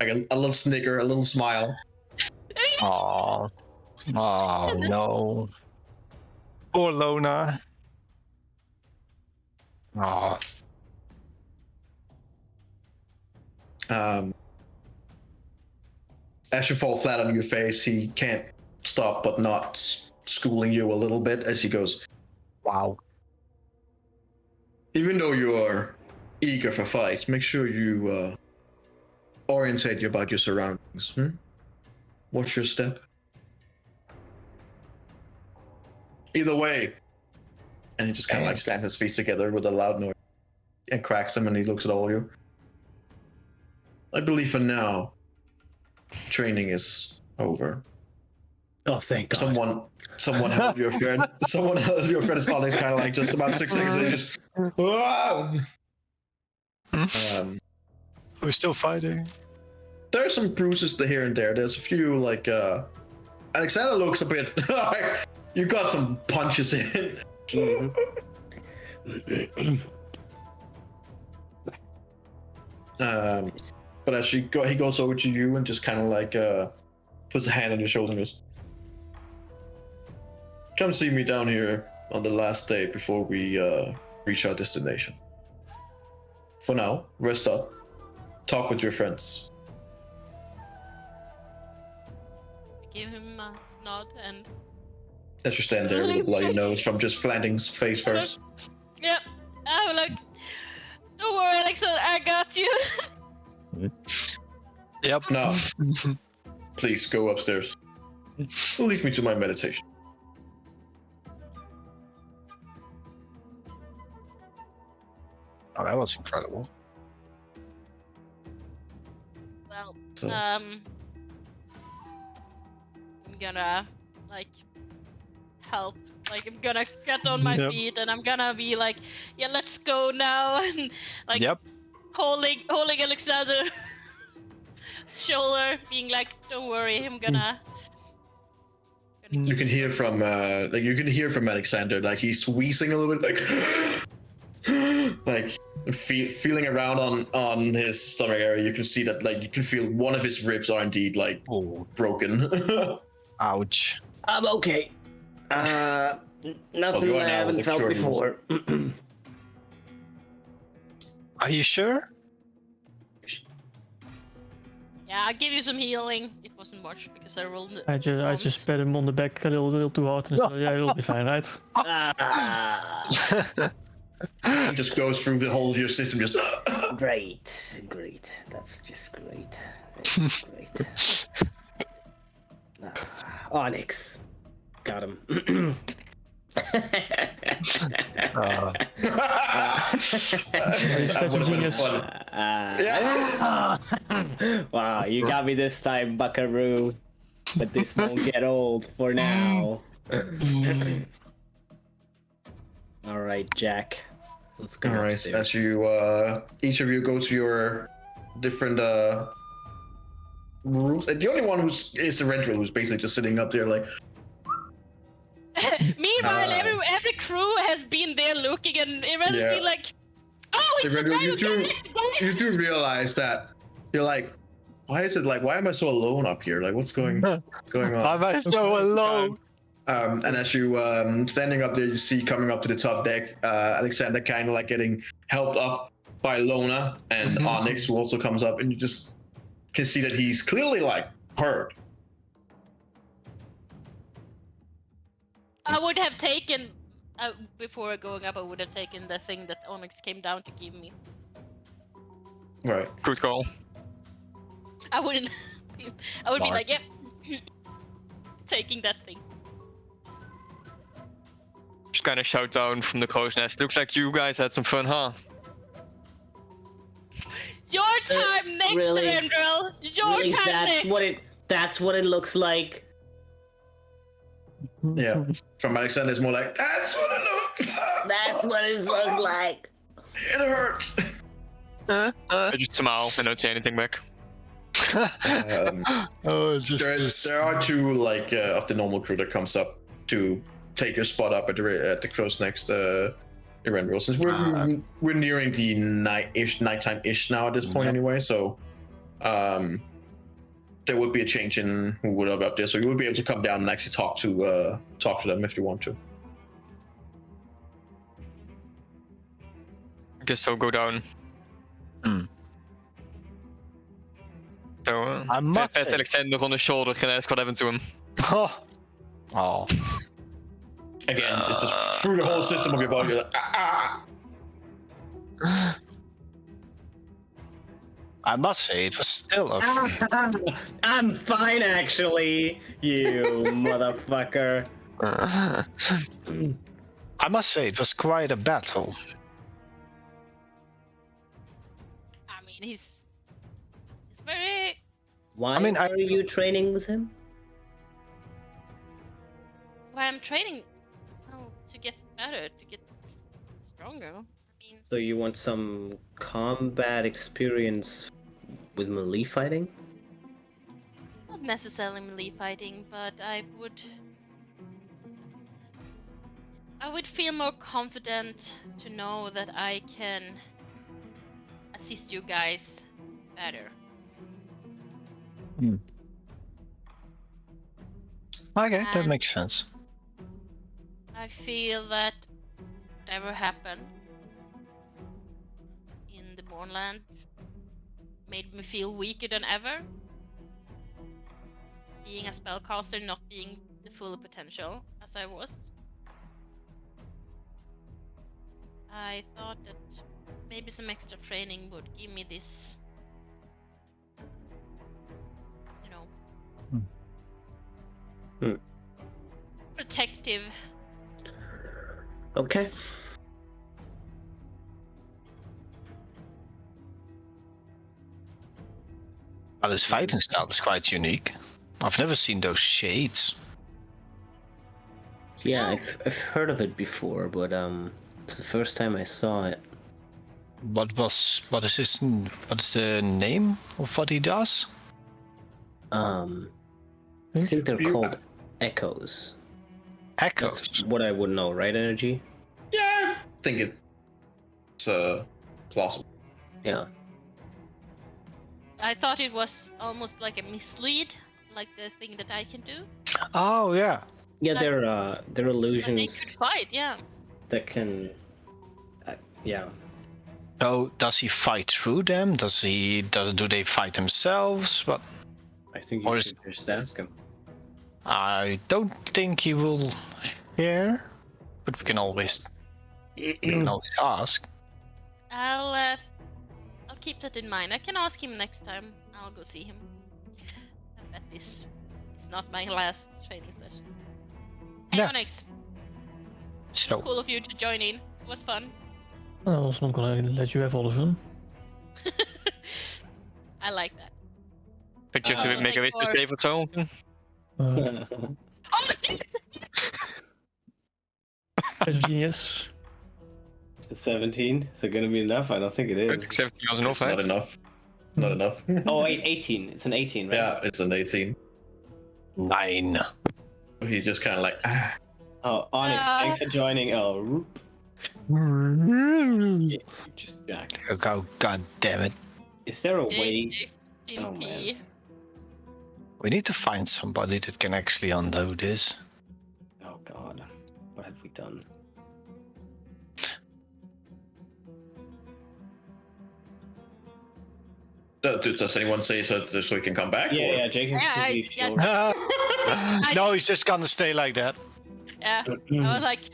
[SPEAKER 4] like a little snicker, a little smile.
[SPEAKER 2] Oh no. Poor Lona. Oh.
[SPEAKER 4] As you fall flat on your face, he can't stop but not schooling you a little bit as he goes,
[SPEAKER 2] Wow.
[SPEAKER 4] even though you are eager for fight, make sure you orientate you about your surroundings. Watch your step. Either way. And he just kind of like slams his feet together with a loud noise and cracks them, and he looks at all of you. I believe for now, training is over.
[SPEAKER 1] Oh, thank God.
[SPEAKER 4] Someone held your friend. Someone held your friend's Onyx kind of like just about 6 seconds, and he just.
[SPEAKER 2] We're still fighting.
[SPEAKER 4] There's some bruises here and there. There's a few like. Alexander looks a bit. You got some punches in. But as he goes over to you and just kind of like puts a hand on your shoulder and goes, "Come see me down here on the last day before we reach our destination. For now, rest up, talk with your friends."
[SPEAKER 5] Give him a nod and.
[SPEAKER 4] As you stand there with a bloody nose from just Flanding's face first.
[SPEAKER 5] Yep. I was like, Don't worry, Alexander, I got you.
[SPEAKER 2] Yep.
[SPEAKER 4] No. Please go upstairs. Leave me to my meditation.
[SPEAKER 2] Oh, that was incredible.
[SPEAKER 5] Well,
[SPEAKER 4] So-
[SPEAKER 5] I'm gonna like help. Like I'm gonna get on my
[SPEAKER 3] Yep.
[SPEAKER 5] feet and I'm gonna be like, yeah, let's go now, and like
[SPEAKER 3] Yep.
[SPEAKER 5] holding Alexander shoulder, being like, don't worry, I'm gonna.
[SPEAKER 4] You can hear from Alexander, like he's wheezing a little bit, like feeling around on his stomach area. You can see that, like you can feel one of his ribs are indeed like
[SPEAKER 2] Oh,
[SPEAKER 4] broken.
[SPEAKER 2] ouch.
[SPEAKER 1] I'm okay. Nothing
[SPEAKER 4] you are
[SPEAKER 1] I
[SPEAKER 4] now
[SPEAKER 1] haven't
[SPEAKER 4] the
[SPEAKER 1] felt
[SPEAKER 4] cured
[SPEAKER 1] before.
[SPEAKER 2] Are you sure?
[SPEAKER 5] Yeah, I'll give you some healing. It wasn't much because I rolled.
[SPEAKER 6] I just pat him on the back a little too hard and said, yeah, you'll be fine, right?
[SPEAKER 1] Ah,
[SPEAKER 4] He just goes through the whole of your system, just.
[SPEAKER 1] great. That's just great. That's great. Onyx. Got him.
[SPEAKER 4] That would've been fun. Yeah.
[SPEAKER 1] Wow, you got me this time, Buckaroo. But this won't get old for now. All right, Jack. Let's go.
[SPEAKER 4] All right.
[SPEAKER 1] upstairs.
[SPEAKER 4] As you, each of you go to your different rooms. The only one is the Rendril, who's basically just sitting up there, like.
[SPEAKER 5] Meanwhile, every crew has been there looking, and everyone's
[SPEAKER 4] Yeah.
[SPEAKER 5] been like, "Oh, it's
[SPEAKER 4] The
[SPEAKER 5] the
[SPEAKER 4] Rendril,
[SPEAKER 5] guy
[SPEAKER 4] you
[SPEAKER 5] who
[SPEAKER 4] do,
[SPEAKER 5] did it,
[SPEAKER 4] you
[SPEAKER 5] guys!"
[SPEAKER 4] do realize that you're like, why am I so alone up here? Like, what's going on?
[SPEAKER 2] I'm so alone.
[SPEAKER 4] And as you standing up there, you see coming up to the top deck, Alexander kind of like getting helped up by Lona and Onyx, who also comes up, and you just can see that he's clearly like hurt.
[SPEAKER 5] I would have taken before going up. I would have taken the thing that Onyx came down to give me.
[SPEAKER 4] Right.
[SPEAKER 3] Good call.
[SPEAKER 5] I wouldn't. I would be
[SPEAKER 2] Smart.
[SPEAKER 5] like, "Yep, taking that thing."
[SPEAKER 3] Just kind of shout down from the crow's nest. Looks like you guys had some fun, huh?
[SPEAKER 5] Your time next,
[SPEAKER 1] really?
[SPEAKER 5] Rendril. Your
[SPEAKER 1] Really,
[SPEAKER 5] time
[SPEAKER 1] that's
[SPEAKER 5] next.
[SPEAKER 1] that's what it looks like.
[SPEAKER 4] Yeah. From Alexander, it's more like, that's what it looks like.
[SPEAKER 1] That's what it looks like.
[SPEAKER 4] It hurts.
[SPEAKER 3] I just smile and don't say anything back.
[SPEAKER 2] Oh, just
[SPEAKER 4] There are two like of the normal crew that comes up to take your spot up at the crow's next Rendril. Since we're nearing the nighttime-ish now at this point anyway, so there would be a change in who would have up there. So you would be able to come down and actually talk to them if you want to.
[SPEAKER 3] I guess I'll go down. So,
[SPEAKER 2] I must
[SPEAKER 3] pat
[SPEAKER 2] say-
[SPEAKER 3] Alexander on the shoulder and ask what happened to him.
[SPEAKER 2] Oh.
[SPEAKER 4] Again, it's just through the whole system of your body. You're like,
[SPEAKER 2] I must say, it was still a.
[SPEAKER 1] I'm fine, actually. You motherfucker.
[SPEAKER 2] I must say, it was quite a battle.
[SPEAKER 5] I mean, he's very.
[SPEAKER 1] Why
[SPEAKER 2] mean,
[SPEAKER 1] are you training with him?
[SPEAKER 5] Why I'm training, well, to get better, to get stronger. I mean,
[SPEAKER 1] So you want some combat experience with melee fighting?
[SPEAKER 5] not necessarily melee fighting, but I would feel more confident to know that I can assist you guys better.
[SPEAKER 2] Okay, that
[SPEAKER 5] And-
[SPEAKER 2] makes sense.
[SPEAKER 5] I feel that whatever happened in the Bornland made me feel weaker than ever. Being a spellcaster, not being the full potential as I was. I thought that maybe some extra training would give me this, you know, protective.
[SPEAKER 1] Okay.
[SPEAKER 2] But his fighting style is quite unique. I've never seen those shades.
[SPEAKER 1] Yeah,
[SPEAKER 5] Oh.
[SPEAKER 1] I've heard of it before, but it's the first time I saw it.
[SPEAKER 2] What is the name of what he does?
[SPEAKER 1] I think they're called echoes.
[SPEAKER 2] Echoes.
[SPEAKER 1] That's what I would know, right? Energy.
[SPEAKER 4] Yeah, I think it's plausible.
[SPEAKER 1] Yeah.
[SPEAKER 5] I thought it was almost like a mislead, like the thing that I can do.
[SPEAKER 2] Oh yeah.
[SPEAKER 1] Yeah, they're
[SPEAKER 5] But they
[SPEAKER 1] illusions
[SPEAKER 5] could fight, yeah.
[SPEAKER 1] that can. Yeah.
[SPEAKER 2] So does he fight through them? Do they fight themselves? But
[SPEAKER 1] I think
[SPEAKER 2] Or
[SPEAKER 1] you
[SPEAKER 2] is-
[SPEAKER 1] should just ask him.
[SPEAKER 2] I don't think he will hear. But we can always ask.
[SPEAKER 5] I'll keep that in mind. I can ask him next time. I'll go see him. I bet this is not my last training session. Hey,
[SPEAKER 2] Yeah.
[SPEAKER 5] Onyx,
[SPEAKER 2] So
[SPEAKER 5] cool of you to join in. It was fun.
[SPEAKER 6] I was not gonna let you have all of them.
[SPEAKER 5] I like that.
[SPEAKER 3] But you have to make a wish to save or zo.
[SPEAKER 5] Oh,
[SPEAKER 6] Bit of genius.
[SPEAKER 1] 17. Is it gonna be enough? I don't think it is.
[SPEAKER 3] 17 was enough,
[SPEAKER 4] It's not
[SPEAKER 3] right?
[SPEAKER 4] enough. Not enough.
[SPEAKER 1] Oh wait, 18. It's an 18, right?
[SPEAKER 4] Yeah, it's an 18.
[SPEAKER 2] 9.
[SPEAKER 4] He's just kind of like,
[SPEAKER 1] Oh, Onyx, thanks for joining. Oh, whoop. Yeah, just jacked.
[SPEAKER 2] Oh god damn it.
[SPEAKER 1] Is there a way? Oh,
[SPEAKER 5] 15p.
[SPEAKER 1] man.
[SPEAKER 2] We need to find somebody that can actually undo this.
[SPEAKER 1] Oh god, what have we done?
[SPEAKER 4] does anyone say so he can come back?
[SPEAKER 1] Yeah,
[SPEAKER 4] or?
[SPEAKER 1] yeah, Jake
[SPEAKER 5] Yeah,
[SPEAKER 1] can
[SPEAKER 5] I-
[SPEAKER 1] shield.
[SPEAKER 2] No, he's just gonna stay like that
[SPEAKER 5] Yeah, I was like,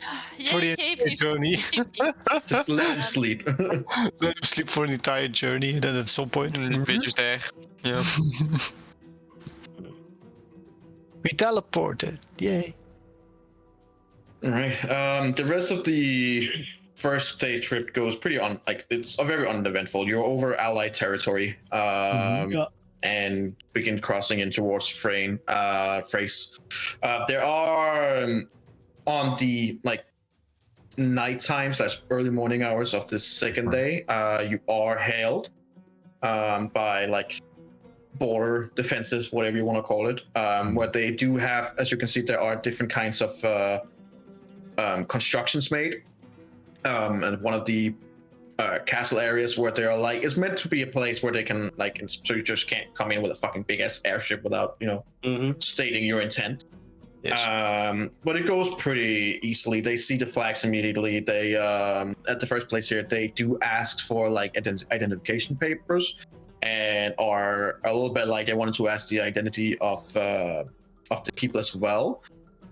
[SPEAKER 2] for the
[SPEAKER 5] yeah, okay,
[SPEAKER 2] entire journey.
[SPEAKER 5] 50.
[SPEAKER 4] Just let him sleep.
[SPEAKER 2] Let him sleep for the entire journey, and then at some point,
[SPEAKER 3] We're just there. Yeah.
[SPEAKER 2] we teleported. Yay!
[SPEAKER 4] All right. The rest of the first day trip goes pretty it's a very uneventful. You're over Allied territory, and begin crossing in towards Frace. There are on the night times/early morning hours of the second day. You are hailed by border defenses, whatever you want to call it. Where they do have, as you can see, there are different kinds of constructions made, and one of the castle areas where they are is meant to be a place where they can so you just can't come in with a fucking big ass airship without stating your intent.
[SPEAKER 2] Yes.
[SPEAKER 4] But it goes pretty easily. They see the flags immediately. They at the first place here, they do ask for identification papers, and are a little bit they wanted to ask the identity of the people as well.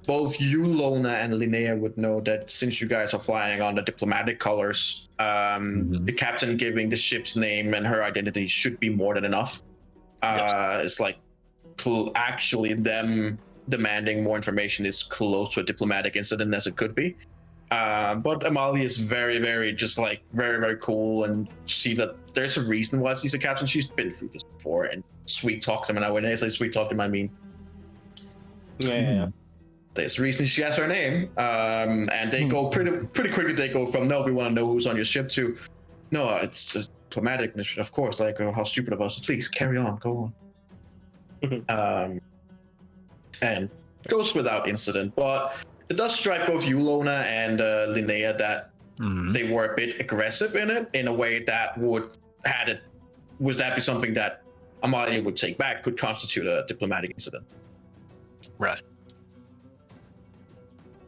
[SPEAKER 4] Both you, Lona, and Linnea would know that since you guys are flying on the diplomatic colors, the captain giving the ship's name and her identity should be more than enough. It's actually them demanding more information is close to a diplomatic incident as it could be. But Amalia is very, very very, very cool, and see that there's a reason why she's a captain. She's been through this before and sweet talks them. And when I say sweet talk them, I mean
[SPEAKER 1] Yeah.
[SPEAKER 4] there's a reason she has her name. And they go pretty quickly. They go from no, we want to know who's on your ship to no, it's a diplomatic mission, of course. How stupid of us. Please carry on, go on. And it goes without incident, but it does strike both you, Lona, and Linnea that they were a bit aggressive in it, in a way that would that be something that Amalia would take back, could constitute a diplomatic incident.
[SPEAKER 2] Right.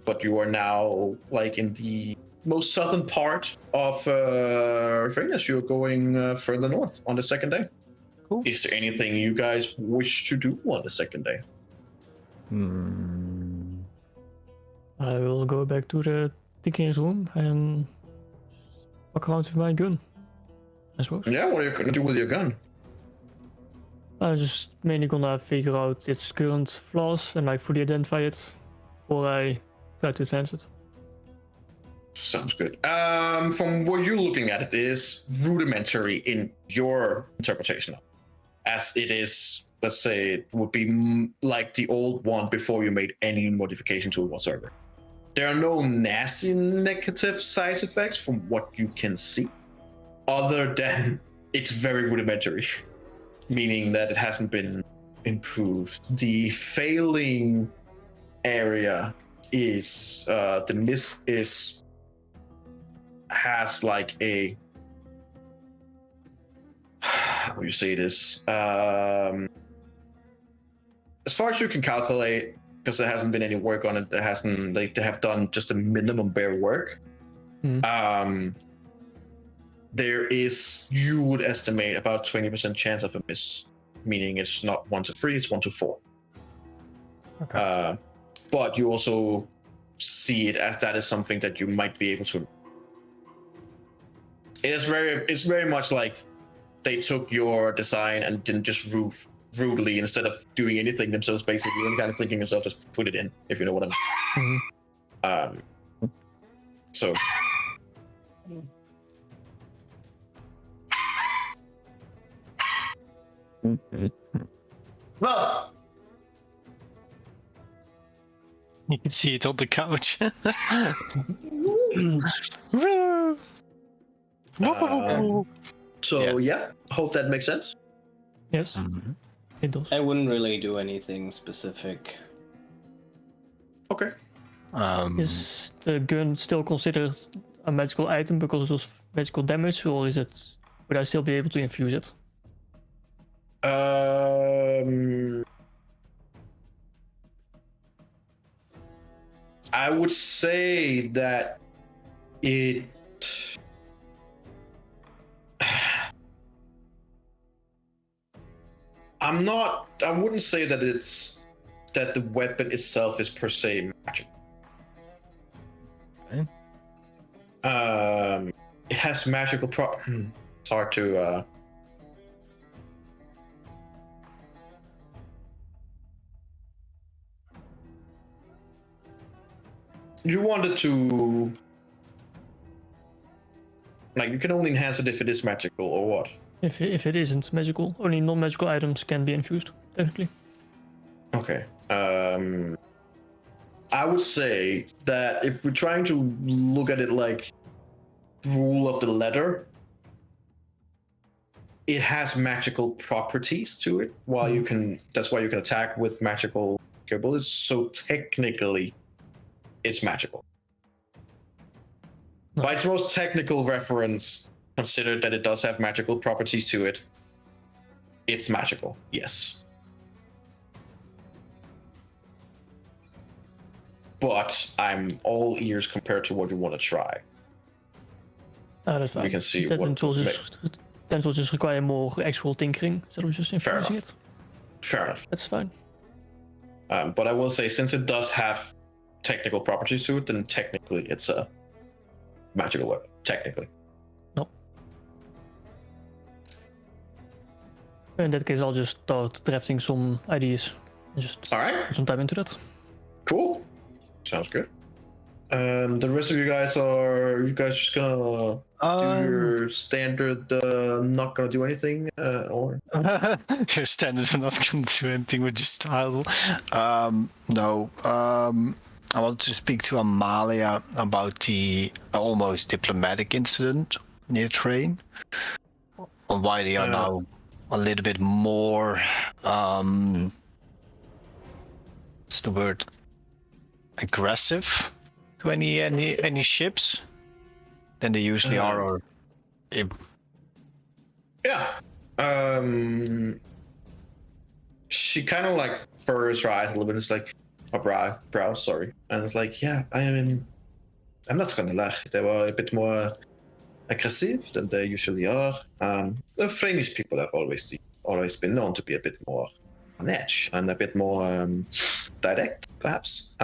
[SPEAKER 4] But you are now in the most southern part of Phoenix. You're going further north on the second day. Cool. Is there anything you guys wish to do on the second day?
[SPEAKER 6] I will go back to the thinking room and fuck around with my gun, I suppose.
[SPEAKER 4] Yeah, what are you gonna do with your gun?
[SPEAKER 6] I'm just mainly gonna figure out its current flaws and like fully identify it before I try to advance it.
[SPEAKER 4] Sounds good. From what you're looking at, it is rudimentary in your interpretation, as it is. Let's say it would be like the old one before you made any modification to it whatsoever. There are no nasty negative side effects from what you can see, other than it's very rudimentary, meaning that it hasn't been improved. The failing area is the miss is has like a how do you say this? As far as you can calculate, because there hasn't been any work on it, there hasn't they have done just a minimum bare work. There is, you would estimate about 20% chance of a miss, meaning it's not 1 to 3, it's 1 to 4.
[SPEAKER 6] Okay.
[SPEAKER 4] But you also see it as that is something that you might be able to. It's very much like they took your design and didn't just rudely, instead of doing anything themselves, basically, and kind of thinking themselves, just put it in, if you know what I mean. So. Well,
[SPEAKER 2] You can see it on the couch.
[SPEAKER 4] so yeah, hope that makes sense.
[SPEAKER 6] Yes, it does.
[SPEAKER 1] I wouldn't really do anything specific.
[SPEAKER 4] Okay.
[SPEAKER 6] Is the gun still considered a magical item because it was magical damage, or is it? Would I still be able to infuse it?
[SPEAKER 4] I would say that it. I wouldn't say that that the weapon itself is per se magical.
[SPEAKER 2] Okay.
[SPEAKER 4] It has magical It's hard to. You wanted to. Like, you can only enhance it if it is magical, or what?
[SPEAKER 6] If it isn't magical, only non-magical items can be infused, technically.
[SPEAKER 4] Okay. I would say that if we're trying to look at it like rule of the letter, it has magical properties to it. While you can, that's why you can attack with magical capabilities. So technically, it's magical.
[SPEAKER 6] No.
[SPEAKER 4] By its most technical reference, considered that it does have magical properties to it, it's magical. Yes. But I'm all ears compared to what you want to try.
[SPEAKER 6] That's fine.
[SPEAKER 4] We can see
[SPEAKER 6] that
[SPEAKER 4] what
[SPEAKER 6] will just require more actual tinkering instead of just
[SPEAKER 4] Fair
[SPEAKER 6] infusing
[SPEAKER 4] enough.
[SPEAKER 6] it.
[SPEAKER 4] Fair enough.
[SPEAKER 6] That's fine.
[SPEAKER 4] But I will say, since it does have technical properties to it, then technically it's a magical weapon. Technically.
[SPEAKER 6] No. In that case, I'll just start drafting some ideas and just
[SPEAKER 4] All right.
[SPEAKER 6] put some time into that.
[SPEAKER 4] Cool. Sounds good. The rest of you guys just gonna do your standard not gonna do anything or
[SPEAKER 2] Your standard for not going to do anything with your style. No. I want to speak to Amalia about the almost diplomatic incident near train. On why they are now a little bit more what's the word? Aggressive to any ships than they usually are, or
[SPEAKER 4] yeah. She kind of like furrows her eyes a little bit. It's like, brow, sorry. And it's like, yeah, I'm not gonna lie. They were a bit more aggressive than they usually are. The Franish people have always been known to be a bit more on edge and a bit more direct, perhaps.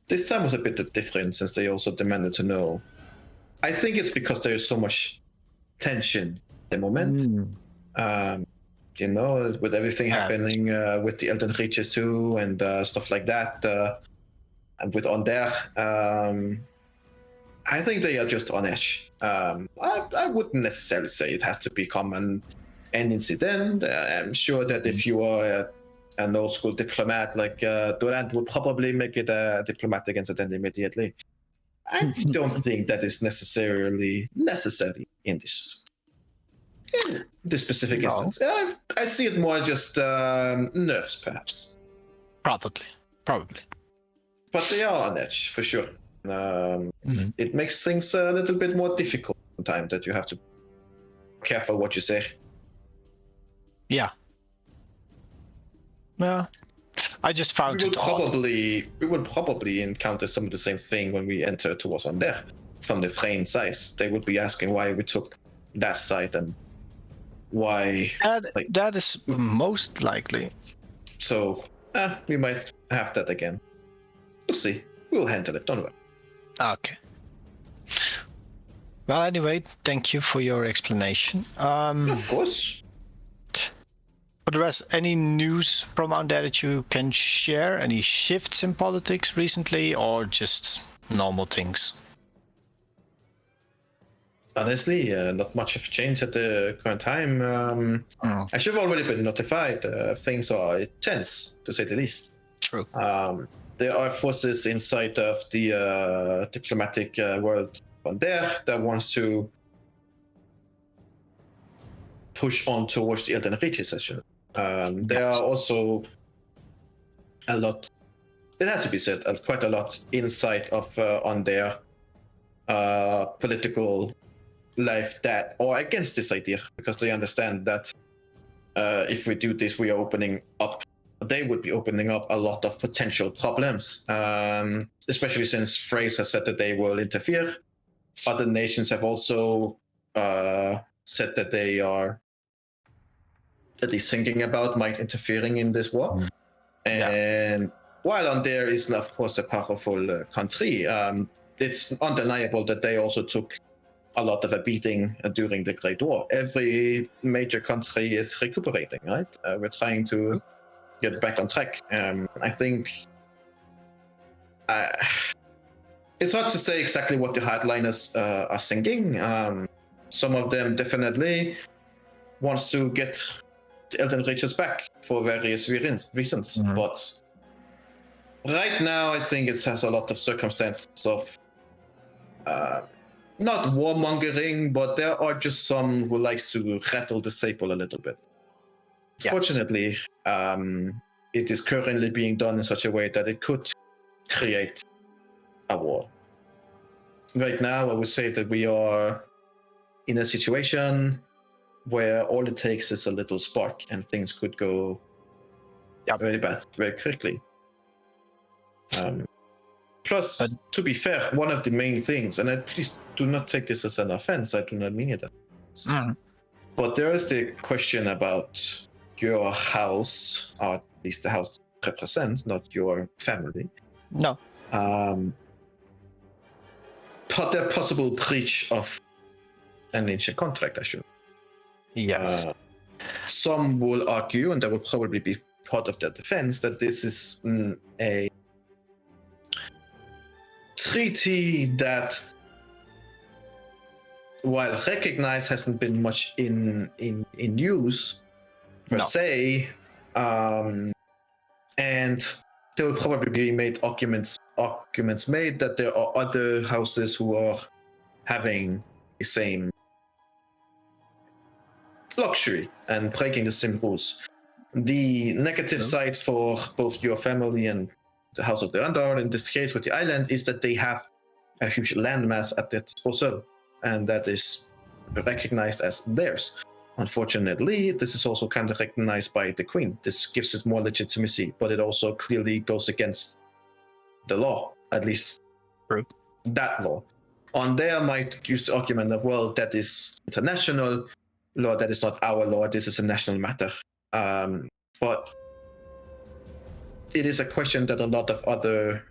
[SPEAKER 4] This time was a bit different, since they also demanded to know I think it's because there's so much tension at the moment. You know, with everything happening with the Elden Reaches too, and stuff like that, and with Onder. I think they are just on edge. I wouldn't necessarily say it has to become an incident. I'm sure that if you are an old school diplomat like Durant would probably make it a diplomatic incident immediately. I don't think that is necessarily necessary in this specific instance. I see it more just nerves, perhaps.
[SPEAKER 2] Probably.
[SPEAKER 4] But they are on edge for sure. It makes things a little bit more difficult sometimes that you have to be careful what you say.
[SPEAKER 2] Yeah. Well, I just found
[SPEAKER 4] we would probably encounter some of the same thing when we enter towards on there from the Thrain side. They would be asking why we took that side and why.
[SPEAKER 2] That is most likely.
[SPEAKER 4] So we might have that again. We'll see. We'll handle it. Don't worry.
[SPEAKER 2] Okay. Well, anyway, thank you for your explanation.
[SPEAKER 4] Of course.
[SPEAKER 2] For the rest, any news from out there that you can share? Any shifts in politics recently, or just normal things?
[SPEAKER 4] Honestly, not much have changed at the current time. I should have already been notified. Things are tense, to say the least.
[SPEAKER 2] True.
[SPEAKER 4] There are forces inside of the diplomatic world on there that wants to push on towards the Elden Reaches session. There are also a lot, it has to be said, quite a lot inside of on their political life that are against this idea, because they understand that if we do this, we are opening up, they would be opening up a lot of potential problems, especially since Phrase has said that they will interfere. Other nations have also said that they are at least thinking about might interfering in this war. And while on there is, of course, a powerful country, it's undeniable that they also took a lot of a beating during the Great War. Every major country is recuperating, right? We're trying to get back on track. I think it's hard to say exactly what the hardliners are thinking. Some of them definitely wants to get the Elden Reaches back for various reasons. But right now, I think it has a lot of circumstances of not warmongering, but there are just some who like to rattle the sable a little bit. Yes. Fortunately, it is currently being done in such a way that it could create a war. Right now, I would say that we are in a situation where all it takes is a little spark and things could go very bad very quickly. Plus, to be fair, one of the main things, and please do not take this as an offense, I do not mean it, but there is the question about your house, or at least the house represents, not your family.
[SPEAKER 2] No.
[SPEAKER 4] But the possible breach of an ancient contract, I should.
[SPEAKER 2] Yeah.
[SPEAKER 4] Some will argue, and that will probably be part of their defense, that this is a treaty that, while recognized, hasn't been much in use per se, and there will probably be made arguments made that there are other houses who are having the same luxury and breaking the same rules. The negative side for both your family and the House of the Under, in this case with the island, is that they have a huge landmass at their disposal, and that is recognized as theirs. Unfortunately, this is also kind of recognized by the Queen. This gives it more legitimacy, but it also clearly goes against the law, at least that law. On there might use the argument of, well, that is international law, that is not our law, this is a national matter. But it is a question that a lot of other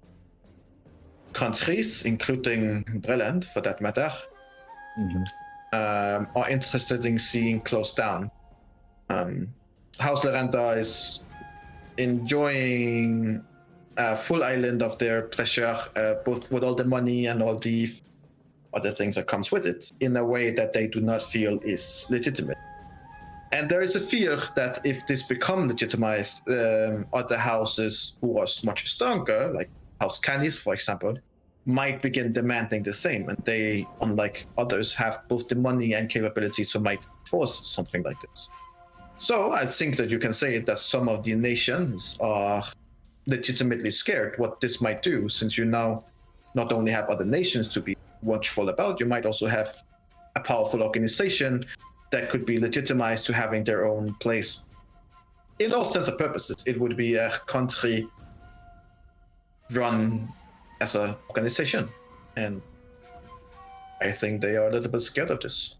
[SPEAKER 4] countries, including Breland for that matter, are interested in seeing closed down. House Lorenta is enjoying a full island of their pleasure, both with all the money and all the other things that comes with it, in a way that they do not feel is legitimate. And there is a fear that if this become legitimized, other houses who are much stronger, like House Canis, for example, might begin demanding the same. And they, unlike others, have both the money and capability to might force something like this. So I think that you can say that some of the nations are legitimately scared what this might do, since you now not only have other nations to be watchful about, you might also have a powerful organization that could be legitimized to having their own place. In all sense of purposes, it would be a country run as an organization. And I think they are a little bit scared of this.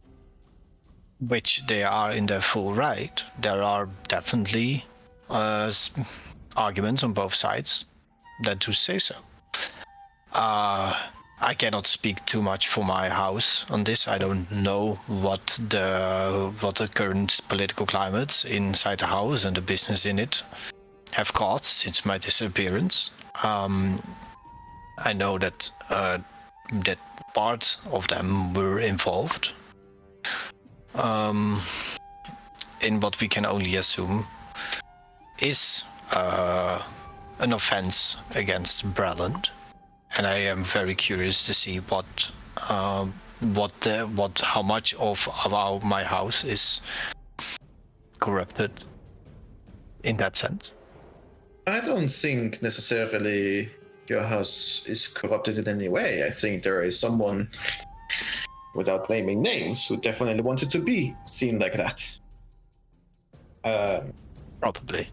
[SPEAKER 2] Which they are in their full right. There are definitely arguments on both sides that do say so. I cannot speak too much for my house on this. I don't know what the current political climates inside the house and the business in it have caused since my disappearance. I know that that part of them were involved in what we can only assume is an offense against Breland. And I am very curious to see how much of my house is corrupted in that sense.
[SPEAKER 4] I don't think necessarily your house is corrupted in any way. I think there is someone, without naming names, who definitely wanted to be seen like that.
[SPEAKER 2] Probably.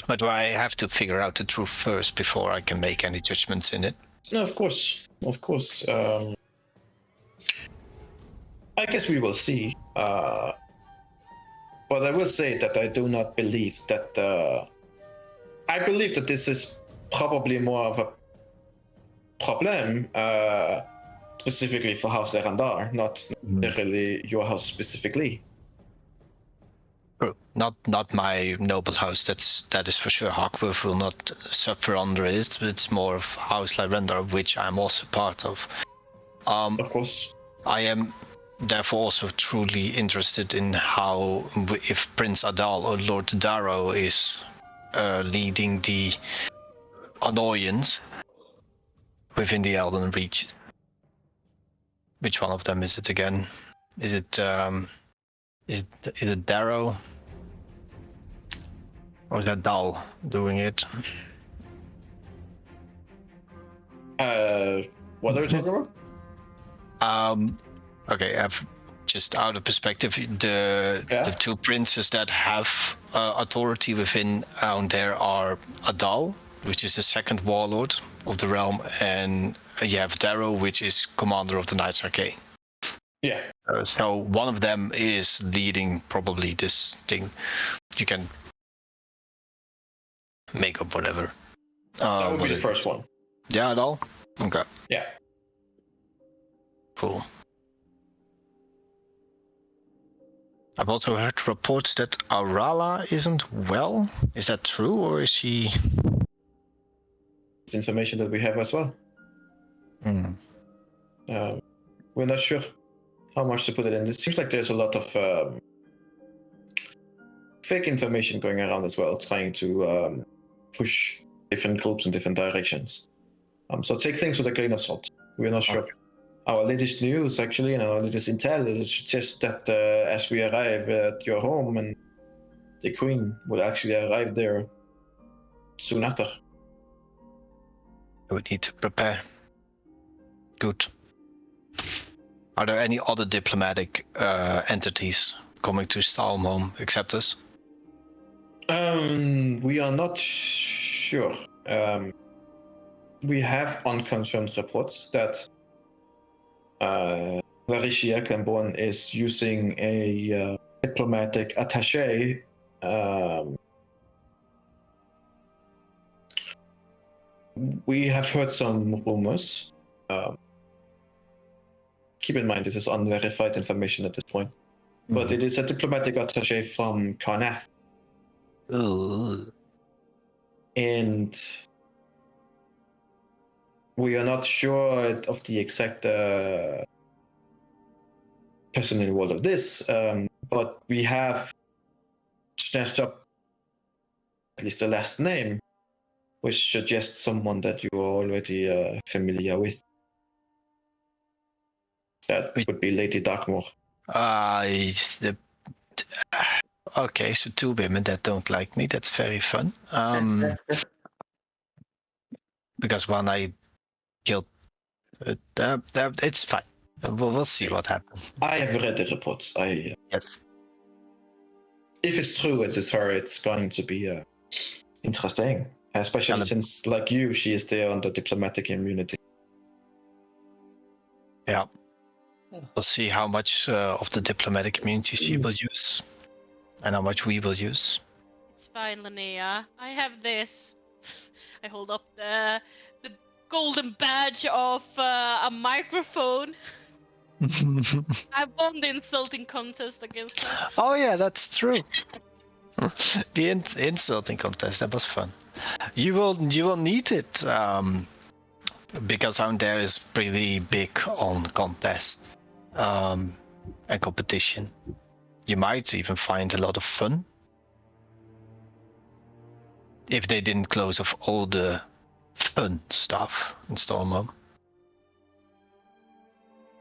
[SPEAKER 2] But I have to figure out the truth first before I can make any judgments in it.
[SPEAKER 4] No, of course. I guess we will see. But I will say that I do not believe that. I believe that this is probably more of a problem, specifically for House Lerandar, not necessarily your house specifically.
[SPEAKER 2] True. Not my noble house. That is for sure. Hawkworth will not suffer under it. It's more of House Lyrendar, of which I'm also part of.
[SPEAKER 4] Of course.
[SPEAKER 2] I am therefore also truly interested in how, if Prince Adal or Lord Darrow is leading the annoyance within the Elden Reach. Which one of them is it again? Is it Darrow? Or is that Dal doing it?
[SPEAKER 4] What are you talking about?
[SPEAKER 2] Okay, I've just out of perspective, the two princes that have authority within there are Adal, which is the second warlord of the realm, and you have Darrow, which is commander of the Knights Arcane.
[SPEAKER 4] Yeah.
[SPEAKER 2] So one of them is leading probably this thing. You can make up whatever.
[SPEAKER 4] That would be the first one.
[SPEAKER 2] Yeah, Adal? Okay.
[SPEAKER 4] Yeah.
[SPEAKER 2] Cool. I've also heard reports that Arala isn't well. Is that true, or is she?
[SPEAKER 4] It's information that we have as well. We're not sure how much to put it in. It seems like there's a lot of fake information going around as well, trying to push different groups in different directions. So take things with a grain of salt. We're not sure. Our latest news, actually, and our latest intel suggests that as we arrive at your home, and the Queen would actually arrive there soon after.
[SPEAKER 2] We need to prepare. Good. Are there any other diplomatic entities coming to Stalmholm except us?
[SPEAKER 4] We are not sure. We have unconfirmed reports that Larishia Clamborn is using a diplomatic attaché we have heard some rumors keep in mind this is unverified information at this point. But it is a diplomatic attaché from Karnath.
[SPEAKER 2] Ooh.
[SPEAKER 4] And we are not sure of the exact person involved of this, but we have snatched up at least the last name, which suggests someone that you are already familiar with. That would be Lady Darkmoor.
[SPEAKER 2] Okay, so 2 women that don't like me. That's very fun. Because one I killed. It's fine. We'll see what happens.
[SPEAKER 4] I have read the reports.
[SPEAKER 2] Yes.
[SPEAKER 4] If it's true, it is her. It's going to be interesting, especially since, like you, she is there under diplomatic immunity.
[SPEAKER 2] Yeah. We'll see how much of the diplomatic immunity she will use, and how much we will use.
[SPEAKER 5] It's fine, Linnea. I have this. I hold up the golden badge of a microphone. I won the insulting contest against her.
[SPEAKER 2] Oh yeah, that's true. The insulting contest, that was fun. You will need it because down there is pretty big on contest and competition. You might even find a lot of fun if they didn't close off all the fun stuff in Stormhome.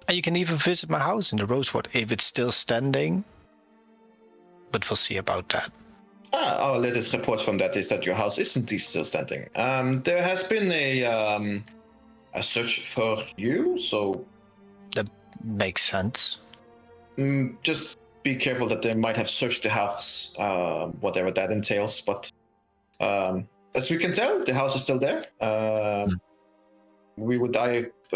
[SPEAKER 2] And you can even visit my house in the Rosewood if it's still standing. But we'll see about that.
[SPEAKER 4] Our latest report from that is that your house isn't still standing. There has been a search for you, so
[SPEAKER 2] that makes sense.
[SPEAKER 4] Just be careful that they might have searched the house, whatever that entails. But as we can tell, the house is still there. I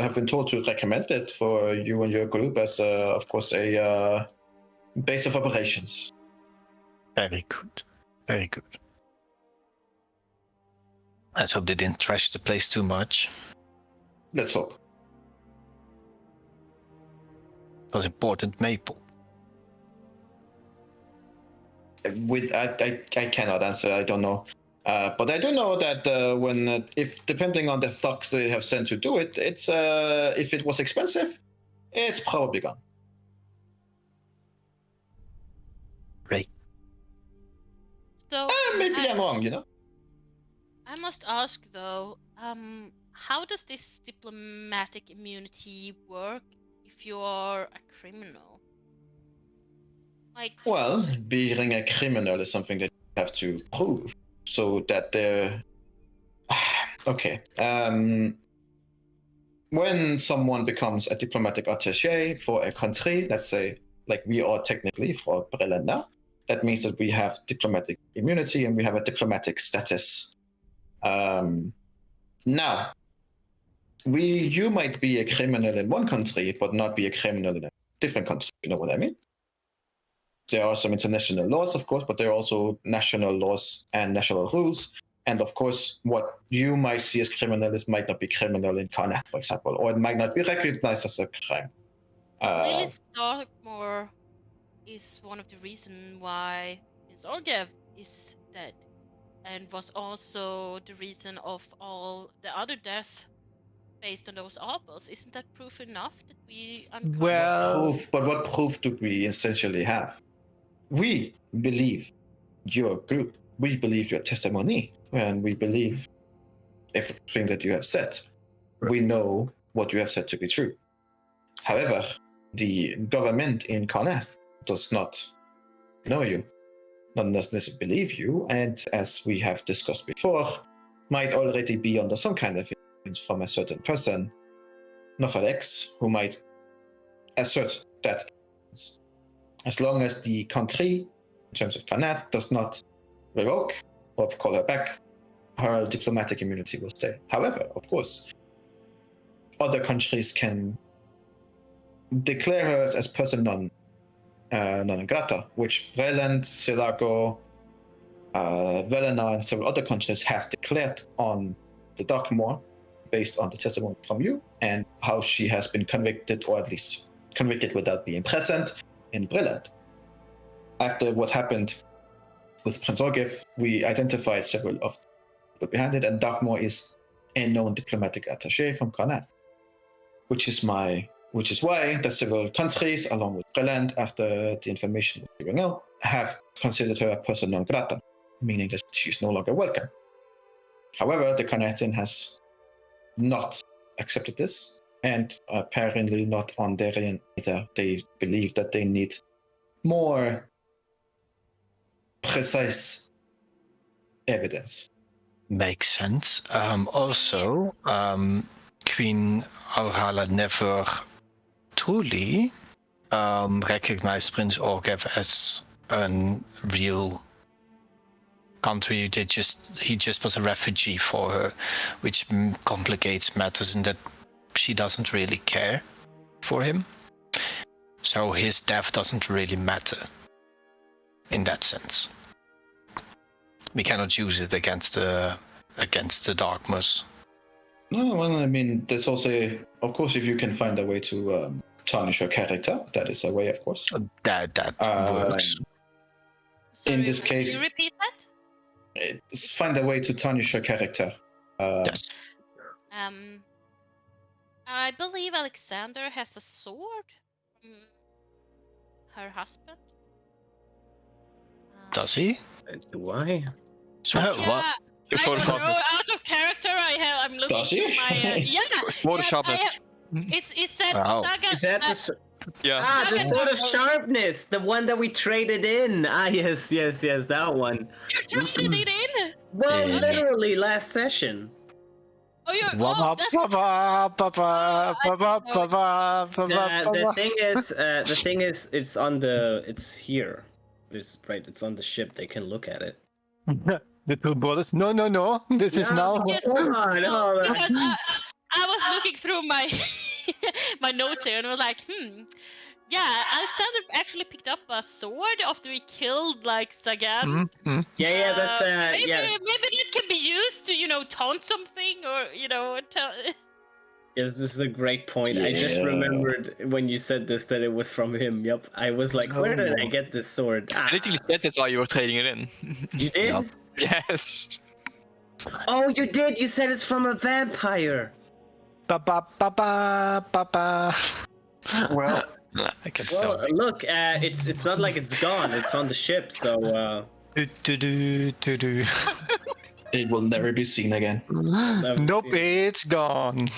[SPEAKER 4] have been told to recommend it for you and your group as, of course, a base of operations.
[SPEAKER 2] Very good. Very good. Let's hope they didn't trash the place too much.
[SPEAKER 4] Let's hope.
[SPEAKER 2] It was important maple.
[SPEAKER 4] I cannot answer. I don't know. But I do know that if depending on the thugs they have sent to do it, it's if it was expensive, it's probably gone.
[SPEAKER 2] Great.
[SPEAKER 5] So
[SPEAKER 4] maybe I'm wrong, you know.
[SPEAKER 5] I must ask though, how does this diplomatic immunity work if you are a criminal? Like,
[SPEAKER 4] well, being a criminal is something that you have to prove, so that okay. When someone becomes a diplomatic attaché for a country, let's say, like we are technically for Brelanda, that means that we have diplomatic immunity and we have a diplomatic status. Now, you might be a criminal in one country, but not be a criminal in a different country. You know what I mean? There are some international laws, of course, but there are also national laws and national rules. And of course, what you might see as criminal might not be criminal in Karnath, for example, or it might not be recognized as a crime.
[SPEAKER 5] Lily Starkmore is one of the reasons why Zorgev is dead, and was also the reason of all the other deaths based on those opals. Isn't that proof enough that we uncovered?
[SPEAKER 4] What proof do we essentially have? We believe your group. We believe your testimony, and we believe everything that you have said. We know what you have said to be true. However, the government in Karnath does not know you, not necessarily believe you, and as we have discussed before, might already be under some kind of influence from a certain person, Nofarex, who might assert that. As long as the country, in terms of Karnath, does not revoke or call her back, her diplomatic immunity will stay. However, of course, other countries can declare her as person non grata, which Breland, Selago, Velena, and several other countries have declared on the Darkmoor based on the testimony from you and how she has been convicted or at least convicted without being present in Brilland. After what happened with Prince Orgif, we identified several of the people behind it, and Darkmoor is a known diplomatic attaché from Karnath, which is why the several countries, along with Brilland, after the information was given out, have considered her a persona non grata, meaning that she's no longer welcome. However, the Karnathian has not accepted this, and apparently not on their end either. They believe that they need more precise evidence.
[SPEAKER 2] Makes sense. Also, Queen Aurala never truly recognized Prince Orgev as a real country. He just was a refugee for her, which complicates matters in that she doesn't really care for him. So his death doesn't really matter in that sense. We cannot use it against the Darkmoors.
[SPEAKER 4] No, well, I mean, there's also, of course, if you can find a way to tarnish her character, that is a way, of course.
[SPEAKER 2] That works.
[SPEAKER 5] Sorry,
[SPEAKER 4] In this
[SPEAKER 5] can
[SPEAKER 4] case-
[SPEAKER 5] you repeat that?
[SPEAKER 4] Find a way to tarnish her character.
[SPEAKER 2] Yes.
[SPEAKER 5] I believe Alexander has a sword from her husband.
[SPEAKER 2] Does he?
[SPEAKER 1] Do I?
[SPEAKER 2] So
[SPEAKER 5] Yeah,
[SPEAKER 2] what?
[SPEAKER 3] Your
[SPEAKER 5] I don't know.
[SPEAKER 3] photograph.
[SPEAKER 5] Out of character, I'm looking
[SPEAKER 4] Does he?
[SPEAKER 5] through my yeah.
[SPEAKER 3] Photoshop
[SPEAKER 5] I
[SPEAKER 3] it.
[SPEAKER 5] have, it's said
[SPEAKER 2] Wow.
[SPEAKER 5] Saga.
[SPEAKER 1] Is that the
[SPEAKER 3] Yeah.
[SPEAKER 1] the
[SPEAKER 5] Saga
[SPEAKER 1] sword of
[SPEAKER 5] Dark-
[SPEAKER 1] sharpness, the one that we traded in? Ah, yes, that one.
[SPEAKER 5] You traded it in.
[SPEAKER 1] Well,
[SPEAKER 2] Yeah.
[SPEAKER 1] literally last session.
[SPEAKER 5] Oh, you're.
[SPEAKER 2] Wah,
[SPEAKER 5] Oh,
[SPEAKER 2] wah,
[SPEAKER 5] that's,
[SPEAKER 2] wah, wah, wah, wah,
[SPEAKER 5] I
[SPEAKER 2] wah, wah,
[SPEAKER 5] didn't know
[SPEAKER 2] wah, wah, wah,
[SPEAKER 1] The
[SPEAKER 2] wah.
[SPEAKER 1] thing is, it's here. It's on the ship. They can look at it.
[SPEAKER 7] The two brothers. No. This is now.
[SPEAKER 5] because-
[SPEAKER 1] Come on,
[SPEAKER 5] no,
[SPEAKER 1] no,
[SPEAKER 5] because I was looking through my my notes here and I was like, yeah, Alexander actually picked up a sword after he killed like Sagan.
[SPEAKER 1] Yeah, that's
[SPEAKER 5] maybe
[SPEAKER 1] yeah.
[SPEAKER 5] maybe it can be used to taunt something or tell.
[SPEAKER 1] Yes, this is a great point. I just
[SPEAKER 4] Yeah.
[SPEAKER 1] remembered when you said this that it was from him. Yep, I was like, where did I
[SPEAKER 4] Oh.
[SPEAKER 1] get this sword? Ah,
[SPEAKER 3] I literally said that's why you were trading it in.
[SPEAKER 1] you did?
[SPEAKER 2] Yup.
[SPEAKER 3] Yes.
[SPEAKER 1] Oh, you did. You said it's from a vampire.
[SPEAKER 2] Ba, ba, ba, ba, ba, ba.
[SPEAKER 4] Well,
[SPEAKER 2] I can
[SPEAKER 1] Well,
[SPEAKER 2] still
[SPEAKER 1] look, it's not like it's gone. It's on the ship, so
[SPEAKER 2] do.
[SPEAKER 4] it will never be seen again.
[SPEAKER 2] Nope, it's gone.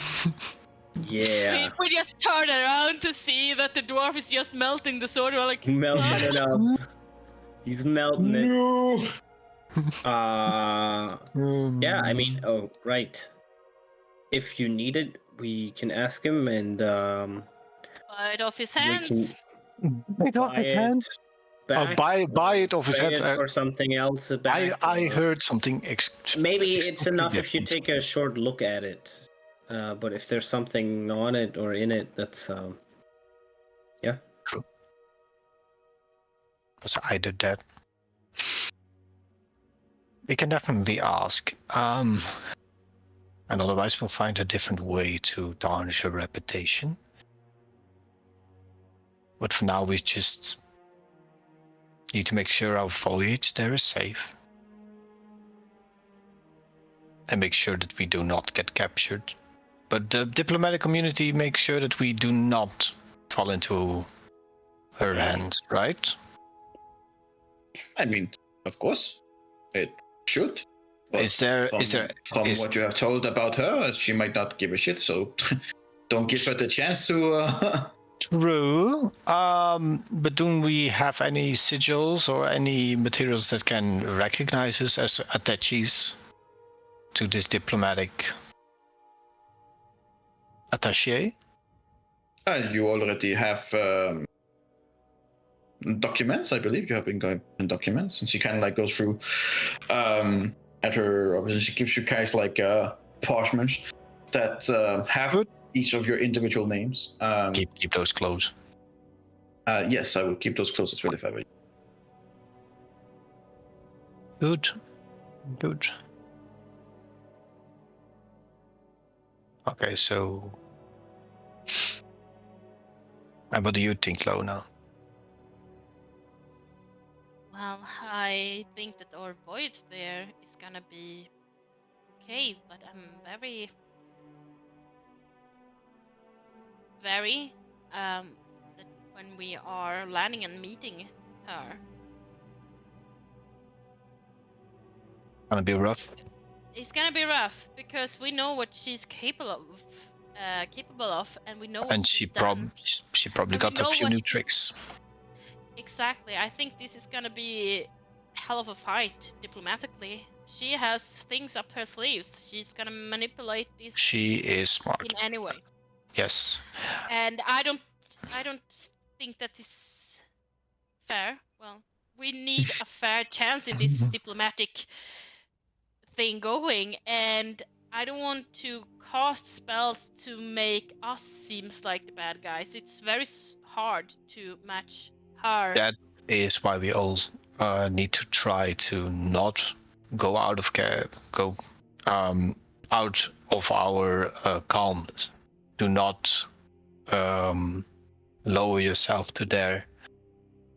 [SPEAKER 1] yeah,
[SPEAKER 5] We just turn around to see that the dwarf is just melting the sword. We're like,
[SPEAKER 1] melting it up. He's melting it.
[SPEAKER 4] No.
[SPEAKER 1] Yeah. I mean, oh right. If you need it, we can ask him and
[SPEAKER 5] bite off his
[SPEAKER 1] we can
[SPEAKER 5] hands.
[SPEAKER 7] Take off
[SPEAKER 1] buy
[SPEAKER 7] his
[SPEAKER 1] it
[SPEAKER 7] hand.
[SPEAKER 1] back.
[SPEAKER 2] buy it off his
[SPEAKER 1] Trade
[SPEAKER 2] head.
[SPEAKER 1] it for something else. Back,
[SPEAKER 2] I
[SPEAKER 1] or-
[SPEAKER 2] heard something.
[SPEAKER 1] Maybe it's
[SPEAKER 2] completely
[SPEAKER 1] enough if you
[SPEAKER 2] different.
[SPEAKER 1] take a short look at it. But if there's something on it or in it, that's yeah.
[SPEAKER 2] Was either that. We can definitely ask. And otherwise we'll find a different way to tarnish her reputation. But for now we just need to make sure our foliage there is safe. And make sure that we do not get captured. But the diplomatic community makes sure that we do not fall into her hands, right?
[SPEAKER 4] I mean, of course, it should. But
[SPEAKER 2] Is there
[SPEAKER 4] from what you have told about her, she might not give a shit. So don't give her the chance to.
[SPEAKER 2] True. But do we have any sigils or any materials that can recognize us as attaches to this diplomatic attaché?
[SPEAKER 4] You already have documents, I believe. You have been going in documents, and she kind of like goes through. At her office, she gives you guys like parchments that have
[SPEAKER 2] Good.
[SPEAKER 4] each of your individual names.
[SPEAKER 2] Keep those close.
[SPEAKER 4] Yes, I will keep those close as well if I were you.
[SPEAKER 2] Good. Okay, so And what do you think, Lona?
[SPEAKER 5] Well, I think that our voyage there is gonna be okay, but I'm very, that when we are landing and meeting her,
[SPEAKER 2] Gonna be rough.
[SPEAKER 5] it's gonna be rough because we know what she's capable of, and we know what
[SPEAKER 2] And
[SPEAKER 5] she's done.
[SPEAKER 2] she probably
[SPEAKER 5] And we
[SPEAKER 2] got a
[SPEAKER 5] know
[SPEAKER 2] few
[SPEAKER 5] what
[SPEAKER 2] new
[SPEAKER 5] she-
[SPEAKER 2] tricks.
[SPEAKER 5] Exactly. I think this is gonna be hell of a fight diplomatically. She has things up her sleeves. She's gonna manipulate this
[SPEAKER 2] She is smart.
[SPEAKER 5] in any way.
[SPEAKER 2] Yes.
[SPEAKER 5] And I don't think that is fair. Well, we need a fair chance in this diplomatic thing going, and I don't want to cast spells to make us seems like the bad guys. It's very hard to match her.
[SPEAKER 2] That is why we all need to try to not go out of out of our calmness. Do not lower yourself to their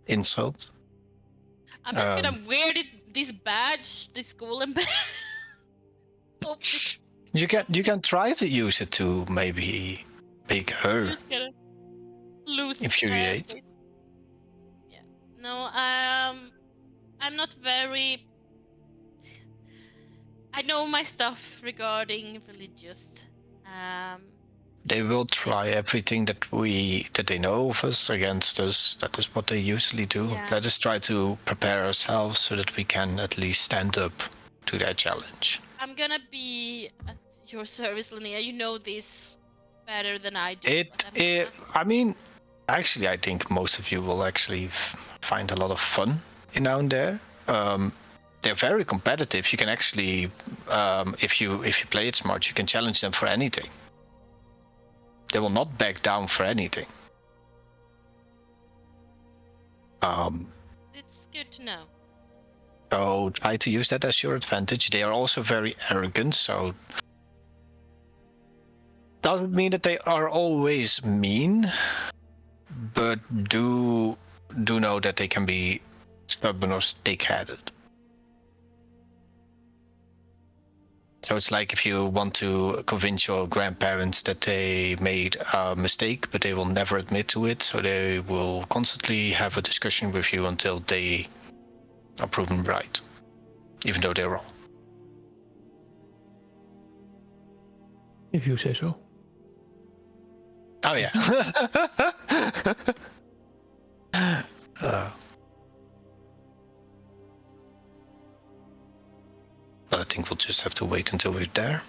[SPEAKER 2] insult.
[SPEAKER 5] I'm just gonna wear this badge, this golem badge. Hope it-
[SPEAKER 2] You can try to use it to maybe make her
[SPEAKER 5] just gonna lose
[SPEAKER 2] infuriate.
[SPEAKER 5] faith. Yeah. No, I'm not very. I know my stuff regarding religious.
[SPEAKER 2] They will try everything that they know of us against us. That is what they usually do.
[SPEAKER 5] Yeah.
[SPEAKER 2] Let us try to prepare ourselves so that we can at least stand up to that challenge.
[SPEAKER 5] I'm gonna be at your service, Linnea. You know this better than I do. but I'm
[SPEAKER 2] I mean, actually, I think most of you will actually find a lot of fun in down there. They're very competitive. You can actually, if you play it smart, you can challenge them for anything. They will not back down for anything.
[SPEAKER 5] It's good to know.
[SPEAKER 2] So try to use that as your advantage. They are also very arrogant, so doesn't mean that they are always mean, but do know that they can be stubborn or stick-headed. So it's like if you want to convince your grandparents that they made a mistake, but they will never admit to it, so they will constantly have a discussion with you until they are proven right, even though they're wrong.
[SPEAKER 6] If you say so.
[SPEAKER 2] Oh yeah. But I think we'll just have to wait until we're there.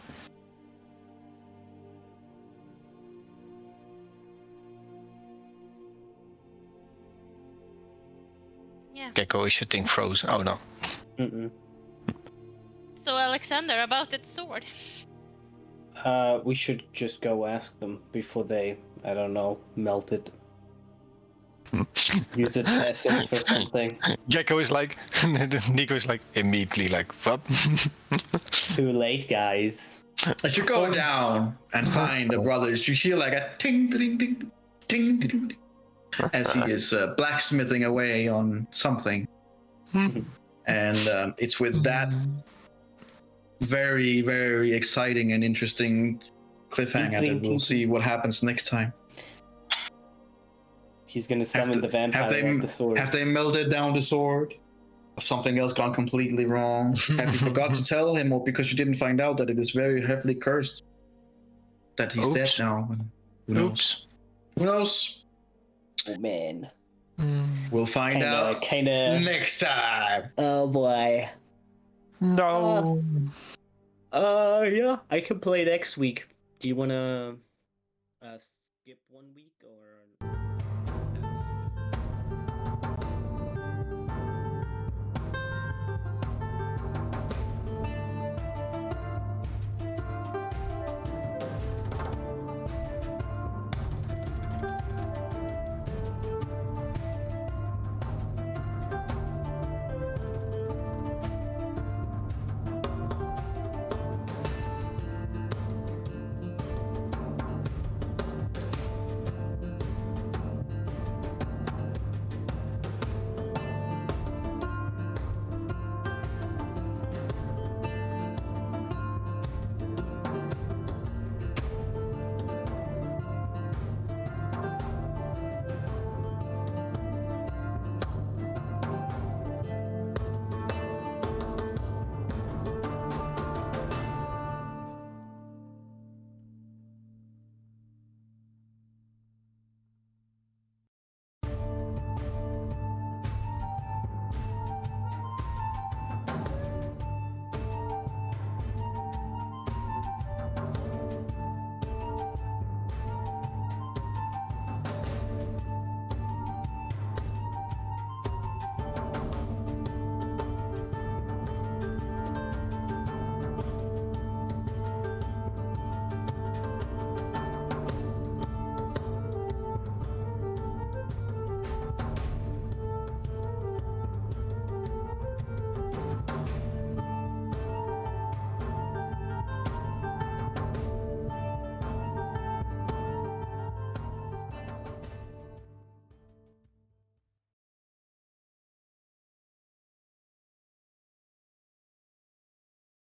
[SPEAKER 5] Yeah.
[SPEAKER 2] Gecko, is your thing frozen? Oh no.
[SPEAKER 1] Mm-mm.
[SPEAKER 5] So Alexander, about that sword.
[SPEAKER 1] We should just go ask them before they, I don't know, melt it. Use its essence for something.
[SPEAKER 2] Gecko is like, Nico is like immediately like, what?
[SPEAKER 1] Too late, guys.
[SPEAKER 4] As you go down and find the brothers, you hear like a ting ting ting ting ting ting as he is blacksmithing away on something. And it's with that very, very exciting and interesting cliffhanger that we'll see what happens next time.
[SPEAKER 1] He's gonna summon the vampire with the sword.
[SPEAKER 4] Have they melted down the sword? Have something else gone completely wrong? Have you forgot to tell him, or because you didn't find out that it is very heavily cursed? That he's dead now. Who knows? Who knows?
[SPEAKER 1] Oh man.
[SPEAKER 4] We'll find out
[SPEAKER 1] Kinda.
[SPEAKER 4] next time.
[SPEAKER 1] Oh boy.
[SPEAKER 2] No.
[SPEAKER 1] Yeah. I can play next week. Do you wanna skip 1 week?